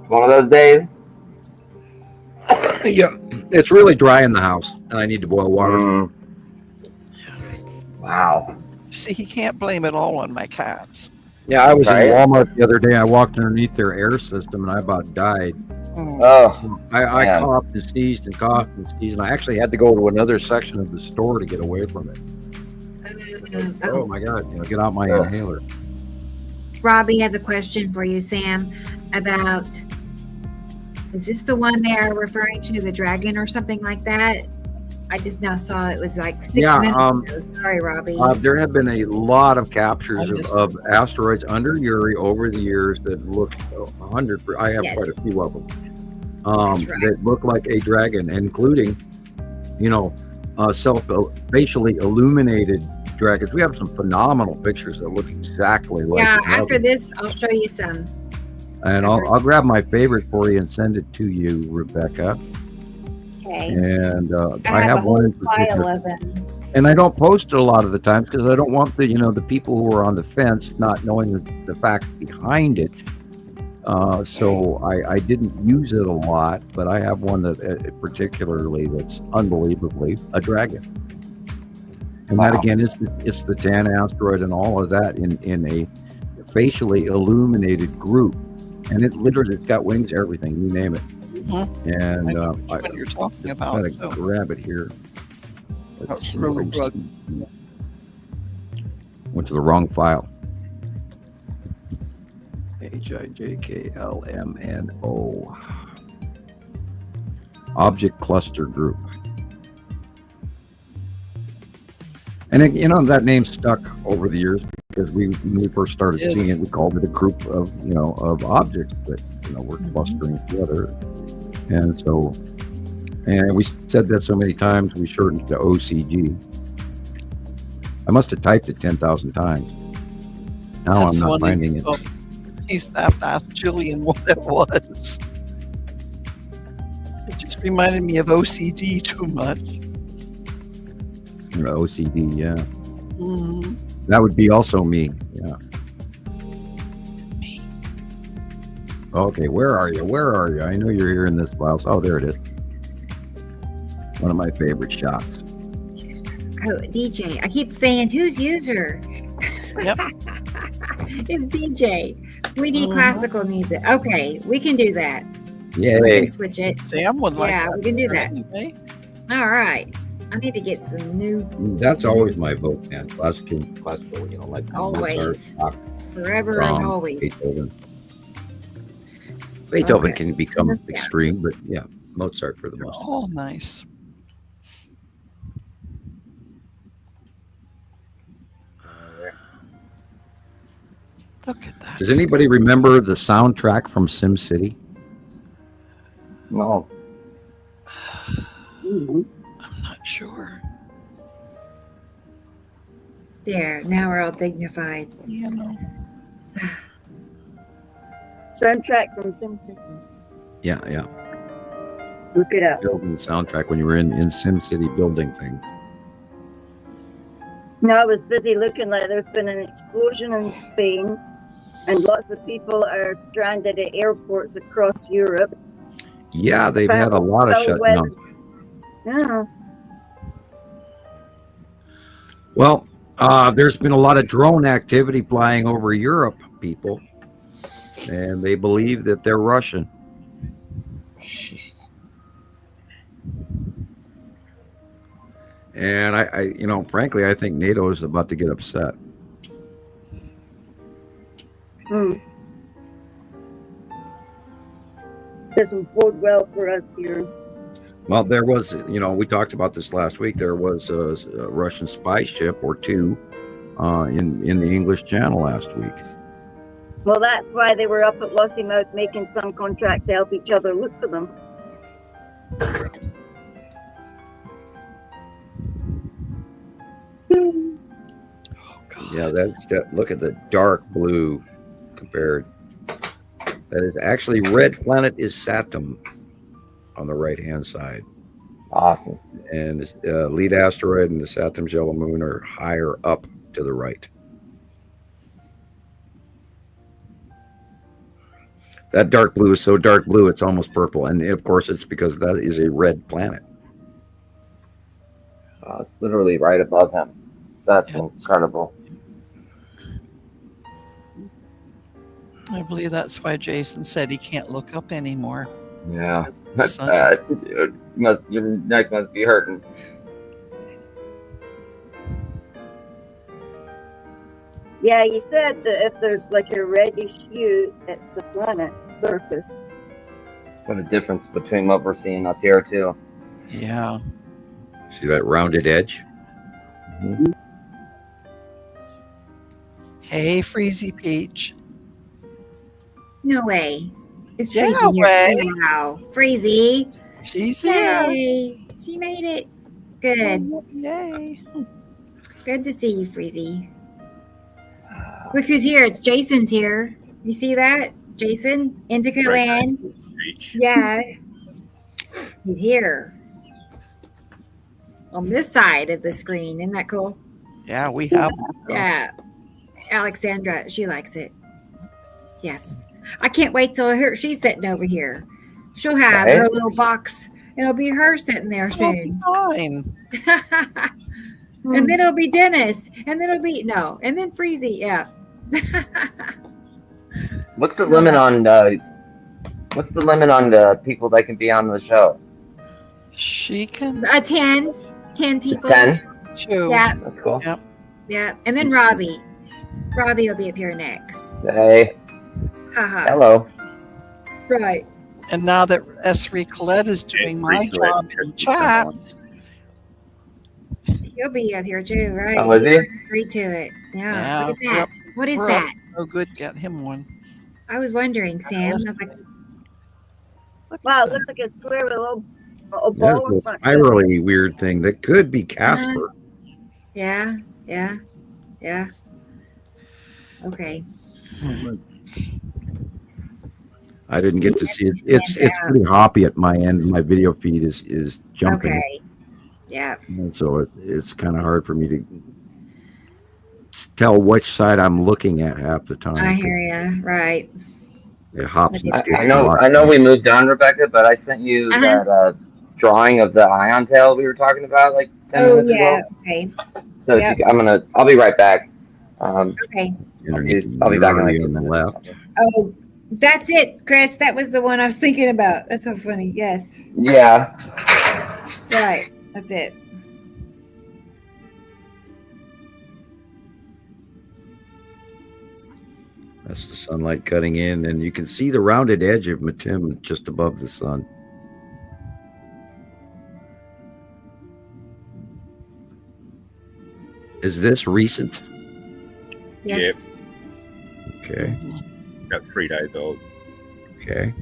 One of those days. Yeah, it's really dry in the house, and I need to boil water. Wow. See, he can't blame it all on my cats. Yeah, I was Right. in Walmart the other day. I walked underneath their air system, and I about died. Oh, I man. coughed and sneezed and coughed and sneezed, and I actually had to go to another section of the store to get away from it. Oh my God! Get out my inhaler. Robbie has a question for you, Sam, about, is this the one they are referring to, the dragon or something like that? I just now saw it was like 6 minutes ago. Sorry, Robbie. There have been a lot of captures of asteroids under Uri over the years that look 100. I have quite a few of them that look like a dragon, including, facially illuminated dragons. We have some phenomenal pictures that look exactly like. Yeah, after this, I'll show you some. And I'll grab my favorite for you and send it to you, Rebecca. Okay. And I have one in a whole particular. file of them. And I don't post it a lot of the times because I don't want the people who are on the fence not knowing the facts behind it. So I didn't use it a lot, but I have one that particularly that's unbelievably a dragon. And that again it's the tan asteroid and all of that in a facially illuminated group, and it's got wings, everything, you name it. Mm-hmm. And I know which one you're talking about. I'm gonna grab it here. That's really good. Went to the wrong file. HIJKLMNO. Object cluster group. And that name stuck over the years because when we first started seeing it, we called it a group of of objects that were clustering together. And so, we said that so many times we shortened it to OCG. I must have typed it 10,000 times. Now I'm not finding it. He used to have to ask Gillian what it was. It just reminded me of OCD too much. OCD, yeah. Mm-hmm. That would be also me, yeah. Okay, where are you? I know you're here in this file. Oh, there it is. One of my favorite shots. Oh, DJ. I keep saying, who's user? Yep. It's DJ. We need classical music. Okay, we can do that. Yay. We can switch it. Sam would like that. We can do that. Anyway. All right. I need to get some new. That's always my vote, man. Classical, like always, Mozart, forever and always. Beethoven can become extreme, but yeah, Mozart for the most. Oh, nice. Look at that. Does anybody remember the soundtrack from SimCity? No. I'm not sure. There, now we're all dignified. Soundtrack from SimCity. Yeah. Look it up. Building the soundtrack when you were in SimCity building things. No, I was busy looking like there's been an explosion in Spain, and lots of people are stranded at airports across Europe. Yeah, they've had a lot of shutdowns. Yeah. Well, there's been a lot of drone activity flying over Europe, people, and they believe that they're Russian. Jeez. And I frankly, I think NATO is about to get upset. Doesn't bode well for us here. Well, there was, we talked about this last week. There was a Russian spy ship or two in the English Channel last week. Well, that's why they were up at Lossiemouth making some contract to help each other look for them. Yeah, look at the dark blue compared. That is actually red planet is Saturn on the right-hand side. Awesome. And the lead asteroid and the Saturn's yellow moon are higher up to the right. That dark blue is so dark blue, it's almost purple. And of course, it's because that is a red planet. It's literally right above him. That's incredible. I believe that's why Jason said he can't look up anymore. Yeah, that's bad. Dude, your neck must be hurting. Yeah, you said that if there's like a reddish hue, it's a planet surface. What a difference between what we're seeing up here, too. Yeah. See that rounded edge? Mm-hmm. Hey, Freezy Peach. No way. It's Yeah, Freezy here. way. Wow. Freezy. She's here. Yay. She made it. Good. Yay. Good to see you, Freezy. Look who's here. It's Jason's here. You see that? Jason? INDICALAND. Yeah. He's here. On this side of the screen. Isn't that cool? Yeah, we have. Yeah. Alexandra, she likes it. Yes. I can't wait till she's sitting over here. She'll have her little box. It'll be her sitting there soon. Fine. And then it'll be Dennis. And then and then Freezy. Yeah. What's the limit on the people that can be on the show? She can. 10 people. 10? Two. Yeah. That's cool. Yep. Yeah. And then Robbie. Robbie will be up here next. Hey. Haha. Hello. Right. And now that Esri Colette is doing my job in chats, He'll be up here too, right? Oh, is he? Agree to it. Yeah. Look at that. Yep. What is We're that? Oh, good. Get him one. I was wondering, Sam. I was like, Wow, it looks like a square with a little There's ball in a front. spirally weird thing that could be Casper. yeah. Okay. I didn't get to see it. It's pretty hoppy at my end. My video feed is jumping. Okay. Yeah. And so it's kind of hard for me to tell which side I'm looking at half the time. I hear you. Right. It hops. And I know we moved on, Rebecca, but I sent you that drawing of the ion tail we were talking about like 10 minutes ago. Okay. So I'll be right back. Okay. I'll be back in like 2 minutes. Left. Oh, that's it, Chris. That was the one I was thinking about. That's so funny. Yes. Yeah. Right. That's it. That's the sunlight cutting in, and you can see the rounded edge of Matim just above the sun. Is this recent? Yes. Okay. About 3 days old. Okay.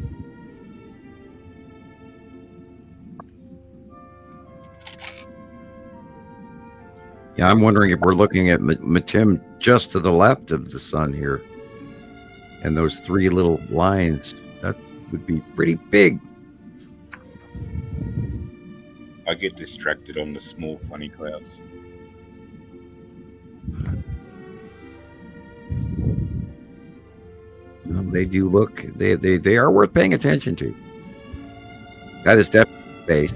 Yeah, I'm wondering if we're looking at Matim just to the left of the sun here. And those 3 little lines, that would be pretty big. I get distracted on the small, funny clouds. They do look, they are worth paying attention to. That is definitely space,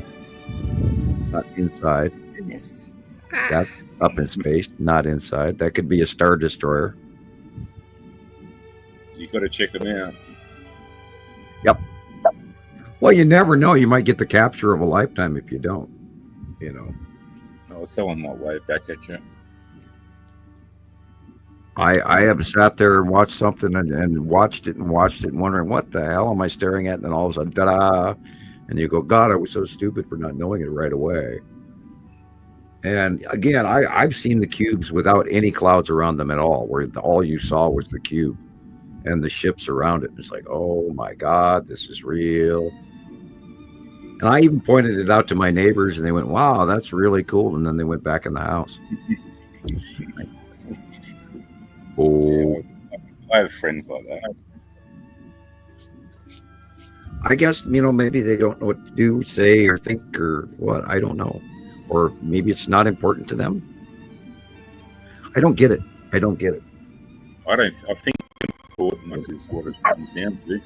not inside. Goodness. That's up in space, not inside. That could be a Star Destroyer. You got to check them out. Yep. Well, you never know. You might get the capture of a lifetime if you don't. You know. Oh, someone might wave back at you. I have sat there and watched something and watched it and wondering what the hell am I staring at, and then all of a sudden, ta-da! And you go, God, I was so stupid for not knowing it right away. And again, I've seen the cubes without any clouds around them at all, where all you saw was the cube and the ships around it. It's like, oh my God, this is real. And I even pointed it out to my neighbors, and they went, wow, that's really cool. And then they went back in the house. Oh, I have friends like that. I guess, maybe they don't know what to do, say, or think, or what. I don't know. Or maybe it's not important to them. I don't get it. I think importance is what it comes down to.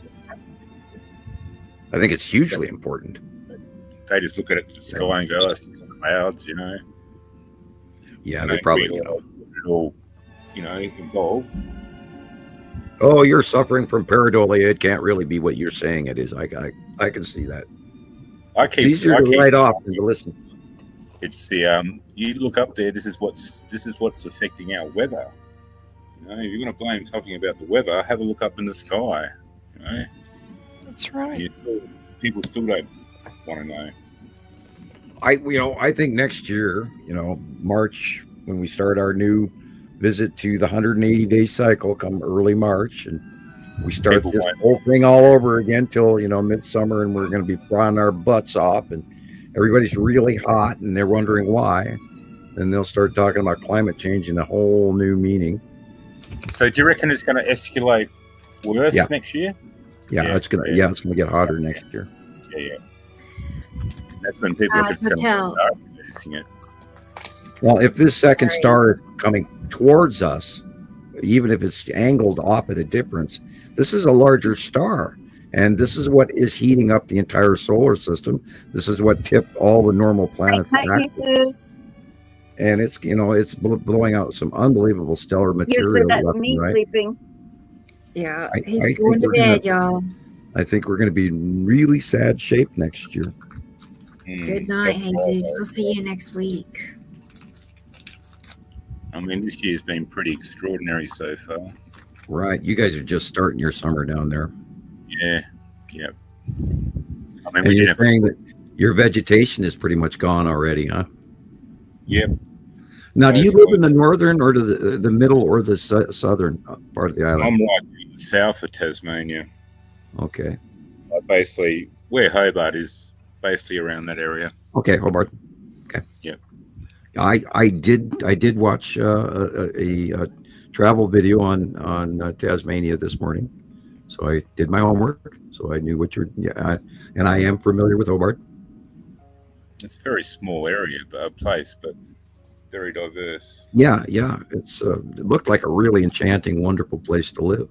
I think it's hugely important. They just look at the sky and go, it's clouds, Yeah, they probably it all, involves. Oh, you're suffering from pareidolia. It can't really be what you're saying it is. I can see that. It's easier to write off than to listen. It's the you look up there. This is what's affecting our weather. If you're going to blame something about the weather, have a look up in the sky. That's right. People still don't want to know. I think next year, March, when we start our new visit to the 180-day cycle, come early March, and we start this whole thing all over again till midsummer, and we're going to be frying our butts off, and everybody's really hot, and they're wondering why. And they'll start talking about climate change in a whole new meaning. So, do you reckon it's going to escalate worse next year? Yeah, it's going to get hotter next year. Yeah. That's when people are going to start noticing it. Well, if this second star is coming towards us, even if it's angled off at a difference, this is a larger star. And this is what is heating up the entire solar system. This is what tipped all the normal planets back. And it's it's blowing out some unbelievable stellar material. That's me sleeping. Yeah, he's going to bed, y'all. I think we're going to be in really sad shape next year. Good night, Jesus. We'll see you next week. I mean, this year's been pretty extraordinary so far. Right. You guys are just starting your summer down there. Yeah. I mean, you're saying that your vegetation is pretty much gone already, huh? Yep. Now, do you live in the northern or the middle or the southern part of the island? I'm right south of Tasmania. Okay. Basically, where Hobart is, basically around that area. Okay, Hobart. Okay. Yep. I did watch a travel video on Tasmania this morning, so I did my homework. So I knew what and I am familiar with Hobart. It's a very small area, place, but very diverse. Yeah. It looked like a really enchanting, wonderful place to live.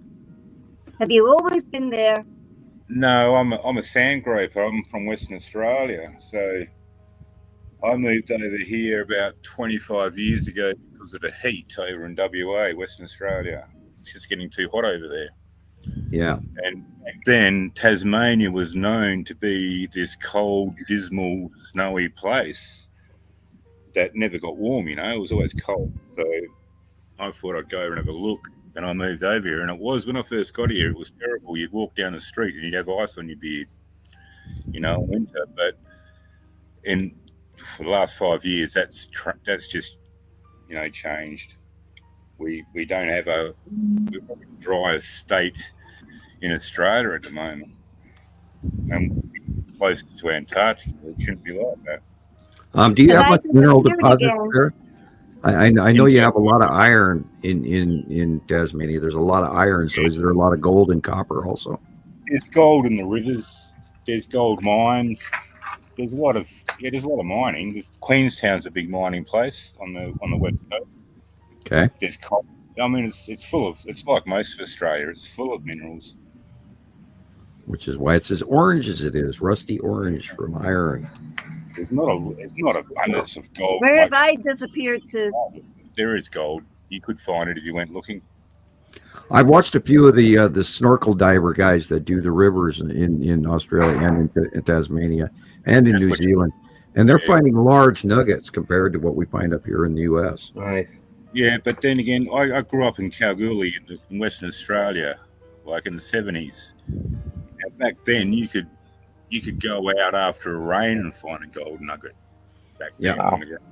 Have you always been there? No, I'm a sand groper. I'm from Western Australia, so I moved over here about 25 years ago because of the heat over in WA, Western Australia. It's just getting too hot over there. Yeah. And back then, Tasmania was known to be this cold, dismal, snowy place that never got warm, it was always cold. So I thought I'd go over and have a look, and I moved over here. And it was, when I first got here, it was terrible. You'd walk down the street and you'd have ice on your beard, in winter. But for the last 5 years, that's just, changed. We don't have we're probably the driest state in Australia at the moment. And close to Antarctica, it shouldn't be like that. Do you have much mineral deposits there? I know you have a lot of iron in Tasmania. There's a lot of iron, so is there a lot of gold and copper also? There's gold in the rivers. There's gold mines. There's a lot of mining. Queenstown's a big mining place on the west coast. Okay. There's copper. I mean, it's like most of Australia. It's full of minerals. which is why it's as orange as it is, rusty orange from iron. It's not abundance of gold. Where have I disappeared to? There is gold. You could find it if you went looking. I've watched a few of the snorkel diver guys that do the rivers in Australia and in Tasmania and in New Zealand, and they're finding large nuggets compared to what we find up here in the U.S. Nice. Yeah, but then again, I grew up in Kalgoorlie in Western Australia, like in the 70s. And back then, you could go out after a rain and find a gold nugget. Back then, on the ground.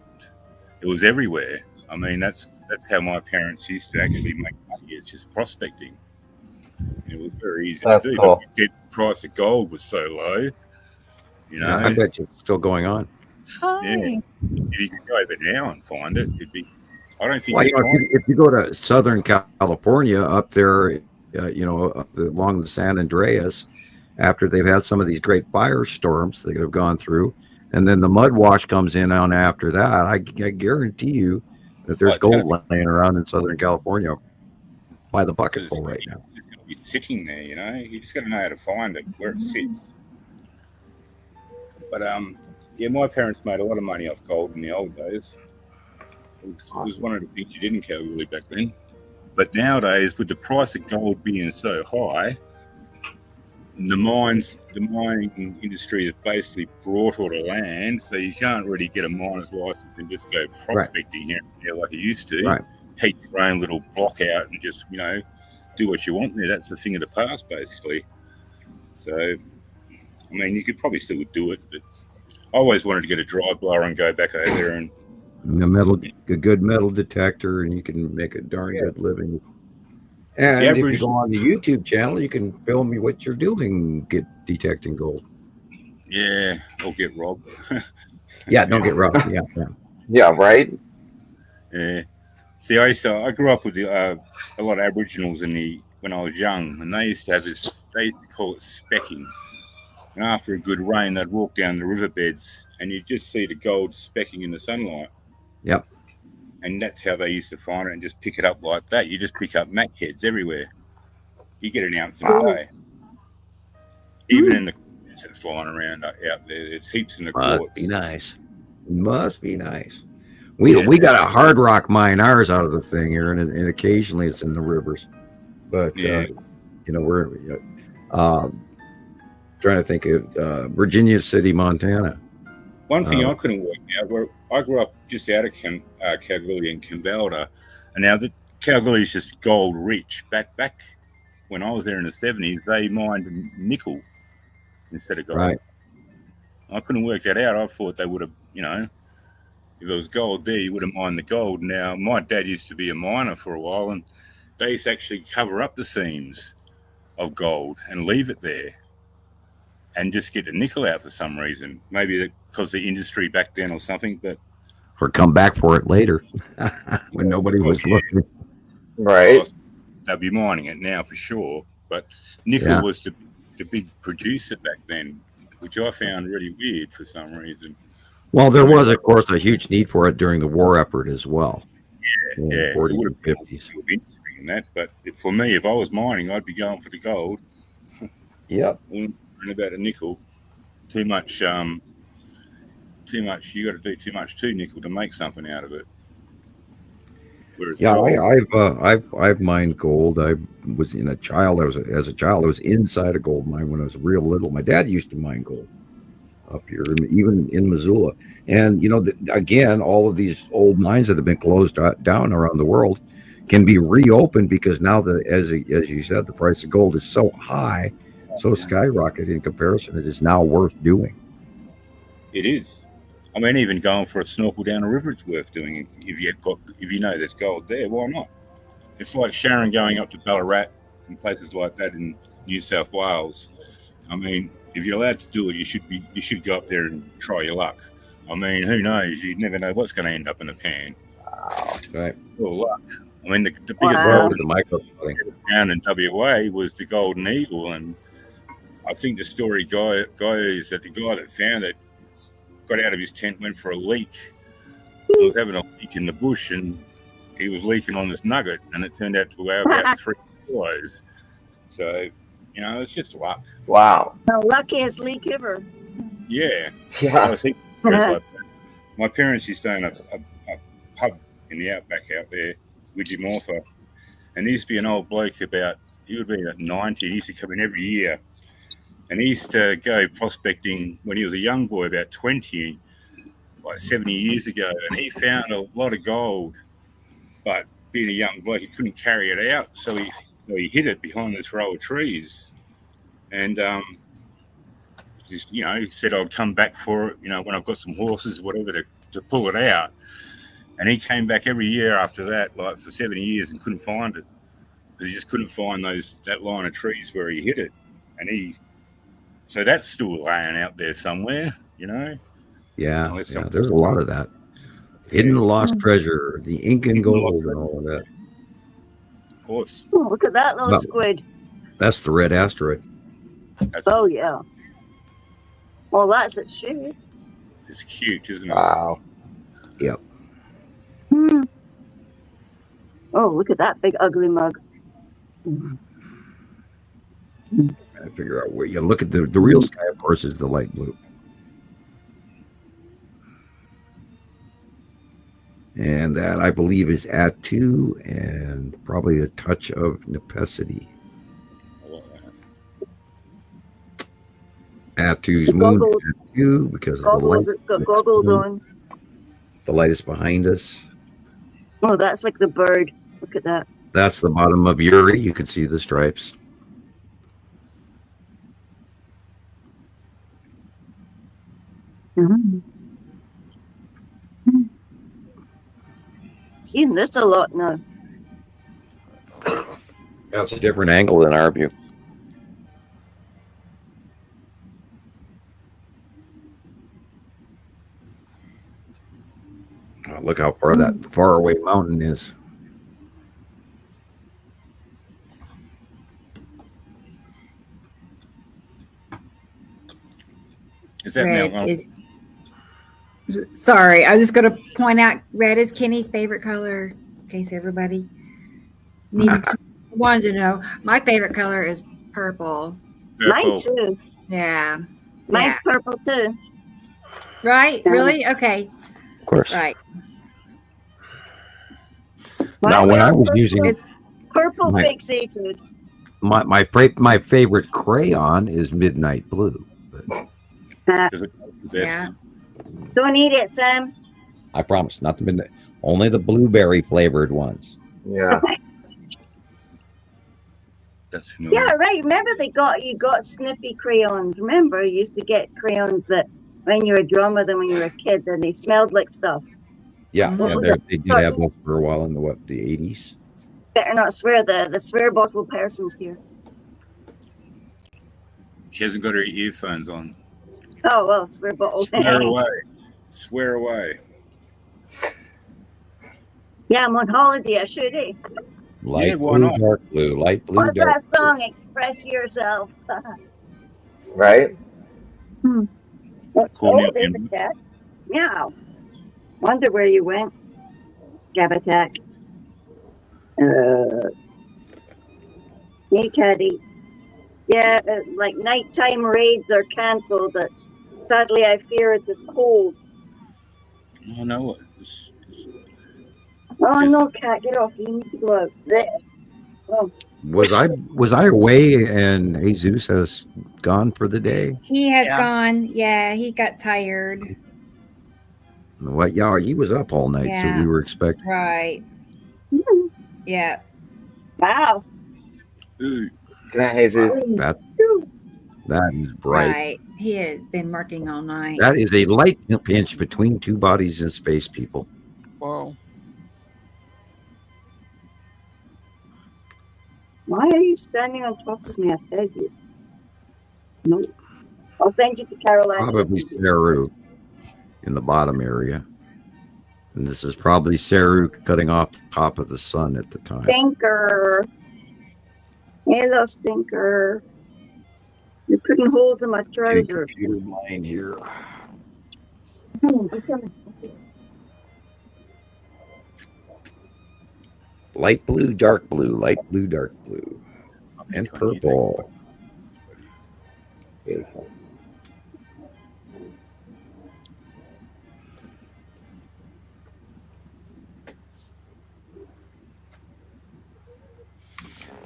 It was everywhere. I mean, that's how my parents used to actually make money. It's just prospecting. It was very easy to do. Cool. But the price of gold was so low. You know, I bet you it's still going on. Hi. Yeah. If you could go over now and find it, it'd be. I don't think. Well, if you go to Southern California, up there, along the San Andreas, after they've had some of these great firestorms that have gone through, and then the mud wash comes in on after that, I guarantee you that there's gold laying around in Southern California by the bucketful right now. It's going to be sitting there, You just got to know how to find it, where it sits. But my parents made a lot of money off gold in the old days. It was one of the things you did in Kalgoorlie back then. But nowadays, with the price of gold being so high, the mining industry is basically brought all the land, so you can't really get a miner's license and just go prospecting here and there like you used to. Right. Take your own little block out and just, do what you want there. That's a thing of the past, basically. So, I mean, you could probably still do it, but I always wanted to get a dry blower and go back over there and a good metal detector, and you can make a darn good living. And if you go on the YouTube channel, you can film me what you're doing, detecting gold. Yeah, or get robbed. Yeah, don't get robbed. Yeah, right. Yeah. See, I grew up with a lot of Aboriginals when I was young, and they used to have this. They used to call it specking. And after a good rain, they'd walk down the riverbeds, and you'd just see the gold specking in the sunlight. Yep. And that's how they used to find it and just pick it up like that. You just pick up mac heads everywhere. You get an ounce in a day. Even in the quartz that's lying around out there, there's heaps in the quartz. Must be nice. We got a hard rock mine ours out of the thing here, and occasionally it's in the rivers. But we're trying to think of Virginia City, Montana. One thing I couldn't work out, where I grew up just out of Kalgoorlie in Kimbalda, and now the Kalgoorlie is just gold rich. Back when I was there in the 70s, they mined nickel instead of gold. Right. I couldn't work that out. I thought they would have, if there was gold there, you would have mined the gold. Now, my dad used to be a miner for a while, and they used to actually cover up the seams of gold and leave it there and just get the nickel out for some reason. Maybe because the industry back then or something, or come back for it later when nobody was looking. Right. They'll be mining it now for sure. But nickel was the big producer back then, which I found really weird for some reason. Well, there was, of course, a huge need for it during the war effort as well. Yeah. 40s and 50s. In that, but for me, if I was mining, I'd be going for the gold. Yep. And about a nickel, too much. You got to do too much to nickel to make something out of it. I've mined gold. I was as a child. I was inside a gold mine when I was real little. My dad used to mine gold up here, even in Missoula. And again, all of these old mines that have been closed down around the world can be reopened because now as you said, the price of gold is so high, so skyrocketed in comparison. It is now worth doing. It is. I mean, even going for a snorkel down a river, it's worth doing. If you know there's gold there, why not? It's like Sharon going up to Ballarat and places like that in New South Wales. I mean, if you're allowed to do it, you should go up there and try your luck. I mean, who knows? You never know what's going to end up in the pan. Right. All luck. I mean, the biggest gold down in WA was the Golden Eagle, and I think the story is that the guy that found it got out of his tent, went for a leak. He was having a leak in the bush, and he was leaking on this nugget, and it turned out to weigh about 3 kilos. So You know, it's just luck. Wow. The luckiest leak ever. Yeah. Yeah. I think like my parents used to own a pub in the outback out there, Widgymorpha, and there used to be an old bloke he would be about 90. He used to come in every year, and he used to go prospecting when he was a young boy, about 20, like 70 years ago, and he found a lot of gold, but being a young bloke, he couldn't carry it out, so he hid it behind this row of trees, and just, you know, he said I'd come back for it, you know, when I've got some horses, whatever, to pull it out. And he came back every year after that, like for 70 years, and couldn't find it because he just couldn't find that line of trees where he hid it. And so that's still laying out there somewhere, you know. Yeah, there's a lot of that. Hidden lost treasure, the Incan gold, and all of that. Of course. Oh, look at that little squid. That's the red asteroid. Oh, yeah. Well, that's its shape. It's cute, isn't it? Wow. Yep. Oh, look at that big ugly mug. I figure out where you look at the real sky, of course, is the light blue. And that, I believe, is Atu and probably a touch of Nepacity. Atu's moon is Atu because of the light. It's got goggles on. The light is behind us. Oh, that's like the bird. Look at that. That's the bottom of Uri. You can see the stripes. Seeing this a lot now. That's a different angle than our view. Oh, look how far that faraway mountain is. Is that Red Mount is. Sorry, I was just going to point out red is Kenny's favorite color, in case everybody wanted to know. My favorite color is purple. Mine too. Yeah. Mine's purple too. Right? Really? Okay. Of course. Right. Now, when I was using it, Purple fixated. my favorite crayon is Midnight Blue. Yeah. Don't eat it, Sam. I promise, not the midnight. Only the blueberry flavored ones. Yeah. That's Yeah, right. Remember you got snippy crayons. Remember, you used to get crayons that when you were drawing with them when you were a kid, and they smelled like stuff. Yeah, they did have those for a while in the 80s. Better not swear. The swear bottle person's here. She hasn't got her earphones on. Oh well, swear bottle. Swear away. Swear away. Yeah, I'm on holiday. I should, eh? Light blue, dark blue, light blue, What's dark that song? Express yourself. Right? Oh, there's a cat. Meow. Wonder where you went. Scab attack. Hey, Caddy. Yeah, like nighttime raids are cancelled, but sadly I fear it is cold. Oh, no. Oh, no, cat, get off. You need to go out. Oh. Was I away and Jesus has gone for the day? He has gone. Yeah, he got tired. What? Yeah, he was up all night, so we were expecting. Right. Yeah. Wow. Good night, Jesus. That is bright. Right. He has been working all night. That is a light pinch between two bodies in space, people. Whoa. Why are you standing on top of me? I fed you. Nope. I'll send you to Carolina. Probably Saru in the bottom area. And this is probably Saru cutting off the top of the sun at the time. Stinker. Hello, Stinker. You're putting holes in my trousers. Computer blind here. Light blue, dark blue, light blue, dark blue, and purple. Beautiful.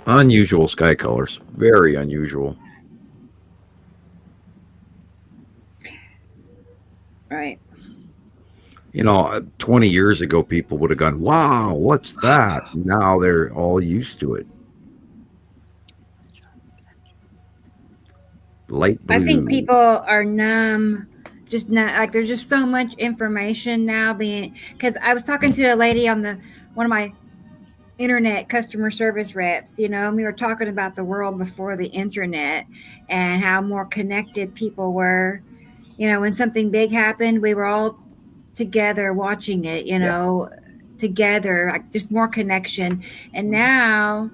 Unusual sky colors. Very unusual. Right. 20 years ago, people would have gone, wow, what's that? Now they're all used to it. Light blue. I think people are numb. Just not like there's just so much information now being, because I was talking to a lady on one of my internet customer service reps, and we were talking about the world before the internet and how more connected people were. When something big happened, we were all together watching it, together, like just more connection. And now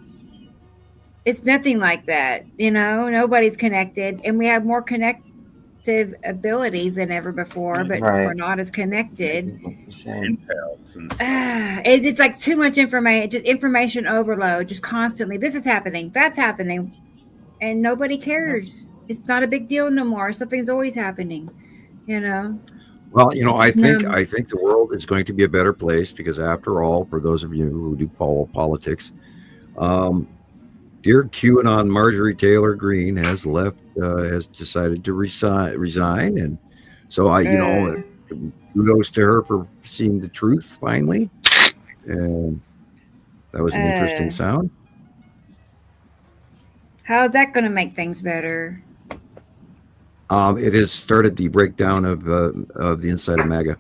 it's nothing like that, nobody's connected, and we have more connective abilities than ever before, but Right. we're not as connected. Impels and stuff. It's like too much information, just information overload, just constantly. This is happening, that's happening, and nobody cares. It's not a big deal no more. Something's always happening, Well, I think the world is going to be a better place because, after all, for those of you who do follow politics, dear QAnon Marjorie Taylor Greene has decided to resign, and so kudos to her for seeing the truth finally, and that was an interesting sound. How is that going to make things better? It has started the breakdown of the inside of MAGA.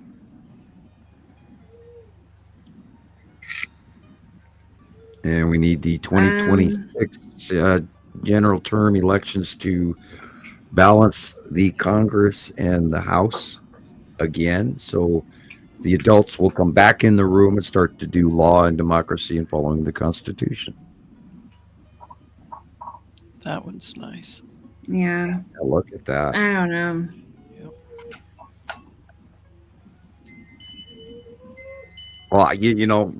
And we need the 2026 general term elections to balance the Congress and the House again. So the adults will come back in the room and start to do law and democracy and following the Constitution. That one's nice. Yeah. Look at that. I don't know. Well,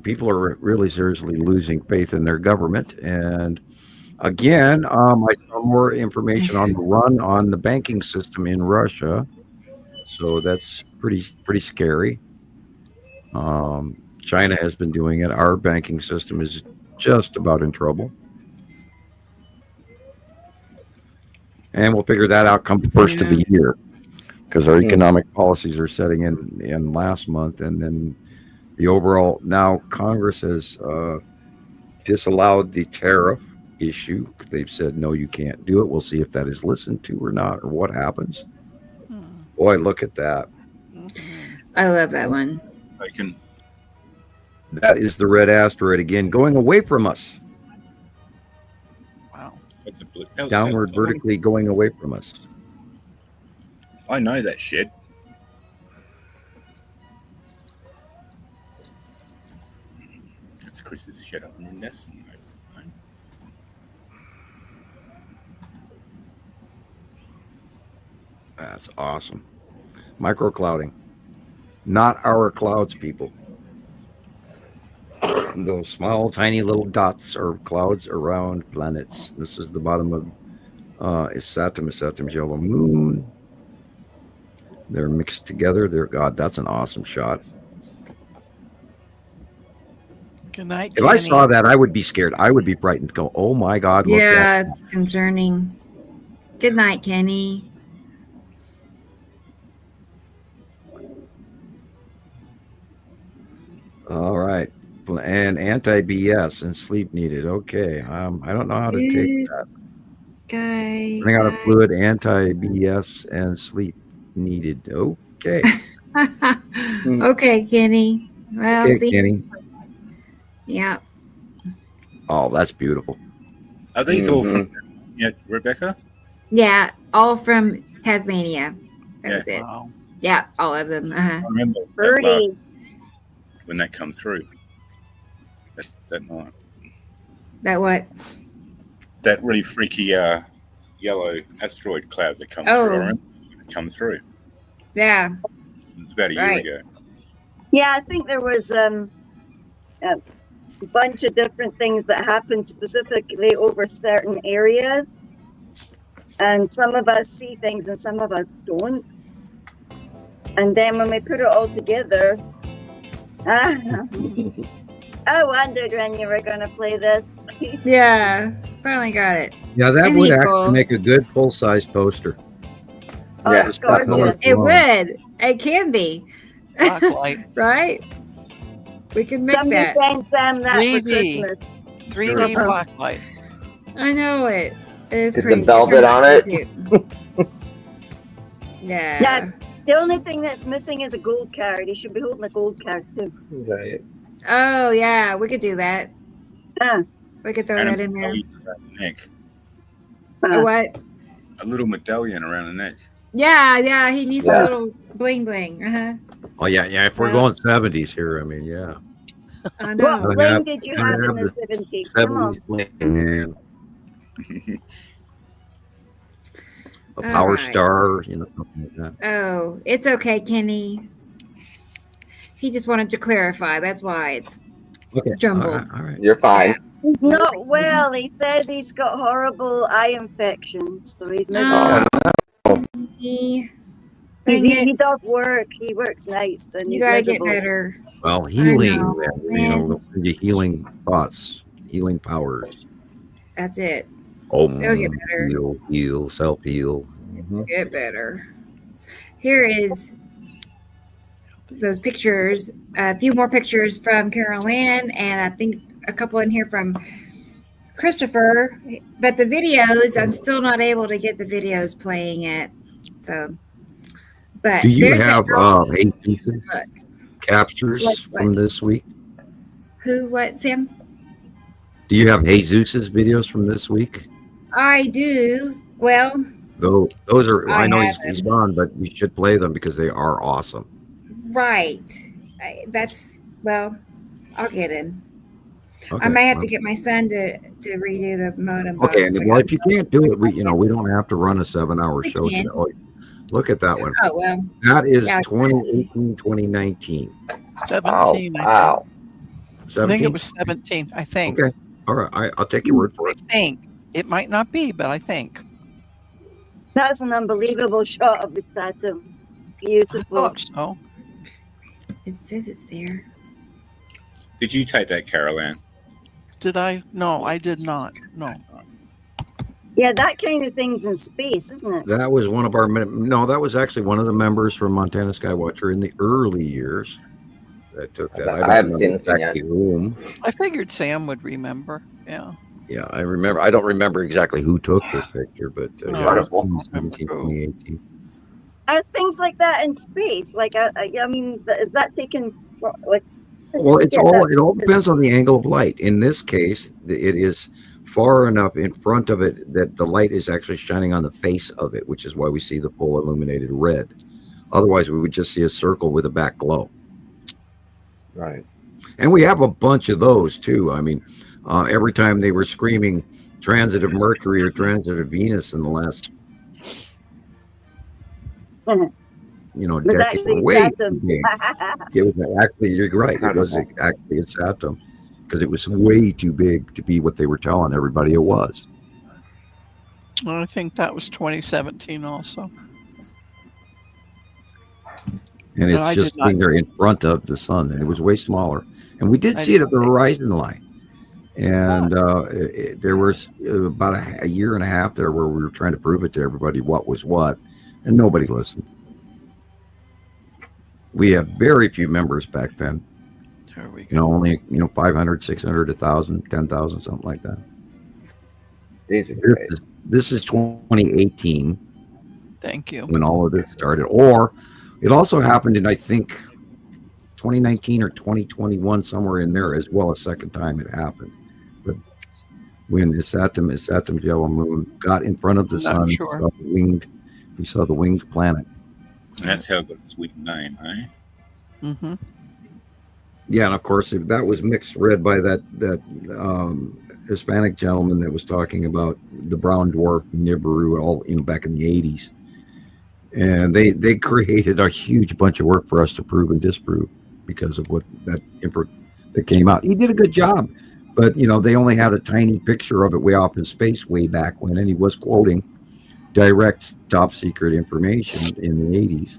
people are really seriously losing faith in their government. And again, I saw more information on the run on the banking system in Russia. So that's pretty scary. China has been doing it. Our banking system is just about in trouble. And we'll figure that out come the first of the year, because our economic policies are setting in last month, and then the overall, now Congress has disallowed the tariff issue. They've said, no, you can't do it. We'll see if that is listened to or not, or what happens. Boy, look at that. I love that one. That is the red asteroid again, going away from us. Wow. Downward, vertically going away from us. I know that shit. That's Chris's shit up in the nest. That's awesome. Microclouding. Not our clouds, people. Those small, tiny little dots are clouds around planets. This is the bottom of Saturn's yellow moon. They're mixed together. God, that's an awesome shot. Good night, If I saw that, I would be scared. I would be frightened. Go, oh my God. Look Yeah, it's concerning. Good night, Kenny. All right. And anti-BS and sleep needed. Okay. I don't know how to take that. Okay. Running out of fluid, anti-BS and sleep needed. Okay. Okay, Kenny. Well, Okay, see. Kenny. Yeah. Oh, that's beautiful. Are these all from Rebecca? Yeah, all from Tasmania. That was it. Wow. Yeah, all of them. I remember Birdie. when that come through. That night. That what? That really freaky yellow asteroid cloud that comes through. I remember it come through. Yeah. It was about a year ago. Yeah, I think there was a bunch of different things that happened specifically over certain areas. And some of us see things and some of us don't. And then when we put it all together, I wondered when you were going to play this. Yeah, finally got it. Yeah, that Isn't would he actually cool? make a good full-size poster. Oh, Yeah. it's gorgeous. It would. It can be. Blacklight. Right? We can make Somebody that. send Sam that for 3D. Christmas. 3D Sure. blacklight. I know it. It is Get the pretty. velvet on it. cute. Yeah. Yeah. The only thing that's missing is a gold card. He should be holding a gold card too. Right. Oh yeah, we could do that. Ah, We could throw And a that in there. medallion around the neck. A what? A little medallion around the neck. Yeah. He needs Yeah. a little bling bling. Oh yeah. If we're Well- going 70s here, I mean, yeah. I what know. Gotta bling have- did you gotta have in have the the 70s? Come on. 70s bling, man. A power Alright. star, something like that. Oh, it's okay, Kenny. He just wanted to clarify. That's why it's Okay. jumbled. All right. You're fine. He's not well. He says he's got horrible eye infections, so he's Oh, miserable. He- He's, dang it. he's off work. He works nights, and You he's gotta get miserable. better. Well, healing, know, the healing thoughts, healing powers. That's it. Om, It'll get better. heal, self-heal. Get better. Here is those pictures. A few more pictures from Carol Ann, and I think a couple in here from Christopher. But the videos, I'm still not able to get the videos playing yet. So, but Do you there's have that girl- Jesus captures What? from this week? who? What, Sam? Do you have Jesus's videos from this week? I do. Well, Those are. I I know have he's them. gone, but we should play them because they are awesome. right. Well, I'll get in. Okay, I might have to well, get my son to redo the modem. Okay, box. and well, if you can't do it, we don't have to run a 7-hour We show can. today. Oh, look at that one. Oh well. That is Yeah. 2018, 2019. 17. Oh, wow. I think 17? it was 17. I think. Okay. All right. I'll take your word for I it. think. It might not be, but I think. That's an unbelievable shot of the Saturn. I Beautiful. thought so. It says it's there. Did you take that, Carol Ann? Did I? No, I did not. No. Yeah, that kind of thing's in space, isn't it? That was one of our. No, that was actually one of the members from Montana Skywatcher in the early years that took that. I haven't don't seen know this one yet. exactly whom. I figured Sam would remember. Yeah. Yeah, I remember. I don't remember exactly who took this picture, but No, yeah, Wonderful. 2017, 2018. Are things like that in space? Like, I mean, is that taken? Like, Well, it Yeah, all depends on the angle of light. In this case, it is far enough in front of it that the light is actually shining on the face of it, which is why we see the full illuminated red. Otherwise, we would just see a circle with a back glow. Right. And we have a bunch of those too. I mean, every time they were screaming transit of Mercury or transit of Venus in the last, Mhm. was decade, actually way Saturn. too big. It was actually, you're right. It was actually a Saturn because it was way too big to be what they were telling everybody it was. I think that was 2017 also. And No, I it's did just not. sitting there in front of the sun, and it was way smaller. And we did I see it did at the not. horizon line. And there was about a year and a half there where we were trying to prove it to everybody what was what, and nobody listened. We had very few members back then. There we go. Only 500, 600, 1,000, 10,000, something like that. These are great. This is 2018 Thank you. when all of this started. Or it also happened in, I think, 2019 or 2021, somewhere in there as well, a second time it happened. But when the Saturn yellow moon got in front of the Not sun, sure. we saw the winged planet. And that's how it got its weak name, eh? Mm-hmm. Yeah, and of course that was mixed red by that Hispanic gentleman that was talking about the brown dwarf Nibiru all back in the 80s. And they created a huge bunch of work for us to prove and disprove because of what that came out. He did a good job, but they only had a tiny picture of it way off in space way back when, and he was quoting direct top secret information in the 80s,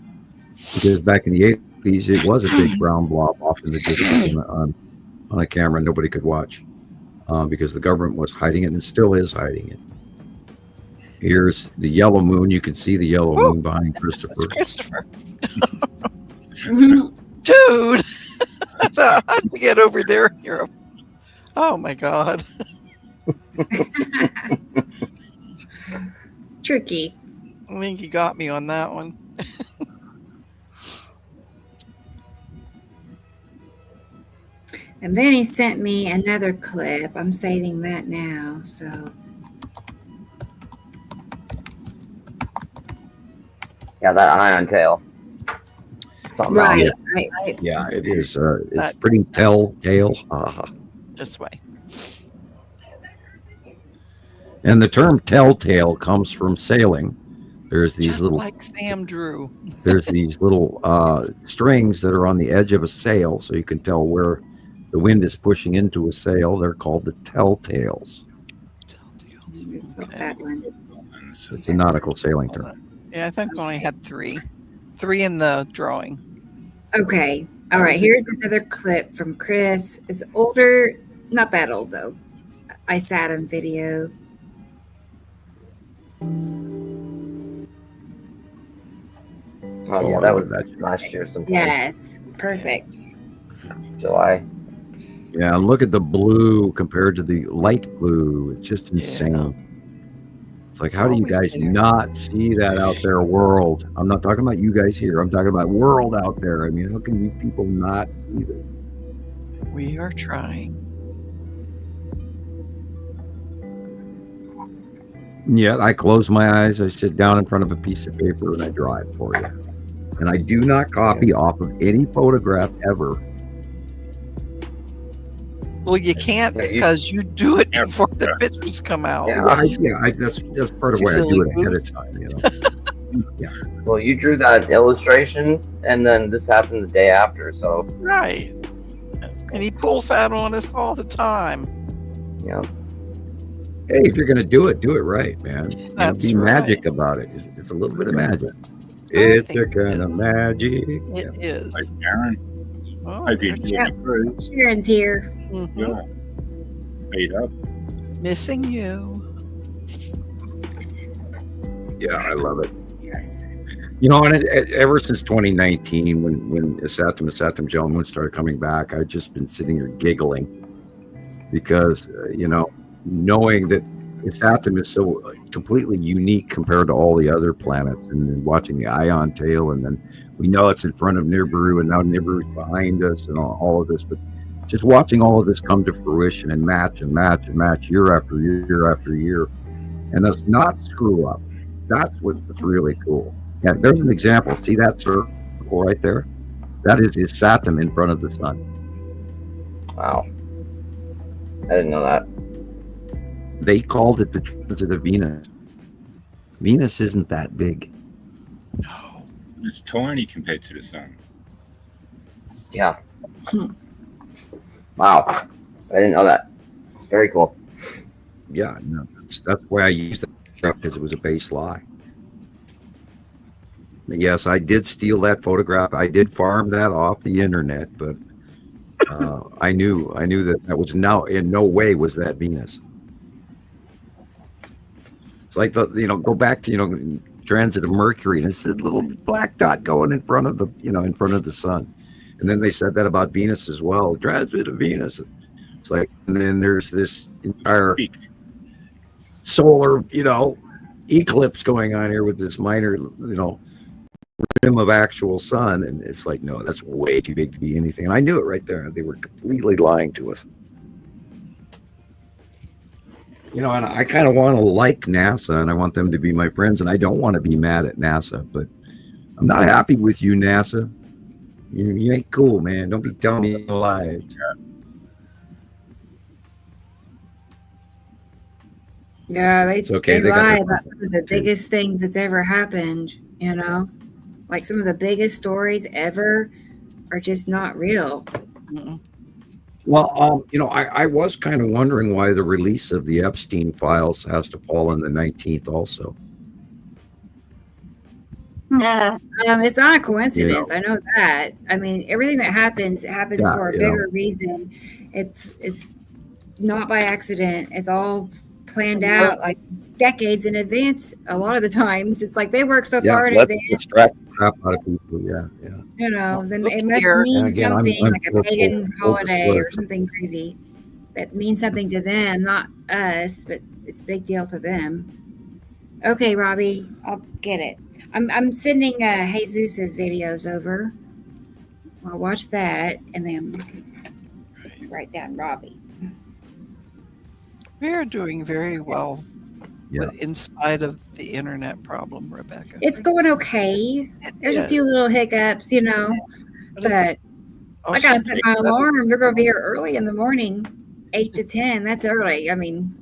because back in the 80s it was a big brown blob off in the distance on a camera nobody could watch, because the government was hiding it and still is hiding it. Here's the yellow moon. You can see the yellow moon behind Christopher. That's Christopher. Dude, how do we get over there? Oh my God. Tricky. I think he got me on that one. And then he sent me another clip. I'm saving that now. So Yeah, that ion tail. Something right, else. right. Yeah, it is. It's pretty telltale. This way. And the term telltale comes from sailing. There's these Just little, like Sam drew. there's these little strings that are on the edge of a sail, so you can tell where the wind is pushing into a sail. They're called the telltales. Okay. That one. It's a nautical sailing term. Yeah, I think I only had three in the drawing. Okay. All right. Here's another clip from Chris. It's older, not that old though. I sat on video. Oh yeah, that was last year sometime. Yes. Perfect. July. Yeah, and look at the blue compared to the light blue. It's just insane. It's like, how do you guys not see that out there, world? I'm not talking about you guys here. I'm talking about world out there. I mean, how can you people not see this? We are trying. Yet I close my eyes, I sit down in front of a piece of paper, and I draw it for you. And I do not copy off of any photograph ever. Well, you can't because you do it before the pictures come out. Yeah, that's part of why I do it ahead of time. You know? Yeah. Well, you drew that illustration, and then this happened the day after, so. Right. And he pulls that on us all the time. Yeah. Hey, if you're going to do it right, man. That's be right. magic about it. It's a little bit of magic. It's a kind of magic. It is. Like Sharon. Oh, I did Sharon's here. Mm-hmm. Yeah. Made up. Missing you. Yeah, I love it. Yes. You know, and ever since 2019, when Asatum Gentleman started coming back, I've just been sitting here giggling because, knowing that Asatum is so completely unique compared to all the other planets, and then watching the ion tail, and then we know it's in front of Nibiru, and now Nibiru's behind us, and all of this, but just watching all of this come to fruition and match year after year after year, and us not screw up. That's what's really cool. Yeah, there's an example. See that circle right there? That is Asatum in front of the sun. Wow. I didn't know that. They called it the transit of Venus. Venus isn't that big. No. It's tiny compared to the sun. Yeah. Wow. I didn't know that. Very cool. Yeah, no, that's why I used that, because it was a base lie. Yes, I did steal that photograph. I did farm that off the internet, but I knew that was now in no way was that Venus. It's like go back to transit of Mercury, and it's a little black dot going in front of the sun, and then they said that about Venus as well. Transit of Venus. It's like, and then there's this entire solar eclipse going on here with this minor rim of actual sun, and it's like, no, that's way too big to be anything. And I knew it right there. They were completely lying to us. And I kind of want to like NASA, and I want them to be my friends, and I don't want to be mad at NASA, but I'm not happy with you, NASA. You ain't cool, man. Don't be telling me lies. Yeah, they okay. They lie about some of the biggest things that's ever happened, like some of the biggest stories ever are just not real. Mm-mm. Well, I was kind of wondering why the release of the Epstein files has to fall on the 19th also. It's not a coincidence. I know that. I mean, everything that happens for a bigger reason. It's not by accident. It's all planned out like decades in advance. A lot of the times, it's like they work so far in let's advance. distract the crap out of people. Yeah. You know, then Look it must here. mean Again, something I'm like a for pagan full holiday or disclosure. something crazy that means something to them, not us, but it's a big deal to them. Okay, Robbie, I'll get it. I'm sending Jesus's videos over. I'll watch that and then write down Robbie. We are doing very well. Yeah. In spite of the internet problem, Rebecca. It's going okay. There's a few little hiccups, you know, but I gotta set my alarm. They're gonna be here early in the morning, 8 to 10. That's early. I mean,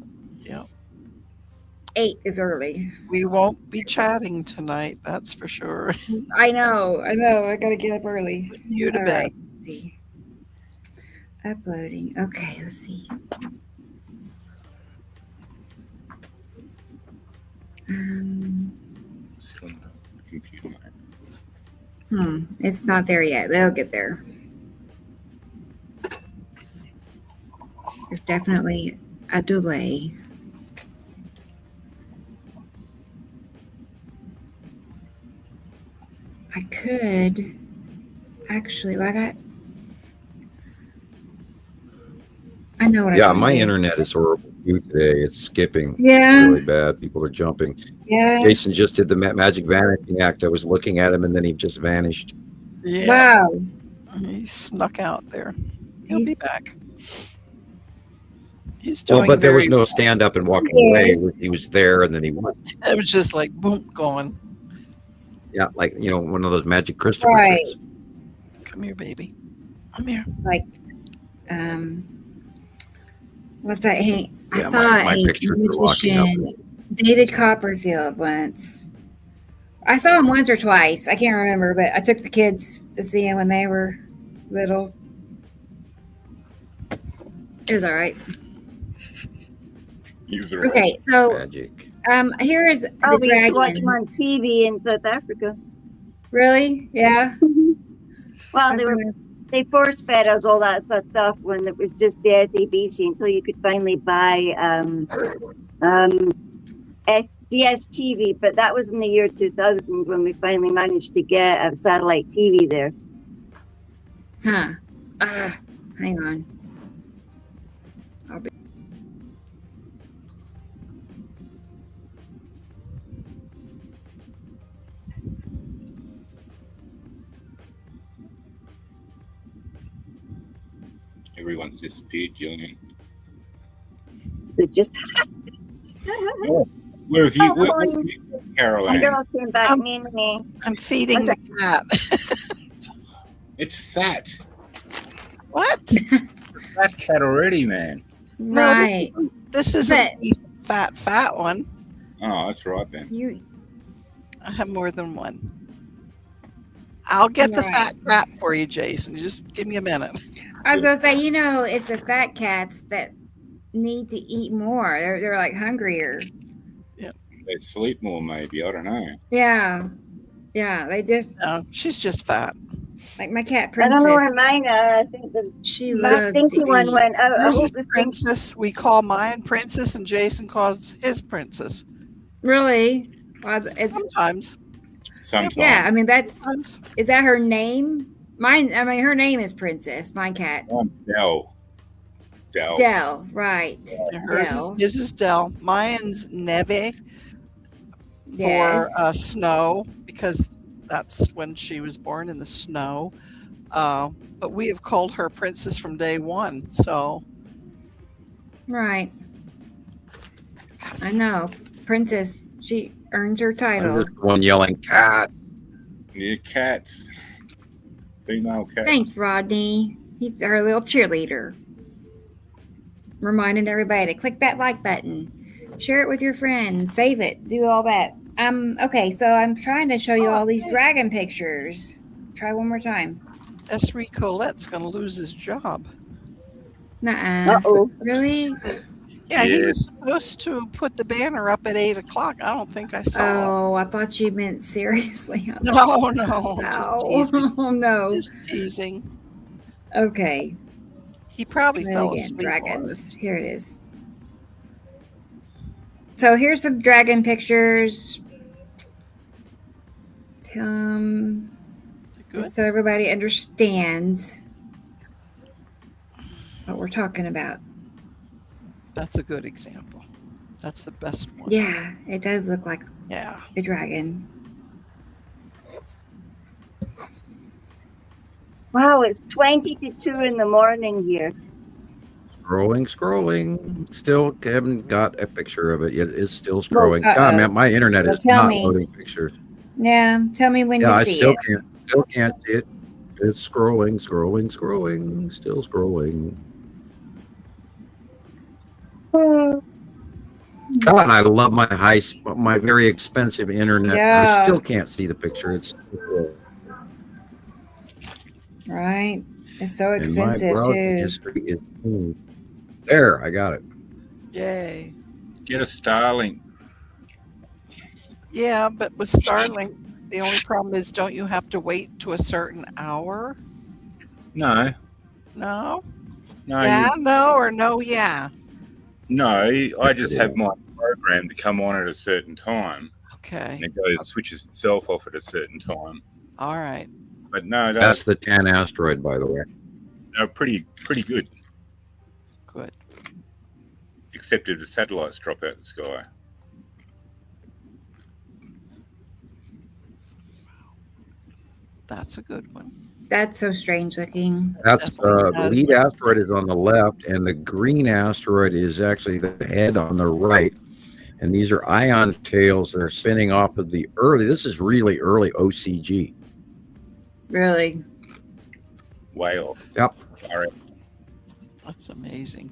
8 is early. We won't be chatting tonight, that's for sure. I know. I gotta get up early. You to All bed. right, let's see. Uploading. Okay, let's see. It's not there yet. They'll get there. There's definitely a delay. I could actually. Well, I know what. Yeah, my internet is horrible today. It's skipping. Yeah. It's really bad. People are jumping. Yeah. Jason just did the magic vanishing act. I was looking at him, and then he just vanished. Yeah. Wow. He snuck out there. He'll be back. He's Well, doing but there was very no well. stand up and walking away. He was there, and then he went. It was just like boom, going. Yeah, like one of those magic Christopher Right. tricks. Come here, baby. Come here. Like, what's that? Hey, I Yeah, saw my a pictures are locking up. magician, David Copperfield, once. I saw him once or twice. I can't remember, but I took the kids to see him when they were little. It was all right. Okay, so Magic. here is the Oh, we used to watch dragon. them on TV in South Africa. Really? Yeah. Well, they force fed us all that stuff when it was just the SABC until you could finally buy DSTV, but that was in the year 2000 when we finally managed to get a satellite TV there. Huh. Hang on. Everyone's disappeared, Gillian. So just Where have you, Oh, where, my Caroline? girls came back mean to me. I'm feeding the cat. It's fat. What? Fat cat already, man. No, Right. this isn't the fat one. Oh, that's right then. I have more than one. I'll get the Right. fat cat for you, Jason. Just give me a minute. I was gonna say, it's the fat cats that need to eat more. They're like hungrier. They sleep more, maybe. I don't know. Yeah. They just No, she's just fat. like my cat I Princess. don't know where mine are. I think the She the loves stinky to one eat. went out. I Yours hope is the stink. Princess. We call mine Princess, and Jason calls his Princess. Really? Well, Sometimes. Sometimes. yeah. I mean, Sometimes. is that her name? Mine. I mean, her name is Princess. My cat. Dell. Dell. Right. His is Dell. Mine's Neve for Yes. snow, because that's when she was born, in the snow. But we have called her Princess from day one. So Right. I know. Princess. She earns her I'm title. just one yelling cat. Yeah, cats. Female cat. Thanks, Rodney. He's our little cheerleader. Reminding everybody to click that like button, share it with your friends, save it, do all that. Okay, so I'm trying to show you all these dragon pictures. Try one more time. Esri Colette's going to lose his job. Nuh-uh. Uh-oh. Really? Yeah, he Yeah. was supposed to put the banner up at 8 o'clock. I don't think I saw it. Oh, I thought you meant seriously. I was No, like, just no. teasing. Oh, no. Just teasing. Okay. He probably And fell again, asleep dragons. Here it is. So here's some dragon pictures. Just so everybody understands what we're talking about. That's a good example. That's the best one. Yeah, it does look like Yeah. a dragon. Wow, it's 20 to 2 in the morning here. Scrolling. Still haven't got a picture of it yet. It's still scrolling. Well, God, man, my internet Well, is tell not me. loading pictures. Yeah, tell me when Yeah, you I see still it. can't see it. It's scrolling, still scrolling. God, I love my very expensive internet. Yeah. I still can't see the picture. It's Right. It's so and my expensive browsing too. history is there. I got it. Yay. Get a Starlink. Yeah, but with Starlink, the only problem is don't you have to wait to a certain hour? No. No? No. Yeah, no, or no, yeah. No, I just have my program to come on at a certain time. Okay. And it switches itself off at a certain time. All right. But no, That's the 10 asteroid, by the way. Pretty good. Good. Except if the satellites drop out of the sky. That's a good one. That's so strange looking. That's the lead asteroid is on the left, and the green asteroid is actually the head on the right. And these are ion tails that are spinning off of the early. This is really early OCG. Really? Way off. Yep. All right. That's amazing.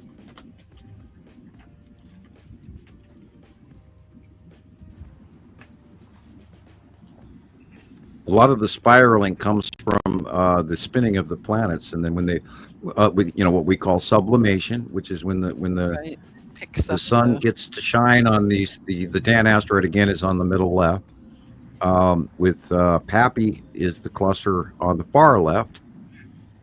A lot of the spiraling comes from the spinning of the planets, and then when they, what we call sublimation, which is when the Right. Picks the up sun gets to shine on these. The Dan asteroid again is on the middle left. With Pappy is the cluster on the far left,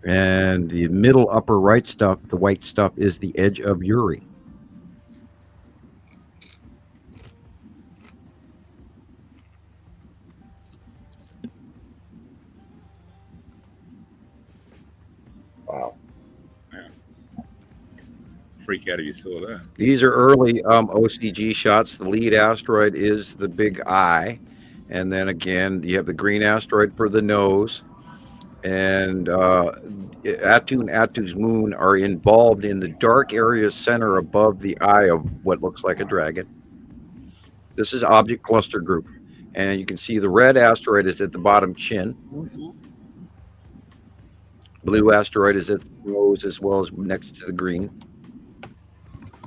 and the middle upper right stuff, the white stuff, is the edge of Uri. Wow. Yeah. Freak out if you saw that. These are early OCG shots. The lead asteroid is the big eye. And then again, you have the green asteroid for the nose. And Attu and Attu's moon are involved in the dark area center above the eye of what looks like a dragon. This is object cluster group. And you can see the red asteroid is at the bottom chin. Mm-hmm. Blue asteroid is at the nose as well as next to the green.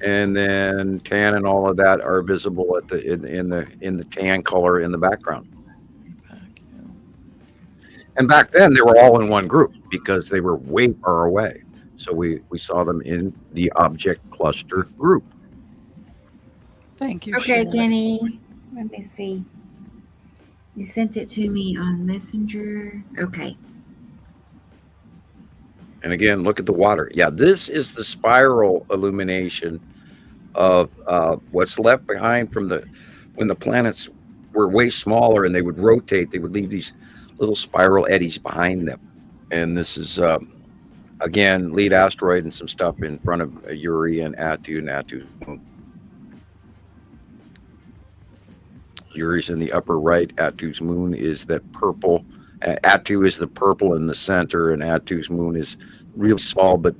And then tan and all of that are visible at the in the tan color in the background. And back then they were all in one group because they were way far away. So we saw them in the object cluster group. Thank you. Okay, Sharon. Jenny. Let me see. You sent it to me on Messenger. Okay. And again, look at the water. Yeah, this is the spiral illumination of what's left behind from when the planets were way smaller and they would rotate. They would leave these little spiral eddies behind them. And this is, again, lead asteroid and some stuff in front of Uri and Attu's moon. Uri's in the upper right. Attu's moon is that purple. Attu is the purple in the center, and Attu's moon is real small but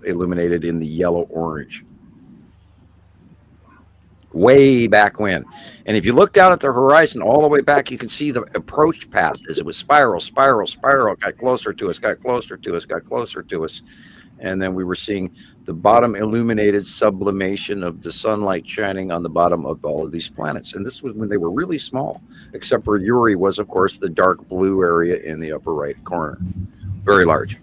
illuminated in the yellow-orange. Way back when. And if you look down at the horizon all the way back, you can see the approach path as it was spiral, got closer to us, got closer to us, got closer to us. And then we were seeing the bottom illuminated sublimation of the sunlight shining on the bottom of all of these planets. And this was when they were really small, except for Uri was, of course, the dark blue area in the upper right corner. Very large.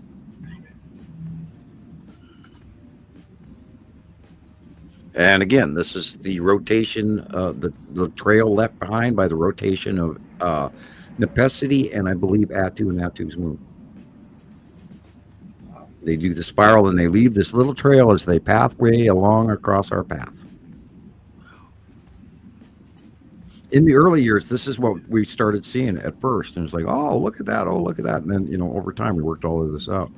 And again, this is the rotation, the trail left behind by the rotation of Nepenthe and I believe Atu and Atu's moon. They do the spiral and they leave this little trail as they pathway along across our path. In the early years, this is what we started seeing at first. And it's like, oh, look at that. Oh, look at that. And then, over time, we worked all of this out.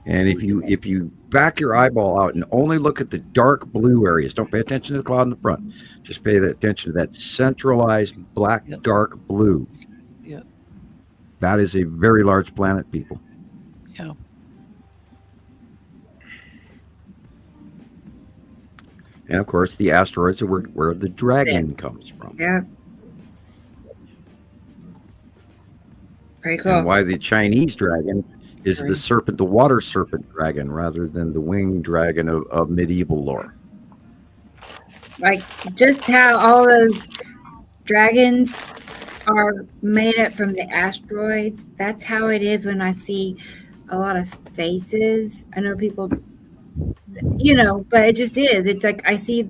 And if you back your eyeball out and only look at the dark blue areas, don't pay attention to the cloud in the front. Just pay attention to that centralized black, dark blue. Yeah. That is a very large planet, people. Yeah. And of course, the asteroids are where the dragon comes from. Yeah. Very cool. And why the Chinese dragon is the serpent, the water serpent dragon, rather than the winged dragon of medieval lore. Like just how all those dragons are made up from the asteroids. That's how it is when I see a lot of faces. I know people, but it just is. It's like I see,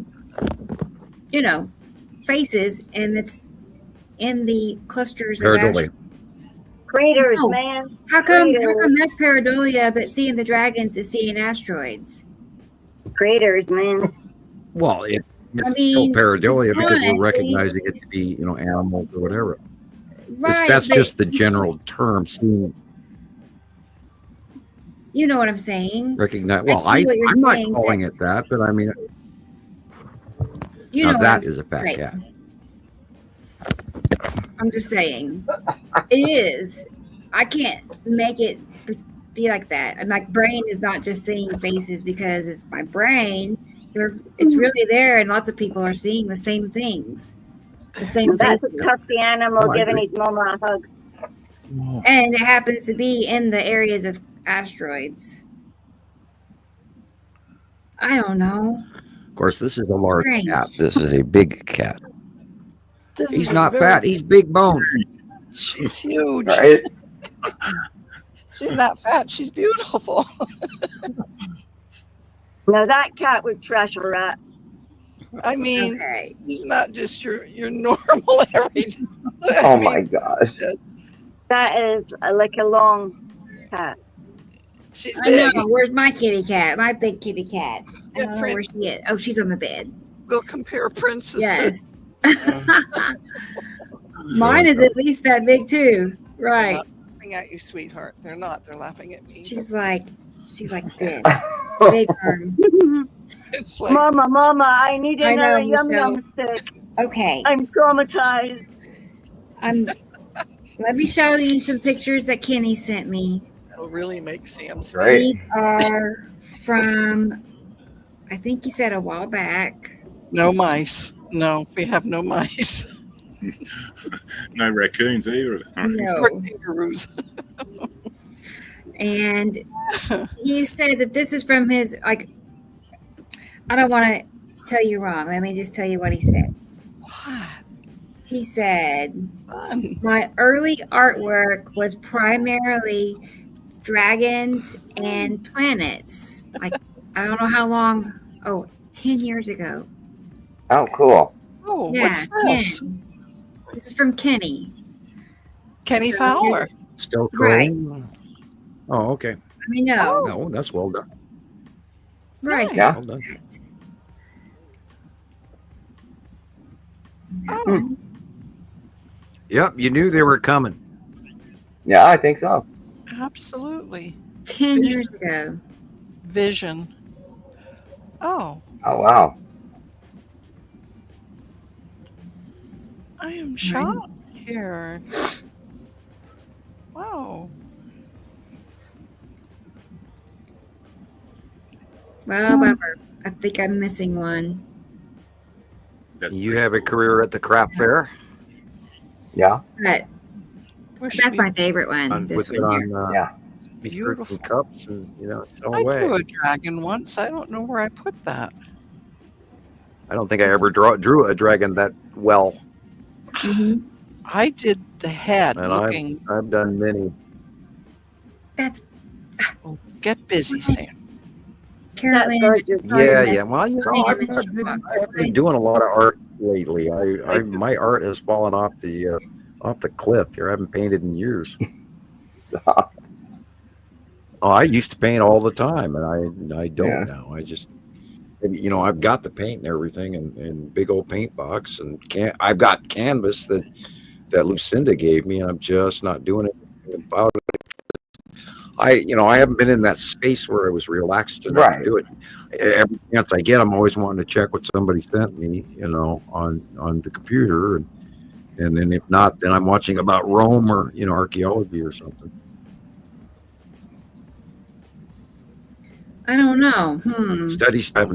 faces, and it's in the clusters of asteroids. Craters, Oh, man. How come Craters. that's pareidolia, but seeing the dragons is seeing asteroids? Craters, man. Well, it's mean, still pareidolia it's because not, we're recognizing it to be, animals or whatever. Right. That's but just the general term. Seeing, you know what I'm saying? recognize. I Well, see what you're I'm not saying, calling it that, but I mean, You now know what that I'm is a fat right. cat. I'm just saying. It is. I can't make it be like that. And my brain is not just seeing faces because it's my brain. It's really there, and lots of people are seeing the same things. The same That's a faces. tusky animal Oh, I giving agree. his mama a hug. And it happens to be in the areas of asteroids. I don't know. Of course, this is a large Strange. cat. This is a big cat. This He's is a not very- fat. He's big boned. She's huge. Right? She's not fat. She's beautiful. Now that cat would trash a rat. I mean, Okay. she's not just your normal everyday. Oh my gosh. That is like a long cat. She's I know. big. Where's my kitty cat? My big kitty cat. I Yeah, don't know where she is. Oh, she's on the bed. We'll compare princesses. Yes. Mine is at least that big too. They're Right. not laughing at you, sweetheart. They're not. They're laughing at me. She's like this. Big arm. It's like, Mama, I need I know, another yum Michelle. yum stick. Okay. I'm traumatized. Let me show you some pictures that Kenny sent me. it'll really make Sam sad. Right. These are from, I think he said a while back. No mice. No, we have no mice. No raccoons either. No. Or kangaroos. And he said that this is from his, I don't want to tell you wrong. Let me just tell you what he said. What? He said, Fun. my early artwork was primarily dragons and planets. Like, I don't know how long. Oh, 10 years ago. Oh, cool. Oh, Yeah, what's this? 10. This is from Kenny. Kenny Fowler. Still Right. cool. Oh, okay. I mean, no. No, that's well done. Right. Yeah. Well done. Oh, Yep, you knew they were coming. Yeah, I think so. absolutely. 10 years ago. Vision. Oh, Oh, wow. I am shocked here. Wow. Well, bummer. I think I'm missing one. You have a career at the crap fair. Yeah. But Wish that's we- my favorite one. This With it one here. on Yeah. Beautiful. cups and sell I away. drew a dragon once. I don't know where I put that. I don't think I ever drew a dragon that well, Mhm. I did the head and looking. I've done many. That's Get busy, Sam. Carolyn. gorgeous. Sorry, Yeah, Miss- yeah. Well, you know, Hey, Miss I've Schwab. been doing a lot of art lately. My art has fallen off the cliff here. I haven't painted in years. Oh, I used to paint all the time, and I don't Yeah. now. I just, you know, I've got the paint and everything, and big old paint box, and I've got canvas that Lucinda gave me, and I'm just not doing anything about it. I haven't been in that space where I was relaxed enough to Right. do it. Every chance I get, I'm always wanting to check what somebody sent me, on the computer, and then if not, then I'm watching about Rome or archaeology or something. I don't know. Studies. I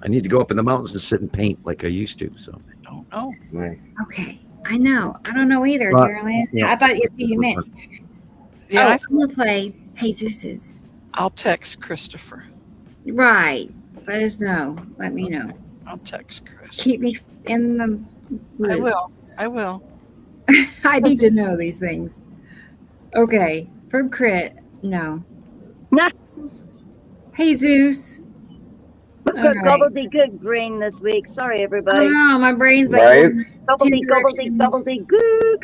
need to go up in the mountains and sit and paint like I used to. So I don't know. Nice. Okay. I know. I don't know either, But, Carolyn. yeah. I thought that's what you meant. Yeah, I'm going to play Jesus's. I'll text Christopher. Right. Let us know. Let me know. I'll text Chris. Keep me in the loop. I will. I need to know these things. Okay. From Crit. No. Nah. Jesus. I've got All right. gobbledygook brain this week. Sorry, everybody. Oh, my brain's Right? Gobbledygook.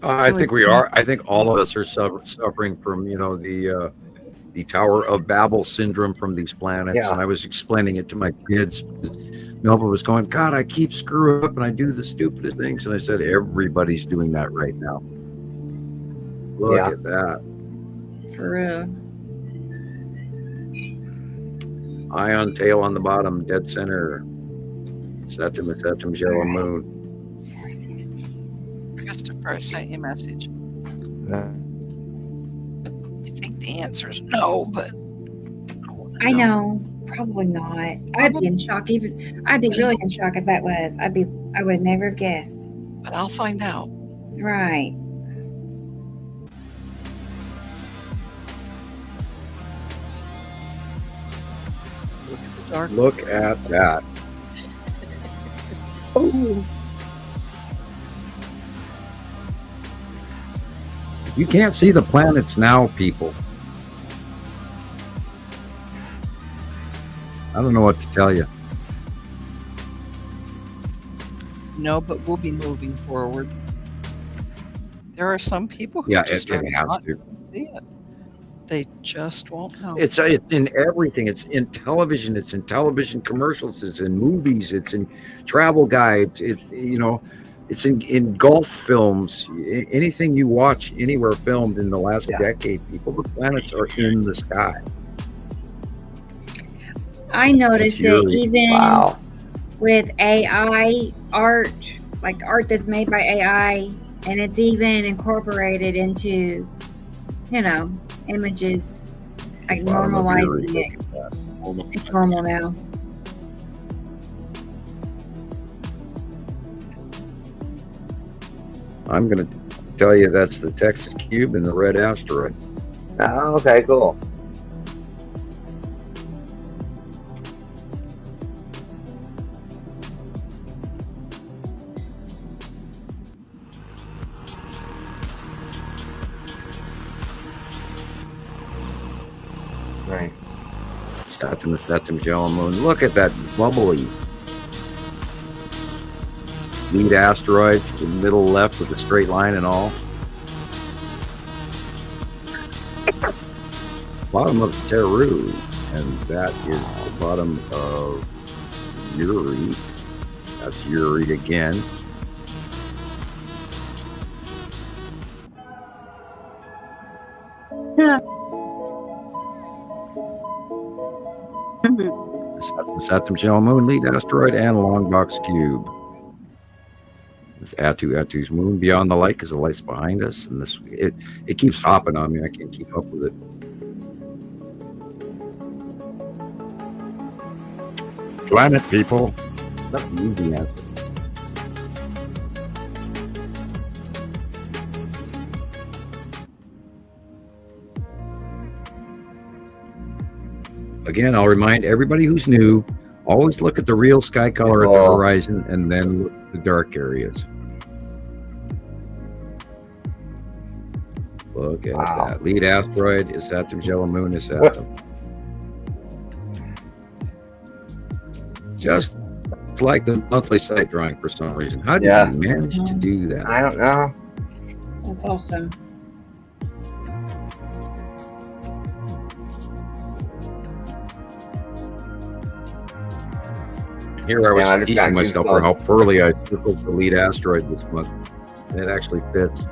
I think we are. I think all of us are suffering from the Tower of Babel syndrome from these planets. Yeah. And I was explaining it to my kids. Nova was going, God, I keep screwing up and I do the stupidest things. And I said, everybody's doing that right now. Look at that. For real. Ion tail on the bottom, dead center. Septimus yellow moon. Christopher, I sent you a message. You think the answer is no, but I know. Probably not. I'd be in shock. I'd be really in shock if that was. I would never have guessed. But I'll find out. Right. Look at the dark. Look at that. You can't see the planets now, people. I don't know what to tell you. No, but we'll be moving forward. There are some people who Yeah, just it are has not to. going to see it. They just won't know. It's in everything. It's in television. It's in television commercials. It's in movies. It's in travel guides. It's in golf films. Anything you watch anywhere filmed in the last decade, people, the planets are in the sky. I noticed it even with AI art, like art that's made by AI, and it's even incorporated into, images, like normalizing it. It's normal now. I'm going to tell you that's the Texas cube and the red asteroid. Oh, okay, cool. Nice. Septimus yellow moon. Look at that bubbly. Lead asteroids in the middle left with a straight line and all. Bottom of Saru, and that is the bottom of Uri. That's Uri again. Septimus yellow moon, lead asteroid, and long box cube. This Atu's moon beyond the light because the light's behind us, and it keeps hopping on me. I can't keep up with it. Planet people. It's not the easy answer. Again, I'll remind everybody who's new, always look at the real sky color at the horizon and then look at the dark areas. Look at Wow. that. Lead asteroid is Saturn, yellow moon is Saturn. Just like the monthly site drawing for some reason. How did Yeah. you manage to do that? I don't know. That's awesome. Here I was Yeah, I just teasing got myself for how goosebumps. poorly I circled the lead asteroid this month. And it actually fits.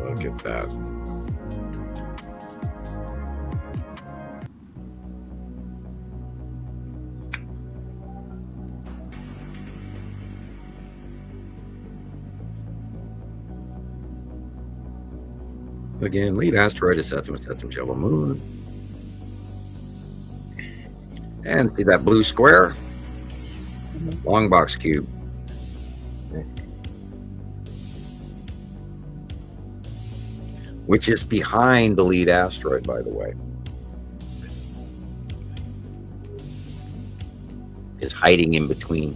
Look at that. Again, lead asteroid is Saturn's yellow moon. And see that blue square? Long box cube. Which is behind the lead asteroid, by the way. Is hiding in between.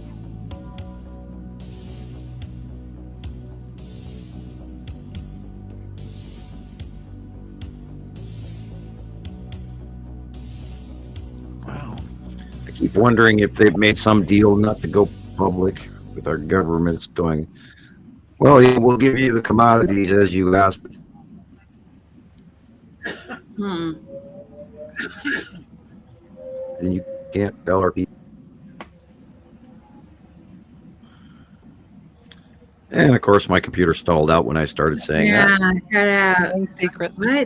Wow. I keep wondering if they've made some deal not to go public with our governments going, well, yeah, we'll give you the commodities as you asked. Then you can't tell our people. And of course, my computer stalled out when I started saying that. Yeah, cut out. No secrets. What?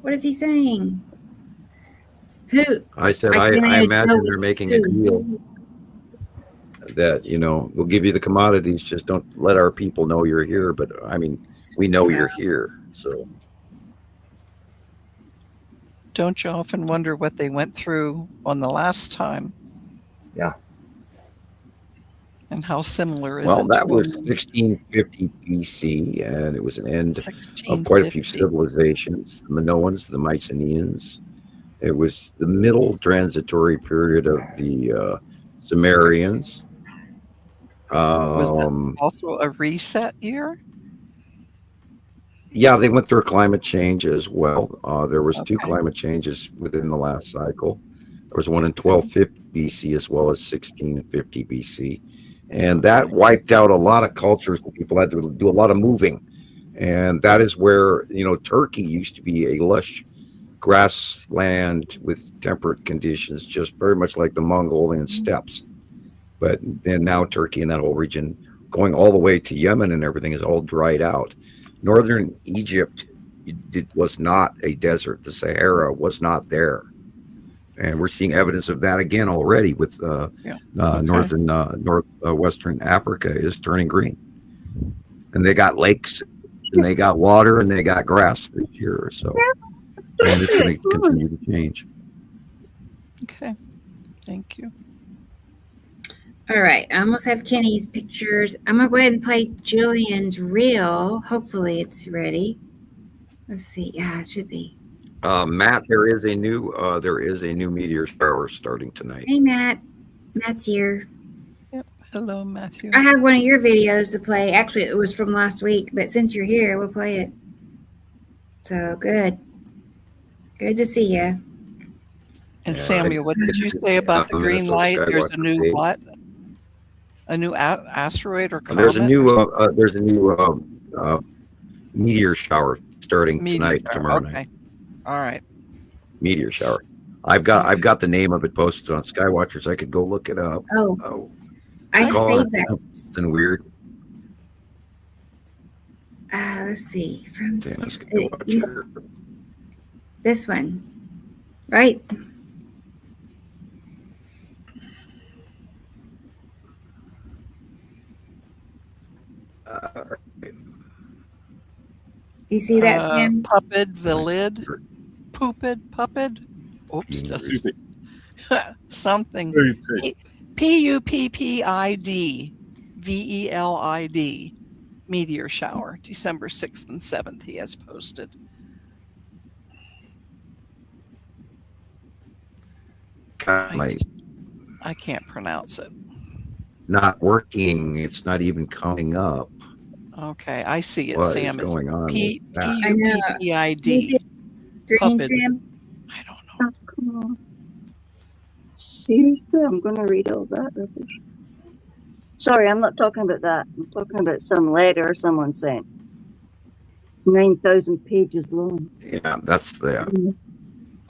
What is he saying? Who? I said, I I can't even imagine tell they're who's making a who. deal that, we'll give you the commodities, just don't let our people know you're here. But I mean, we know you're here. So Don't you often wonder what they went through on the last time? Yeah. And how similar is it? well, that to was them? 1650 BC, and it was an end of quite a few 1650. civilizations, the Minoans, the Mycenaeans. It was the middle transitory period of the Sumerians. Was that also a reset year? Yeah, they went through a climate change as well. There was two Okay. climate changes within the last cycle. There was one in 1250 BC as well as 1650 BC. And that wiped out a lot of cultures. People had to do a lot of moving. And that is where, Turkey used to be a lush grassland with temperate conditions, just very much like the Mongolian steppes. But then now Turkey and that whole region, going all the way to Yemen and everything, is all dried out. Northern Egypt was not a desert. The Sahara was not there. And we're seeing evidence of that again already with northwestern Africa is turning green. And they got lakes and they got water and they got grass this year or so. And it's going to continue to change. Okay. Thank you. All right, I almost have Kenny's pictures. I'm gonna go ahead and play Gillian's reel. Hopefully it's ready. Let's see. Yeah, it should be. Matt, there is a new meteor shower starting tonight. Hey, Matt. Matt's here. Yep. Hello, Matthew. I have one of your videos to play. Actually, it was from last week, but since you're here, we'll play it. So good. Good to see you. And Samuel, what did you say about the green light? There's a new what? A new asteroid or comet? There's a new meteor shower starting tonight, tomorrow night. All right. Meteor shower. I've got the name of it posted on Skywatchers. I could go look it up. Oh, I saved that. Something weird. Let's see. From Skywatcher. This one, right? You see that, Sam? Puppet, Vilid, Puppet. Oops. Something. Puppid, VELID. Meteor shower, December 6th and 7th, he has posted. I can't pronounce it. Not working. It's not even coming up. Okay, I see it. What Sam is going on? P-U-P-P-I-D. Green Puppet. Sam. I don't know. Oh, come on. Seriously, I'm going to read all that rubbish. Sorry, I'm not talking about that. I'm talking about some letter someone sent. 9,000 pages long. Yeah, that's the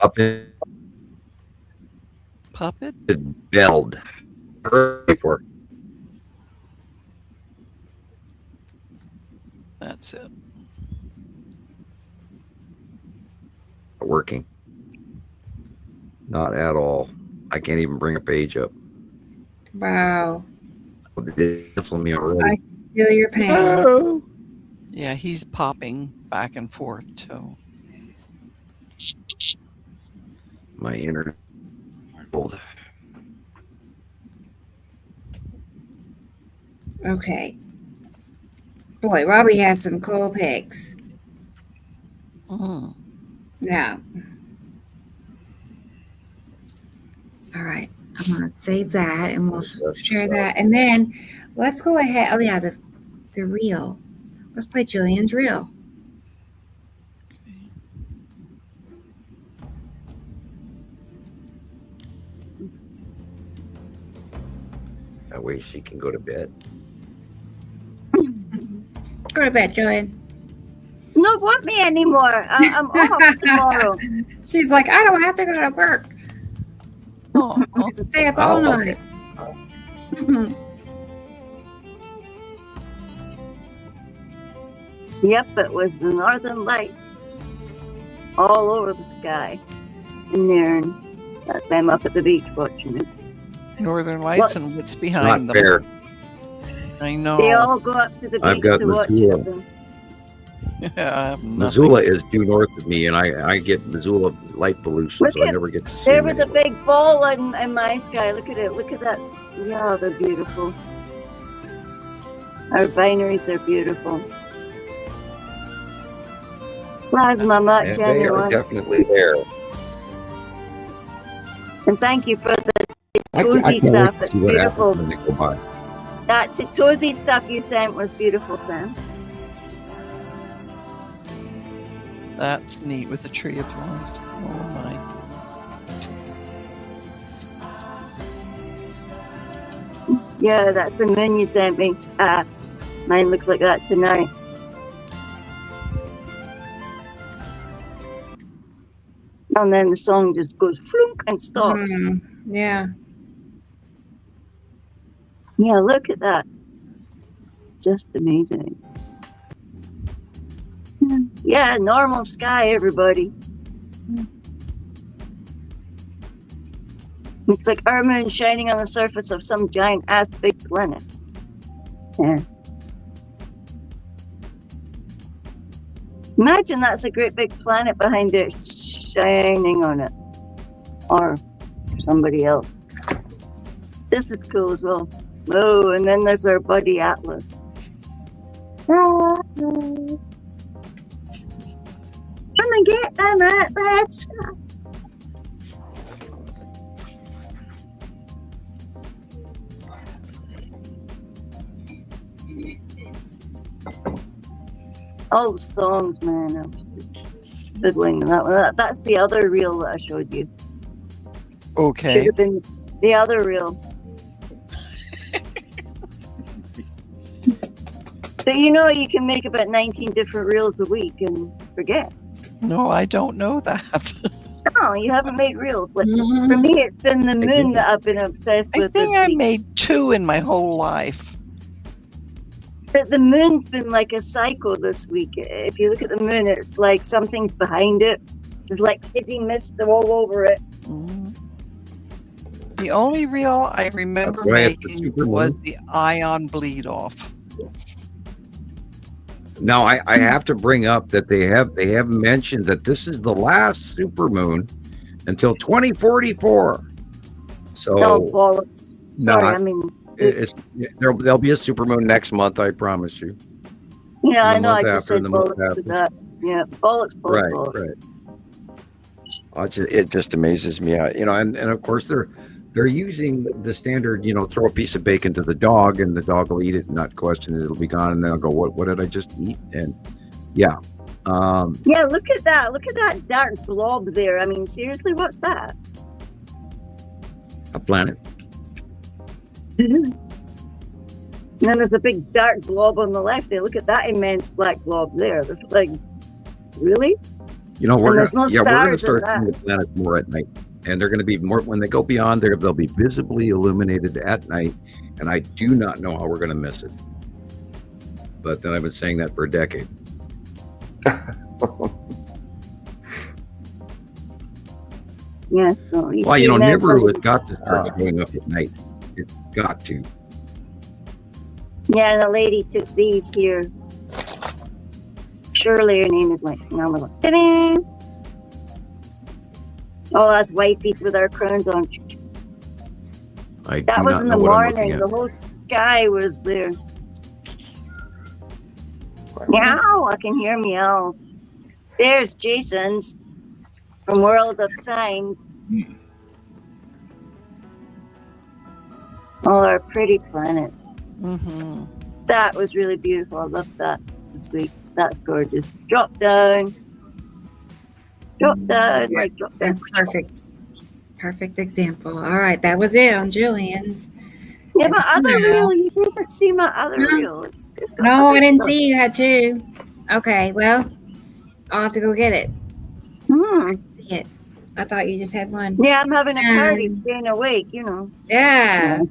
up in Puppet? Beld. Before. That's it. Working. Not at all. I can't even bring a page up. Wow. They canceled me I already. feel your pain. Oh. Yeah, he's popping back and forth too. My internet. Okay. Boy, Robbie has some cool pics. Mm. Yeah. All right. I'm going to save that and we'll share that. And then let's go ahead. Oh, yeah, the reel. Let's play Gillian's reel. That way she can go to bed. Go to bed, Gillian. Don't want me anymore. I'm off tomorrow. She's like, I don't have to go to work. Oh, I have to stay up all night. Yep, it was the northern lights all over the sky in there. And that's them up at the beach watching it. Northern Lights and what's behind Not them. fair. I know. They all go up to the I've beach got to watch Missoula. it. Yeah, I have nothing. Missoula is due north of me, and I get Missoula light pollution, Look so I at- never get to see There them was a anyway. big ball in my sky. Look at it. Look at that. Yeah, they're beautiful. Our binaries are beautiful. Plasma much, And they are anyone. definitely there. And thank you for the I Tozy can't wait stuff. to It's see what beautiful. happens when they go by. That Tozy stuff you sent was beautiful, Sam. That's neat with the tree of life. Oh my. Yeah, that's the moon you sent me. Mine looks like that tonight. And then the song just goes flunk and stops. Yeah. Yeah, look at that. Just amazing. Yeah, normal sky, everybody. Looks like our moon shining on the surface of some giant ass big planet. Yeah. Imagine that's a great big planet behind there shining on it. Or somebody else. This is cool as well. Oh, and then there's our buddy Atlas. Come and get them, Atlas! Oh, songs, man. I was just fiddling that one. That's the other reel that I showed you. Should Okay. have been the other reel. But you know, you can make about 19 different reels a week and forget. No, I don't know that. No, you haven't made reels. Like, for me, it's been the moon that I've been obsessed I with think this I week. made 2 in my whole life. But the moon's been like a cycle this week. If you look at the moon, it's like something's behind it. There's like fizzy mist all over it. Mm. The only reel I remember That's why it's the making supermoon. was the ion bleed off. Now I have to bring up that they have mentioned that this is the last supermoon until 2044. So No bollocks. Sorry, not- I mean, there'll be a supermoon next month, I promise you. yeah, the I know. I month just after said the month bollocks to after. that. Yeah, bollocks, bollocks, bollocks. Right. It just amazes me. And of course they're using the standard, throw a piece of bacon to the dog and the dog will eat it and not question it. It'll be gone. And then I'll go, what did I just eat? And yeah. Yeah, look at that. Look at that dark blob there. I mean, seriously, what's that? A planet. And then there's a big dark blob on the left there. Look at that immense black blob there. That's like, really? We're there's no going to stars start in seeing the planets more at night. And they're going to be more, when they go beyond there, they'll be visibly illuminated at night. And I do not know how we're going to miss it. But then I've been saying that for a decade. Yeah, so you Well, see that Nibiru has some- got to start showing up at night. It's got to. Yeah, and the lady took these here. Shirley, her name is like, now we're like, ta-da! All us wifeys with our crowns on. I That do was not in know the what I'm looking morning. at. The whole sky was there. Meow! I can hear meows. There's Jason's from World of Signs. All our pretty planets. Mm-hmm. That was really beautiful. I loved that this week. That's gorgeous. Drop down. Drop down. Like drop down. That's perfect. Perfect example. All right, that was it on Julian's. Yeah, my other No. reel. You didn't see my other No. reel. It's got No, other I didn't stuff. see you had two. Okay, well, I'll have to go get it. See it. I thought you just had one. Yeah, I'm having a party, Um, staying awake, you know. Yeah.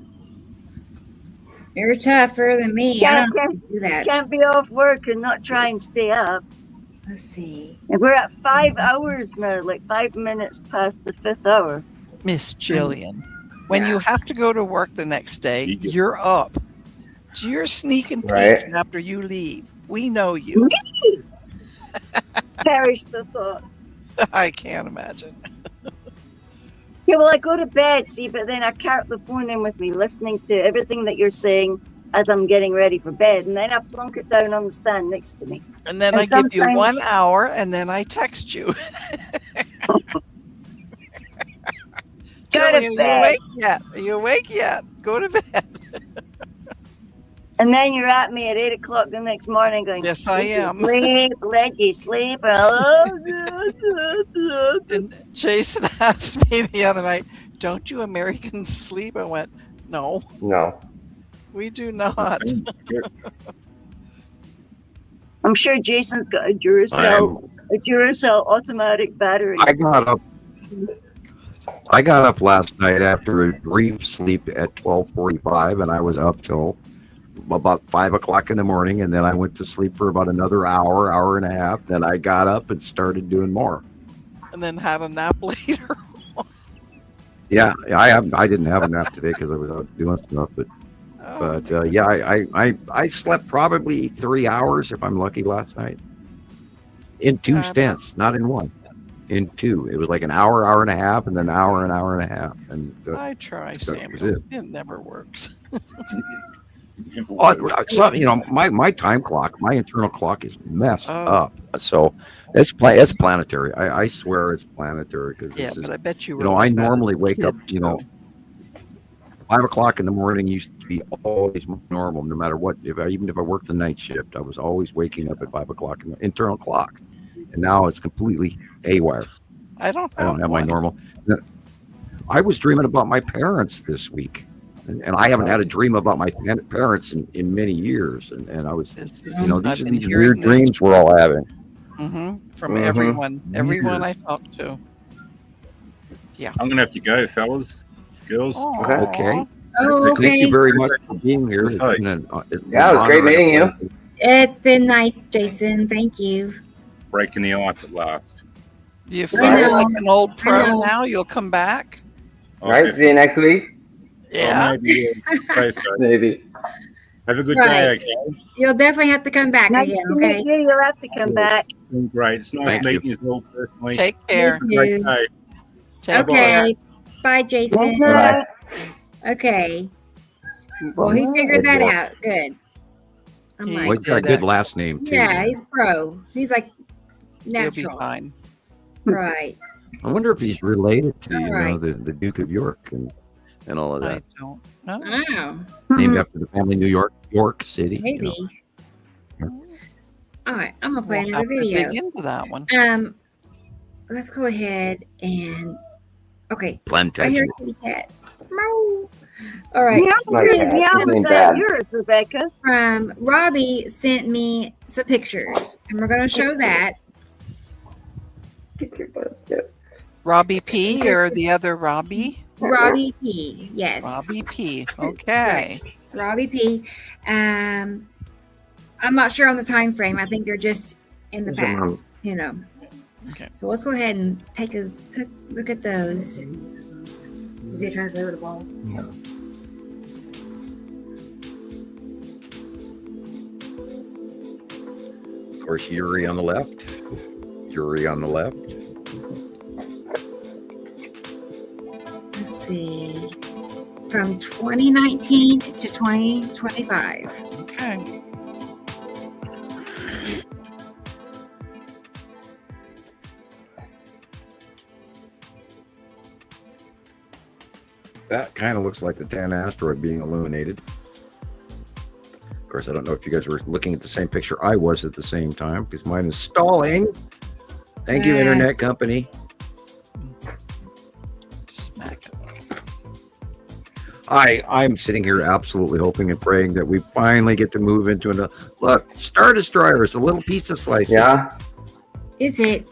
You're tougher than me. I don't Can't, do that. can't be off work and not try and stay up. Let's see. And we're at 5 hours now, like 5 minutes past the 5th hour. Miss Gillian, when you have to go to work the next day, you're up. You're sneaking peeks Right. after you leave. We know you. Perish the thought. I can't imagine. Yeah, well, I go to bed, see, but then I carry the phone in with me, listening to everything that you're saying as I'm getting ready for bed, and then I plunk it down on the stand next to me. And then And I give you sometimes- 1 hour and then I text you. Go to Gillian, are you bed. awake yet? Are you awake yet? Go to bed. And then you're at me at 8 o'clock the next morning going, Yes, I "Let you am." Sleep, let you sleep. And Jason asked me the other night, don't you Americans sleep? I went, no, No. we do not. I'm sure Jason's got a Duracell automatic battery. I got up last night after a brief sleep at 12:45, and I was up till about 5 o'clock in the morning, and then I went to sleep for about another hour and a half. Then I got up and started doing more. And then had a nap later. Yeah, I didn't have a nap today because I was out doing stuff, but I slept probably 3 hours if I'm lucky last night. In two stints, not in one. In two. It was like an hour and a half, and then an hour and a half. And I try, that was Samuel. it. It never works. My time clock, my internal clock is messed Oh. up. So it's planetary. I swear it's planetary because Yeah, but I bet you were I like that as normally a wake kid, up, 5 o'clock in the morning used to be always normal, no matter what. Even if I worked the night shift, I was always waking up at 5 o'clock in the internal clock. And now it's completely haywire. I don't have my normal. I was dreaming about my parents this week. And I haven't had a dream about my parents in many years. And I was, these are these weird dreams we're all having. From everyone I talked to. Yeah. I'm going to have to go, fellas, girls. Okay. Oh, okay. Thank you very much for being here. Yeah, it was great meeting you. It's been nice, Jason. Thank you. Breaking the ice at last. Do you feel like an old pro now? You'll come back? All right. See you next week. Yeah. Maybe. Maybe. Have a good Right. day, okay? You'll definitely have to come back Nice again, to okay? meet you. You'll have to come back. Been great. It's nice Thank you. meeting you all personally. Take care. Have a great day. Take care. Okay. Bye, Jason. Bye. Okay. Well, he figured that out. Good. I'm He Well, like, he's got a good last name, too. yeah, he's pro. He's like You'll be natural. fine. Right. I wonder if he's related to, you know, right. the Duke of York and all of I that. don't know. Oh, Named after the family, York City. maybe. You know. All right, I'm gonna play We'll another have to video. dig into that one. Let's go ahead and okay. I hear Plantation. a kitty cat. Meow. All right. Meow, Nice. whose meow Good was and that? bad. Yours, Rebecca. Robbie sent me some pictures, and we're gonna show that. Robbie P. or the other Robbie? Robbie P. Yes. Robbie P. Okay. Robbie P. I'm not sure on the time frame. I think they're just in the past, you know. Okay. So let's go ahead and take a look at those. They're trying to throw the ball. Of course, Yuri on the left. Yuri on the left. Let's see. From 2019 to 2025. Okay. That kind of looks like the 10 asteroid being illuminated. Of course, I don't know if you guys were looking at the same picture I was at the same time, because mine is stalling. Thank you, internet company. Smack it. I'm sitting here absolutely hoping and praying that we finally get to move into another. Look, Star Destroyer is a little piece of slice. Yeah. Is it?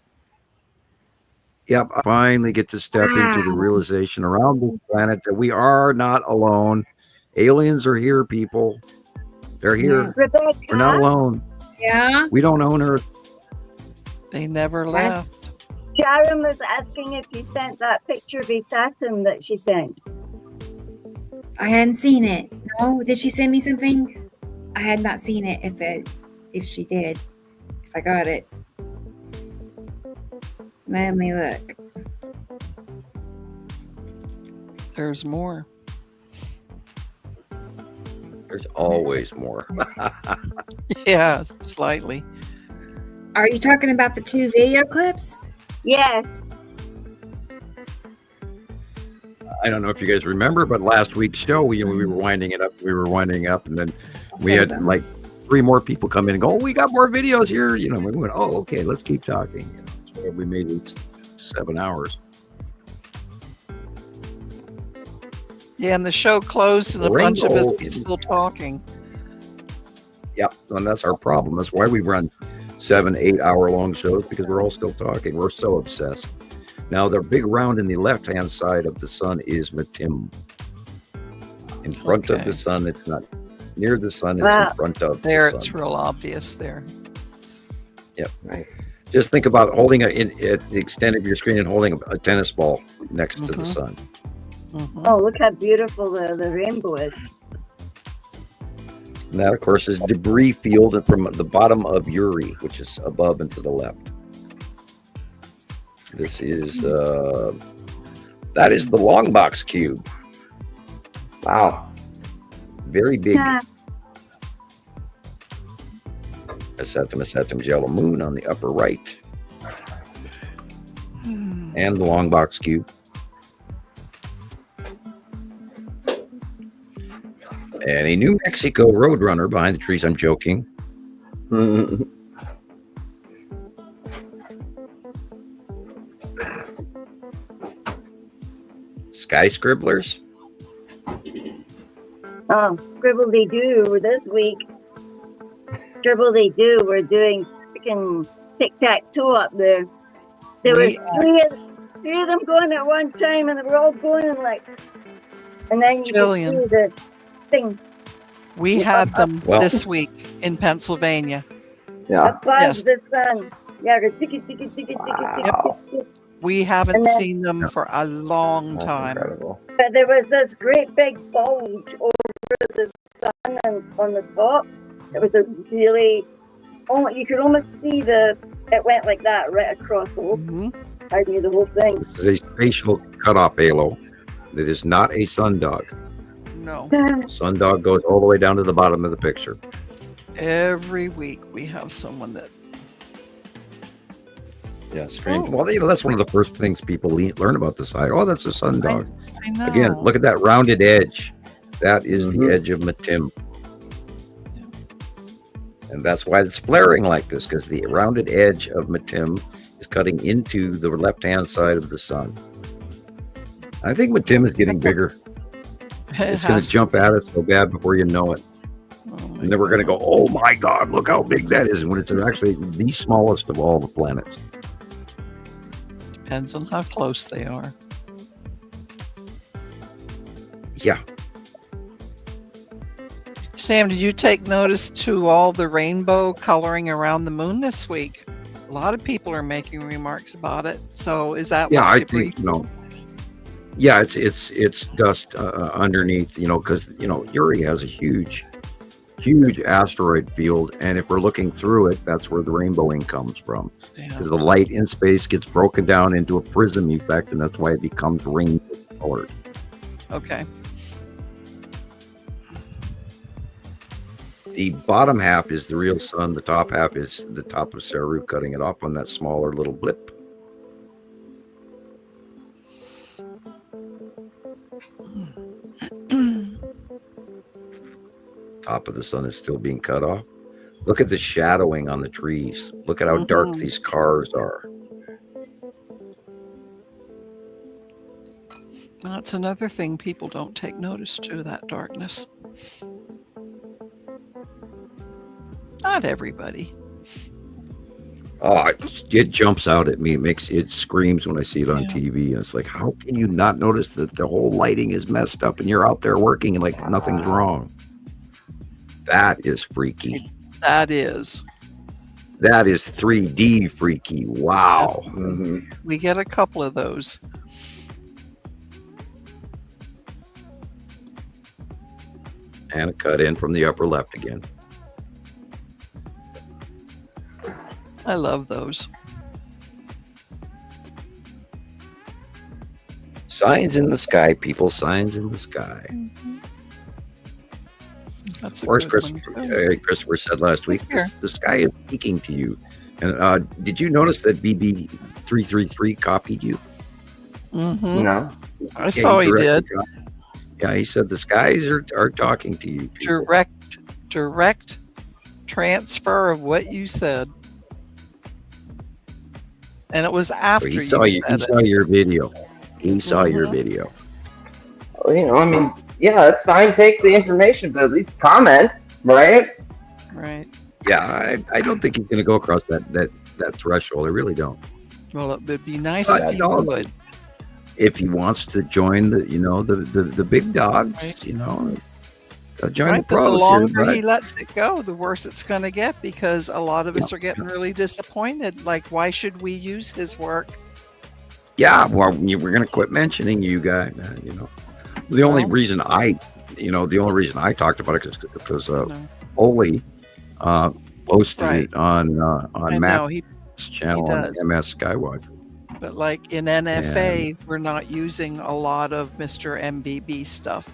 Yep, I finally get to step into the realization around this planet that we are not alone. Aliens are here, people. They're here. Rebecca. We're not alone. Yeah. We don't own Earth. They never left. Sharon was asking if you sent that picture of Saturn that she sent. I hadn't seen it. No, did she send me something? I had not seen it. If she did, if I got it, let me look. There's more. There's always more. Yeah, slightly. Are you talking about the 2 video clips? Yes. I don't know if you guys remember, but last week's show, we were winding it up. We were winding up, and then we had like 3 more people come in and go, "Oh, we got more videos here." You know, we went, "Oh, okay, let's keep talking." You know, so we made it 7 hours. Yeah, and the show closed and a bunch of us Rainbow. were still talking. Yep, and that's our problem. That's why we run 7, 8 hour long shows, because we're all still talking. We're so obsessed. Now, the big round in the left-hand side of the sun is Matim. In front of the sun, it's not near the sun, it's in front of there. the It's sun. real obvious there. Yep. Nice. Just think about holding at the extent of your screen and holding a tennis ball next to the sun. Oh, look how beautiful the rainbow is. And that, of course, is debris field from the bottom of Uri, which is above and to the left. This is that is the long box cube. Wow, very big. Yeah. Setum's yellow moon on the upper right, and the long box cube. And a New Mexico Roadrunner behind the trees. I'm joking. Sky Scribblers. Oh, Scribble They Do this week. Scribble They Do. We're doing freaking tic-tac-toe up there. There was three of them going at one time, and they were all going and like, and then you Gillian. could see the thing. We had them this week in Pennsylvania. Yeah. Above the sun. Yeah, the ticket, ticket, ticket, ticket, ticket. We haven't And then- seen them for a long time. But there was this great big bulge over the sun and on the top. It was a really, you could almost see it went like that right across the whole, hardly the whole thing. This is a spatial cutoff halo. It is not a sundog. No. Sundog goes all the way down to the bottom of the picture. Every week we have someone that Yeah, strange. Well, that's one of the first things people learn about the sky. Oh, that's a sundog. I know. Again, look at that rounded edge. That is the edge of Matim. And that's why it's flaring like this, because the rounded edge of Matim is cutting into the left-hand side of the sun. I think Matim is getting bigger. It's going to jump at us so bad before you know it. And then we're going to go, oh my God, look how big that is. When it's actually the smallest of all the planets. Depends on how close they are. Yeah. Sam, did you take notice to all the rainbow coloring around the moon this week? A lot of people are making remarks about it. So is that Yeah, what I debris? think, yeah, it's dust underneath, because, Uri has a huge asteroid field. And if we're looking through it, that's where the rainbowing comes from. Because the light in space gets broken down into a prism effect, and that's why it becomes rainbow colored. Okay. The bottom half is the real sun. The top half is the top of Saru cutting it off on that smaller little blip. Top of the sun is still being cut off. Look at the shadowing on the trees. Look at how dark these cars are. That's another thing people don't take notice to, that darkness. Not everybody. Oh, it jumps out at me. It screams when I see it on TV. And it's like, how can you not notice that the whole lighting is messed up and you're out there working and like nothing's wrong? That is freaky. See, that is 3D freaky. Wow. We get a couple of those. And a cut in from the upper left again. I love those. Signs in the sky, people. Signs in the sky. That's a Or as good one. Christopher said last week, the sky is speaking to you. And did you notice that BB333 copied you? No. I saw he did. Yeah, he said the skies are talking to you. People. Direct transfer of what you said. And it was after He saw your video. He saw your video. Well, I mean, yeah, it's fine. Take the information, but at least comment, right? Right. Yeah, I don't think he's going to go across that threshold. I really don't. Well, it would be nice But, if he would. If he wants to join the big dogs, join the But pros. the longer here, he lets it go, the worse it's going to get, because a lot of us are getting really disappointed. Like, why should we use his work? Yeah, well, we're going to quit mentioning you guys. The only reason I talked about it is because Oli posted it on Matt's channel on MS Skywatch. But like in NFA, we're not using a lot of Mr. MBB stuff.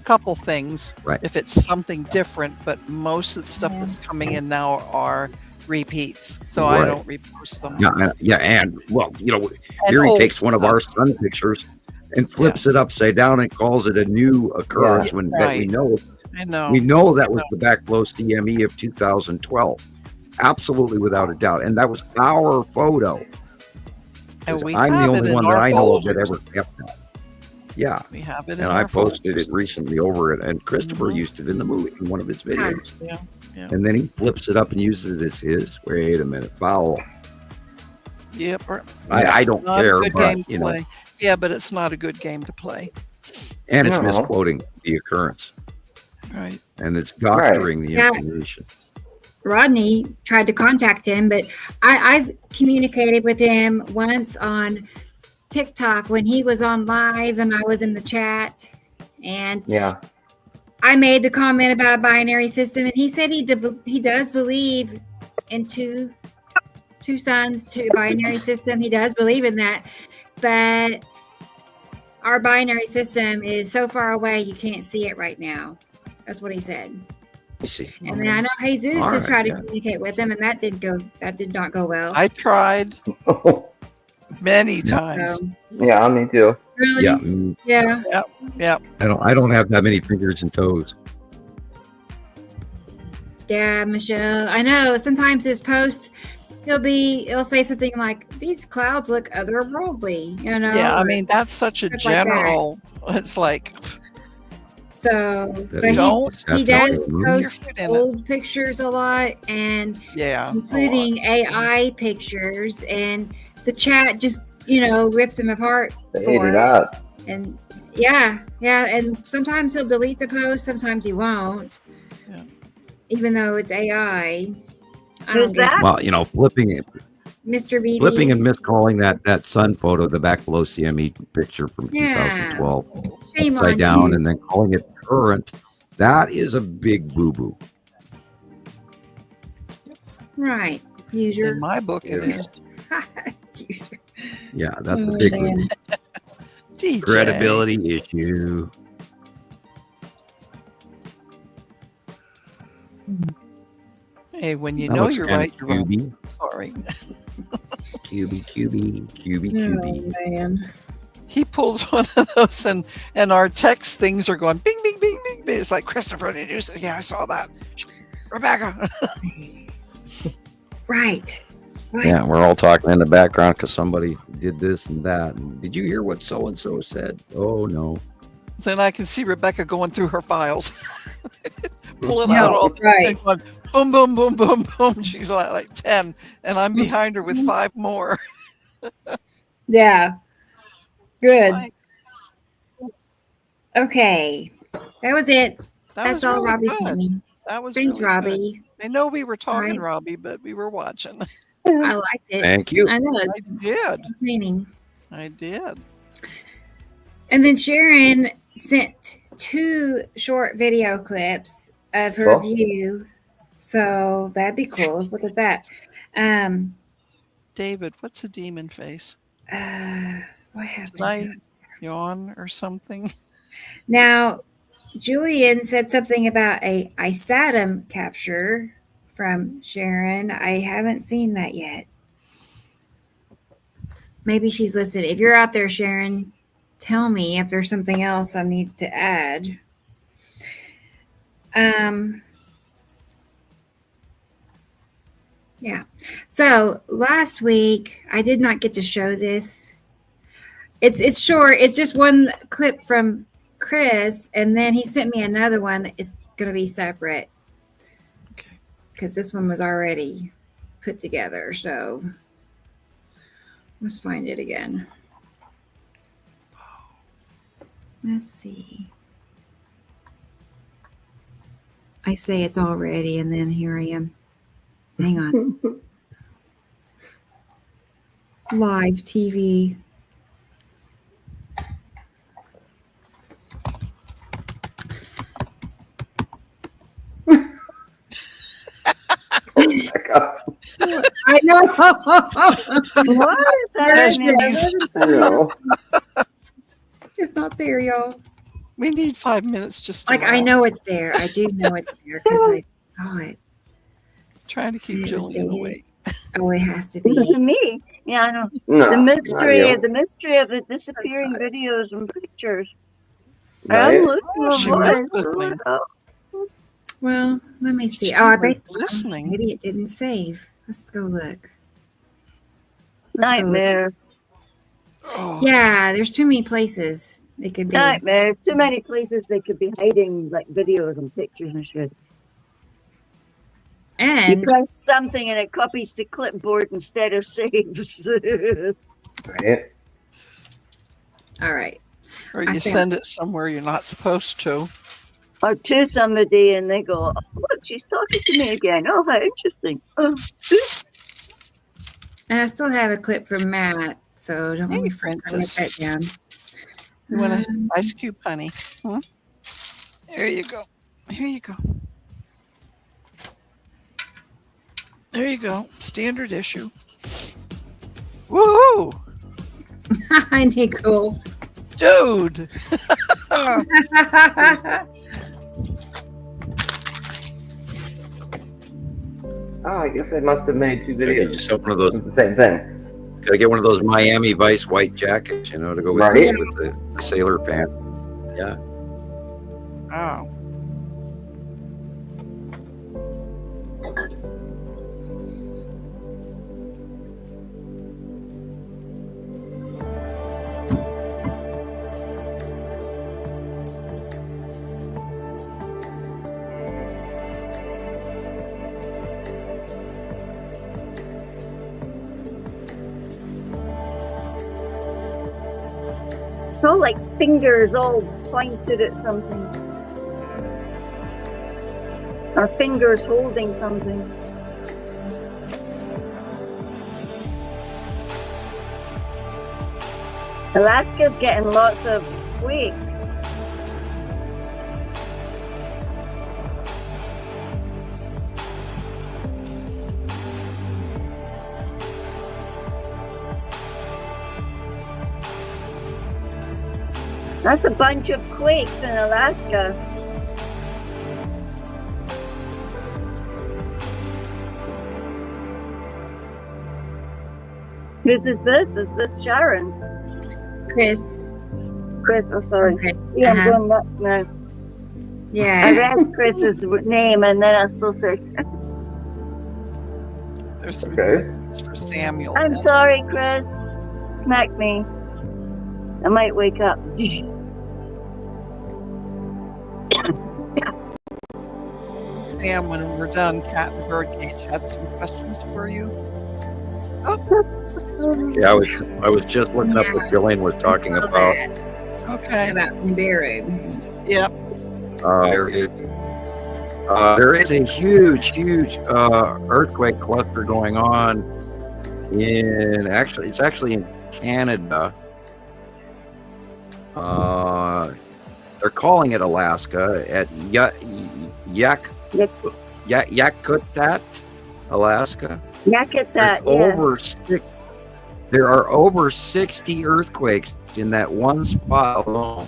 Couple things, if it's something different, but most of the stuff that's coming in now are repeats, so I don't repost them. And here he takes one of our sun pictures and flips it upside down and calls it a new occurrence that we know that was the backflow CME of 2012, absolutely without a doubt, and that was our photo. And I'm the only one that I know of that ever kept that. Yeah, we have it, and I posted it recently over it, and Christopher used it in the movie in one of his videos. Yeah. And then he flips it up and uses it as his. Wait a minute, foul. Yep. I don't care, but yeah, but it's not a good game to play. And it's misquoting the occurrence. Right. And it's doctoring the information. Rodney tried to contact him, but I've communicated with him once on TikTok when he was on live and I was in the chat, and I made the comment about a binary system, and he said he does believe in two suns, two binary system. He does believe in that, but our binary system is so far away you can't see it right now. That's what he said. see. And then I know Jesus All has right, tried to yeah. communicate with them, and that did not go well. I tried many times. Yeah, me too. Really? Yeah. Yeah. Yeah. I don't have that many fingers and toes. Yeah, Michelle. I know. Sometimes his post, he'll say something like, "These clouds look otherworldly," you know. Yeah, I mean that's such a stuff like that. general. It's like So, That but Don't he does put your post foot in it. old pictures a lot, and Yeah, a lot. including AI pictures, and the chat just rips him apart They for ate it it. up. And yeah, and sometimes he'll delete the post, sometimes he won't. Yeah. Even though it's AI. I Who's don't get that? Well, flipping Mr. BB. and miscalling that sun photo, the back below CME picture from Yeah. 2012, Shame upside on down, you. and then calling it current. That is a big boo-boo. Right. User. In my book, it is. User. Yeah, that's a Oh, big man. boo-boo. DJ. Credibility issue. Hey, when you That know looks you're kinda right, you're right. cubey. Sorry. QB. Oh, man. He pulls one of those, and our text things are going bing, bing, bing, bing, bing. It's like, Christopher, did you say? Yeah, I saw that. Rebecca. Right. Yeah, we're all talking in the background because somebody did this and that. And did you hear what so-and-so said? Oh, no. Then I can see Rebecca going through her files, pulling Yeah, out all the right. things, going, boom, boom, boom, boom, boom. She's like 10, and I'm behind her with 5 more. Yeah. Good. Like, Okay. That was it. that That's was all really Robbie good. sent me. That was Thanks, really good. Robbie. I know we were talking, Right. Robbie, but we were watching. I liked it. Thank you. I know it's I did. entertaining. I did. And then Sharon sent 2 short video clips of her Oh. view. So that'd be cool. Let's look at that. David, what's a demon face? What happened? Did I yawn or something? Now, Julian said something about a ISATM capture from Sharon. I haven't seen that yet. Maybe she's listening. If you're out there, Sharon, tell me if there's something else I need to add. Yeah. So last week I did not get to show this. It's short. It's just one clip from Chris, and then he sent me another one that is going to be separate because this one was already put together. So let's find it again. Let's see. I say it's all ready, and then here I am. Hang on. Live TV. I know. What is happening? I know. It's not there, y'all. We need 5 minutes just to Like, I know it's there. I do know it's there because I saw it. Trying to keep It was Jillian dated. awake. Oh, it has to be. Me? Yeah, I know. No, The not mystery, you. the mystery of the disappearing videos and pictures. Right? I'm looking She for was it. listening. Well, let me see. She Oh, I was bet listening. maybe it didn't save. Let's go look. Let's go look. Nightmare. Oh, Yeah, there's too many places it could be. Nightmares. Too many places they could be hiding like videos and pictures and shit. You And press something and it copies to clipboard instead of saves. Right? all right. or I you found- send it somewhere you're not supposed to. Or to somebody and they go, oh, look, she's talking to me again. Oh, how interesting. Oh, oops. And I still have a clip from Matt, so don't Hey, let me Princess. write that down. You want an Um, ice cube, honey? Hmm? There you go. Here you go. There you go. Standard issue. Woohoo! Hi, Nicole. Dude! guess they must have made two Gotta get videos. yourself one of those. It's the same thing. Gotta get one of those Miami Vice white jackets, to go with, Right. with the sailor pant. Yeah. Oh. It's all like fingers all pointed at something. Or fingers holding something. Alaska's getting lots of quakes. That's a bunch of quakes in Alaska. Whose is this? Is this Sharon's? Chris. Chris, oh sorry. Okay. See, I'm going nuts now. I Yeah. read Chris's name and then I still searched. There's some Okay. questions for Samuel. I'm sorry, Chris. Smack me. I might wake up. Sam, when we're done, Cat and Birdcage had some questions for you. Oh, Yeah, I was just looking up what Gillian was talking about. okay. About Nibiru. Yep. There is a huge earthquake cluster going on it's actually in Canada. They're calling it Alaska at Yakutat, Alaska. Yakutat, There are over 60 earthquakes in that one spot alone.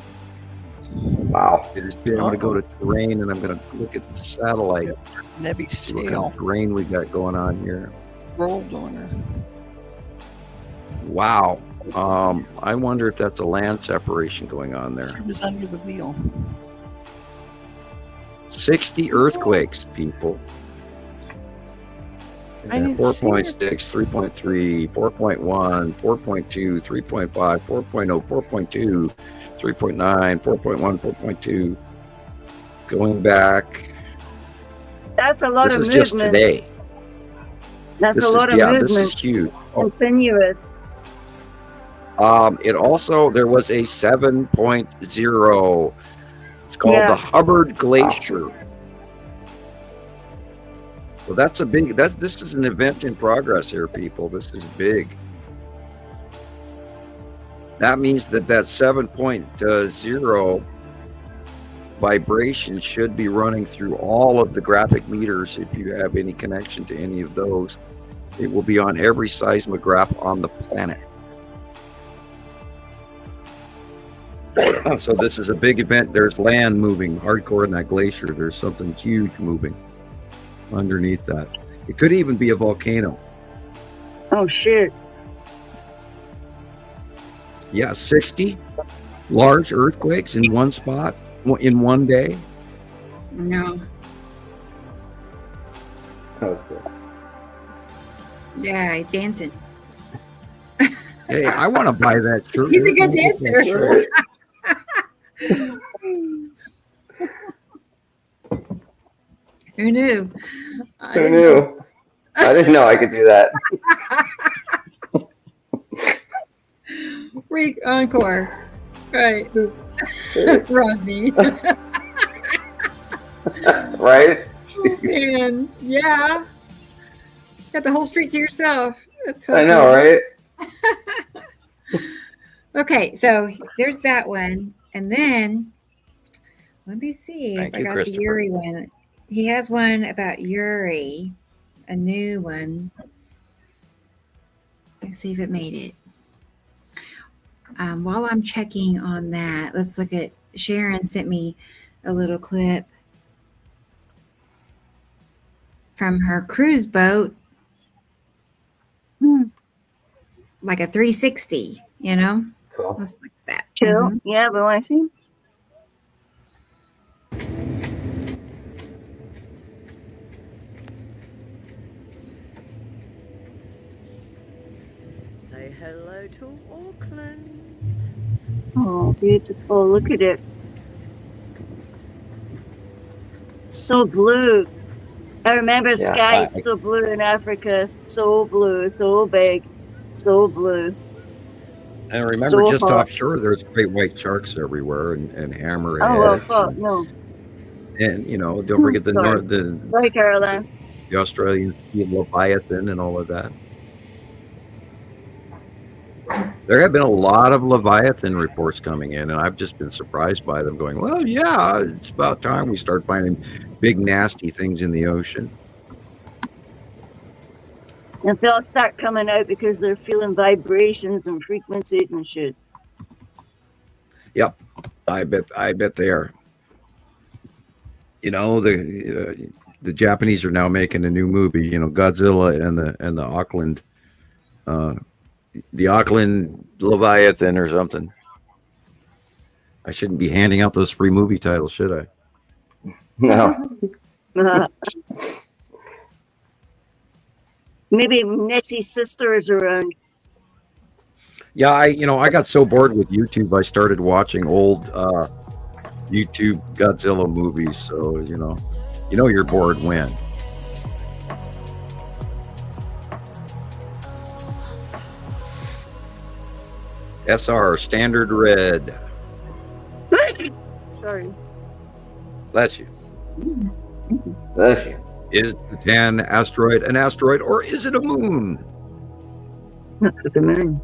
Wow. It has been. I'm going to go to terrain and I'm going to look at the satellite. Nebby's See what kind tail of terrain we got going on here. rolled on her. Wow. I wonder if that's a land separation going on there. She was under the wheel. 60 earthquakes, people. I didn't see 4.6, 3.3, 4.1, 4.2, 3.5, 4.0, 4.2, 3.9, 4.1, 4.2. Going back. That's a lot This of is movement. just today. That's a lot of This movement. is huge. Continuous. It also, there was a 7.0. It's called the Hubbard Glacier. So that's a big, this is an event in progress here, people. This is big. That means that 7.0 vibration should be running through all of the graphic meters. If you have any connection to any of those, it will be on every seismograph on the planet. So this is a big event. There's land moving hardcore in that glacier. There's something huge moving underneath that. It could even be a volcano. Oh shit. Yeah, 60 large earthquakes in one spot in one day. No. Yeah, he's dancing. Hey, I want to buy that shirt. He's a good dancer. Who knew? Who knew? I didn't know I could do that. Encore. Right. Rodney. Right? And yeah. Got the whole street to yourself. That's so I know, cool. right? Okay, so there's that one. And then let me see Thank if you, I got the Christopher. Yuri one. He has one about Yuri, a new one. Let's see if it made it. While I'm checking on that, let's look at Sharon sent me a little clip. from her cruise boat, like a 360, you know? Cool. Let's look at that. Chill. Yeah, we want to see. Say hello to Auckland. Oh, beautiful. Look at it. So blue. I remember Yeah, sky, it's so blue in Africa. So blue, so big, so blue. And remember, So just hot. offshore, there's great white sharks everywhere and hammerheads. Oh, well, fuck, no. And you know, don't forget the Sorry. Sorry, Caroline. the Australian Leviathan and all of that. There have been a lot of Leviathan reports coming in, and I've just been surprised by them going, well, yeah, it's about time we start finding big, nasty things in the ocean. And they'll start coming out because they're feeling vibrations and frequencies and shit. Yep, I bet they are. You know, the Japanese are now making a new movie. You know, Godzilla and the Auckland, the Auckland Leviathan or something. I shouldn't be handing out those free movie titles, should I? No. Maybe Nessie's sister is around. Yeah, I got so bored with YouTube, I started watching old YouTube Godzilla movies. So you know you're bored when. SR standard red. Sorry. Bless you. Bless you. Is the Titan asteroid an asteroid or is it a moon? It's a moon.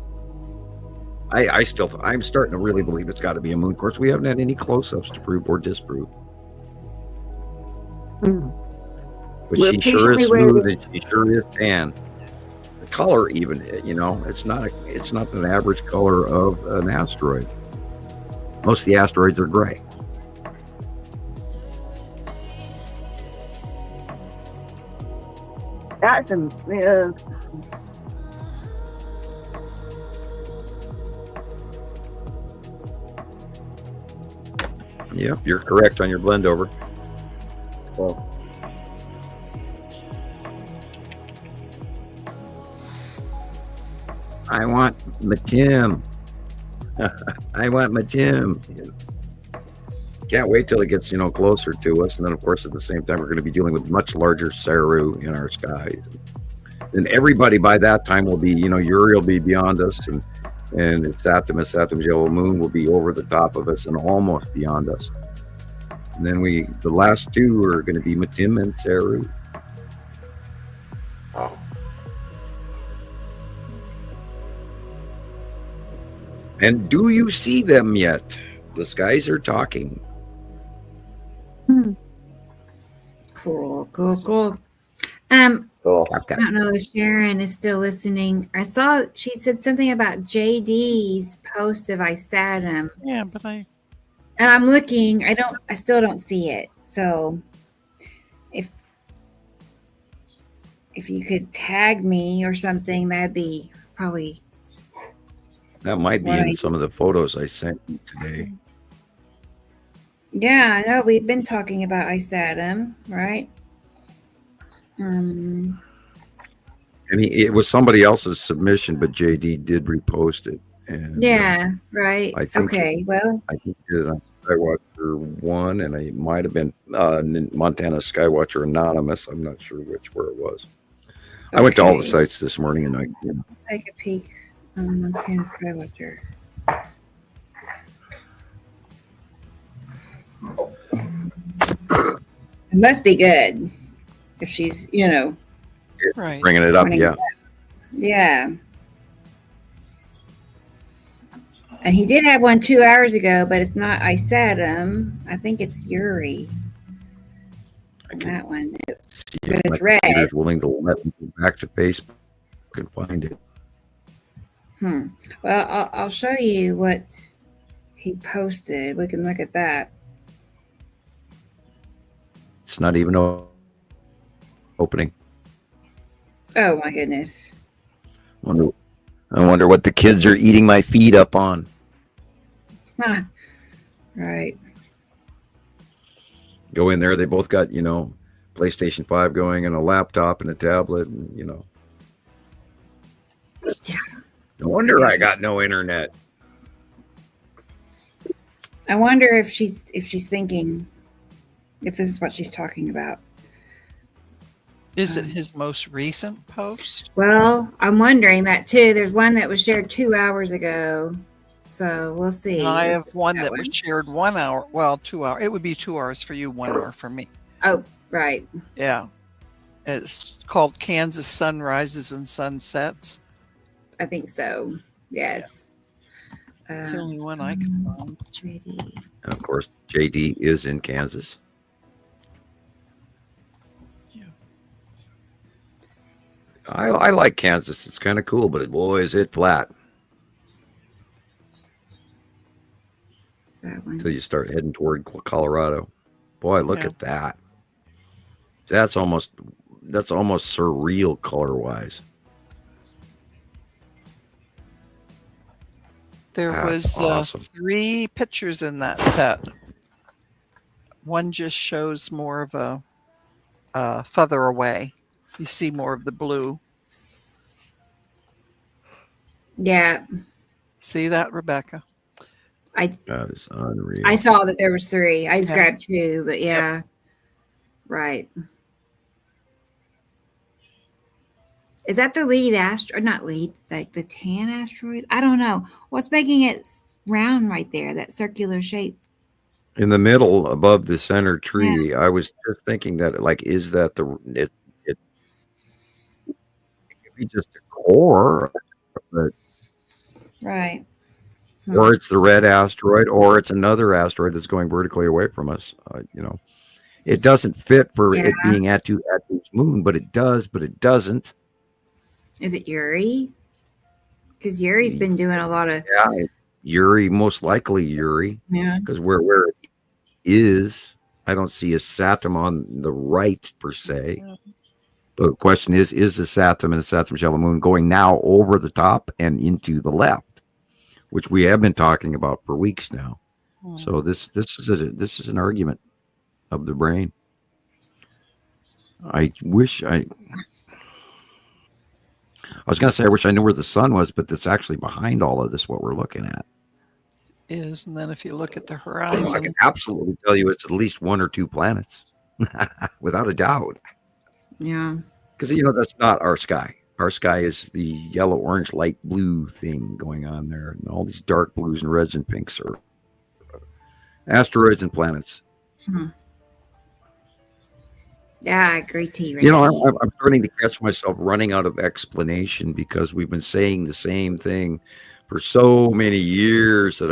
I'm starting to really believe it's got to be a moon. Of course, we haven't had any close-ups to prove or disprove. But We're she sure is patiently smooth waiting. and she sure is tan. The color, even, it's not an average color of an asteroid. Most of the asteroids are gray. That's a. Yep, you're correct on your blend over. Well, I want my Tim. I want my Tim. Can't wait till it gets closer to us, and then of course at the same time we're going to be dealing with much larger Saru in our skies. And everybody by that time will be, Uri will be beyond us, and Saturn's yellow moon will be over the top of us and almost beyond us. And then the last two are going to be Matim and Saru. Oh. And do you see them yet? The skies are talking. Cool. Cool. Okay. I don't know if Sharon is still listening. I saw she said something about JD's post of ISATM. Yeah, but And I'm looking. I still don't see it. So if you could tag me or something, that'd be probably. That might be in some of the photos I sent you today. Yeah, I know we've been talking about ISATM, right? And it was somebody else's submission, but JD did repost it. And yeah, right. I think okay, well, I think it did on Skywatcher 1, and it might have been Montana Skywatcher Anonymous. I'm not sure where it was. I went to all the sites this morning, and take a peek on Montana Skywatcher. It must be good if she's, right. bringing it up. Yeah. Yeah. And he did have one 2 hours ago, but it's not ISATM. I think it's Uri. That one. See But if it's my red. computer's willing to let me go back to Facebook and find it. Well, I'll show you what he posted. We can look at that. It's not even opening. Oh my goodness. I wonder what the kids are eating my feet up on. Ah, right. Go in there. They both got, PlayStation 5 going and a laptop and a tablet, and Yeah. No wonder I got no internet. I wonder if she's thinking if this is what she's talking about. Is it his most recent post? Well, I'm wondering that too. There's one that was shared 2 hours ago. So we'll see. And I have one that was shared 1 hour. Well, 2 hours. It would be 2 hours for you, 1 hour for me. Oh, right. Yeah. It's called Kansas Sunrises and Sunsets. I think so. Yes. Yeah. It's the only one I can find. JD. And of course, JD is in Kansas. Yeah. I like Kansas. It's kind of cool, but boy, is it flat. That one. Until you start heading toward Colorado. Boy, look at that. That's almost surreal color-wise. There That's was awesome. 3 pictures in that set. One just shows more of a further away. You see more of the blue. Yeah. See that, Rebecca? That is unreal. I saw that there was 3. I just Yeah. grabbed 2, but yeah. Yep. Right. Is that the lead asteroid? Not lead, like the tan asteroid? I don't know. What's making it round right there, that circular shape? In the middle, above the center tree, yeah. I was just thinking that, like, is that it could be just a core, but, right? Or it's the red asteroid, or it's another asteroid that's going vertically away from us. It doesn't fit for it being at its moon, but it does, but it doesn't. Is it Uri? Because Uri's been doing a lot of Uri, most likely Uri. Yeah. Because where it is, I don't see a Saturn on the right per se. Yeah. But the question is the Saturn and the Saturn shell of the moon going now over the top and into the left, which we have been talking about for weeks now. So this is an argument of the brain. I wish I was going to say I wish I knew where the sun was, but that's actually behind all of this. What we're looking at is, and then if you look at the horizon, I can absolutely tell you it's at least 1 or 2 planets, without a doubt. Yeah, because that's not our sky. Our sky is the yellow, orange, light blue thing going on there, and all these dark blues and reds and pinks are asteroids and planets. Yeah, I agree to you. I'm starting to catch myself running out of explanation because we've been saying the same thing for so many years that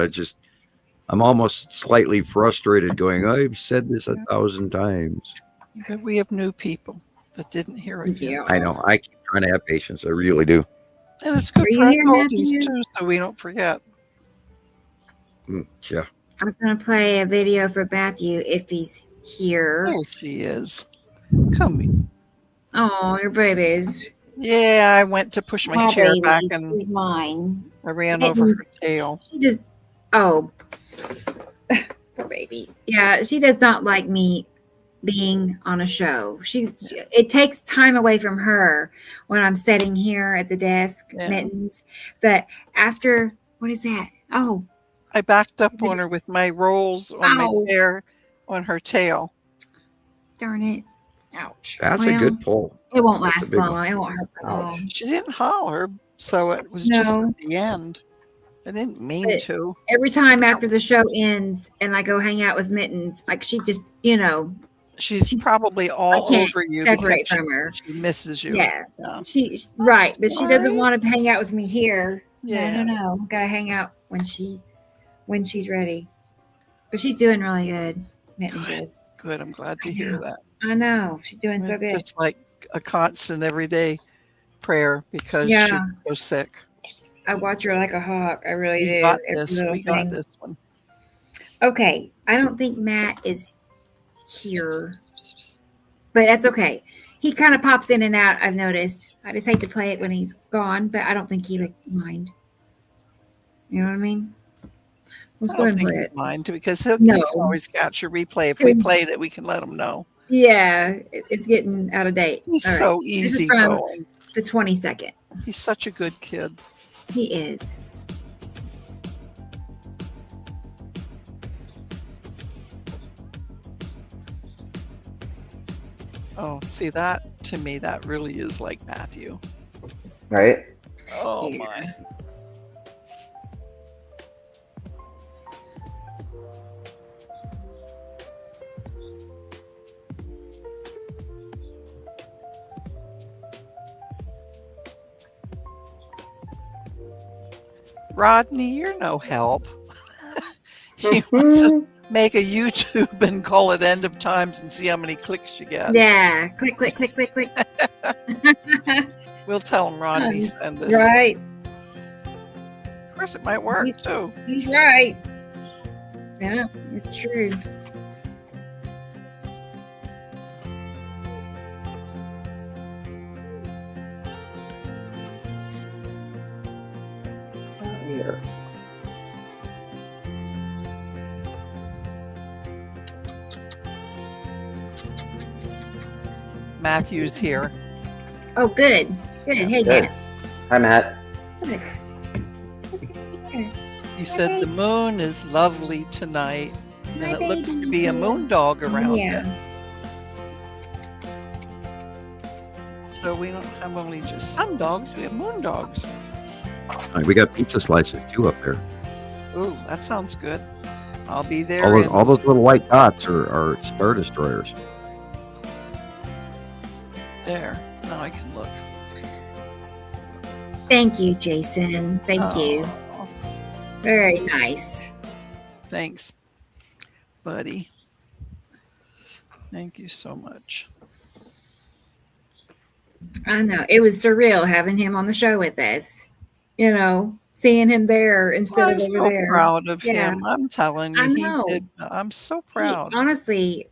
I'm almost slightly frustrated going, I've said this 1,000 times. We have new people that didn't hear it yet. I know. I keep trying to have patience. I really do. And it's good for our oldies too, so we don't forget. Yeah. I was going to play a video for Matthew if he's here. There she is. Come here. Oh, your babies. Yeah, I went to push my chair back and mine. I ran over her tail. She just, poor baby. Yeah, she does not like me being on a show. It takes time away from her when I'm sitting here at the desk, Mittens. But after, what is that? Oh. I backed up on her with my rolls on my chair on her tail. Darn it. Ouch. That's a good pull. It won't last long. It won't hurt at all. She didn't holler, so it was just at the end. I didn't mean to. Every time after the show ends and I go hang out with Mittens, like she just, she's probably all over you because from her. She misses you. Yeah. But she doesn't want to hang out with me here. Yeah. No. Gotta hang out when she's ready. But she's doing really good. Mittens is. Good. I'm glad to hear that. I know. She's doing so good. It's like a constant everyday prayer because she's so sick. I watch her like a hawk. I really do. We got this one. Okay. I don't think Matt is here. But that's okay. He kind of pops in and out, I've noticed. I just hate to play it when he's gone, but I don't think he would mind. You know what I mean? Let's I go don't ahead and think play he'd it. mind because he No. can always catch your replay. If we It's- played it, we can let him know. Yeah, it's getting out of date. He's All right. so This is easy from going. the 22nd. He's such a good kid. He is. Oh, see that? To me, that really is like Matthew. Right? Oh Yeah. my. Rodney, you're no help. He wants us to make a YouTube and call it End of Times and see how many clicks you get. Yeah. Click, click, click, click, click. We'll tell him Rodney Nice. sent us. Right. Of course, it might work too. He's right. Yeah, it's true. Here. Matthew's here. Oh, good. Good. Hey, Good. Matt. Hi, Matt. Good. He's here. He said the moon is lovely tonight, and Hi, it looks to baby. be a moon dog around Yeah. it. So we don't have only just sun dogs, we have moon dogs. All right, we got pizza slices too up there. Ooh, that sounds good. I'll be there. All those little white dots are Star Destroyers. There. Now I can look. Thank you, Jason. Thank you. Oh, Very nice. thanks, buddy. Thank you so much. I know. It was surreal having him on the show with us. You know, seeing him there instead I'm of over so there. proud of Yeah. him. I'm telling you, I he know. did. I'm so proud. Honestly,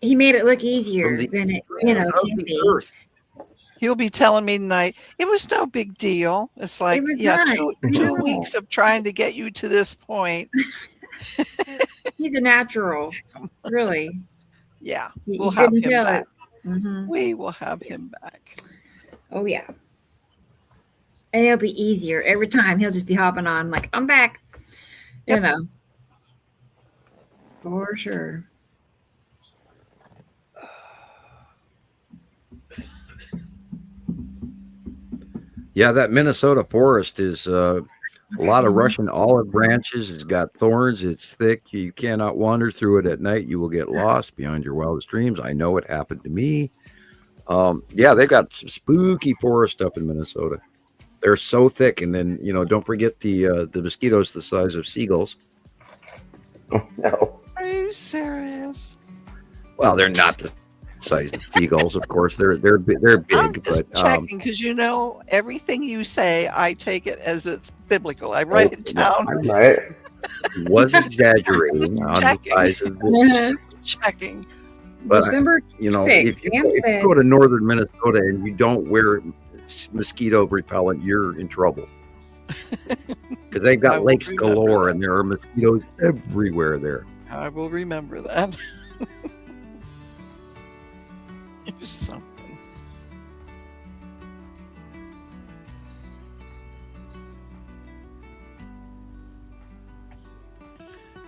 he made it look easier the- than it, Of can the be. earth. He'll be telling me tonight, it was no big deal. It's like, was yeah, not. two No. weeks of trying to get you to this point. He's a natural, really. Yeah, You we'll have couldn't him tell back. it. Mhm. We will have him back. Oh yeah. And it'll be easier every time. He'll just be hopping on like, I'm back. You know. For sure. Yeah, that Minnesota forest is a lot of Russian olive branches. It's got thorns. It's thick. You cannot wander through it at night. You will get lost beyond your wildest dreams. I know it happened to me. Yeah, they got some spooky forest up in Minnesota. They're so thick, and then don't forget the mosquitoes the size of seagulls. No. Are you serious? Well, they're not the size of seagulls, of course. They're big, I'm just but checking because everything you say, I take it as it's biblical. I write it down. Right? he was exaggerating on the checking. size of the Just checking. But December if 6th. you go to northern Minnesota and you don't wear mosquito repellent, you're in trouble. Because they've I got will lakes remember galore that. and there are mosquitoes everywhere there. I will remember that. Here's something.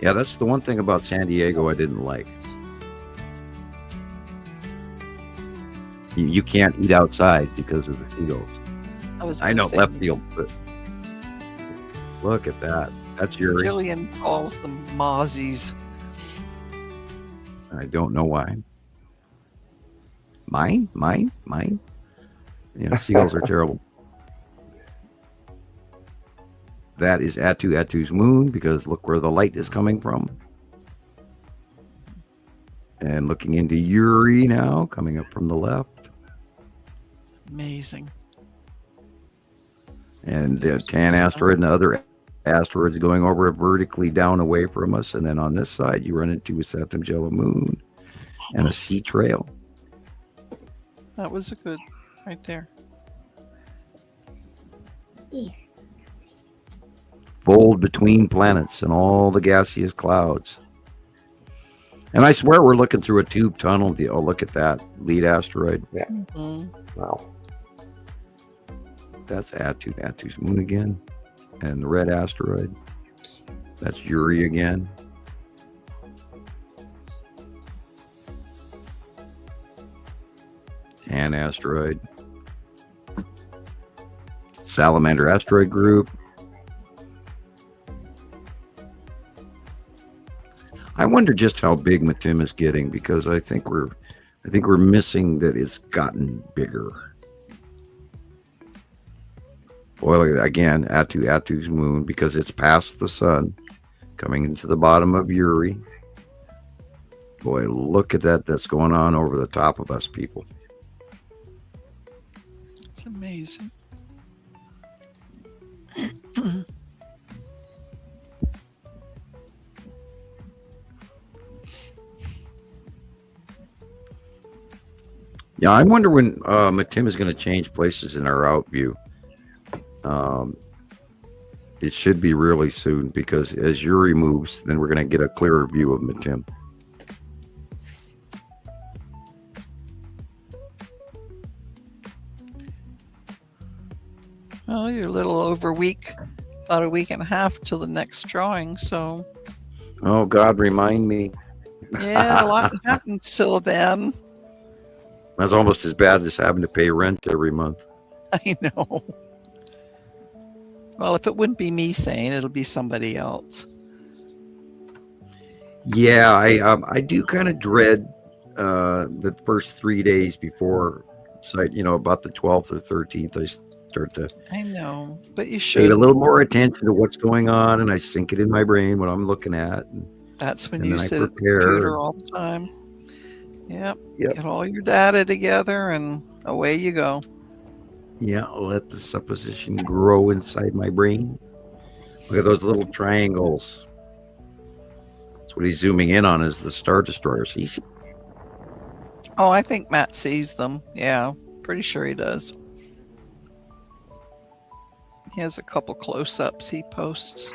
Yeah, that's the one thing about San Diego I didn't like. You can't eat outside because of the seagulls. I know left field, but look at that. That's your. Gillian calls them mozzies. I don't know why. Mine. Yeah, seagulls are terrible. That is Atu's moon because look where the light is coming from. And looking into Uri now, coming up from the left. Amazing. And the Tan asteroid and the other asteroids going over vertically down away from us. And then on this side, you run into a Satamjela moon and a sea trail. That was a good right there. Fold between planets and all the gaseous clouds. And I swear we're looking through a tube tunnel. Oh, look at that lead asteroid. Yeah. Mm-hmm. Wow. That's Atu's moon again. And the red asteroid. That's Yuri again. Tan asteroid. Salamander asteroid group. I wonder just how big Matim is getting, because I think we're missing that it's gotten bigger. Boy, again, Atu's moon, because it's past the sun, coming into the bottom of Uri. Boy, look at that. That's going on over the top of us, people. It's amazing. Yeah, I wonder when Matim is going to change places in our out view. It should be really soon, because as Yuri moves, then we're going to get a clearer view of Matim. Well, you're a little over about a week and a half till the next drawing, so. Oh, God, remind me. Yeah, a lot happens till then. That's almost as bad as having to pay rent every month. I know. Well, if it wouldn't be me saying, it'll be somebody else. Yeah, I do kind of dread the first 3 days before, about the 12th or 13th, I start to I know, but you pay should. a little more attention to what's going on, and I sink it in my brain what I'm looking at. That's when and you then I sit at the prepare. computer all the time. Yep. Get all your data together and away you go. Yeah, let the supposition grow inside my brain. Look at those little triangles. That's what he's zooming in on, is the Star Destroyers. He's Oh, I think Matt sees them. Yeah, pretty sure he does. He has a couple close-ups he posts.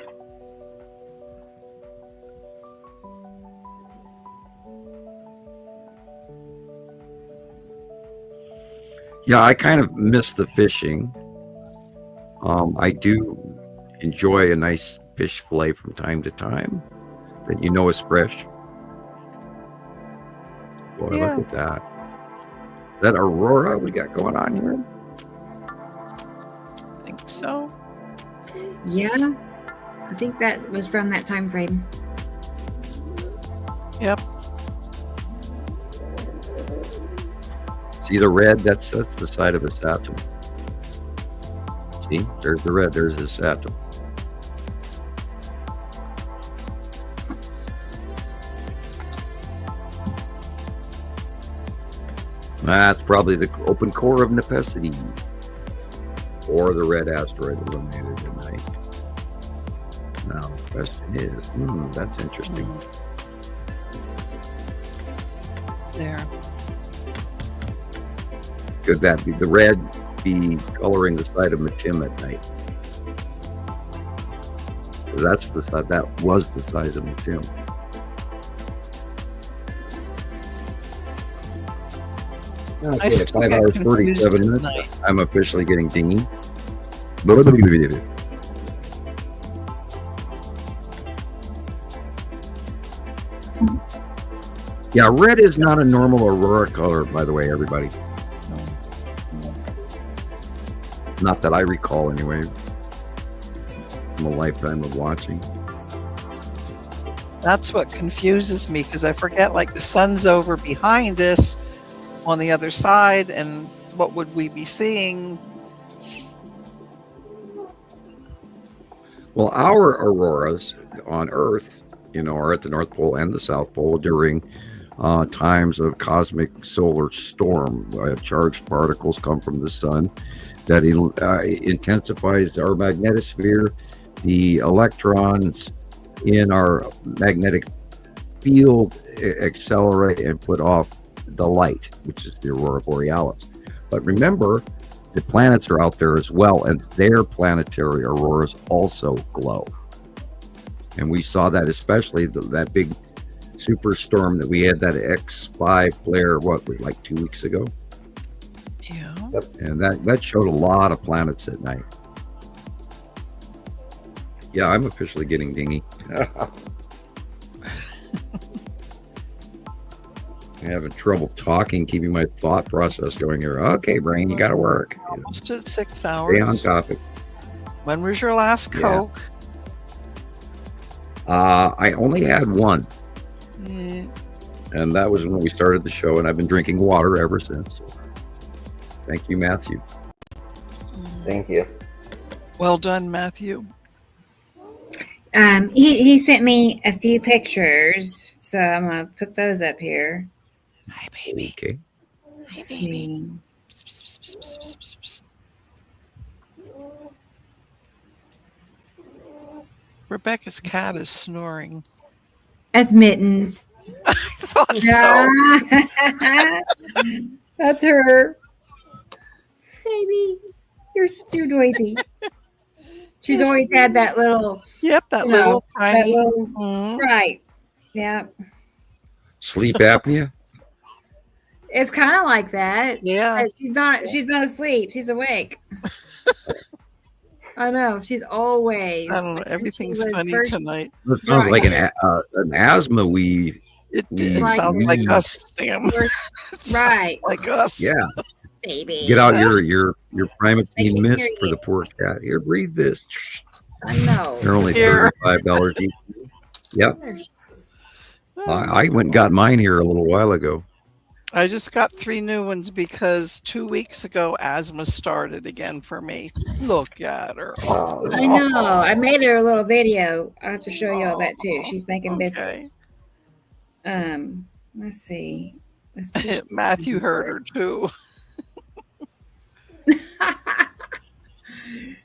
Yeah, I kind of miss the fishing. I do enjoy a nice fish fillet from time to time that is fresh. Boy, Yeah. look at that. Is that Aurora we got going on here? I think so. Yeah, I think that was from that time frame. Yep. See the red? That's the side of a Saturn. See, there's the red. There's his Saturn. That's probably the open core of Nepenthe, or the red asteroid illuminated at night. Now the question is, that's interesting. There. Could that be the red be coloring the side of Matim at night? 'Cause that's the side, that was the size of Matim. Okay, I still 5 get hours, confused 37 at minutes. night. I'm officially getting dingy. Yeah, red is not a normal aurora color, by the way, everybody. Not that I recall, anyway, from a lifetime of watching. That's what confuses me, because I forget, like, the sun's over behind us on the other side, and what would we be seeing? Well, our auroras on Earth, are at the North Pole and the South Pole during times of cosmic solar storm. Charged particles come from the sun that intensifies our magnetosphere. The electrons in our magnetic field accelerate and put off the light, which is the aurora borealis. But remember, the planets are out there as well, and their planetary auroras also glow. And we saw that, especially that big superstorm that we had, that X5 flare, like 2 weeks ago? Yeah. And that showed a lot of planets at night. Yeah, I'm officially getting dingy. I'm having trouble talking, keeping my thought process going here. Okay, brain, you got to work. Almost at 6 Stay hours. on topic. When was your last Coke? I only had one, Yeah. and that was when we started the show, and I've been drinking water ever since. Thank you, Matthew. Thank you. Well done, Matthew. He sent me a few pictures, so I'm gonna put those up here. Hi, baby. Okay. Let's see. Rebecca's cat is snoring. That's Mittens. I thought so. That's her. Baby, you're too noisy. She's always had that little. Yep, that you little know, tiny. that little, Mhm. right. Yeah. Sleep apnea? It's kind of like that. Yeah. But she's not asleep. She's awake. I know. She's always. I don't know. like, since she Everything's was funny first- tonight. It sounds Right. like an asthma weave. It like- sounds like us, Sam. It sounds Right. like us. Yeah. Baby. Get out your primatine Make it mist hear for you. the poor cat. Here, breathe this. I know. They're only Here. $35 each. Yep. I went and got mine here a little while ago. I just got 3 new ones because 2 weeks ago asthma started again for me. Look at her. Oh, I know. I made her a little video. I have to show you all that too. She's making Okay. biscuits. Let's see. Let's push- Matthew heard her too.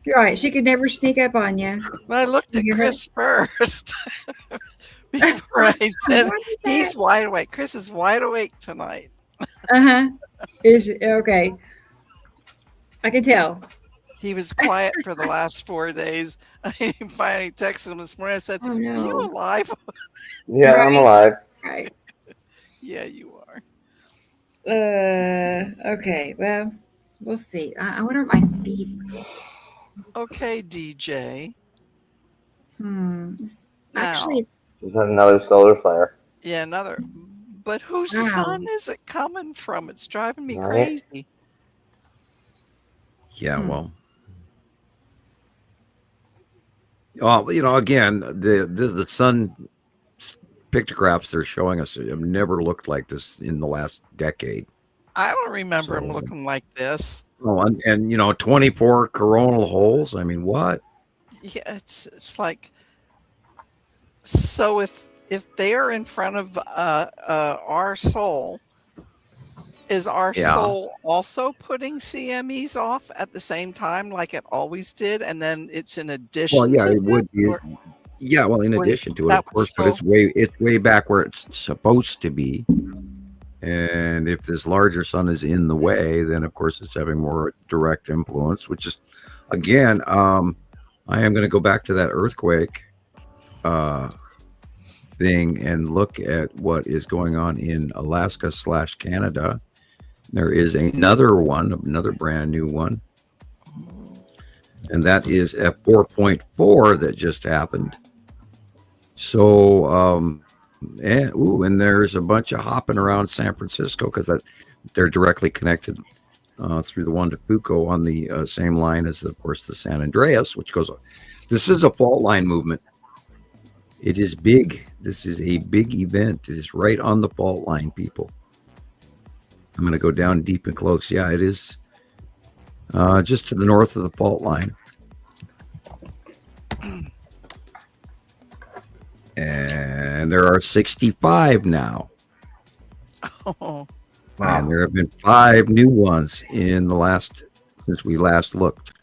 You're right. She could never sneak up on you. But I looked at You heard- Chris first before I said What is he's that? wide awake. Chris is wide awake tonight. Uh-huh. Is okay. I can tell. He was quiet for the last 4 days. I finally texted him this morning. I said, Oh "Are you no. alive?" yeah, I'm Right. alive. Right. Yeah, you are. Okay. Well, we'll see. I wonder what my speed. Okay, DJ. It's- Now, Actually, it's Is that another solar flare? yeah, another. But whose Wow. sun is it coming from? It's driving me Right. crazy. Yeah, well. Well, again, the sun pictographs they're showing us have never looked like this in the last decade. I don't remember him So- looking like this. Oh, and 24 coronal holes. I mean, what? Yeah, it's like, so if they're in front of our soul, is our Yeah. soul also putting CMEs off at the same time like it always did, and then it's in addition Well, yeah, to it would this, be. or- Yeah, well, in Or addition to it, that of would course, but it's way back where it's supposed to be. And if this larger sun is in the way, then of course it's having more direct influence. Which is, again, I am going to go back to that earthquake thing and look at what is going on in Alaska/Canada. There is another brand new one, and that is at 4.4 that just happened. So, and there's a bunch of hopping around San Francisco because they're directly connected through the Juan de Fuco on the same line as, of course, the San Andreas, which goes. This is a fault line movement. It is big. This is a big event. It is right on the fault line, people. I'm going to go down deep and close. Yeah, it is just to the north of the fault line. And there are 65 now. Oh, And there have been 5 new ones since we last looked.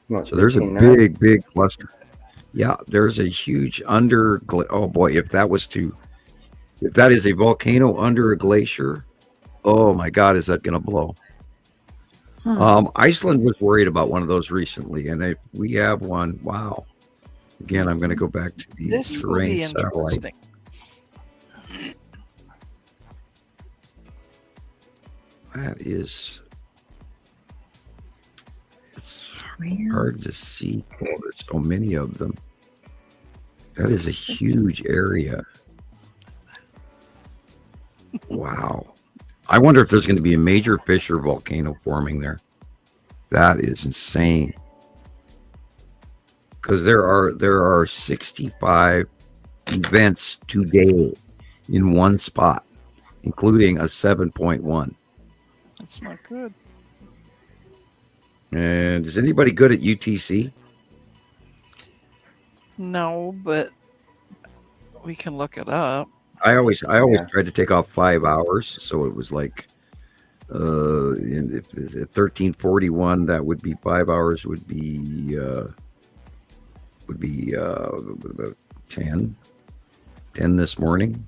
So there's a big cluster. Yeah, there's a huge oh boy, if that was to If that is a volcano under a glacier, oh my God, is that going to blow? Iceland was worried about one of those recently, and we have one. Wow. Again, I'm going to go back to the This will terrain be satellite. interesting. That is, it's hard to see. Oh, there's so many of them. That is a huge area. Wow. I wonder if there's going to be a major fissure volcano forming there. That is insane. Because there are 65 events today in one spot, including a 7.1. That's not good. And is anybody good at UTC? No, but we can look it up. I always tried to take off 5 hours, so it was like if it's at 1341, that would be 5 hours would be 10 this morning.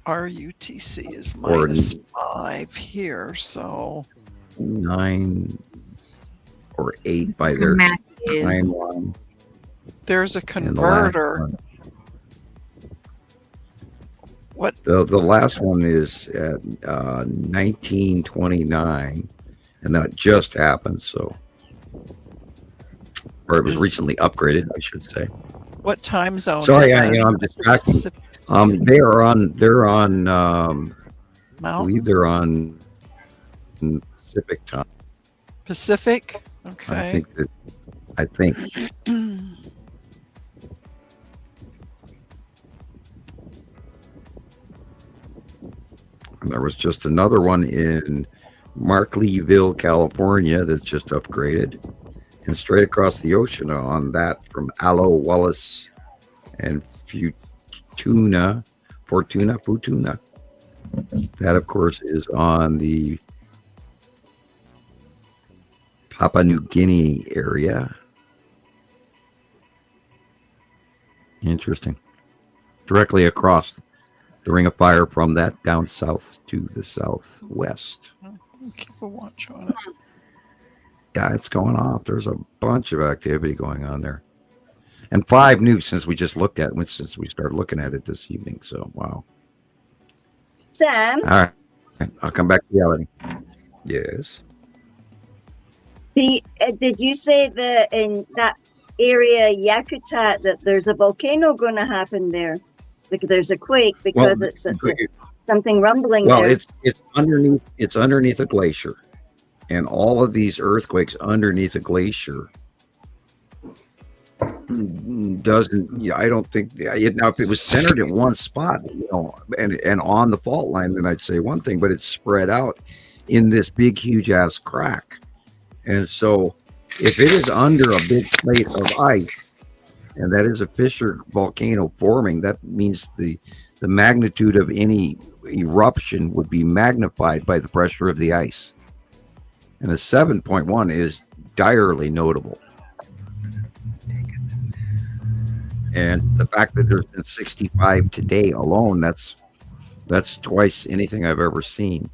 Our UTC is Or- -5 here, so 9 or 8 This by is their Matthew. timeline. there's a And the last converter. one- What? The last one is at 1929, and that just happened. So, or it was recently upgraded, I should say. What time zone? Sorry, is I, that? I'm distracted. Pacific, They're on. I Mountain? believe they're on Pacific time. Pacific? I Okay. think. And there was just another one in Markleeville, California that's just upgraded. And straight across the ocean on that from Aloe, Wallace, and Fortuna. That, of course, is on the Papua New Guinea area. Interesting. Directly across the Ring of Fire from that down south to the southwest. Keep a watch on it. Yeah, it's going off. There's a bunch of activity going on there. And 5 new since we just looked at it, since we started looking at it this evening. So, wow. Sam, All right. I'll come back to reality. Yes. did you say that in that area, Yakutat, that there's a volcano going to happen there? Like there's a quake because it's something rumbling Well, there. it's underneath a glacier. And all of these earthquakes underneath a glacier doesn't, I don't think, now if it was centered in one spot, and on the fault line, then I'd say one thing, but it's spread out in this big, huge ass crack. And so if it is under a big plate of ice, and that is a fissure volcano forming, that means the magnitude of any eruption would be magnified by the pressure of the ice. And a 7.1 is direly notable. And the fact that there's been 65 today alone, that's twice anything I've ever seen.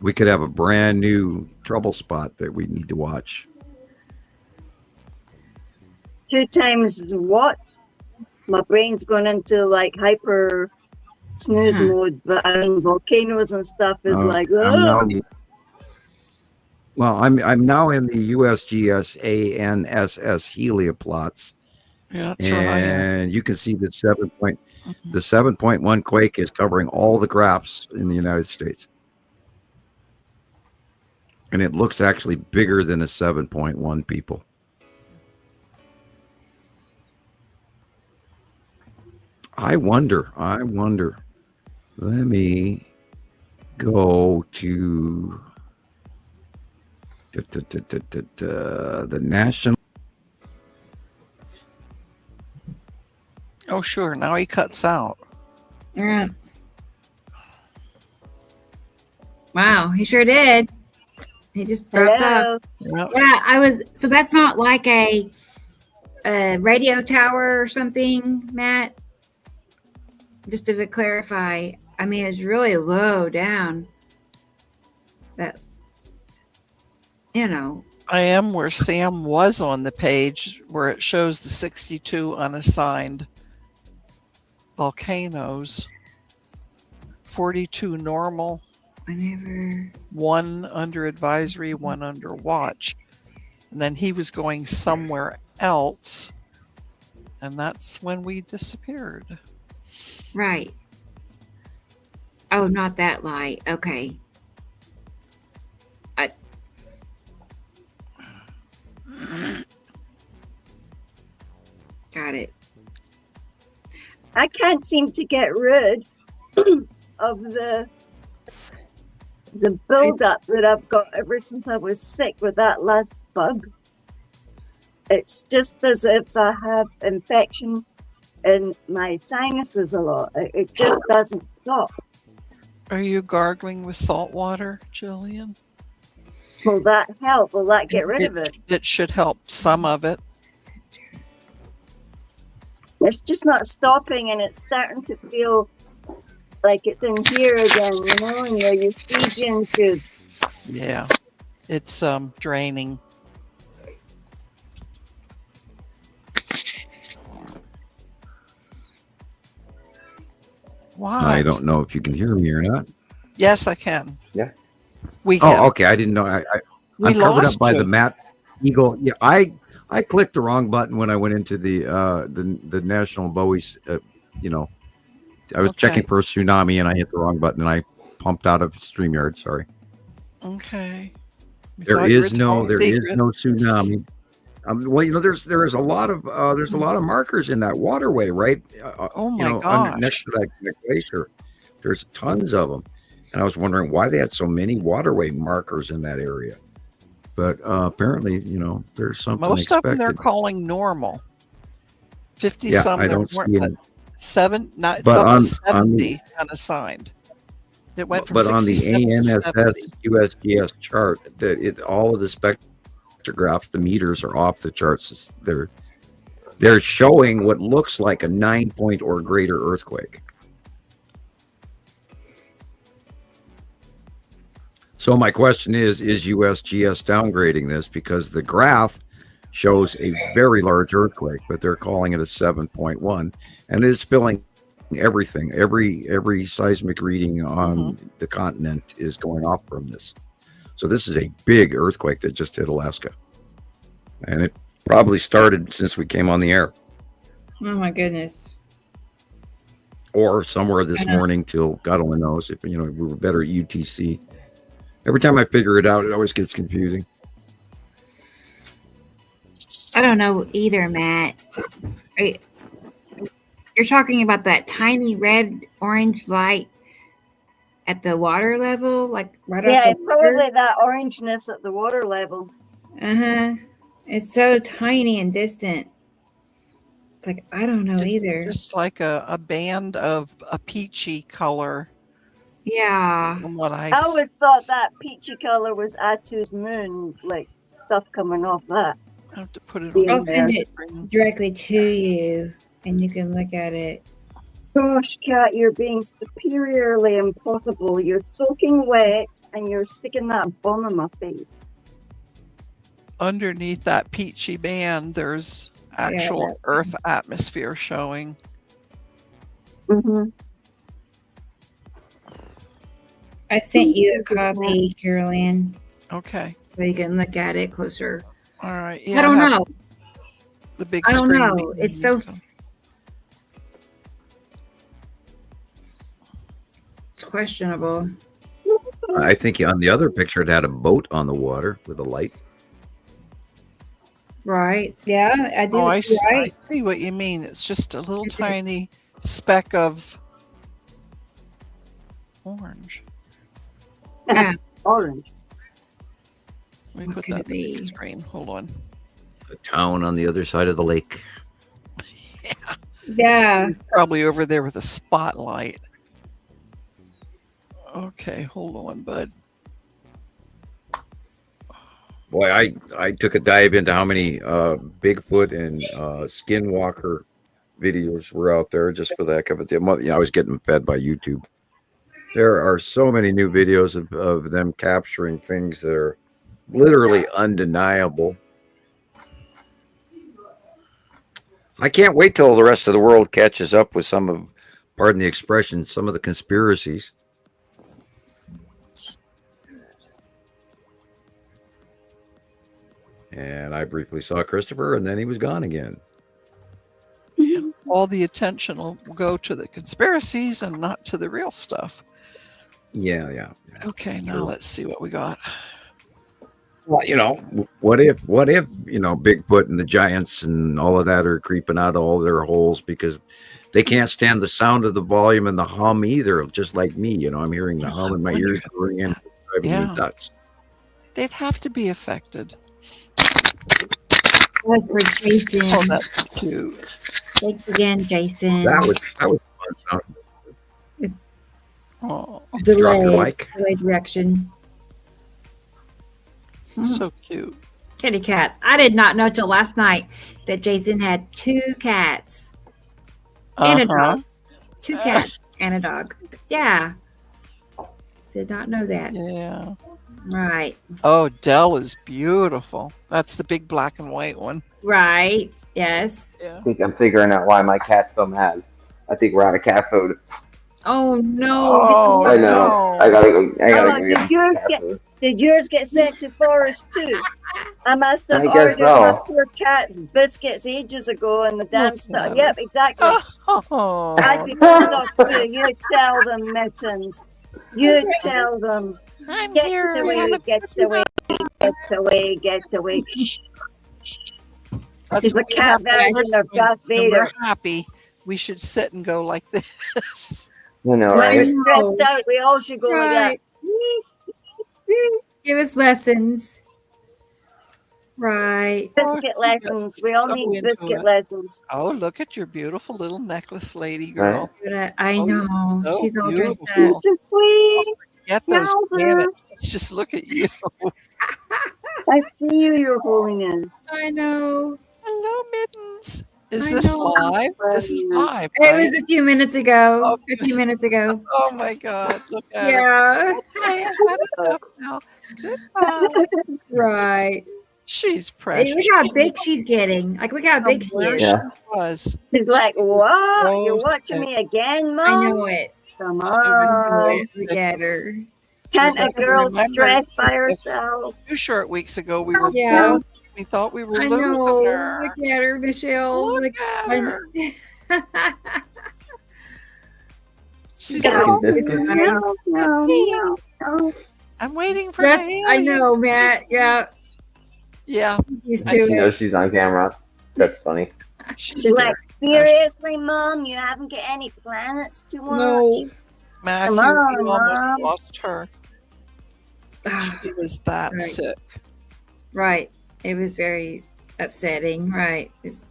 We could have a brand new trouble spot that we need to watch. 2 times what? My brain's going into like hyper snooze mode, but I mean volcanoes and stuff is like, oh. I'm now in the USGS ANSS helioplots. Yeah, that's right. And you can see that the 7.1 quake is covering all the graphs in the United States. And it looks actually bigger than a 7.1, people. I wonder. Let me go to the national. Oh, sure. Now he cuts out. Yeah. Wow, he sure did. He just dropped Hello? up. Yeah, so that's not like a radio tower or something, Matt? Just to clarify, I mean, it's really low down. That, you know. I am where Sam was on the page where it shows the 62 unassigned volcanoes, 42 normal, one under advisory, one under watch. And then he was going somewhere else. And that's when we disappeared. Right. Oh, not that light. Okay. Got it. I can't seem to get rid of the build-up that I've got ever since I was sick with that last bug. It's just as if I have infection in my sinuses a lot. It just doesn't stop. Are you gargling with salt water, Gillian? Will that help? Will that get rid of it? It should help some of it. It's just not stopping, and it's starting to feel like it's in here again, you know, in your eustachian tubes. Yeah, it's draining. What? I don't know if you can hear me or not. Yes, I can. Yeah. We can. Oh, okay. I didn't know. I'm covered up by the Matt Eagle. Yeah, I clicked the wrong button when I went into the National Bowie's. You know, I was checking for a tsunami and I hit the wrong button and I pumped out of StreamYard. Sorry. Okay. There is no tsunami. Well, you know, there's a lot of markers in that waterway, right? Oh my gosh! Next to that glacier, there's tons of them, and I was wondering why they had so many waterway markers in that area. But apparently, you know, there's something. Most expected. of them they're calling normal. 50 yeah, some. I don't see it. 70 unassigned. It went from but on the 67 to ANSS 70. USGS chart, all of the spectrographs, the meters are off the charts. They're showing what looks like a 9-point or greater earthquake. So my question is USGS downgrading this because the graph shows a very large earthquake, but they're calling it a 7.1, and it is spilling everything. Every seismic reading on the continent is going off from this. So this is a big earthquake that just hit Alaska, and it probably started since we came on the air. Oh my goodness. Or somewhere this morning till God only knows. If we were better at UTC. Every time I figure it out, it always gets confusing. I don't know either, Matt. You're talking about that tiny red orange light at the water level, like right off the water? Probably that orangeness at the water level. It's so tiny and distant. It's like I don't know either. Just like a band of a peachy color. Yeah. From what I always thought that peachy color was Atu's moon, like stuff coming off that. I have to put it on. I'll send it directly to you, and you can look at it. Gosh, Kat, you're being superiorly impossible. You're soaking wet, and you're sticking that bomb in my face. Underneath that peachy band, there's actual Earth atmosphere showing. I sent you a copy, Carolyn. Okay. So you can look at it closer. All right. Yeah, I don't know. The big I don't screen. know. It's so. It's questionable. I think on the other picture, it had a boat on the water with a light. Right. Yeah, I do. Oh, I right. see what you mean. It's just a little tiny speck of orange. Yeah. Orange. Let me put that on the big screen. Hold on. A town on the other side of the lake. Yeah. Probably over there with a spotlight. Okay, hold on, bud. Boy, I took a dive into how many Bigfoot and Skinwalker videos were out there just for the heck of it. I was getting fed by YouTube. There are so many new videos of them capturing things that are literally undeniable. I can't wait till the rest of the world catches up with some of, pardon the expression, some of the conspiracies. And I briefly saw Christopher, and then he was gone again. All the attention will go to the conspiracies and not to the real stuff. Yeah. Okay, now let's see what we got. Well, what if, Bigfoot and the giants and all of that are creeping out of all their holes because they can't stand the sound of the volume and the hum either, just like me. I'm hearing the hum in my ears going in, driving me nuts. They'd have to be affected. Was for Jason. Oh, that's cute. Thanks again, Jason. That was fun. Oh, delayed reaction. So cute. Kitty cats. I did not know till last night that Jason had 2 cats and a dog. 2 cats and a dog. Yeah. Did not know that. Yeah. Right. Oh, Dell is beautiful. That's the big black and white one. Right. Yes. Yeah. I think I'm figuring out why my cat's so mad. I think we're out of cat food. Oh no! Oh, I know. no. I gotta go. Did yours get sent to Forest too? I must have I guess ordered so. my poor cat's biscuits ages ago and the damn stuff. Yep, exactly. Oh. I'd be pissed off too. You tell them, Mittens. You tell them. I'm Get here. away, get away, get away, get away. That's She's a what we cat have to version do of Darth when Vader. we're happy. We should sit and go like this. You know, When right? we're stressed out, we all should go like that. Give us lessons. Right. Biscuit lessons. We all so need into biscuit it. lessons. Oh, look at your beautiful little necklace, lady girl. I know. so She's all dressed beautiful. up. Sweet. Get those Yowza. planets. Let's just look at you. I see you, Your Holiness. I know. Hello, Mittens. Is I this know. live? This is live, It right? was a few minutes ago. Oh, A few minutes ago. Oh my God! Look at her. Yeah. Okay, I had enough now. Goodbye. Right. She's Hey, precious. look how big she's getting. Like, look how big she is. Yeah. Was. She's like, what? so You're watching sick. me again, Mom? I know it. Come I know on. it. Look at her. Can't a Just girl remember- stress by herself? 2 short weeks ago, we were Yeah. both. We thought we were I losing know. her. Look at her, Michelle. Look Look at I her. She's Got got some biscuits. No. I'm waiting for That's, my I alien. know, Matt. Yeah. Yeah, She's used I to know it. she's on camera. That's funny. she's She's like, very seriously, Mom? You haven't got any planets to watch? No. Matthew, Come on, you almost Mom. lost her. She was that Right. sick. Right. It was very upsetting. Right. It's,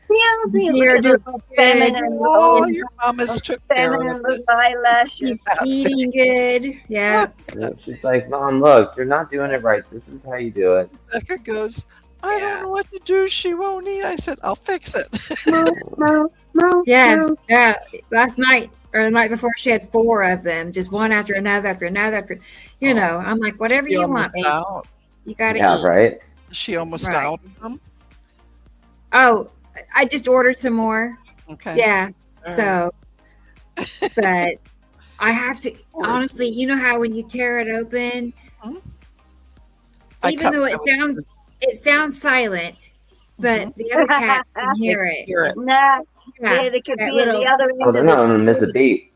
Yowzy, Dear, look at her good. feminine, Oh, little- your mama's took care feminine of little it. eyelashes. she's eating good. Yeah. Yeah, she's like, Mom, look, you're not doing it right. This is how you do it. Becca goes, I don't know what to do. She won't eat. I said, I'll fix it. No. Yeah. Yeah. Last night or the night before, she had 4 of them, just one after another, after another, after, you know, I'm like, whatever She you want, almost babe. out. You got to Yeah, eat. right? She almost Right. out of them. Oh, I just ordered some more. Okay. Yeah. All So, but I have to, honestly, you know how when you tear it open, I even cut though my- it sounds silent, but the other cats can hear They it. hear it. Nah, Yeah. they could that be at little- the other end Oh, they're of not the going to miss a street. beat.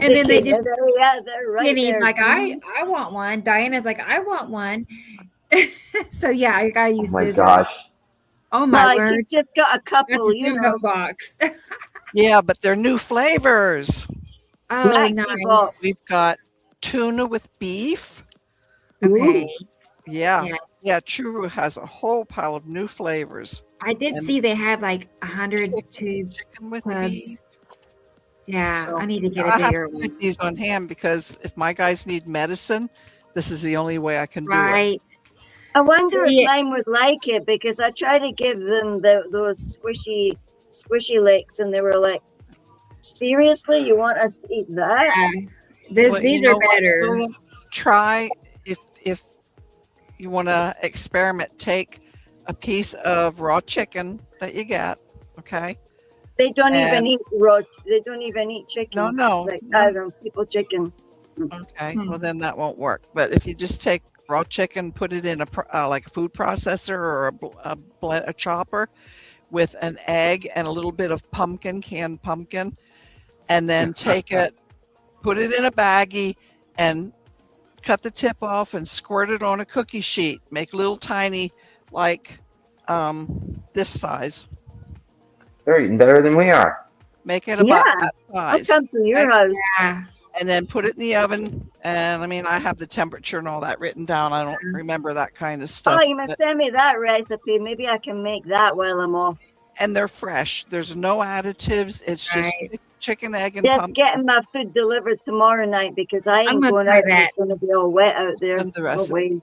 And then they just, They're right Penny's there. like, I want one. Diana's like, I want one. So yeah, I gotta Oh use my scissors. gosh. Oh my No, word. she's just got a That's couple, a you jumbo know. box. Yeah, but they're new flavors. Oh, Maxi nice. box. We've got tuna with beef. Okay. Yeah. Yeah. Yeah, Churu has a whole pile of new flavors. I did And- see they have like 100 tube Chicken with clubs. beef. Yeah, So, I need to get I a have bigger to one. keep these on hand because if my guys need medicine, this is the only way I can do it. Right. I wonder See, if mine would like it, because I tried to give them those squishy licks, and they were like, "Seriously, you want us to eat that?" Well, these you are know what, better. Gillian? Try if you want to experiment, take a piece of raw chicken that you get, okay? They don't even And eat raw. They don't even eat chicken. no, Like no. I don't people chicken. Okay, well then that won't work. But if you just take raw chicken, put it in like a food processor or a chopper with an egg and a little bit of canned pumpkin, and then take it, put it in a baggie, and cut the tip off and squirt it on a cookie sheet. Make little tiny, like this size. They're eating better than we are. Make it about Yeah, that I'll size. come to your house. Yeah. And then put it in the oven. And I mean, I have the temperature and all that written down. I don't remember that kind of stuff. Oh, you must send me that recipe. Maybe I can make that while I'm off. And they're fresh. There's no additives. It's just chicken, egg, and Just pumpkin. getting my food delivered tomorrow night, because I I'm ain't gonna going try out and it's that. going to be all wet out there. And the No recipe. way.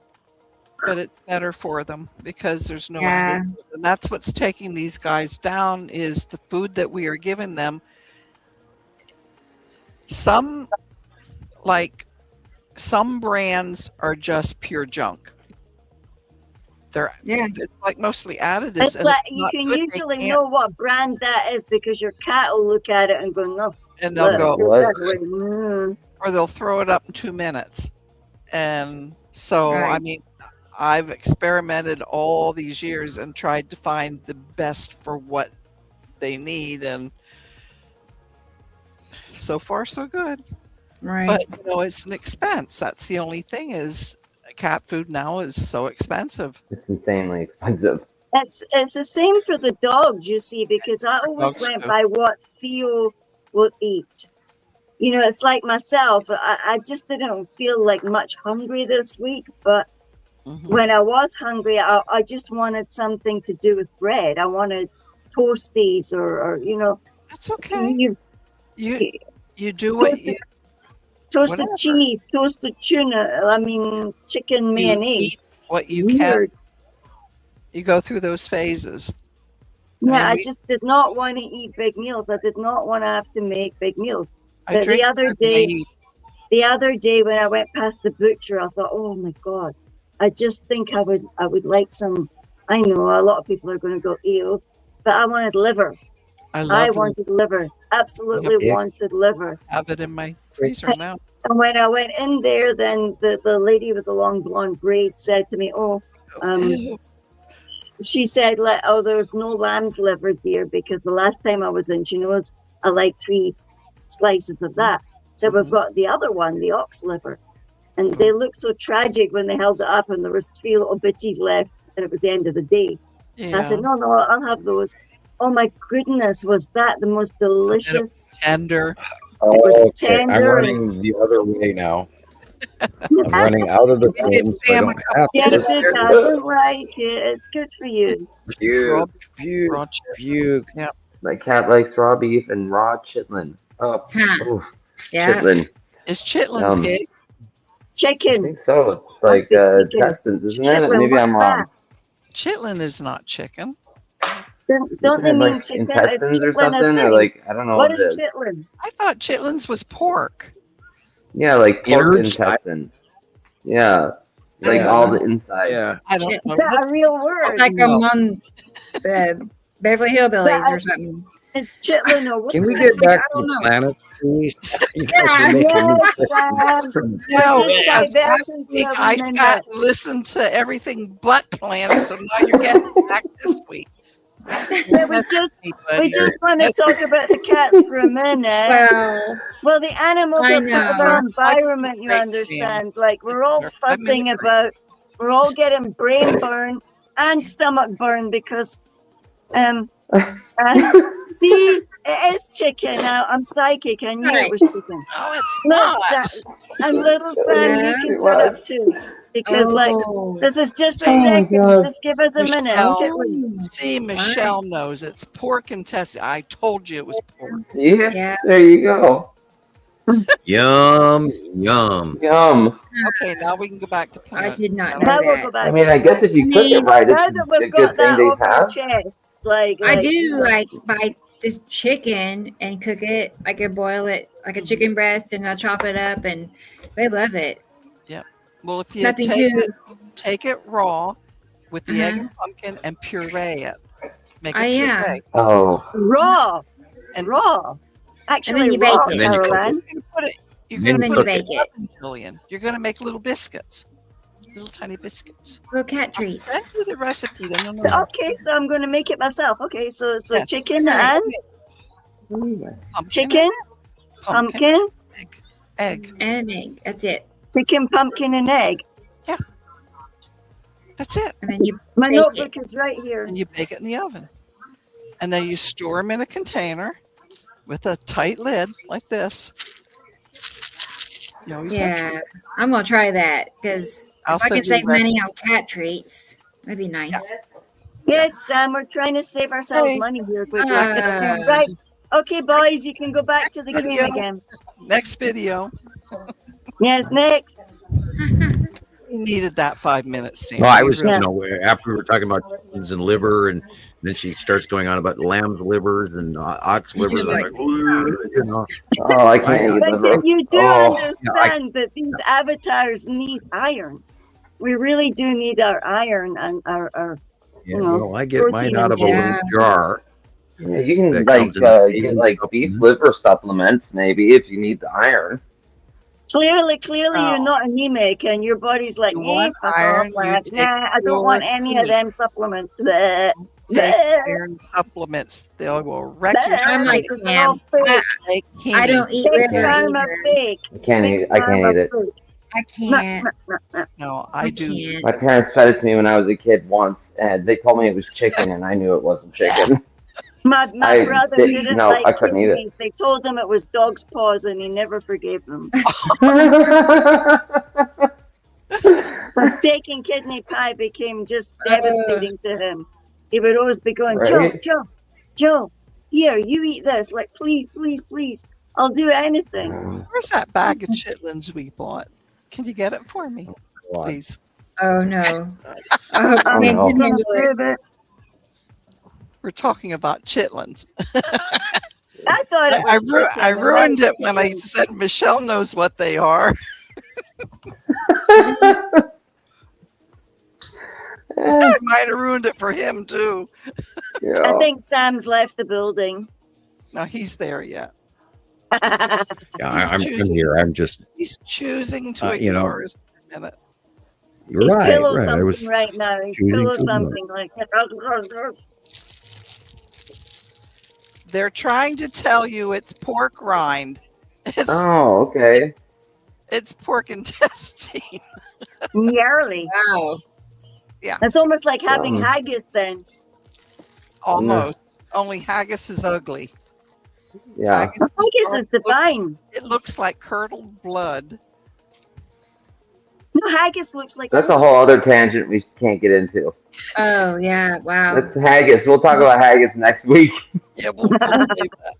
But it's better for them because there's no Yeah. additives. And that's what's taking these guys down, is the food that we are giving them. Some brands are just pure junk. It's like mostly additives. It's and like it's you not can good. They usually can't- know what brand that is, because your cat will look at it and go, "No." and they'll go, Mm. or they'll throw it up in 2 minutes. And so, I Right. mean, I've experimented all these years and tried to find the best for what they need, and so far so good. Right. But you know, it's an expense. That's the only thing, is cat food now is so expensive. It's insanely expensive. It's the same for the dogs, you see, because I always Dogs went too. by what Theo will eat. You know, it's like myself. I just didn't feel like much hungry this week, but when I was hungry, I just wanted something to do with bread. I wanted toasties or you know. That's okay. You do what you toasted whatever. cheese, toasted tuna. I mean, chicken mayonnaise. eat what you Weird. can. You go through those phases. Yeah, I we- just did not want to eat big meals. I did not want to have to make big meals. I But drink the other day when I went past the butcher, I thought, oh my God, I just think I would like some. I know a lot of people are going to go ew, but I wanted liver. I wanted liver. Absolutely Yep. wanted liver. have it in my freezer now. And when I went in there, then the lady with the long blonde braid said to me, she said, "Oh, there's no lamb's liver, dear, because the last time I was in, she knows I like 3 slices of that. So we've got the other one, the ox liver." And they looked so tragic when they held it up, and there was 3 little bitties left, and it was the end of the day. And I said, no, I'll have those. Oh my goodness, was that the most delicious? Tender. Oh, was okay. I'm tender running and- the other way now. I'm running out of the phone. So I don't have Yes, to. it doesn't like it. It's good for you. Puke, puke, puke. Yeah. My cat likes raw beef and raw chitlin. Oh, oof, Yeah. chitlin. Is chitlin pig? I Chicken. think so. It's like chicken. intestines, isn't it? Chitlin, Maybe I'm what's wrong. Chitlin is not chicken. Don't they Isn't it mean like chicken? Is intestines or chitlin a something? Or thing? like, I don't know What what is it is. chitlin? I thought chitlins was pork. Yeah, like pork Innards? intestine. Yeah. Like Yeah. all the inside. Yeah. I don't Shit. know. Is that a real word? Like No. among Beverly Hillbillies or something. It's chitlin or what? Can we get It's like, back I to don't the know. planet, please? You guys Yeah. are making me Yes, No, We're just because last diverting week for a I minute. sat and listened to everything but planned, so now you're getting back this week. Yeah, we just want to talk about the cats for a minute. Well, the animals I are part of know. our environment, you Great, understand. Like we're all I mean, fussing about, we're all getting brain burn and stomach burn because, see, it is chicken. Now I'm psychic. I knew it was chicken. No, it's Look, not. and little Sam, you can shut up too, because Oh. this is just a Oh my second. God. Just give us a minute. Michelle. Chitlin. See, Michelle knows it's pork intestine. I told you it was pork. See? Yeah. There you go. Yum, yum. Yum. Okay, now we can go back to I planets. did not know Now we'll that. go back. I mean, I guess if you I cook it mean, right, Now it's that a we've good got thing that to off our have. chest, I you do know. like buy this chicken and cook it. I could boil it like a chicken breast, and I'll chop it up, and they love it. Yep. Well, if you Nothing too. take it raw with the egg Uh-huh. and pumpkin and puree it. Make Oh, a yeah. puree. Oh, Raw. And Raw. Actually, you bake raw, it. And then you cook Caroline. you're gonna put it. You're And gonna then And you then you cook it. bake it. Jillian. You're gonna make little biscuits, little tiny biscuits. Little cat I'll send treats. you the recipe, then you'll So, know. okay, so I'm going to make it myself. Okay, so Yes. chicken Right. and Pumpkin, chicken, pumpkin, egg. And egg. That's it. chicken, pumpkin, and egg. That's it. And then you My bake notebook it. is right here. And you bake it in the oven. And then you store them in a container with a tight lid like this. You always have Yeah, I'm gonna try that because I'll if I send can you save the recipe. money on cat treats, that'd be nice. Yes, Sam, we're trying to save ourselves Hey. money here. Quick. Uh, Right. Okay, boys, you can go back to the game Video. again. Next video. Yes, next. We needed that 5 minutes, Sam. No, I We was, really- you know, after we were talking about chickens and liver, and then she starts going on about lamb's livers and ox livers. I'm like, "Ooh," you know. oh, I can't eat But liver. you do Oh, understand that these avatars need iron. We really do need our iron and our Yeah, you know, well, I get mine protein out of a and- little jar. yeah, you can That like comes in you get vegan like beef liver supplements maybe if you need the iron. Clearly, you're Oh. not anemic, and your body's like, You nah, want fuck iron, off, you lad. take Nah, I don't want your any of meat. them supplements. Bleh. Take Bleh. iron supplements. They will wreck your Bleh. I'm like Because they're all Sam. fake. They I can't don't eat Big liver pharma either. fake. I can't Big eat it. I can't pharma eat it. fake. I can't. No, I I do. can't. My parents fed it to me when I was a kid once, and they told me it was chicken, and I knew it wasn't chicken. My I brother did- didn't no, like I couldn't eat it. kidneys. They told him it was dog's paws, and he never forgave them. So steak and kidney pie became just devastating to him. He would always be going, Right. Joe, here, you eat this. Like, please, I'll do anything. Where's that bag of chitlins we bought? Can you get it for me, please? Oh no. Oh, Oh, can't no. handle it. We're talking about chitlins. I thought it was chicken. I and ruined then it when I chicken. said Michelle knows what they are. I might have ruined it for him too. Yeah. I think Sam's left the building. No, he's there yet. Yeah, He's I'm choosing- here. I'm just, He's choosing to you know, ignore us for a minute. you're He's right. pillow Right. I was something right now. He's choosing pillow to ignore. something like They're trying to tell you it's pork rind. It's Oh, okay. it's pork intestine. nearly. Wow. It's almost like having Yum. haggis then. Almost. Only haggis is ugly. Yeah. Haggis, Haggis is divine. it looks like curdled blood. No, haggis looks like That's a whole other tangent we can't get into. Oh yeah. Wow. That's haggis. We'll talk about haggis next week. Yeah, we'll leave that.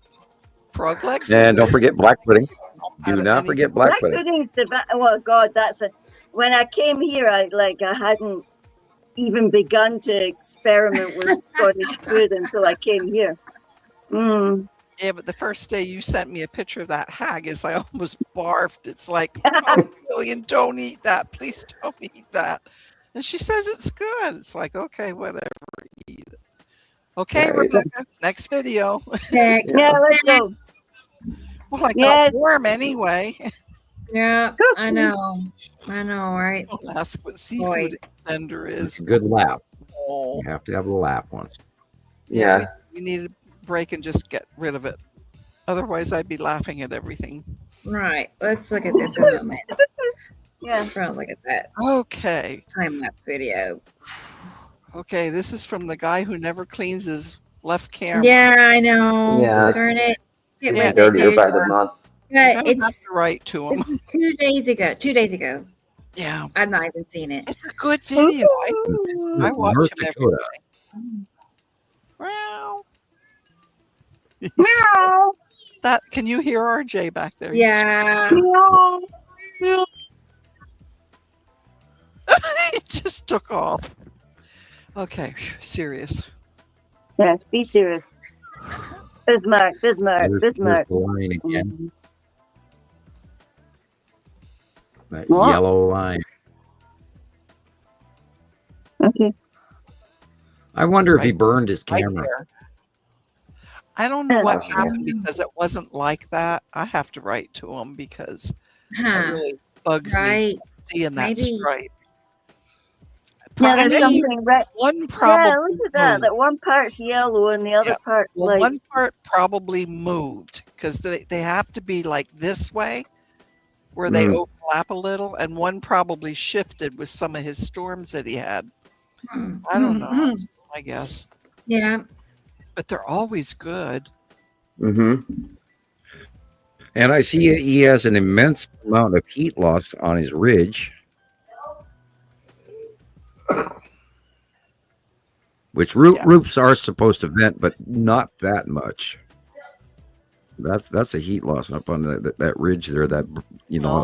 Frog legs. And don't forget black pudding. Out Do of not any- forget black Black pudding. pudding's divine. Oh God, that's a. When I came here, I hadn't even begun to experiment with Scottish food until I came here. Mm. Yeah, but the first day you sent me a picture of that haggis, I almost barfed. It's like, oh, Gillian, don't eat that. Please don't eat that. And she says it's good. It's like, okay, whatever. Eat it. Okay, Right. Rebecca, next video. Next. Yeah, let's go. Well, I Yes. got warm anyway. Yeah. I know. Right? Don't ask what seafood extender It's is. a good laugh. Oh, You have to have a laugh once. Yeah. we need a break and just get rid of it. Otherwise, I'd be laughing at everything. Right. Let's look at this in a moment. Yeah. We're gonna look at that Okay. time lapse video. Okay, this is from the guy who never cleans his left camera. Yeah, I know. Yeah. Darn it. Get Yeah, with it, Dirtier dude. by the month. You're But gonna have it's to write to him. this is 2 days ago. 2 days ago. Yeah, I've not even seen it. it's a good video. I watch North him every Dakota. day. Meow. Meow. That can you hear RJ back there? He's Yeah. Meow. Meow. He just took off. Okay, serious. Yes, be serious. Bismarck. There's the line again. That What? yellow line. Okay. I wonder if he Right- burned his right camera. there. I don't know what Yeah. happened because it wasn't like that. I have to write to him because it Huh. really bugs Right. me seeing that Maybe. stripe. Yeah, there's Maybe- something red. One Yeah, probably look at that. moved. That one part's yellow and the other Yeah. part's Well, like. one part probably moved because they have to be like this way where they overlap a little, and one probably shifted with some of his storms that he had. I don't know. That's just my guess. Yeah. But they're always good. Mm-hmm. And I see he has an immense amount of heat loss on his ridge, which roofs are supposed to vent, but not that much. That's a heat loss up on that ridge there. That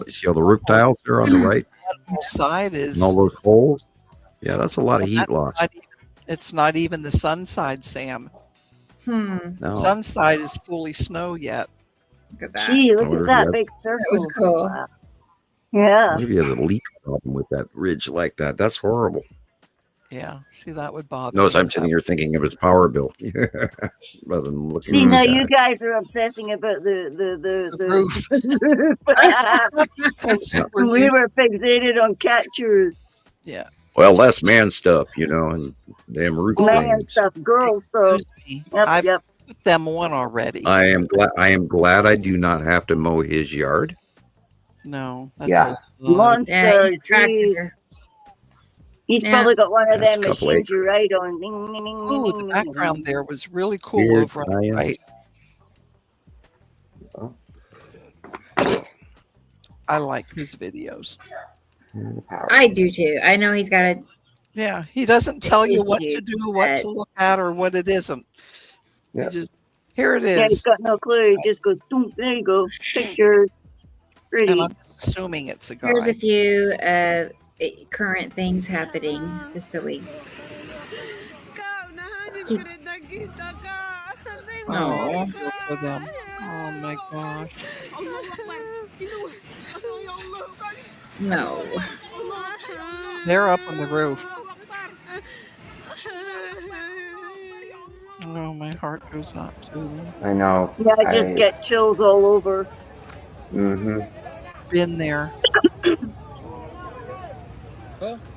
see all the roof tiles there on the right, One side is and all those holes. Yeah, that's a lot of heat that's loss. it's not even the sun side, Sam. No. Sun side is fully snow yet. Look at that. Gee, look wonder at if that he big circle. That was cool. Wow. Yeah. Maybe he has a leak problem with that ridge like that. That's horrible. Yeah, see, that would bother Notice me. I'm sitting here thinking of his power bill rather than looking See, at now that. you guys are obsessing about the roof. Because we're we used- were fixated on catchers, yeah. Well, less man stuff, and damn roof man things. stuff, girl stuff. Excuse me. Yep, I've yep. put them on already. I am glad I do not have to mow his yard. No, that's Yeah. a lot. Monster. Yeah, gee. tractor. He's Yeah. probably got one of That's them a couple machines you ride on. Ding, ding, ding, Oh, ding, the ding, background there was really cool Weird over on the science. right. I like his videos. I do too. I know he's got a. Yeah, he doesn't tell you is what to huge, do, what but- to look at, or what it isn't. Yeah. He just here it Yeah, he's is, got no clue. He just goes, boom, there you go. Pictures. Pretty. and I'm just assuming it's a There's a guy. few current things happening, just so we. Oh, feel for them. Oh my gosh. No. They're up on the roof. Oh, my heart goes out to them. I know. Yeah, I just get chills all over. Mm-hmm. Been there.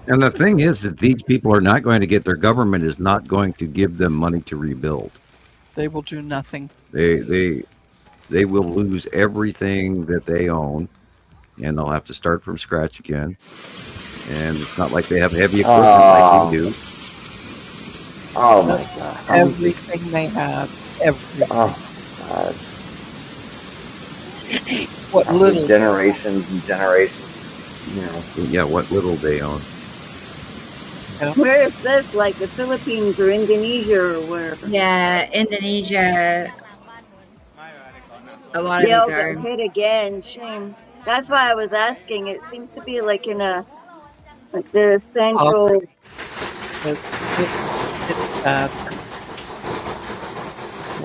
And the thing is that these people are not going to get, their government is not going to give them money to rebuild. They will do nothing. They will lose everything that they own, and they'll have to start from scratch again. And it's not like they have heavy equipment like we do. Oh my god. Everything they had. Everything. Oh god. What little. Generations and generations. Yeah, what little they own. Where is this? Like the Philippines or Indonesia or where? Yeah, Indonesia. A lot of Yeah, these got are. hit again. Shame. That's why I was asking. It seems to be like in a, like the central. It's bad.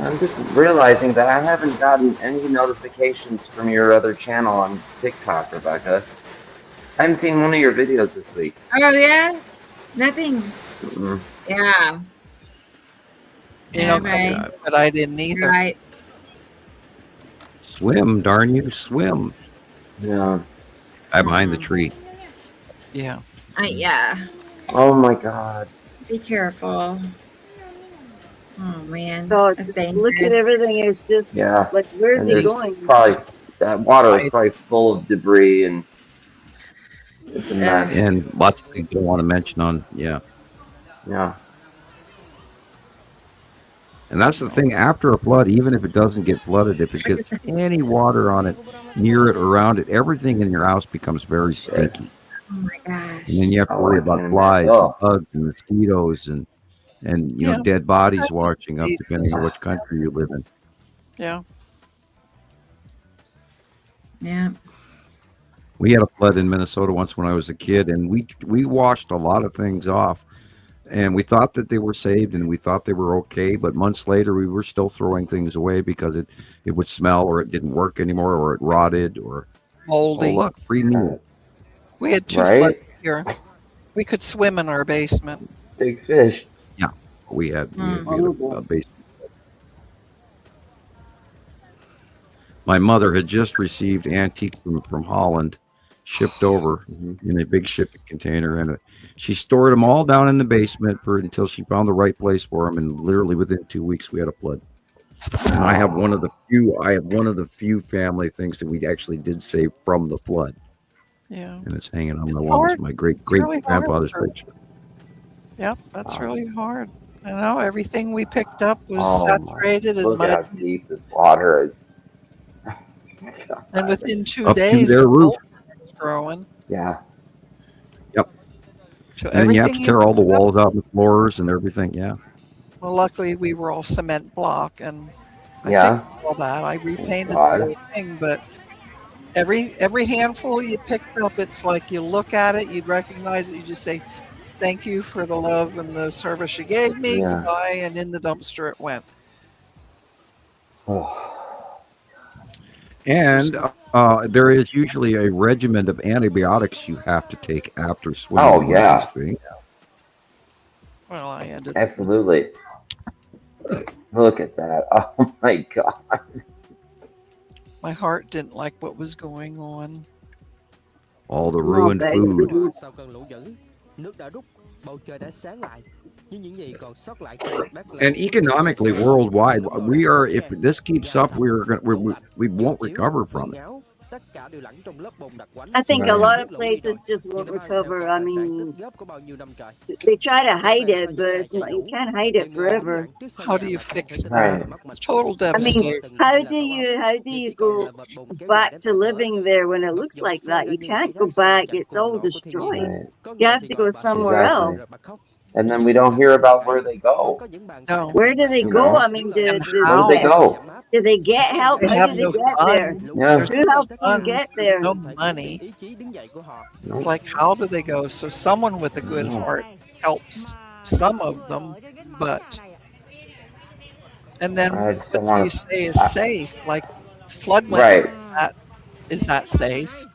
I'm just realizing that I haven't gotten any notifications from your other channel on TikTok, Rebecca. I haven't seen one of your videos this week. Oh yeah, nothing. Mm-mm. Yeah. You know, Right. but I didn't either. Right. Swim, darn you, swim. Yeah. I'm behind the tree. Yeah. Yeah. Oh my god. Be careful. Oh man. God, That's just look at dangerous. everything. It's just Yeah. like, where's And he there's going? probably that water is probably full of debris and it's a mess. And lots of things I don't want to mention on, yeah. Yeah. And that's the thing, after a flood, even if it doesn't get flooded, if it gets any water on it, near it, around it, everything in your house becomes very stinky. Oh my gosh. And then you have to Oh, worry I about can flies, imagine. and bugs, and mosquitoes, and Yeah. dead bodies washing up, Jesus. depending on which country you live in. Yeah. Yeah. We had a flood in Minnesota once when I was a kid, and we washed a lot of things off, and we thought that they were saved and we thought they were okay. But months later, we were still throwing things away because it would smell, or it didn't work anymore, or it rotted, or Moldy. oh look, free meal. We had 2 floods here. We could swim in our basement. Big fish. Yeah, we had a basement. My mother had just received antiques from Holland, shipped over in a big shipping container, and she stored them all down in the basement until she found the right place for them. And literally within 2 weeks, we had a flood. And I have one of the few family things that we actually did save from the flood. Yeah, and it's hanging on my wall. It's my great grandfather's picture. Yep, that's really hard. I know everything we picked up was saturated and look mud. how deep this water is. And within 2 Up to days, their the roof. was growing. Yeah. Yep. So And then you have to everything tear all the picked up- walls out, the floors, and everything. Yeah. Well, luckily we were all cement block, and I Yeah. fixed all that. I repainted God. the whole thing, but every handful you picked up, it's like you look at it, you'd recognize it, you just say, "Thank you for the love and the service you gave me." Yeah. Goodbye, and in the dumpster it went. Oh. And there is usually a regimen of antibiotics you have to take after swimming. Oh, one of yeah. these things. Well, I ended Absolutely. Look at that. Oh my God. my heart didn't like what was going on. All the ruined food. Sau cơn lũ dữ, nước đã rút, bầu trời đã sáng lại, nhưng những gì còn sót lại trên mặt đất là And economically, worldwide, we are. If this keeps up, we won't recover from it. tất cả đều lẫn trong lớp bùn đặc quánh. I think a Right. lot of places just won't recover. I mean, Góp của bao nhiêu năm trời. they try to hide it, but it's not, you can't hide it forever. How do you fix Right. that? It's total I devastation. mean, how do you go back to living there when it looks like that? You can't go back. It's all destroyed. Right. You have to go somewhere Exactly. else. And then we don't hear about where they go. No. Where do they You go? know? I mean, And Where how? do they go? do they get help? They How have do they no get there? funds. Yeah. There's Who no helps them funds, get there? no money. Ý chí đứng dậy của họ. It's like, how do they go? So someone with a good heart helps some of them, but and then I just what don't do want you to. say is safe? Like floodwaters. Right. Is that safe?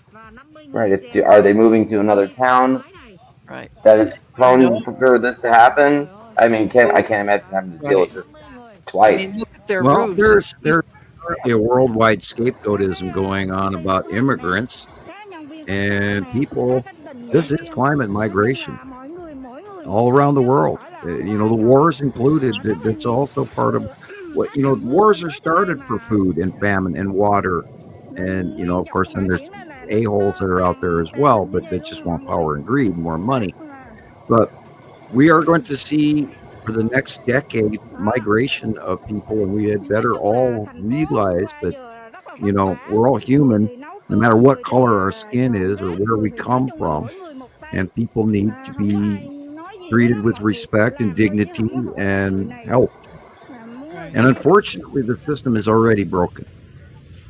Right. Are they moving to another town Right. that is prone No. for this to happen? I mean, I can't imagine having to deal with this I twice. mean, look at their Well, roofs. there's a worldwide scapegoatism going on about immigrants and people. This is climate migration all around the world. You know, the wars included. It's also part of what, you know, wars are started for food and famine and water. And, you know, of course, then there's a-holes that are out there as well, but they just want power and greed, more money. But we are going to see for the next decade migration of people, and we had better all realize that, you know, we're all human, no matter what color our skin is or where we come from, and people need to be treated with respect and dignity and helped. And unfortunately, the system is already broken.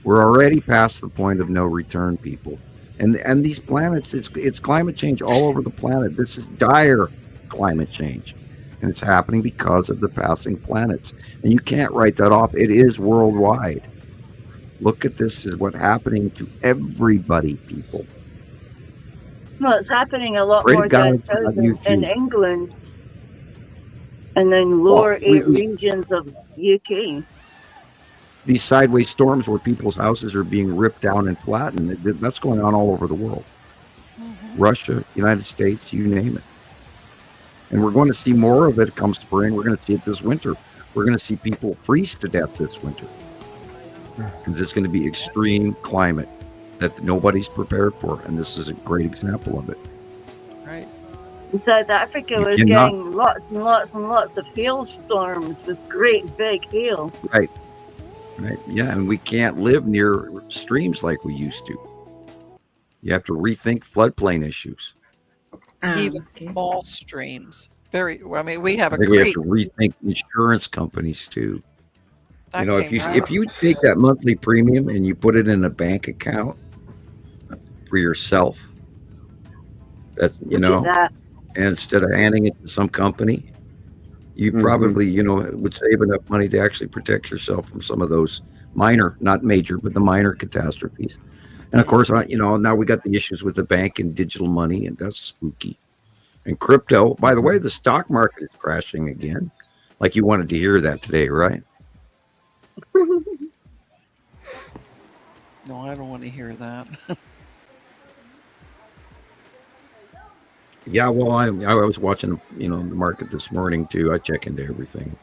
We're already past the point of no return, people. And these planets, it's climate change all over the planet. This is dire climate change. And it's happening because of the passing planets. And you can't write that off. It is worldwide. Look at this as what's happening to everybody, people. Well, it's happening a lot Great more down guys south on in YouTube. England, and then lower we- regions of UK. These sideways storms where people's houses are being ripped down and flattened, that's going on all over the world. Russia, United States, you name it. And we're going to see more of it come spring. We're going to see it this winter. We're going to see people freeze to death this winter. Because it's going to be extreme climate that nobody's prepared for. And this is a great example of it. Right. And South Africa You was cannot- getting lots and lots and lots of hailstorms with great big hail. Right. Right. Yeah. And we can't live near streams like we used to. You have to rethink floodplain issues. Even small streams. Very. I mean, we have I a think we have creek. to rethink insurance companies too. that You know, came out. if you take that monthly premium and you put it in a bank account, for yourself. That's Look at that. and instead of handing it to some company, you probably would save enough money to actually protect yourself from some of those minor, not major, but the minor catastrophes. And of course, now we got the issues with the bank and digital money, and that's spooky. And crypto. By the way, the stock market is crashing again. Like you wanted to hear that today, right? No, I don't want to hear that. Yeah, well, I was watching, the market this morning too. I check into everything.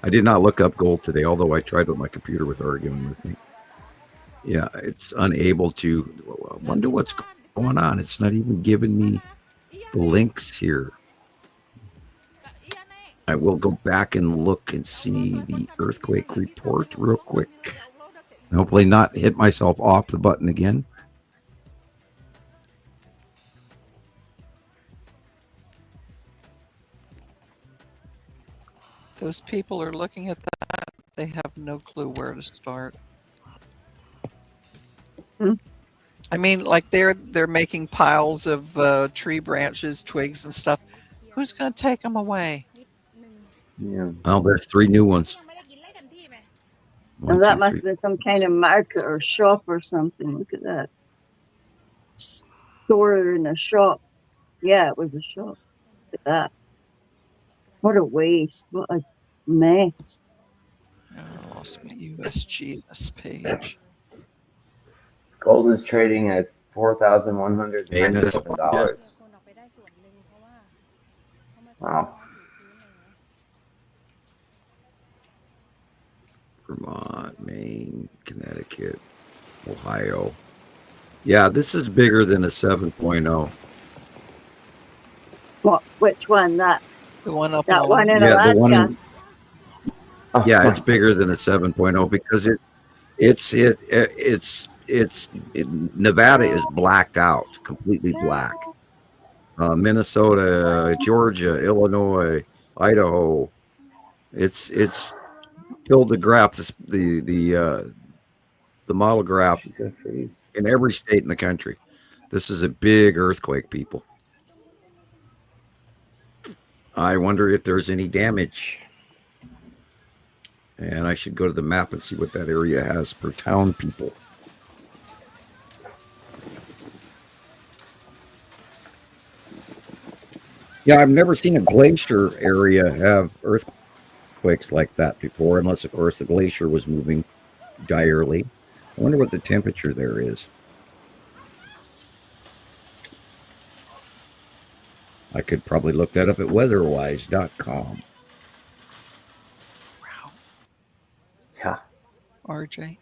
I did not look up gold today, although I tried with my computer with arguing with me. Yeah, it's unable to. I wonder what's going on. It's not even giving me the links here. I will go back and look and see the earthquake report real quick. Hopefully not hit myself off the button again. Those people are looking at that. They have no clue where to start. I mean, like they're making piles of tree branches, twigs, and stuff. Who's going to take them away? Yeah. Oh, there's 3 new ones. And that must have been some kind of market or shop or something. Look at that. Store in a shop. Yeah, it was a shop. Look at that. What a waste. What a mess. I lost my USGS page. Gold is trading at $4,197. Wow. Vermont, Maine, Connecticut, Ohio. Yeah, this is bigger than a 7.0. What? Which one? That? The one up. That one in Yeah, Alaska. the one. Yeah, it's bigger than a 7.0 because Nevada is blacked out, completely black. Minnesota, Georgia, Illinois, Idaho. It's filled the graph, the model graph in every state in the country. This is a big earthquake, people. I wonder if there's any damage. And I should go to the map and see what that area has per town, people. Yeah, I've never seen a glacier area have earthquakes like that before, unless, of course, the glacier was moving direly. I wonder what the temperature there is. I could probably look that up at weatherwise.com. Wow. Yeah. RJ.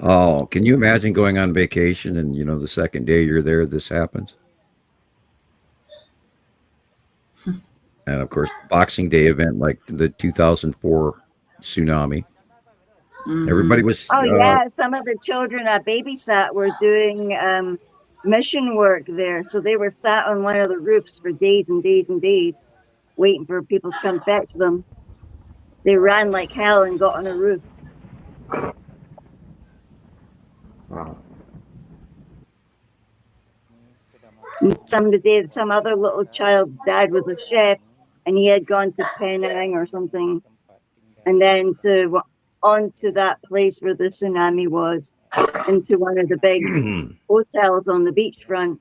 Oh, can you imagine going on vacation and, the second day you're there, this happens? And, of course, Boxing Day event like the 2004 tsunami. Everybody was... Oh, yeah. Some of the children I babysat were doing mission work there. So they were sat on one of the roofs for days and days and days, waiting for people to come fetch them. They ran like hell and got on a roof. Wow. Some other little child's dad was a chef, and he had gone to Penang or something, and then onto that place where the tsunami was, into one of the big hotels on the beachfront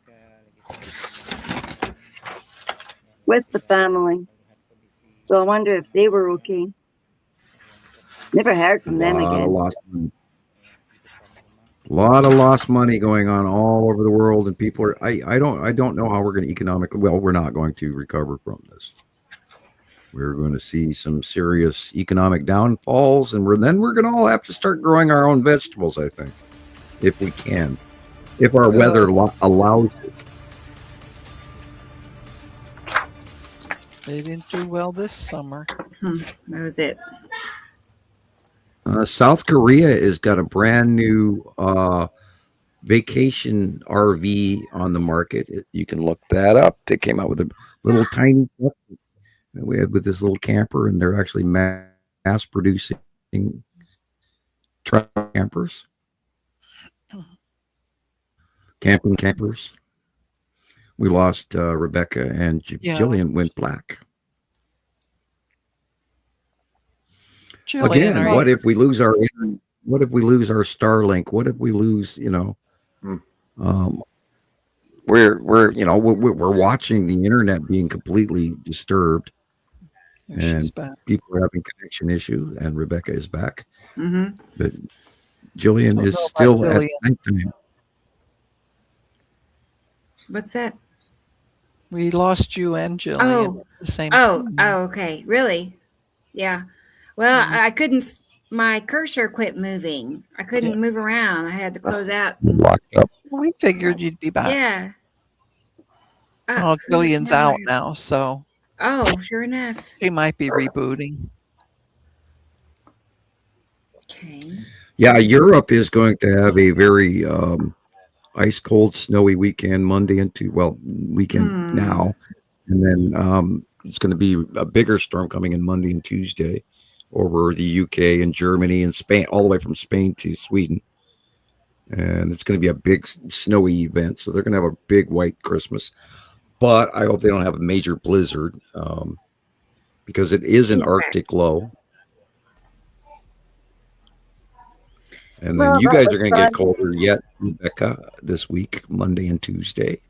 with the family. So I wonder if they were okay. Never heard from them again. A lot of lost money going on all over the world, and people are. I don't know how we're going to economically. Well, we're not going to recover from this. We're going to see some serious economic downfalls, and we're going to all have to start growing our own vegetables. I think, if we can, if our weather allows it. They didn't do well this summer. That was it. South Korea has got a brand new vacation RV on the market. You can look that up. They came out with a little tiny. We had with this little camper, and they're actually mass producing campers, camping campers. We lost Rebecca, and Yeah. Gillian went black. Jillian, Again, are what you? if we lose our Starlink? What if we lose, we're watching the internet being completely disturbed, Oh, she's and back. people are having connection issues, and Rebecca is back. Mm-hmm. But Gillian Don't is know about still at Jillian. nighttime. What's that? We lost you and Jillian Oh, at the same oh, time. oh, okay. Really? Yeah. Well, Mhm. I couldn't. My cursor quit moving. I couldn't move around. I had to close out. Locked up. Well, we figured you'd be back. Yeah. Oh, Jillian's never out mind. now, so Oh, sure enough. she might be rebooting. Okay. Yeah, Europe is going to have a very ice cold, snowy weekend, Monday into weekend now, and then it's going to be a bigger storm coming in Monday and Tuesday over the UK and Germany and Spain, all the way from Spain to Sweden, and it's going to be a big snowy event. So they're going to have a big white Christmas, but I hope they don't have a major blizzard because it is an Arctic low. And then Well, you that guys are was going to get fun. colder yet, Rebecca, this week, Monday and Tuesday.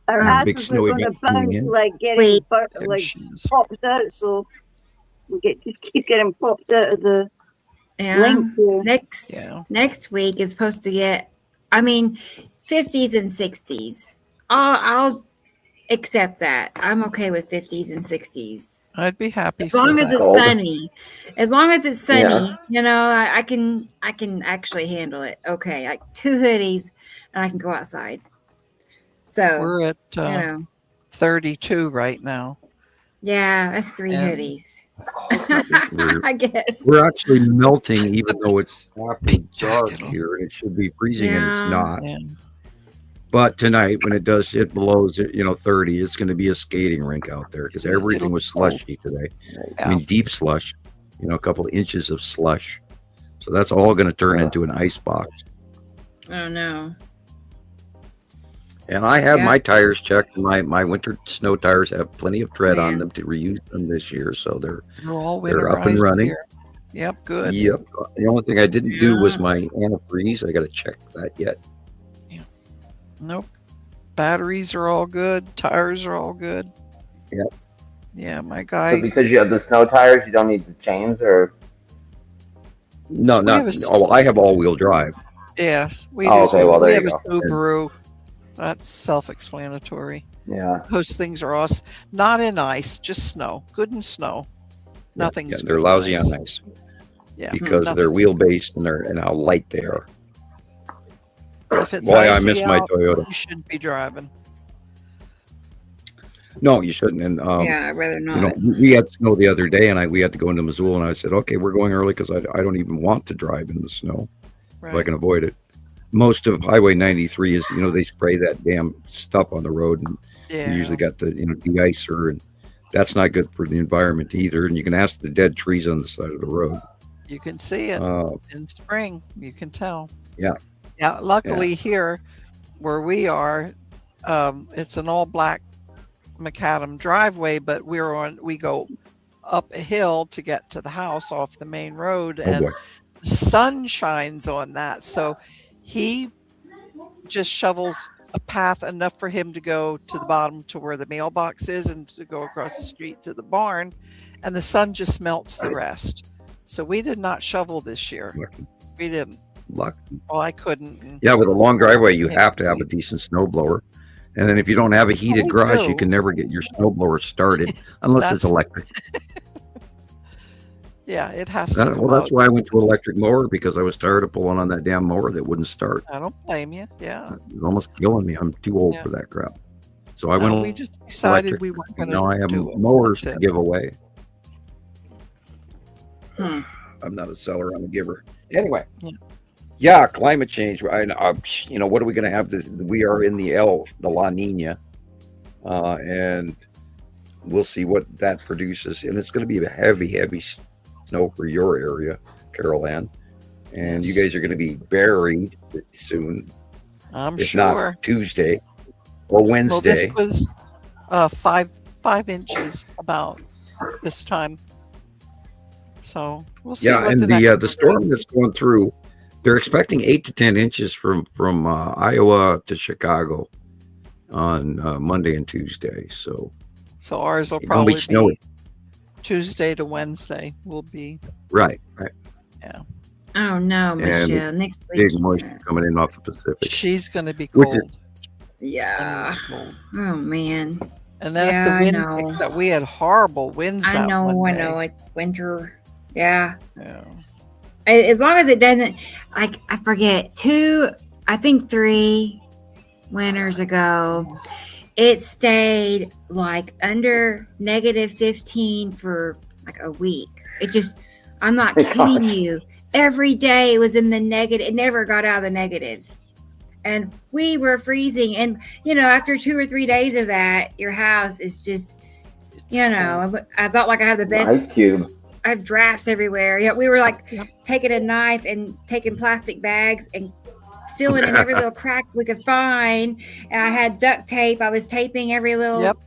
Our And a big asses are snowy going to event coming bounce in. like getting Wait. popped out, so we just keep getting popped out of the Yeah. link here. Next week is supposed to get, 50s and 60s. I'll accept that. I'm okay with 50s and 60s. I'd be happy As long for as that. it's sunny. As long as it's sunny, Yeah. I can actually handle it. Okay, like 2 hoodies and I can go outside. So We're at 32 right now. yeah, that's 3 And- hoodies. We're, I guess. we're actually melting, even though it's after dark here, and it should be freezing, and it's Yeah. not. Yeah. But tonight, when it does hit below 30, it's going to be a skating rink out there because everything was slushy today. I mean, deep slush, a couple of inches of slush. So that's all going to turn into an ice box. Oh no. And I had Yeah. my tires checked. My winter snow tires have plenty of tread on them to reuse them this year, so they're all up and winterized running. here. Yep, good. Yep. The only thing I didn't do was Yeah. my antifreeze. I got to check that yet. Nope. Batteries are all good. Tires are all good. Yep. Yeah, my So guy. because you have the snow tires, you don't need the chains, or No, We have a s- I have all-wheel drive. Yeah, we Oh, do. okay, well, we there have you a Subaru. That's self-explanatory. yeah. Those things are awesome. Not in ice, just snow. Good in snow. Nothing's Yeah, good they're in lousy ice. on ice Yeah, because of their nothing's- wheelbase and how light they are. If it's Boy, I icy miss my out, Toyota. you shouldn't be driving. No, you shouldn't. And Yeah, I'd rather not. we had snow the other day, and we had to go into Missoula, and I said, okay, we're going early because I don't even want to drive in the snow if I Right. can avoid it. Most of Highway 93 is, they spray that damn stuff on the road, and Yeah. you usually got the, de-icer, and that's not good for the environment either. And you can ask the dead trees on the side of the road. You can see it in spring. You can tell. Yeah. Yeah. Luckily here where we are, it's an all black macadam driveway, but we go up a hill to get to the house off the main road, Oh, and boy. the sun shines on that. So he just shovels a path enough for him to go to the bottom to where the mailbox is and to go across the street to the barn, and the sun just melts the rest. So we did not shovel this year. Lucky. We didn't. Lucky. Well, I couldn't. and- Yeah, with a long driveway, you Yeah. have to have a decent snowblower. And then if you don't have a heated we garage, you do. can never get your snowblower started unless it's That's- electric. Yeah, it has to. come That's out. why I went to an electric mower, because I was tired of pulling on that damn mower that wouldn't start. I don't blame you. Yeah. It was almost killing me. I'm too old Yeah. for that crap. So I No, went we just decided electric. we weren't going Now I to have do it. mowers That's to it. give away. Hmm. I'm not a seller, I'm a giver. Anyway. Yeah. Yeah, climate change. What are we going to have this? We are in the La Nina, and we'll see what that produces. And it's going to be a heavy snow for your area, Carol Ann. And you Yes. guys are going to be buried soon, I'm if sure. not Tuesday or Well, this Wednesday. was 5 inches about this time. So we'll see Yeah, what and the next the storm that's going through, they're expecting 8 to 10 inches from Iowa to Chicago on Monday and Tuesday. So ours will it's gonna be probably snowy. be Tuesday to Wednesday will be. Right. Yeah. Oh no, And Michelle. Next week. big moisture coming in off the Pacific. She's going to be Which is- cold. Yeah. Cold. Oh man. And then Yeah, if the I wind know. picks up, we had horrible winds I that know. one I day. know. It's winter. Yeah. Yeah. As long as it doesn't, like, I forget, 3 winters ago, it stayed like under -15 for like a week. It just, I'm not Oh, kidding gosh. you. Every day it was in the negative. It never got out of the negatives. And we were freezing. And, after 2 or 3 days of that, your house is just, I thought like I have the best. Ice cube. I have drafts everywhere. Yeah, we were like Yep. taking a knife and taking plastic bags and sealing in every little crack we could find. And I had duct tape. I was taping every little Yep.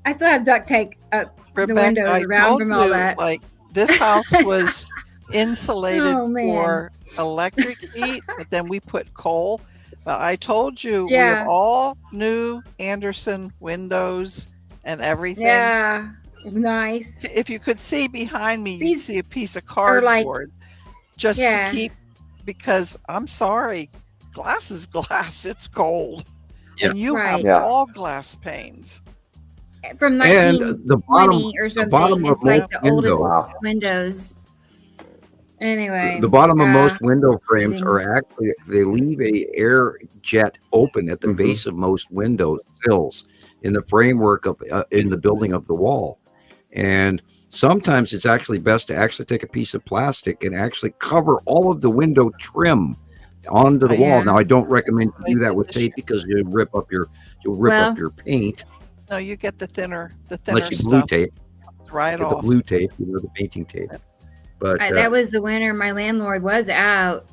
I still have duct tape up the Rebecca, windows I around told from all you, that. like this house was insulated Oh, man. for electric heat, but then we put coal. But I told you we Yeah. have all new Anderson windows and everything. Yeah, nice. If you could see behind me, you'd These see a piece of are like- cardboard just Yeah. to keep, because I'm sorry, glass is glass. It's cold. Yeah. And you Right. have Yeah. all glass panes. From And 1920 the bottom, or the something. bottom of It's like most the oldest windows, Wow. windows. Anyway. the bottom of yeah. most window frames Amazing. are actually, they leave a air jet open at the Mhm. base of most window sills in the framework of in the building of the wall. And sometimes it's actually best to actually take a piece of plastic and actually cover all of the window trim onto the Oh, wall. yeah. Now I don't recommend you do I that did with this tape because you'll rip up your Well- paint No, you get the thinner unless you glue stuff tape. right Get the off. blue tape, the painting tape. But That was the winter my landlord was out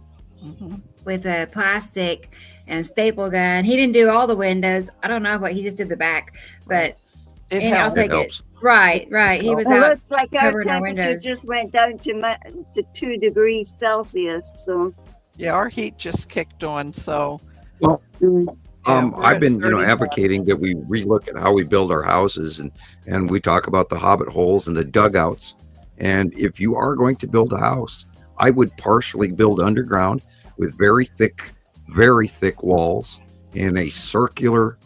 Mhm. with a plastic and staple gun. He didn't do all the windows. I don't know what he just did the back, but It and I'll helps. take it helps. Right. He was It out looks like our covering our temperature windows. just went down to 2 degrees Celsius. So Yeah, our heat just kicked on, so Well, yeah, we're I've at been, 35. advocating that we relook at how we build our houses, and we talk about the hobbit holes and the dugouts. And if you are going to build a house, I would partially build underground with very thick walls and a circular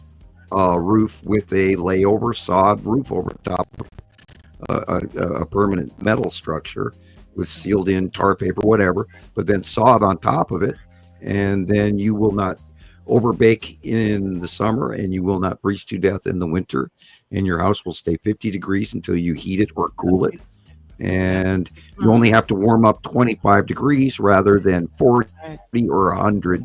roof with a layover sod roof over top of a permanent metal structure with sealed in tar paper, whatever, but then sod on top of it. And then you will not overbake in the summer and you will not freeze to death in the winter. And your house will stay 50 degrees until you heat it or cool it. And you only have to warm up 25 degrees rather than 40 or 100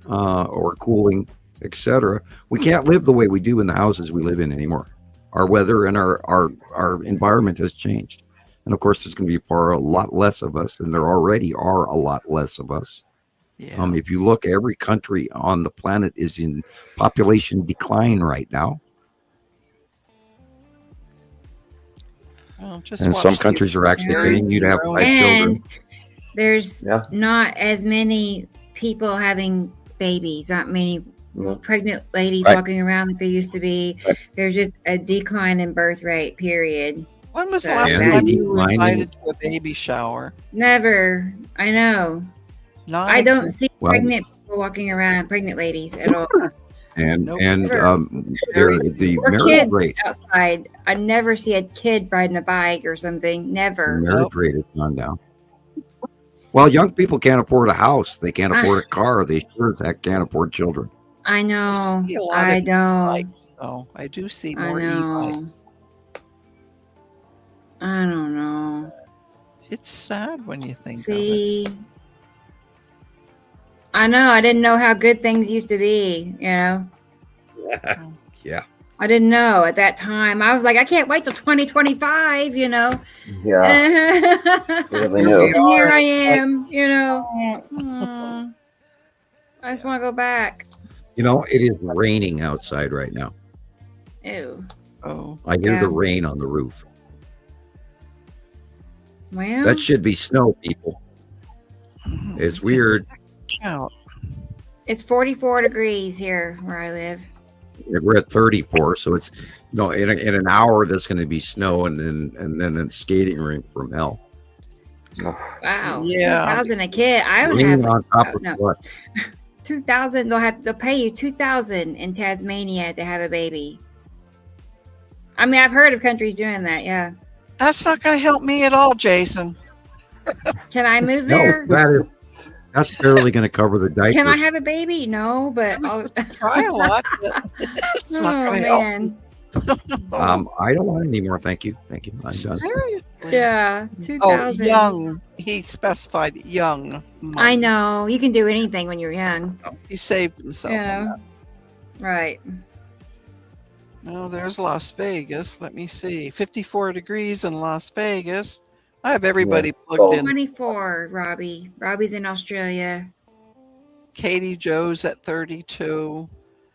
or cooling, etc. We can't live the way we do in the houses we live in anymore. Our weather and our environment has changed. And of course, there's going to be a lot less of us, and there already are a lot less of us. Yeah. If you look, every country on the planet is in population decline right now. Well, just And watch some the countries are actually Kuchuris paying you to have grow. 5 children. And there's Yeah. not as many people having babies, not many Yeah. pregnant ladies Right. walking around like there used to be. Right. There's just a decline in birth rate, period. When was the So last And time the you were declining- invited to a baby shower? Never. I know. Not I don't exist- see Well- pregnant people walking around, pregnant ladies at all. And Nope. the Or marriage kids rate outside. I never see a kid riding a bike or something. the Never. marriage rate has gone down. Well, young people can't afford a house. They can't afford a car. They sure as heck can't afford children. I know. see a lot I of don't. e-bikes, though. I do see I more know. e-bikes. I don't know. It's sad when you think of it. See, I know. I didn't know how good things used to be. Yeah. I didn't know at that time. I was like, I can't wait till 2025, you know. Yeah. Really And new. here I am, you know. I just want to go back. You know, it is raining outside right now. Ew. Oh, I hear Yeah. the rain on the roof. Well, That should be snow, people. It's weird. out. it's 44 degrees here where I live. We're at 34, so it's in an hour that's going to be snow, and then a skating rink from hell. Wow. Yeah. 2,000 a kid. I don't Rain have on top of no. what? 2,000. They'll pay you 2,000 in Tasmania to have a baby. I mean, I've heard of countries doing that. Yeah. That's not going to help me at all, Jason. Can I move No, there? that's barely going to cover the diapers. Can I have a baby? No, but I'll Try a lot. But it's not oh going to help. man. I don't want any more. Thank you. I'm done. Seriously? Yeah. Oh, 2,000. young. He specified young. I know. You can do anything when you're young. He saved himself. Yeah. Right. Oh, there's Las Vegas. Let me see. 54 degrees in Las Vegas. I have everybody plugged in. 24, Robbie. Robbie's in Australia. Katie Joe's at 32.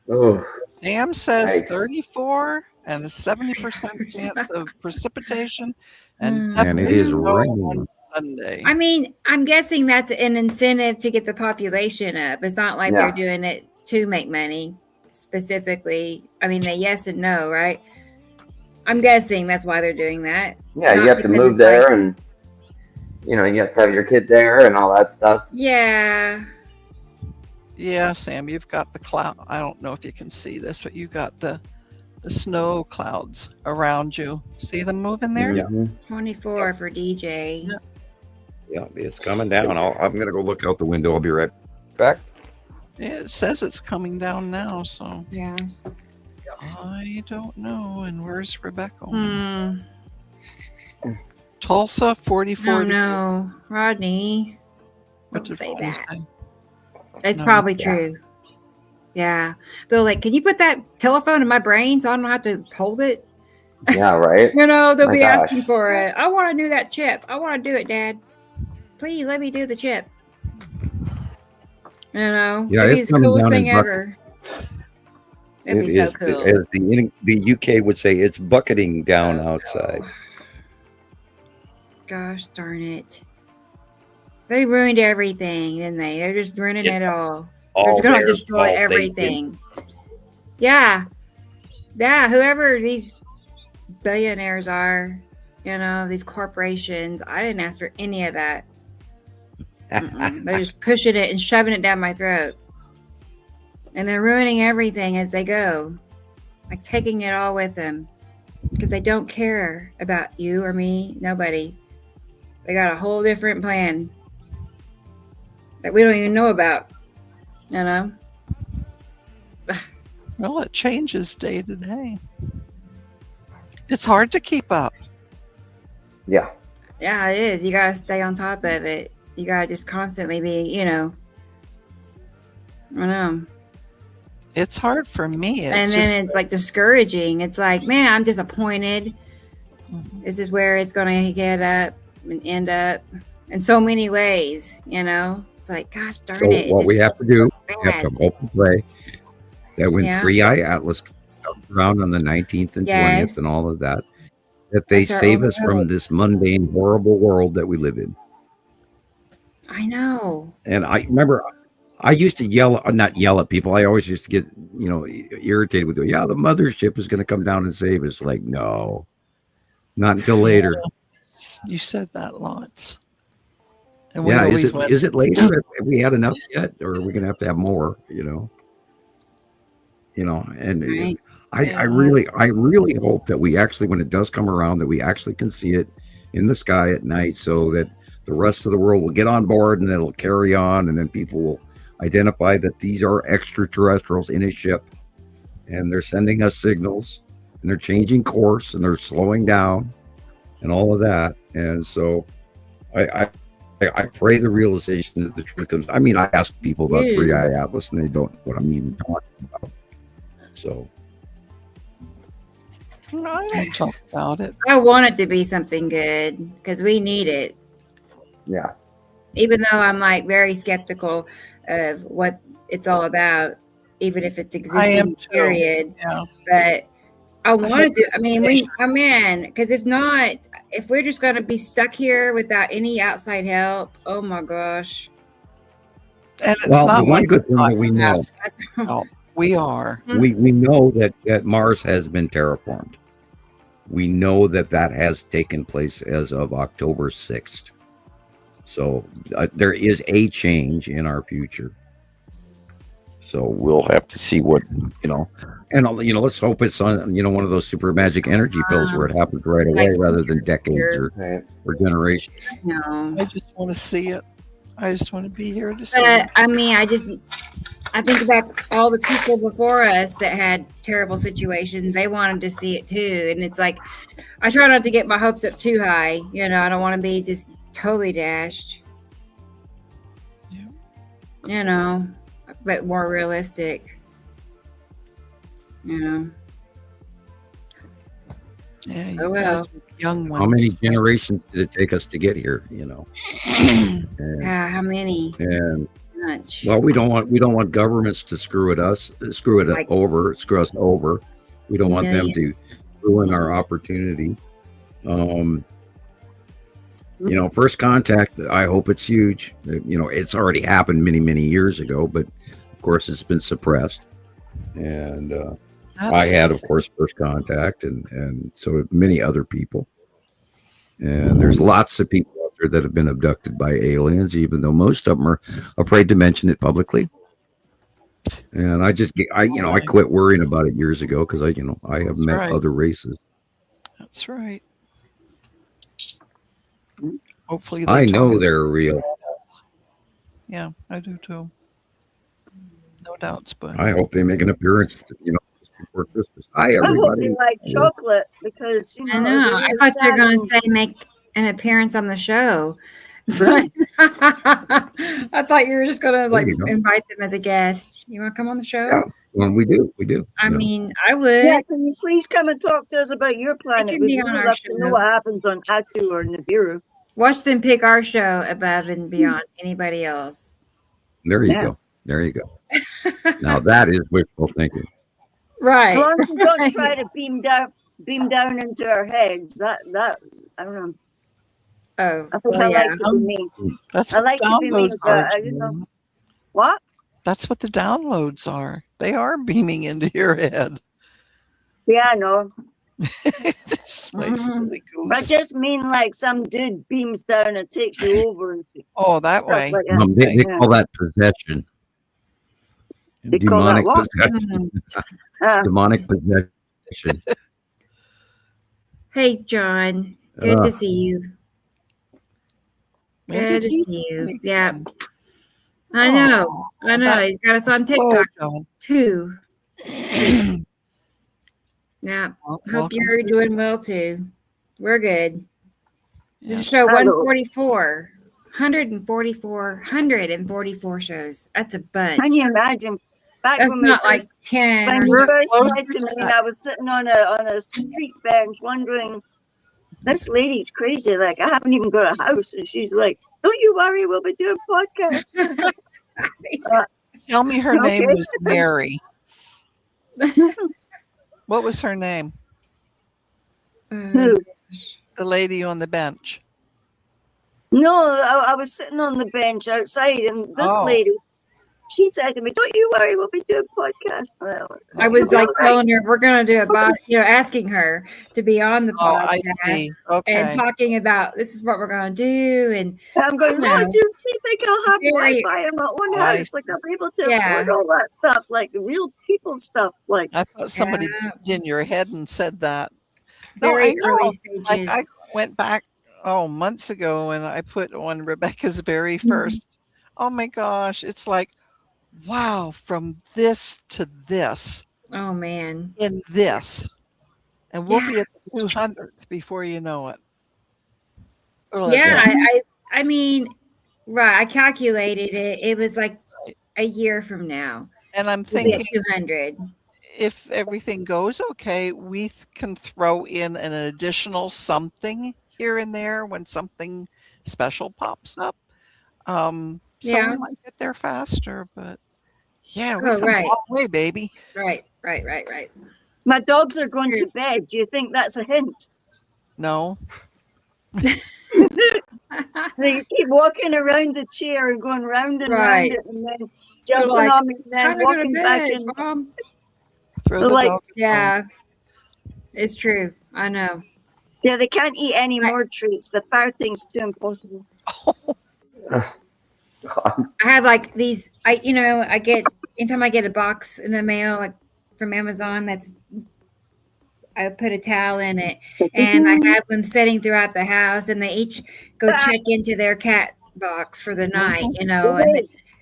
Oh, Sam says Nice. 34 and a 70% chance of precipitation. And And it definitely is snow raining. on Sunday. I mean, I'm guessing that's an incentive to get the population up. It's not like Yeah. they're doing it to make money specifically. I mean, they yes and no, right? I'm guessing that's why they're doing that. yeah, Not you have to because move it's there, like- and you have to have your kid there and all that stuff. Yeah. Yeah, Sam, you've got the cloud. I don't know if you can see this, but you got the snow clouds around you. See them moving there? Yeah. 24 for DJ. Yeah, it's coming down. I'm going to go look out the window. I'll be right back. Yeah, it says it's coming down now, so Yeah. I don't know. And where's Rebecca? Hmm. Tulsa, 44. Oh no, Rodney. What Don't did say Rodney that. say? It's No. probably true. Yeah. They're like, can you put that telephone in my brain so I don't have to hold it? Yeah, right. They'll My be gosh. asking for it. I want to do that chip. I want to do it, Dad. Please let me do the chip. Yeah, it'd be it's the coming coolest down in thing ever. It'd be It so is, cool. as the UK would say, it's bucketing down outside. Gosh darn it. They ruined everything, didn't they? They're just ruining it all. They're All just going to their destroy fault, they everything. Yeah. Yeah. Whoever these billionaires are, these corporations, I didn't ask for any of that. They're just pushing it and shoving it down my throat. And they're ruining everything as they go. Like taking it all with them. Because they don't care about you or me. Nobody. They got a whole different plan that we don't even know about. Well, it changes day to day. It's hard to keep up. Yeah. Yeah, it is. You got to stay on top of it. You got to just constantly be, I know. It's hard for me. And It's then just it's like discouraging. It's like, man, I'm disappointed. This is where it's going to get up and end up in so many ways, It's like, gosh darn So it. what we have to do, we bad. have to hope and pray that when Yeah. 3i Atlas comes around on the 19th and 20th Yes. and all of that, that they That's our save own us from world. this mundane, horrible world that we live in. I know. And I remember I used to not yell at people. I always used to get, irritated with it. Yeah, the mothership is going to come down and save us. Like, no, not until later. you said that lots. And we Yeah, always went, is it later? Have we had enough yet, or are we going to have more? And Right. I really hope that we actually, when it does come around, that we actually can see it in the sky at night, so that the rest of the world will get on board and it'll carry on, and then people will identify that these are extraterrestrials in a ship, and they're sending us signals, and they're changing course, and they're slowing down, and all of that. And so, I pray the realization that the truth comes. I mean, I ask people about 3i Atlas, and they don't know what I'm even talking about. So, No, I don't talk about it. I want it to be something good because we need it. Yeah. Even though I'm like very skeptical of what it's all about, even if it's I am existing too. period. Yeah. But I want to do. I mean, patience. I'm in because if not, if we're just going to be stuck here without any outside help, oh my gosh. And it's Well, the not one like good thing we're that we not know, asking for help. We are. we know that Mars has been terraformed. We know that has taken place as of October 6th. So there is a change in our future. So we'll have to see what, and let's hope it's on, one of those super magic energy pills where it happens right away rather than decades or generations. No. I just want to see it. I just want to be here to see But it. I mean, I think about all the people before us that had terrible situations. They wanted to see it too. And it's like, I try not to get my hopes up too high. I don't want to be just totally dashed. Yeah. But more realistic. Yeah, you Oh, guys well. are young ones. How many generations did it take us to get here? How many? And Much. well, we don't want governments to screw us over. We don't want them to ruin our opportunity. First contact, I hope it's huge. It's already happened many, many years ago, but of course it's been suppressed. And I had, of course, first contact, and so have many other people. And there's lots of people out there that have been abducted by aliens, even though most of them are afraid to mention it publicly. And I quit worrying about it years ago because I have met other races. That's right. Hopefully, I know they're real. Yeah, I do too. No doubts, but I hope they make an appearance. Before Christmas. Hi, I hope everybody. they like chocolate because I know. I thought you were going to say make an appearance on the show. I thought you were just going to invite them as a guest. You want to come on the show? Yeah, well, we do. I mean, I would. Yeah, can you please come and talk to us about your planet? We'd really love to know what happens on Atu or Nibiru. Watch them pick our show above and beyond anybody else. There you go. There you go. Now that is wishful thinking. Right. As long as you don't try to beam down into our heads. That I don't know. Oh, I think I like to be me. That's I what like to be me, downloads are. but I don't know. What? That's what the downloads are. They are beaming into your head. Yeah, I know. This silly goose. I just mean like some dude beams down and takes you over and oh, that way. like that. They call that possession. They call that Demonic what? possession. Demonic possession. Hey, John. Good to see you. Good to see you. Yeah. I know. He's got us on TikTok too. Yeah. Hope you're doing well too. We're good. This is show 144. 144 shows. That's a bunch. Can you imagine? That's not like 10. When you first said to me, and I was sitting on a street bench wondering, this lady's crazy. Like, I haven't even got a house. And she's like, don't you worry, we'll be doing podcasts. Tell me her name was Mary. What was her name? Who? The lady on the bench. No, I was sitting on the bench outside, and this lady, she said to me, don't you worry, we'll be doing podcasts. Well, I was like telling her we're going to do asking her to be on the podcast and talking about this is what we're going to do. And I'm going, no, do you think I'll have Wi-Fi in my own house? Like, I'll be able to afford all that stuff, like real people stuff. Like, I thought somebody in your head and said that. Very early stages. Like, I went back months ago and I put on Rebecca's very first. Oh my gosh, it's like, wow, from this to this. Oh man. In this. And we'll be at the 200th before you know it. Yeah, I mean, right, I calculated it. It was like a year from now. And I'm thinking 200. if everything goes okay, we can throw in an additional something here and there when something special pops up. So Yeah. we might get there faster, but yeah, we Oh, come a right. long way, baby. Right. My dogs are going to bed. Do you think that's a hint? No. They keep walking around the chair and going round and round Right. it, and then They're jumping like, on me, and "It's then time to go to walking back bed, in. Mom." Throw They're the like, dog a bone. Yeah. It's true. I know. yeah, they can't eat any more treats. The fire thing's too impossible. I have like these. I get anytime I get a box in the mail, like from Amazon. I put a towel in it, and I have them sitting throughout the house, and they each go check into their cat box for the night. And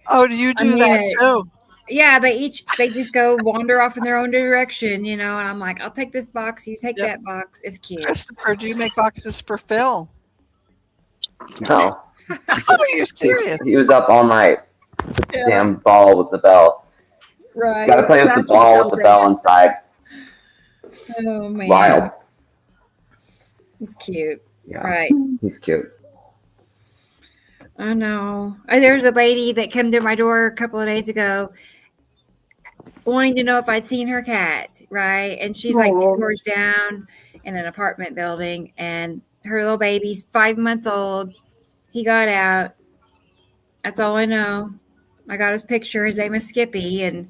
Oh, do you do that too? yeah, they just go wander off in their own direction, and I'm like, I'll take this box, you take that box. It's cute. Christopher, do you make boxes for Phil? No. Oh, you're serious? He was up all night. Damn ball with the bell. Right. Gotta play with the ball with the bell inside. Oh man. Wild. He's cute. Yeah. Right. He's cute. I know. There's a lady that came to my door a couple of days ago wanting to know if I'd seen her cat, right? And she's like 2 doors down in an apartment building, and her little baby's 5 months old. He got out. That's all I know. I got his picture. His name is Skippy, and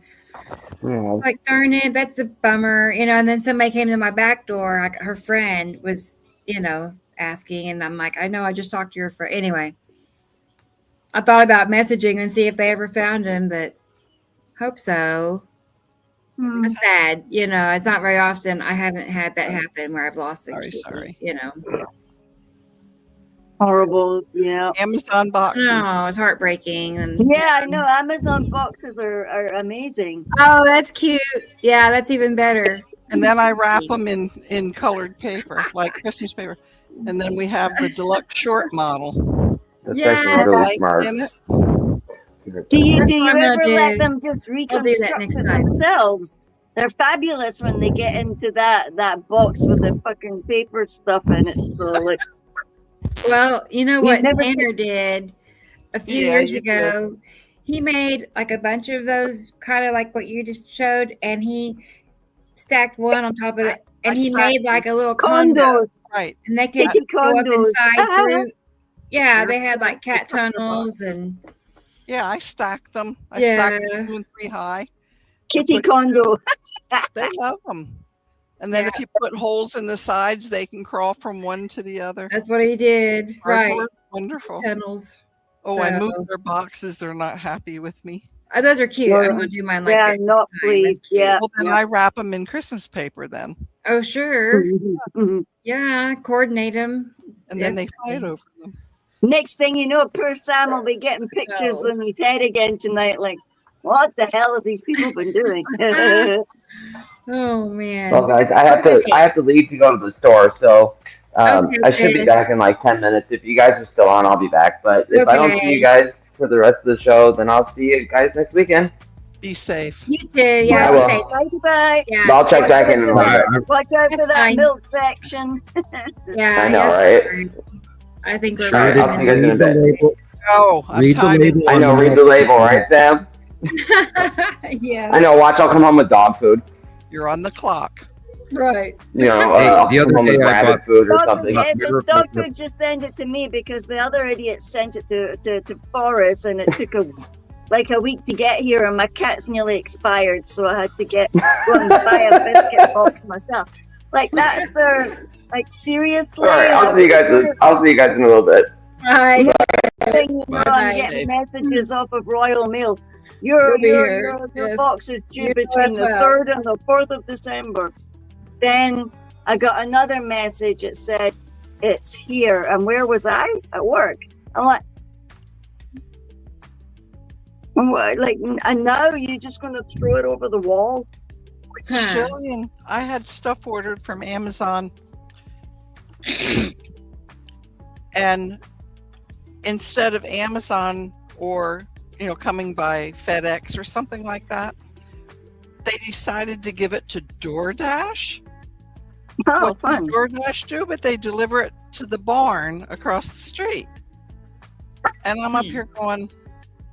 it's like, darn it, that's a bummer, and then somebody came to my back door. Like, her friend was, asking, and I'm like, I know, I just talked to your friend. Anyway, I thought about messaging and see if they ever found him, but hope so. It's sad, it's not very often. I haven't had that happen where I've lost a kid, Sorry. Horrible, yeah. Amazon boxes. No, it's heartbreaking. And yeah, I know. Amazon boxes are amazing. Oh, that's cute. Yeah, that's even better. And then I wrap them in colored paper, like Christmas paper. And then we have the deluxe short model. That's actually really smart. In it. Do you That's what I'm ever gonna let do. them just I'll do that reconstruct next it time. themselves? They're fabulous when they get into that box with the fucking paper stuff in it. So like, Well, you know what never Tanner did a few years ago? He made like a bunch of those, kind of like what you just showed, and he stacked one on top of it, and he made like a little condo, condos, right? and they could kitty go up condos. inside through. Yeah, they had like cat tunnels and. Yeah, I stacked them. I Yeah. stacked them 2 and 3 high. Kitty condo. They love them. And then if you put holes in the sides, they can crawl from one to the other. That's what he did. Right. Cardboard, wonderful. Tunnels. Oh, I So- moved their boxes. They're not happy with me. Those are cute. I'm gonna do mine like Yeah, that not next time. pleased. That's cute. Yeah. Well, then I wrap them in Christmas paper then. Oh, sure. Mhm. Yeah, coordinate them. And then they fight over them. Next thing you know, poor Sam will be getting pictures in his head again tonight. Like, what the hell have these people been doing? Oh man. Well, guys, I have to leave to go to the store, so I should be back in like 10 minutes. If you guys are still on, I'll be back. But if I don't see you guys for the rest of the show, then I'll see you guys next weekend. Be safe. You too. Yeah. I Be will. safe. Bye. Yeah. I'll check back in a little bit. Watch out for That's that fine. milk section. Yeah. I know, yes, right? I think we're All right, I'll see you guys in a bit. Oh, I'm Read the timing. label. I know, read the label, right, Sam? Yeah. I know, watch, I'll come home with dog food. You're on the clock. Right. You know, Hey, I'll the come other home day with I rabbit bought- food or Dog something. food, if Never it's dog picked up- food, just send it to me because the other idiot sent it to Forrest and it took a week to get here and my cat's nearly expired, so I had to go and buy a biscuit box myself. Like that's their seriously. All right, I'll see you guys in a little bit. Right. Thing, you know, I'm Bye. getting messages off of Royal Mail. Your Yes. box is due You between as the well. 3rd and the 4th of December. Then I got another message. It said, it's here. And where was I? At work. I'm like, and now you're just going to throw it over the wall? Gillian, I had stuff ordered from Amazon. And instead of Amazon or, coming by FedEx or something like that, they decided to give it to DoorDash. Oh, What does fun. DoorDash do? But they deliver it to the barn across the street. And I'm up here going,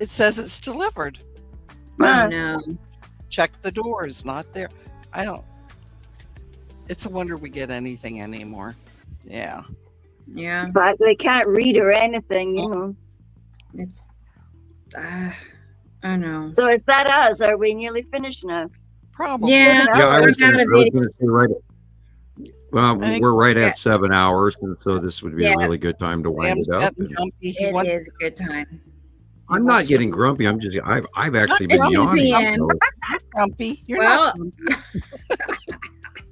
it says it's delivered. Ah. No. Check the doors, not there. I don't. It's a wonder we get anything anymore. Yeah. Yeah. It's like they can't read or anything, you know. It's. I know. So is that us? Are we nearly finished now? Probably. Yeah. Yeah, I was I'm out gonna of say videos. right. Well, I think- we're right Yeah. at 7 hours, and so this would be Yeah. a really good time to wind Sam's it up. getting jumpy. He It wants is a good time. I'm not getting grumpy. I've actually It's been 2 yawning. p.m. so- grumpy. You're Well, not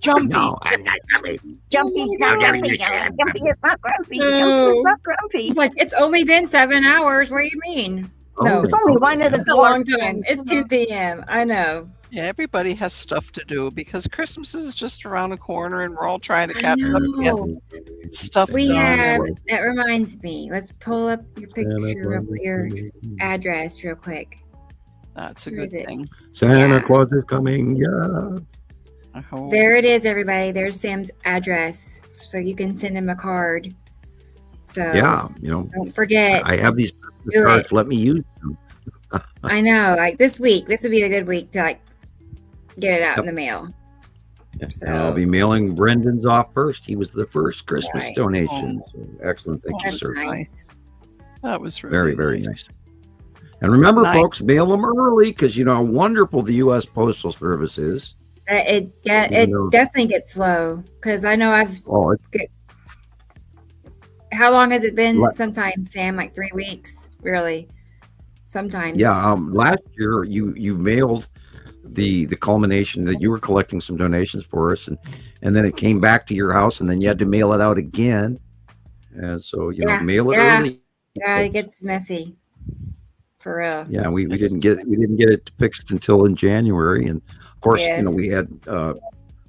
jumpy. No, I'm not grumpy. Jumpy's not grumpy. Jumpy is not grumpy. No. Jumpy is not grumpy. it's like it's only been 7 hours. What do you mean? No. It's only one of the It's a long dwarf time. things, It's 2 p.m. I know. Yeah, everybody has stuff to do because Christmas is just around the corner and we're all trying to I catch up and get know. stuff We done. have. That reminds me. Let's pull up your picture of your address real quick. That's a Where good is it? thing. Santa Yeah. Claus is coming. Yeah. I hope. There it is, everybody. There's Sam's address, so you can send him a card. So Yeah. don't forget. I have these Do cards. Let me use them. I know. Like this week, this would be a good week to like get it out in the mail. So And I'll be mailing Brendan's off first. He was the first Christmas Right. donation. So excellent. Thank you, that's sir. nice. That was really Very, very nice. And remember, Nice. folks, mail them early because you know how wonderful the U.S. Postal Service is. It Even though- definitely gets slow because I know I've. Oh, How long has it been? What? Sometimes, Sam, like 3 weeks, really. Sometimes. yeah. Last year, you mailed the culmination that you were collecting some donations for us, and then it came back to your house, and then you had to mail it out again. And so Yeah, mail it yeah. early. Yeah, it gets messy. For real. Yeah, we didn't get it fixed until in January, and of course, Yes. we had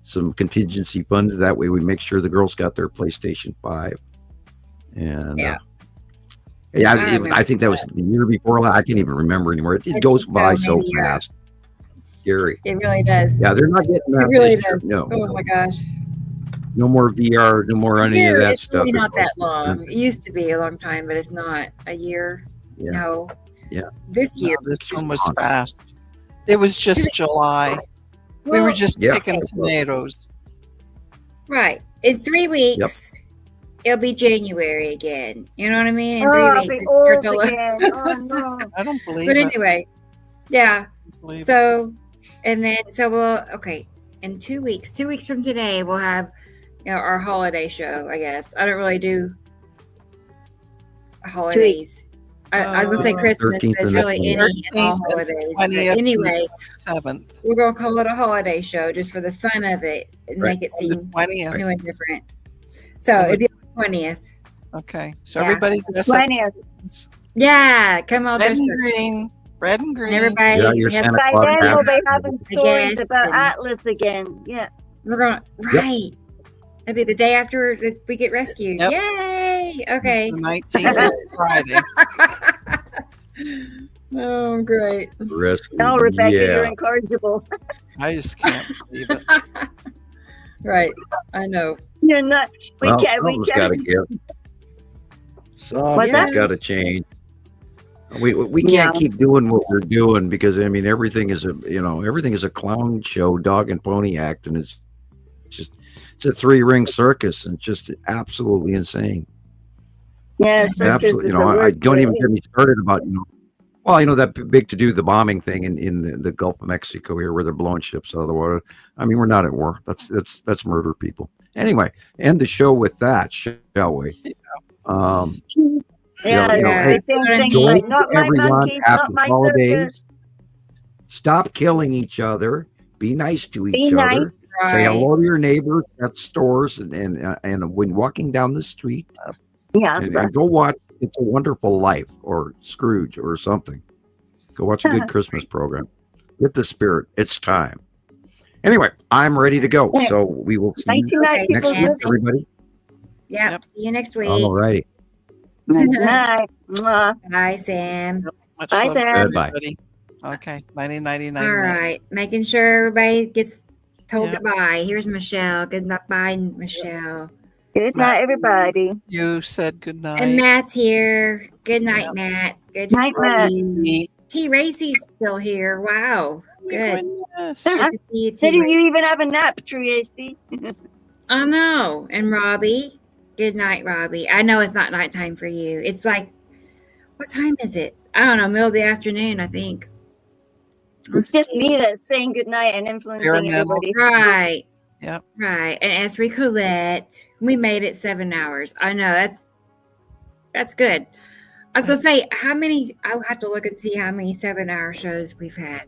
some contingency funds. That way, we make sure the girls got their PlayStation 5. And Yeah. I think that was the year before. I can't even remember anymore. It I goes think by so, so maybe, yeah. fast. Scary. It really does. Yeah, they're not getting that. It really this year. does. No, Oh my gosh. no more VR. No more any Year, of that it's stuff. really not that long. It used to be a long time, but it's not a year. Yeah. No. Yeah. This year. This one was fast. It was just July. We were Well, just Yeah. picking tomatoes. right. In 3 weeks, it'll be January again. You know what I mean? In Oh, 3 I'll weeks, be it starts old to look. again. Oh, no. I don't believe But it. anyway, yeah. Believe it. So, and then okay. In 2 weeks, 2 weeks from today, we'll have our holiday show. I guess I don't really do holidays. I was gonna say Christmas, 13th but it's and really any 13th and all and holidays. But 20th. anyway, 7th. we're gonna call it a holiday show just for the fun of it and Right. make it On the seem 20th. new and different. So On the- it'd be on the 20th. Okay. So Yeah. everybody dress up. 20th. Yeah, come on, Red dress and up. green. Red and green. Everybody, Yeah, your have- Santa By Claus then, hat. we'll be having stories Yes, about and- Atlas again. Yeah. we're going right. It'll be the day after we get rescued. Yep. Yay! Okay. The 19th is Friday. Oh, great. Rescue. No, Rebecca, you're Yeah. incorrigible. I just can't believe it. Right. I know. You're not. We Well, can't. We something's got to can't. give. What's that? Something's got to change. We Yeah. can't keep doing what we're doing because I mean everything is a clown show, dog and pony act, and it's a 3-ring circus and just absolutely insane. Yeah, circus Absolutely, is a word. I don't for even it. get me started about that big to do the bombing thing in the Gulf of Mexico here where they're blowing ships out of the water. I mean, we're not at war. That's murder people. Anyway, end the show with that, shall we? Yeah, you know, yeah. hey, The same thing. join Like, not my everyone monkeys, after not my holidays. circus. Stop killing each other. Be nice to each Be other. nice. Say Right. hello to your neighbors at stores and when walking down the street. Yeah. And go watch It's a Wonderful Life or Scrooge or something. Go watch a good Christmas program. Get the spirit. It's time. Anyway, I'm ready to go. So we will see Night you to night, Okay, next people. week, listen. everybody. Yep. See you next week. All right. Night to night. Mwah. Bye, Sam. Much Bye, love to Sam. Bye. everybody. Okay, 90. All right, making sure everybody gets told Yep. goodbye. Here's Michelle. Good night, bye, Michelle. Good night, everybody. You said good night. And Matt's here. Good night, Matt. Good to Night, see Matt. you. T. Racy's still here. Wow. Good. Goodness. Good to see you, T. Didn't Racy. you even have a nap, Tracy? I know. And Robbie. Good night, Robbie. I know it's not nighttime for you. It's like, what time is it? I don't know, middle of the afternoon, I think. It's just me that's saying good night and influencing everybody. Right. Yep. Right. And Esri Colette, we made it 7 hours. I know that's good. I was gonna say how many. I'll have to look and see how many 7-hour shows we've had.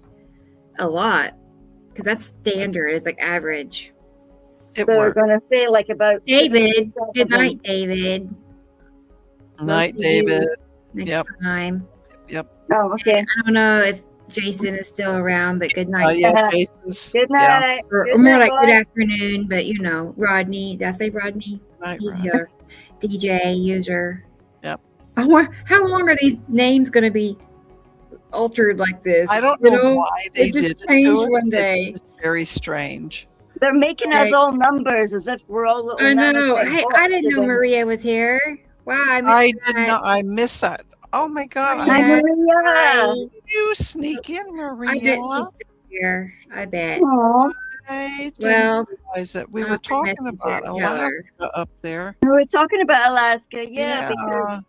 A lot, because that's standard. It's like average. So we're gonna say like about David. Good night, David. Night, We'll see you David. Next time. Yep. Oh, okay. I don't know if Jason is still around, but good night. Yeah, Jason's. Good night. Or Good more night, like good boys. afternoon, but you know, Rodney. Did I say Rodney? Night, He's Rod. your DJ user. Yep. I wonder how long are these names going to be altered like this? I don't You know why they just did it to changed us. one day. It's just very strange. They're making us all numbers as if we're all little I know. nanotech Hey, bots I didn't know today. Maria was here. Wow, I I missed did that. not. I missed that. Oh my God! Hi, Maria. You sneak in, Maria. I bet she's still here. I bet. Aw. I didn't Well, realize that we I'll were have to talking message about her and tell her. Alaska up there. We were talking about Alaska, Yeah. because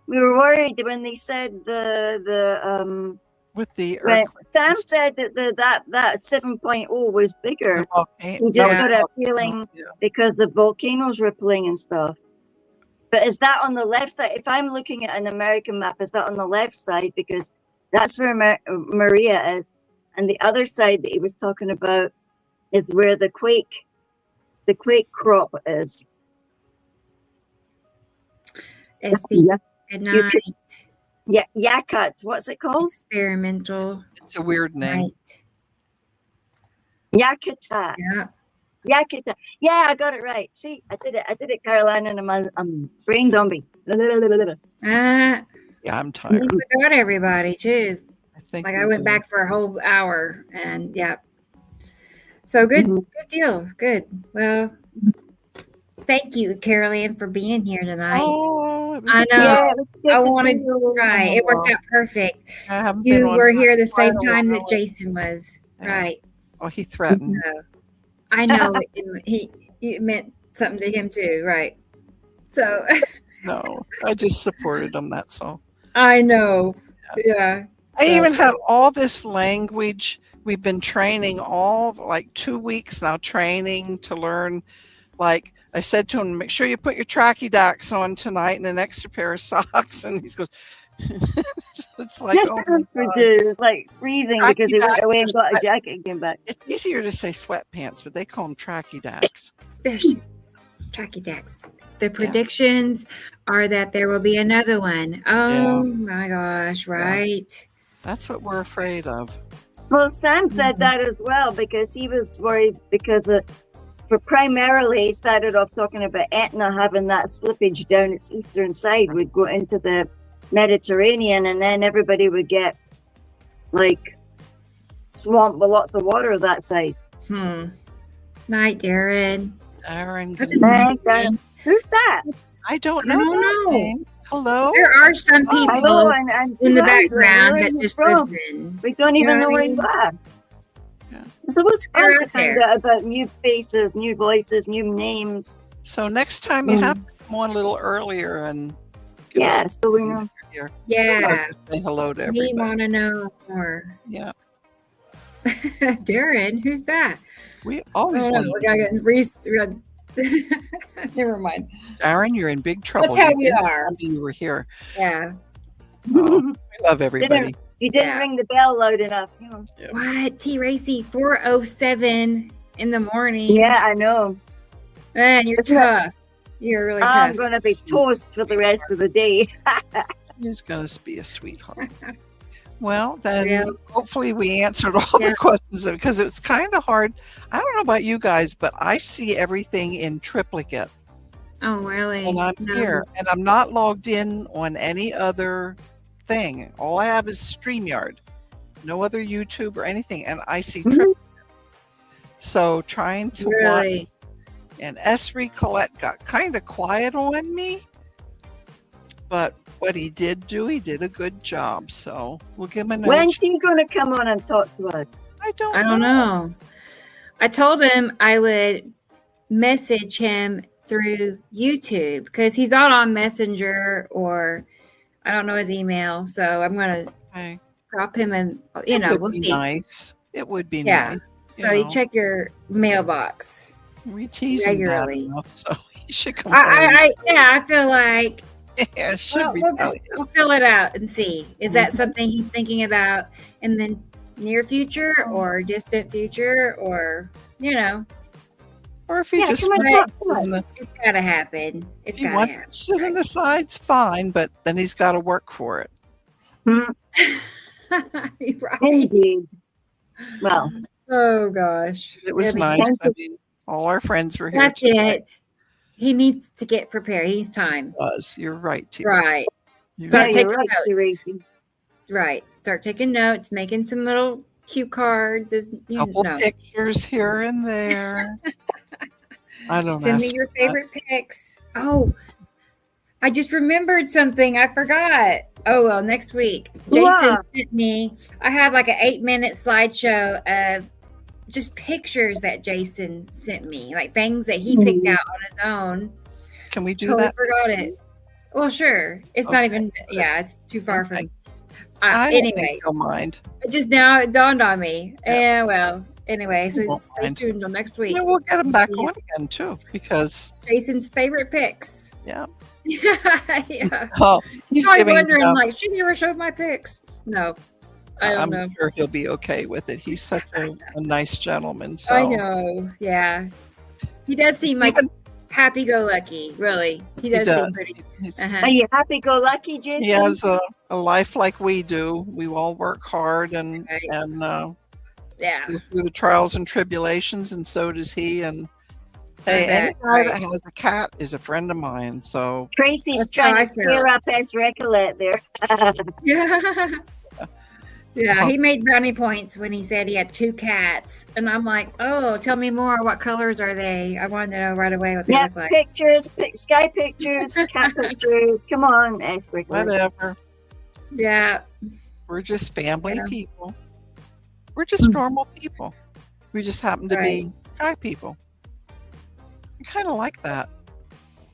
we were worried when they said the With the when earthquake. Sam said that that 7.0 was bigger. volcano. We just Yeah. got a feeling because the volcanoes rippling and stuff. But is that on the left side? If I'm looking at an American map, is that on the left side? Because that's where Maria is. And the other side that he was talking about is where the quake crop is. SB. Yeah. Good You night. could- Yeah, Yakutat. What's it called? Experimental. It's a weird name. Yakutat. Yeah. Yakutat. Yeah, I got it right. See, I did it, Carolina, and I'm brain zombie. Ah, Yeah, I'm we tired. forgot everybody too. I think Like we I went did. back for a whole hour, and yeah. So good, good deal. Good. Well, thank you, Carolyn, for being here tonight. Oh, it was I a know. Yeah, it was good I to see wanted you. right. It worked out perfect. I haven't been You on were here the quite same a time that while. Jason was. Yeah. Right. Oh, he threatened. So, I know it meant something to him too. Right. So No, I just supported him. That's all. I know. Yeah. I So- even had all this language. We've been training all like 2 weeks now, training to learn. Like I said to him, make sure you put your trachydax on tonight and an extra pair of socks. And he goes, it's like, oh my God. It was like freezing because he went away and got a jacket and came back. It's easier to say sweatpants, but they call them trachydax. Trachydax. The predictions are that there will be another one. Oh my gosh, right. That's what we're afraid of. Well, Sam said that as well because he was worried because for primarily he started off talking about Etna having that slippage down its eastern side would go into the Mediterranean and then everybody would get like swamped with lots of water that side. Night, Darren. Aaron, That's good a night. name. Who's that? I don't I know. don't that know. name. Hello? There are some I people know, and in the Tigran, background where that are you just from? listen. We don't You even know know what I where mean? you are. Yeah. So it's fun They're to out find there. out about new faces, new voices, new names. So next time you have to come on a little earlier and give us Yeah, some so we know. here. Yeah. I'll just say hello to We everybody. want to know more. Yeah. Darren, who's that? We always Oh, want we gotta get Reese. Never mind. Aaron, you're in big trouble. That's how You we didn't are. tell me you were here. Yeah. Oh, we love everybody. You didn't ring the bell loud enough. You know. What? T Racy, 4:07 in the morning. Yeah, I know. Man, you're tough. You're really I'm tough. going to be toast for the rest of the day. He's going to be a sweetheart. Well, then Yeah. hopefully we answered all Yeah. the questions because it's kind of hard. I don't know about you guys, but I see everything in triplicate. Oh, really? And I'm No. here and I'm not logged in on any other thing. All I have is StreamYard. no other YouTube or anything, and I see Mhm. triple. So trying to watch, Really? and Esri Colette got kind of quiet on me, but what he did do, he did a good job. So we'll give him another. When's he going to come on and talk to us? I don't know. I told him I would message him through YouTube because he's not on Messenger, or I don't know his email. So I'm going to Okay. drop him and, It would we'll be see. nice. It would be Yeah. nice. So you check your mailbox We tease him bad regularly. enough, so he should come home. I feel like Yeah, should we we'll tell just you? we'll fill it out and see. Is that Mhm. something he's thinking about in the near future or distant future, or Or if he Yeah, just come on, wants talk to to sit us. in the, it's gotta happen. It's if he gotta wants happen. to sit in the sides, fine, but then he's got to work for it. You're right. Indeed. Well, Oh gosh. It was It'll be nice. fun. I mean, all our friends were here. That's tonight. it. He needs to get prepared. He needs time. You're right, T. Right. You're Start yeah, taking you're right, notes. Teresa. Right. Start taking notes, making some little cue cards. Couple pictures here and there. I don't Send me ask your for that. favorite pics. Oh, I just remembered something. I forgot. Oh, well, next week. Jason Wow. sent me, I have like an 8-minute slideshow of just pictures that Jason sent me, like things that he picked out on his own. Can we do Totally that? forgot it. Well, sure. It's not even, it's too far Okay. from. I don't Anyway, think you'll mind. it just now it dawned on me. Yeah, well, anyway, so won't stay mind. tuned until next week. Yeah, we'll get him back Yes. on again too, because Jason's favorite pics. yeah. Yeah. Oh, he's Probably giving. wondering, like, she never showed my pics. No, I don't I'm know. sure he'll be okay with it. He's such a nice gentleman. So I know. Yeah, he does seem like happy-go-lucky. Really, he does seem pretty. Uh-huh. Are you happy-go-lucky, Jason? he has a life like we do. We all work hard and Yeah. go through the trials and tribulations, and so does he. And hey, I any bet, guy that has a cat is a friend of mine. So Tracy's That's how trying I to clear feel. up his Recollet there. Yeah. Yeah, he made brownie points when he said he had 2 cats. And I'm like, oh, tell me more. What colors are they? I wanted to know right away what they Yeah, look like. pictures, sky pictures, cat pictures. Come on, S. Recollet. whatever. Yeah. We're just family Yeah. people. We're just normal people. We just happen to be sky people. I kind of like that.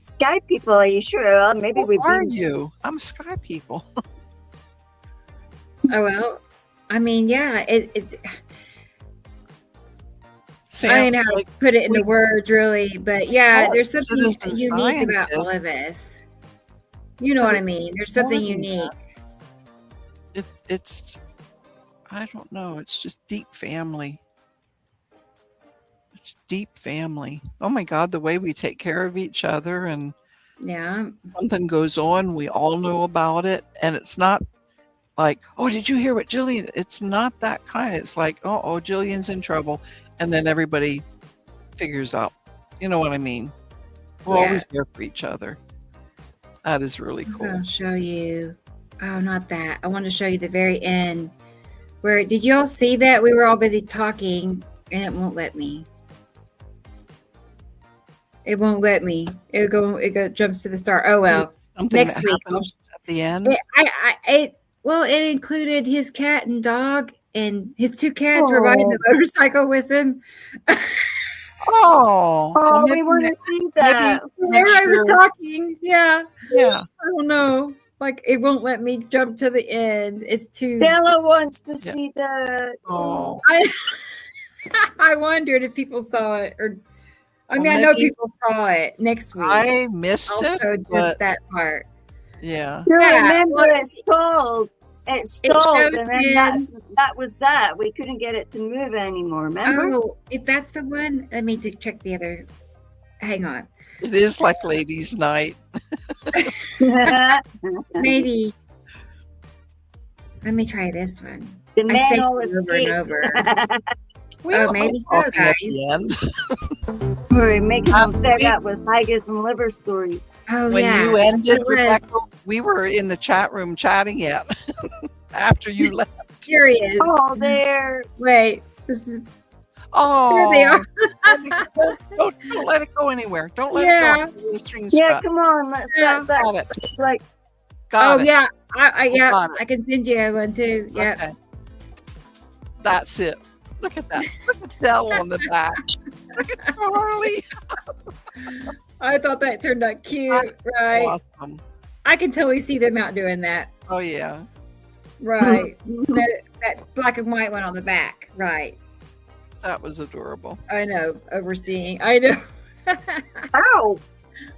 Sky people, are you sure? Well, maybe Who we've are been. you? I'm sky people. Oh, well, I mean, yeah, it's. Sam, I don't know how to like, put it into words, really, but yeah, call it there's something citizen unique about scientist. all of this. You know what I mean? There's something more than unique. It's I don't know. It's just deep family. It's deep family. Oh my God, the way we take care of each other, and Yeah. something goes on, we all know about it, and it's not like, oh, did you hear what Gillian? It's not that kind. It's like, oh, Gillian's in trouble, and then everybody figures out. You know what I mean? We're Yeah. always there for each other. That is really cool. I'll show you. Oh, not that. I want to show you the very end. Where did you all see that? We were all busy talking, and it won't let me. It won't let me. It jumps to the start. Oh well. Something Next that week. happens at the end. It included his cat and dog, and his 2 cats were riding the motorcycle with him. Oh, Oh, maybe we want to next- see that. Whenever I was talking, yeah. Yeah. I don't know. Like, it won't let me jump to the end. It's too. Stella wants to see that. Oh, I wondered if people saw it, or I mean, Well, I know maybe- people saw it next week. I missed I'll it, show just but that part. yeah. No, Yeah, remember well, it stalled. It It stalled, showed and then in- that was that. We couldn't get it to move anymore. Remember? Oh, if that's the one, let me check the other. Hang on. It is like ladies' night. Maybe. Let me try this one. The I man saved always it over and cheats. over. We Oh, were maybe so, talking at guys. the end. We're making them Last fed week- up with haggis and liver stories. Oh, When yeah. you ended, It was. Rebecca, we were in the chat room chatting yet after you left. Here he is. Oh, there. Wait, this is. Oh, There they are. don't let it go anywhere. Don't let Yeah. it go. The string's Yeah, cut. come on. That's Got it. like Got Oh it. yeah, yeah. got it. I can send you one too. Yeah. Okay. That's it. Look at that. Look at Dell on the back. Look at Charlie. I thought that turned out cute. Right. Awesome. I can totally see them out doing that. Oh yeah. Right. that black and white one on the back. Right. That was adorable. I know. Overseeing. I know. Ow.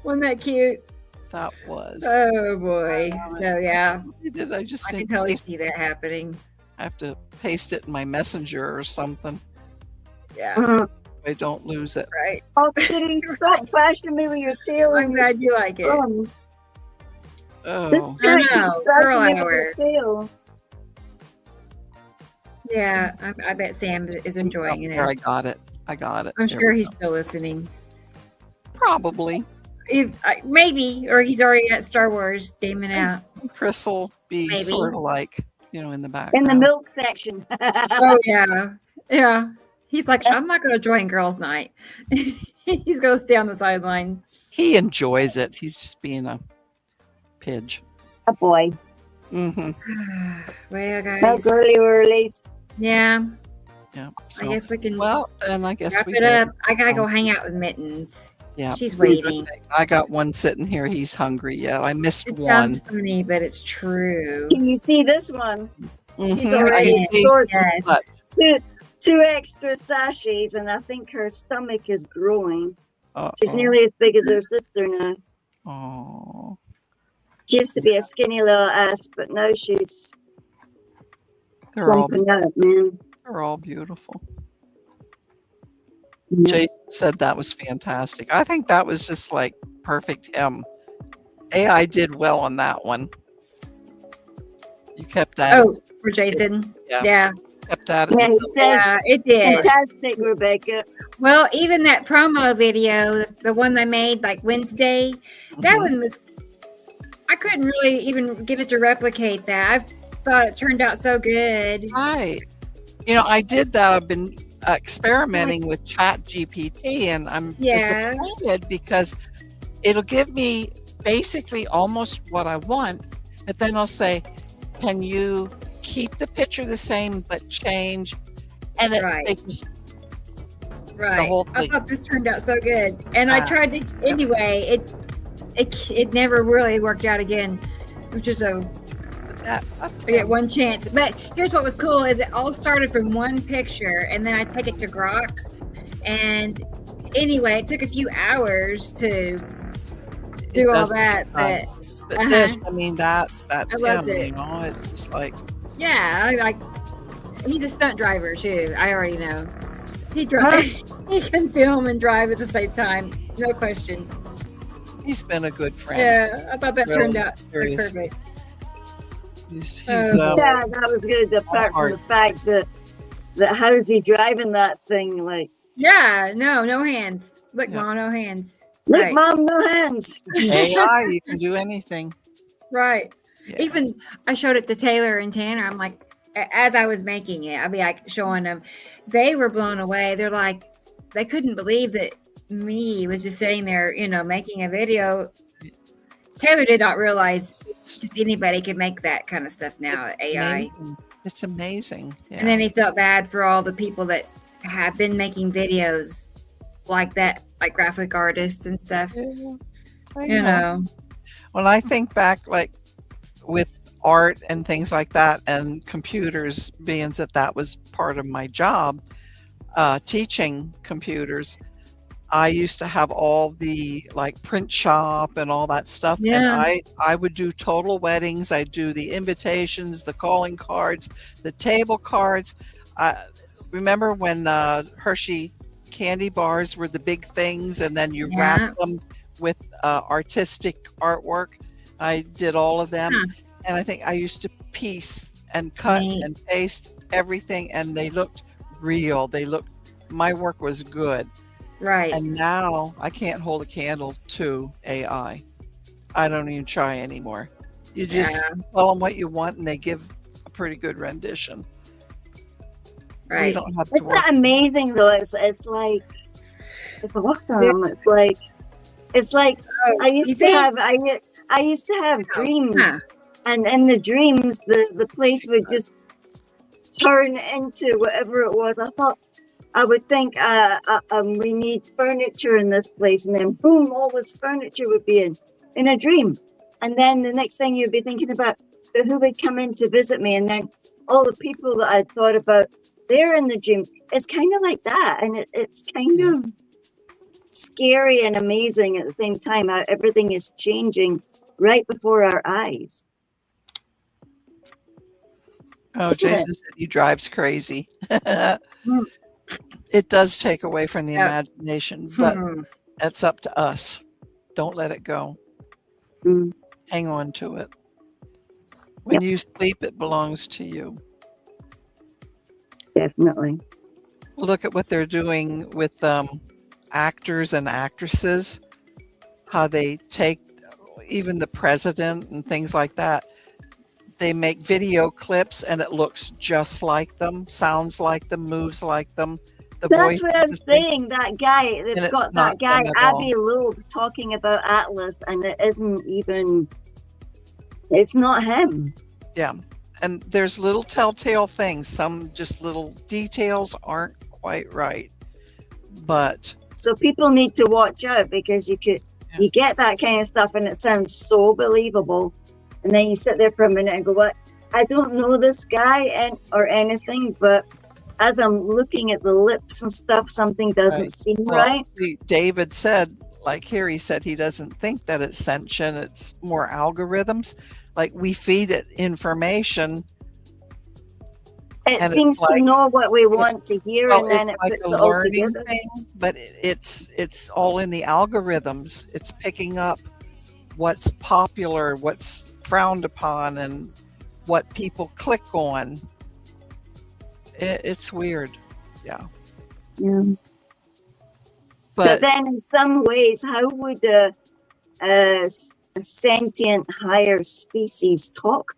Wasn't that cute? That was. Oh boy. So yeah, Did I just I can didn't totally paste- see that happening. I have to paste it in my messenger or something. Yeah. Mhm. I don't lose it. Right. Oh, Kitty, stop flashing me with your tail. I'm and your glad you like it. thumb. Oh. This I cat know, keeps flashing girl me with hour. her tail. Yeah, I bet Sam is enjoying There, I this. got it. I got it. I'm There sure we he's go. still listening. Probably. Maybe, or he's already at Star Wars gaming out. Chris will be Maybe. sort of like, in the In background. the milk section. Oh yeah, yeah. He's like, I'm not going to join girls' night. He's going to stay on the sideline. He enjoys it. He's just being a pidge. A boy. Mm-hmm. Well, No guys. girly whirlies. Yeah, Yeah. I So, guess we can well, then I guess wrap we it did. up. I gotta go hang out with Mittens. Yeah. She's waiting. I got one sitting here. He's hungry yet. I missed It one. sounds funny, but it's true. Can you see this one? Mhm. She's I already can see- stored Yes. two extra sachets, and I think her stomach is growing. She's Uh-oh. nearly as big as her sister now. Oh. She used to be a skinny little ass, but now she's They're all plumping out, man. they're all beautiful. Yeah. Jason said that was fantastic. I think that was just like perfect him. AI did well on that one. You kept at Oh, it. for Jason. Yeah. Yeah. Kept at it. Yeah, he until- says Yeah, it did. fantastic, Rebecca. Well, even that promo video, the one I made like Wednesday, that Mhm. one was, I couldn't really even get it to replicate that. I thought it turned out so good. Right. I did that. I've been experimenting with Chat GPT, and I'm Yeah. disappointed because it'll give me basically almost what I want, but then I'll say, can you keep the picture the same but change? And Right. they just Right. whole I thing. thought this turned out so good. And I Ah. tried to, anyway, it never really worked out again, which is that's I get one chance. But here's what was cool is it all started from one picture, and then I take it to Grox. And anyway, it took a few hours to do all does that. take But But this, I mean, that's I loved him, it. It's just like, yeah, he's a stunt driver too. I already know. He drives. He can film and drive at the same time. No question. he's been a good friend. Yeah, I thought that Really, turned out like seriously. perfect. He's Oh. Yeah, that was good. Apart from the fact that how's he driving that thing? Like, Yeah, no hands. Look, Mom, no hands. look, Right. Mom, no hands. AI, you can do anything. Right. Yeah. Even I showed it to Taylor and Tanner. I'm like, as I was making it, I'd be like showing them. They were blown away. They're like, they couldn't believe that me was just sitting there, making a video. Taylor did not realize just anybody could make that kind of stuff now. AI. Amazing. It's amazing. Yeah. And then he felt bad for all the people that have been making videos like that, like graphic artists and stuff. I You know. When I think back, like with art and things like that, and computers, being that was part of my job, teaching computers, I used to have all the like print shop and all that stuff. And Yeah. I would do total weddings. I'd do the invitations, the calling cards, the table cards. Remember when Hershey candy bars were the big things, and then you Yeah. wrap them with artistic artwork? I did all of them. Huh. And I think I used to piece and cut Neat. and paste everything, and they looked real. My work was good. Right. And now I can't hold a candle to AI. I don't even try anymore. You just Yeah. tell them what you want, and they give a pretty good rendition. You Right. don't have to Isn't work. that amazing though? It's like it's awesome. It's like Oh, I used you to think? have I used to have dreams, Huh. and in the dreams the place would just turn into whatever it was. I thought I would think we need furniture in this place, and then boom, all this furniture would be in a dream, and then the next thing you'd be thinking about who would come in to visit me, and then all the people that I thought about, they're in the dream. It's kind of like that, and it's kind of scary and amazing at the same time how everything is changing right before our eyes. Oh, Isn't it? Jason said he drives crazy. Mm. It does take away from the Yep. imagination, but Hmm. that's up to us. Don't let it go. Mm. Hang on to it. When you sleep, it belongs to you. Definitely. Look at what they're doing with actors and actresses, how they take even the president and things like that. They make video clips and it looks just like them, sounds like them, moves like them. The That's voice what is I'm the same. saying. That guy, And they've it's got not that guy, them at all. Abbey Loeb, talking about Atlas, and it isn't even, it's not him. Yeah. And there's little telltale things. Some just little details aren't quite right. But So people need to watch out, because you get that kind of stuff and it sounds so believable. And then you sit there for a minute and go, what? I don't know this guy or anything, but as I'm looking at the lips and stuff, something doesn't Right. seem Well, right. see, David said, like here, he said he doesn't think that it's sentient. It's more algorithms. Like we feed it information. It and seems it's like, to know what we want to hear, well, and then it's it like puts a it all learning together. thing, but it's all in the algorithms. It's picking up what's popular, what's frowned upon, and what people click on. It's weird. Yeah. Yeah. But But then in some ways, how would a sentient higher species talk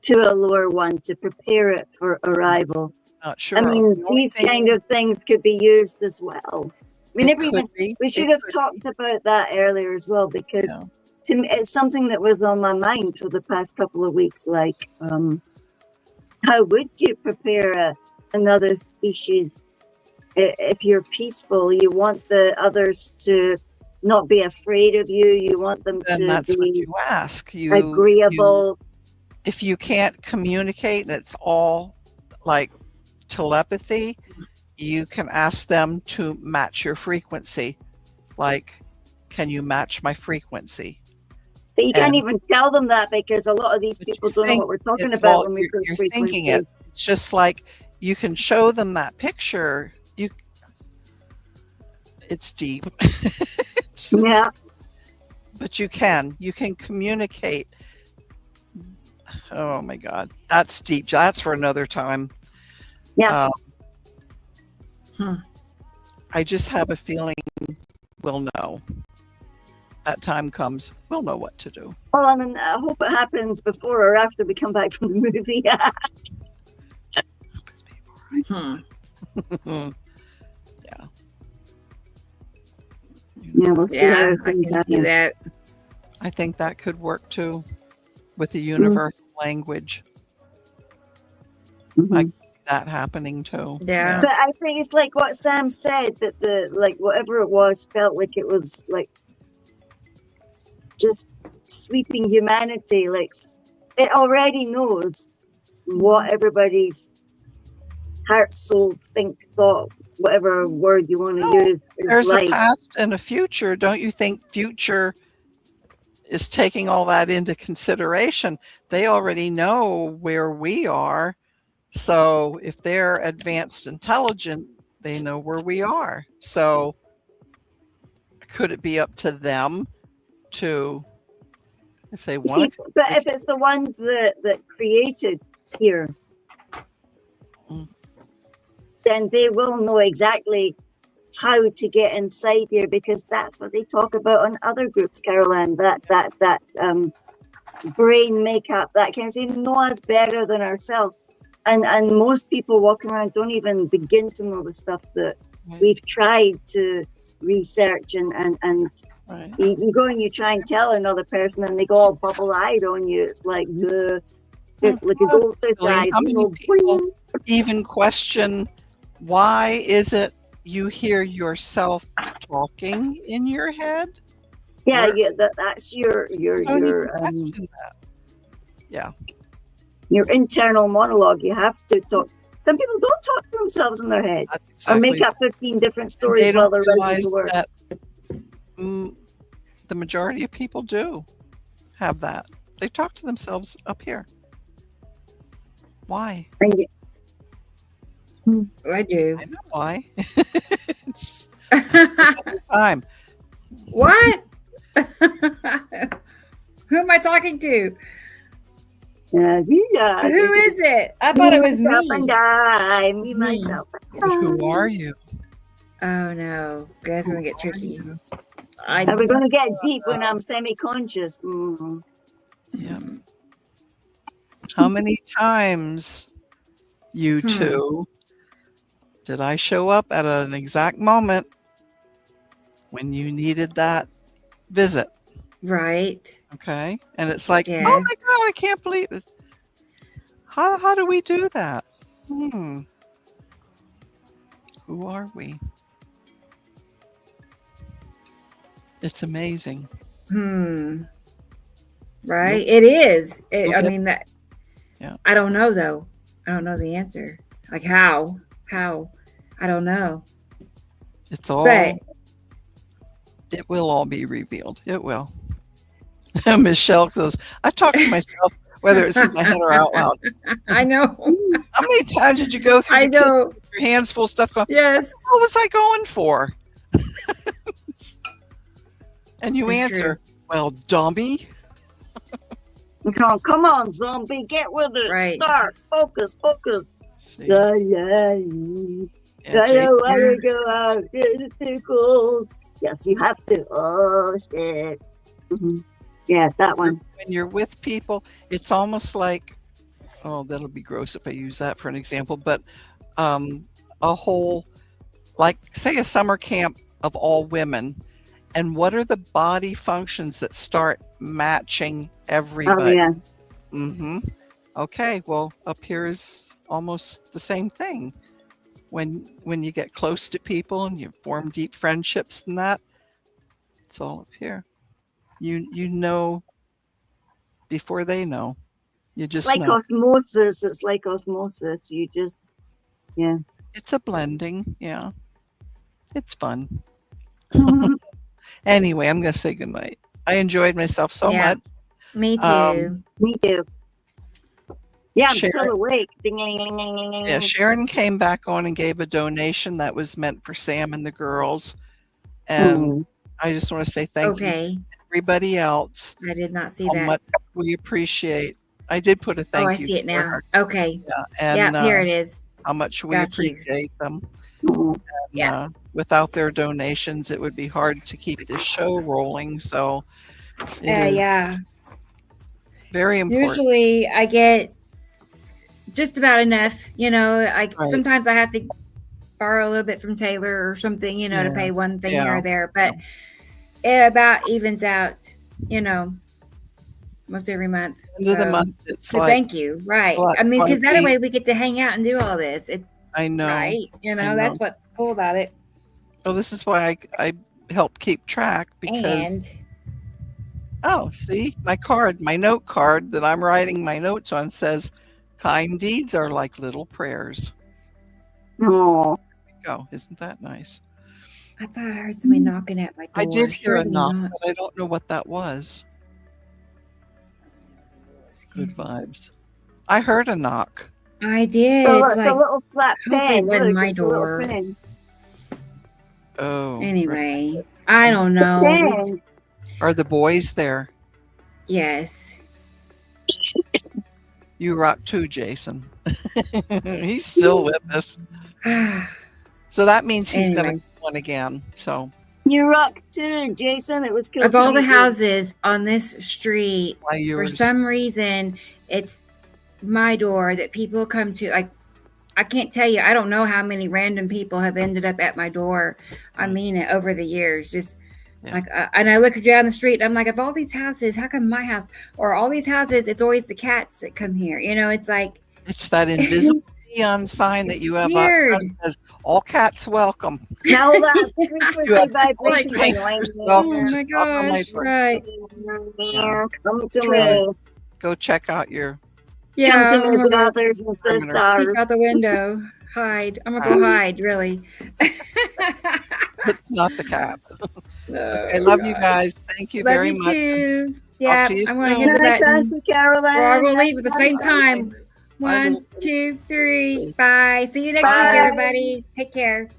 to a lower one to prepare it for arrival? not sure. I mean, The only these thing- kind of things could be used as well. We It never could even, be. we It should have could talked about that earlier as well, because Yeah. to me, it's something that was on my mind for the past couple of weeks. Like, how would you prepare another species? If you're peaceful, you want the others to not be afraid of you. You want them Then to that's what be you ask. agreeable. If you can't communicate and it's all like telepathy, you can ask them to match your frequency. Like, can you match my frequency? But you can't And- even tell them that, because a lot of these But you people don't know think what we're talking it's about all- when we say you're thinking frequency. it. It's just like you can show them that picture. It's deep. Yeah. But you can communicate. Oh my God, that's deep. That's for another time. Yeah. I just have a feeling we'll know. That time comes, we'll know what to do. Oh, and then I hope it happens before or after we come back from the movie. Yeah, we'll see Yeah, how I things can see happen. that. I think that could work too with the universal language. Mhm. I can see that happening too. Yeah. But I think it's like what Sam said, that whatever it was felt like it was like just sweeping humanity. Like it already knows what everybody's heart, soul, think, thought, whatever word you want to use. There's like. a past and a future. Don't you think future is taking all that into consideration? They already know where we are. So if they're advanced intelligent, they know where we are. So could it be up to them to, if they want See, but if it's the ones that created here, then they will know exactly how to get inside here, because that's what they talk about on other groups, Caroline. That brain makeup, that kind of thing. They know us better than ourselves. and most people walking around don't even begin to know the stuff that we've tried to research and Right. you go and you try and tell another person and they go all bubble-eyed on you. It's like like a goldfish eyes. How many people even question why is it you hear yourself talking in your head? Yeah, that's your yeah, your internal monologue. You have to talk. Some people don't talk to themselves in their head, or make up 15 different stories they while don't they're realize writing the work. that the majority of people do have that. They talk to themselves up here. Why? I do. I know why. Time. What? Who am I talking to? Who is it? I thought it was me. Myself. Who are you? Oh no, guys, gonna get tricky. Are we gonna get deep when I'm semi-conscious? Yeah. How many times, you two, did I show up at an exact moment when you needed that visit? Right. Okay. And it's like, Yes. oh my God, I can't believe it. How do we do that? Who are we? It's amazing. Right. It is. I Okay. mean that. Yeah. I don't know though. I don't know the answer. Like how? I don't know. It's all. But it will all be revealed. It will. Michelle goes, I talk to myself, whether it's in my head or out loud. I know. How many times did you go through I the kitchen know. with your hands full of stuff going, Yes. what was I going for? And you It's answer, true. well, dummy. Come on, zombie, get with it. Right. Start. Focus. See. I And don't want to go out. It's too cold. Yes, you have to. Oh, shit. Yeah, that one. when you're with people, it's almost like, oh, that'll be gross if I use that for an example, but a whole, like, say a summer camp of all women, and what are the body functions that start matching everybody? Oh, yeah. Okay, well, up here is almost the same thing. When you get close to people and you form deep friendships and that, it's all up here. You know before they know. You just It's like know. osmosis. It's like osmosis. You just, yeah. It's a blending, yeah. It's fun. Anyway, I'm going to say goodnight. I enjoyed myself so much. Me too. Me too. Yeah, I'm Sharon- still awake. Ding-a-ling-ling-ling-ling-ling. Yeah, Sharon came back on and gave a donation that was meant for Sam and the girls. And I just want to say thank you to everybody else. I did not see how that. much we appreciate. I did put a thank I you. see it for now. her. Okay. Yeah, and here it is. How much we Got you. appreciate them. Yeah. And, without their donations, it would be hard to keep this show rolling. So it is Yeah. very important. Usually I get just about enough, sometimes I have to borrow a little bit from Taylor or something, to Yeah. pay one thing Yeah. here or there, but it about evens out, most every month. End of the So- month, it's so like, thank you. Right. well, I mean, because that well, way we get to hang out and do all this. I know. Right. I know. That's what's cool about it. Well, this is why I help keep track because. Oh, see, my note card that I'm writing my notes on says, kind deeds are like little prayers. Oh. Go. Isn't that nice? I thought I heard somebody knocking at my door. I did hear a Surely knock, not. but I don't know what that was. Good vibes. I heard a knock. I did. So It's it's a like, little flat hopefully it fan. wasn't Look, my it's a little door. fan. Oh. Anyway, I don't know. Fan. Are the boys there? Yes. You rock too, Jason. He's still with us. So that means he's going Anyway. to one again. So You rock too, Jason. It was cool. Of all to the meet you. houses on this street, why for yours? some reason, it's my door that people come to. Like, I can't tell you, I don't know how many random people have ended up at my door. I mean it, over the years. Just like, and I look down the street and I'm like, of all these houses, how come my house, or all these houses, it's always the cats that come here. You know, it's like, It's that invisible neon sign that you have up weird. front that says, all cats welcome. How that You have frequency vibration oh welcome. my Just knock on my gosh, door. right. come to True. me. Go check out your Yeah, Come I'm to me, gonna go brothers and peek sisters. out the window. Hide. I'm gonna go hide, really. It's not the cats. No, I love you gosh. guys. Thank you Love very you much. too. Yeah, to you I'm gonna soon. hit the Good night, button. Fancy Caroline. We're all gonna leave at the same time. Bye, 1, 2, 3. Bye. See you next week, Bye. everybody. Take care.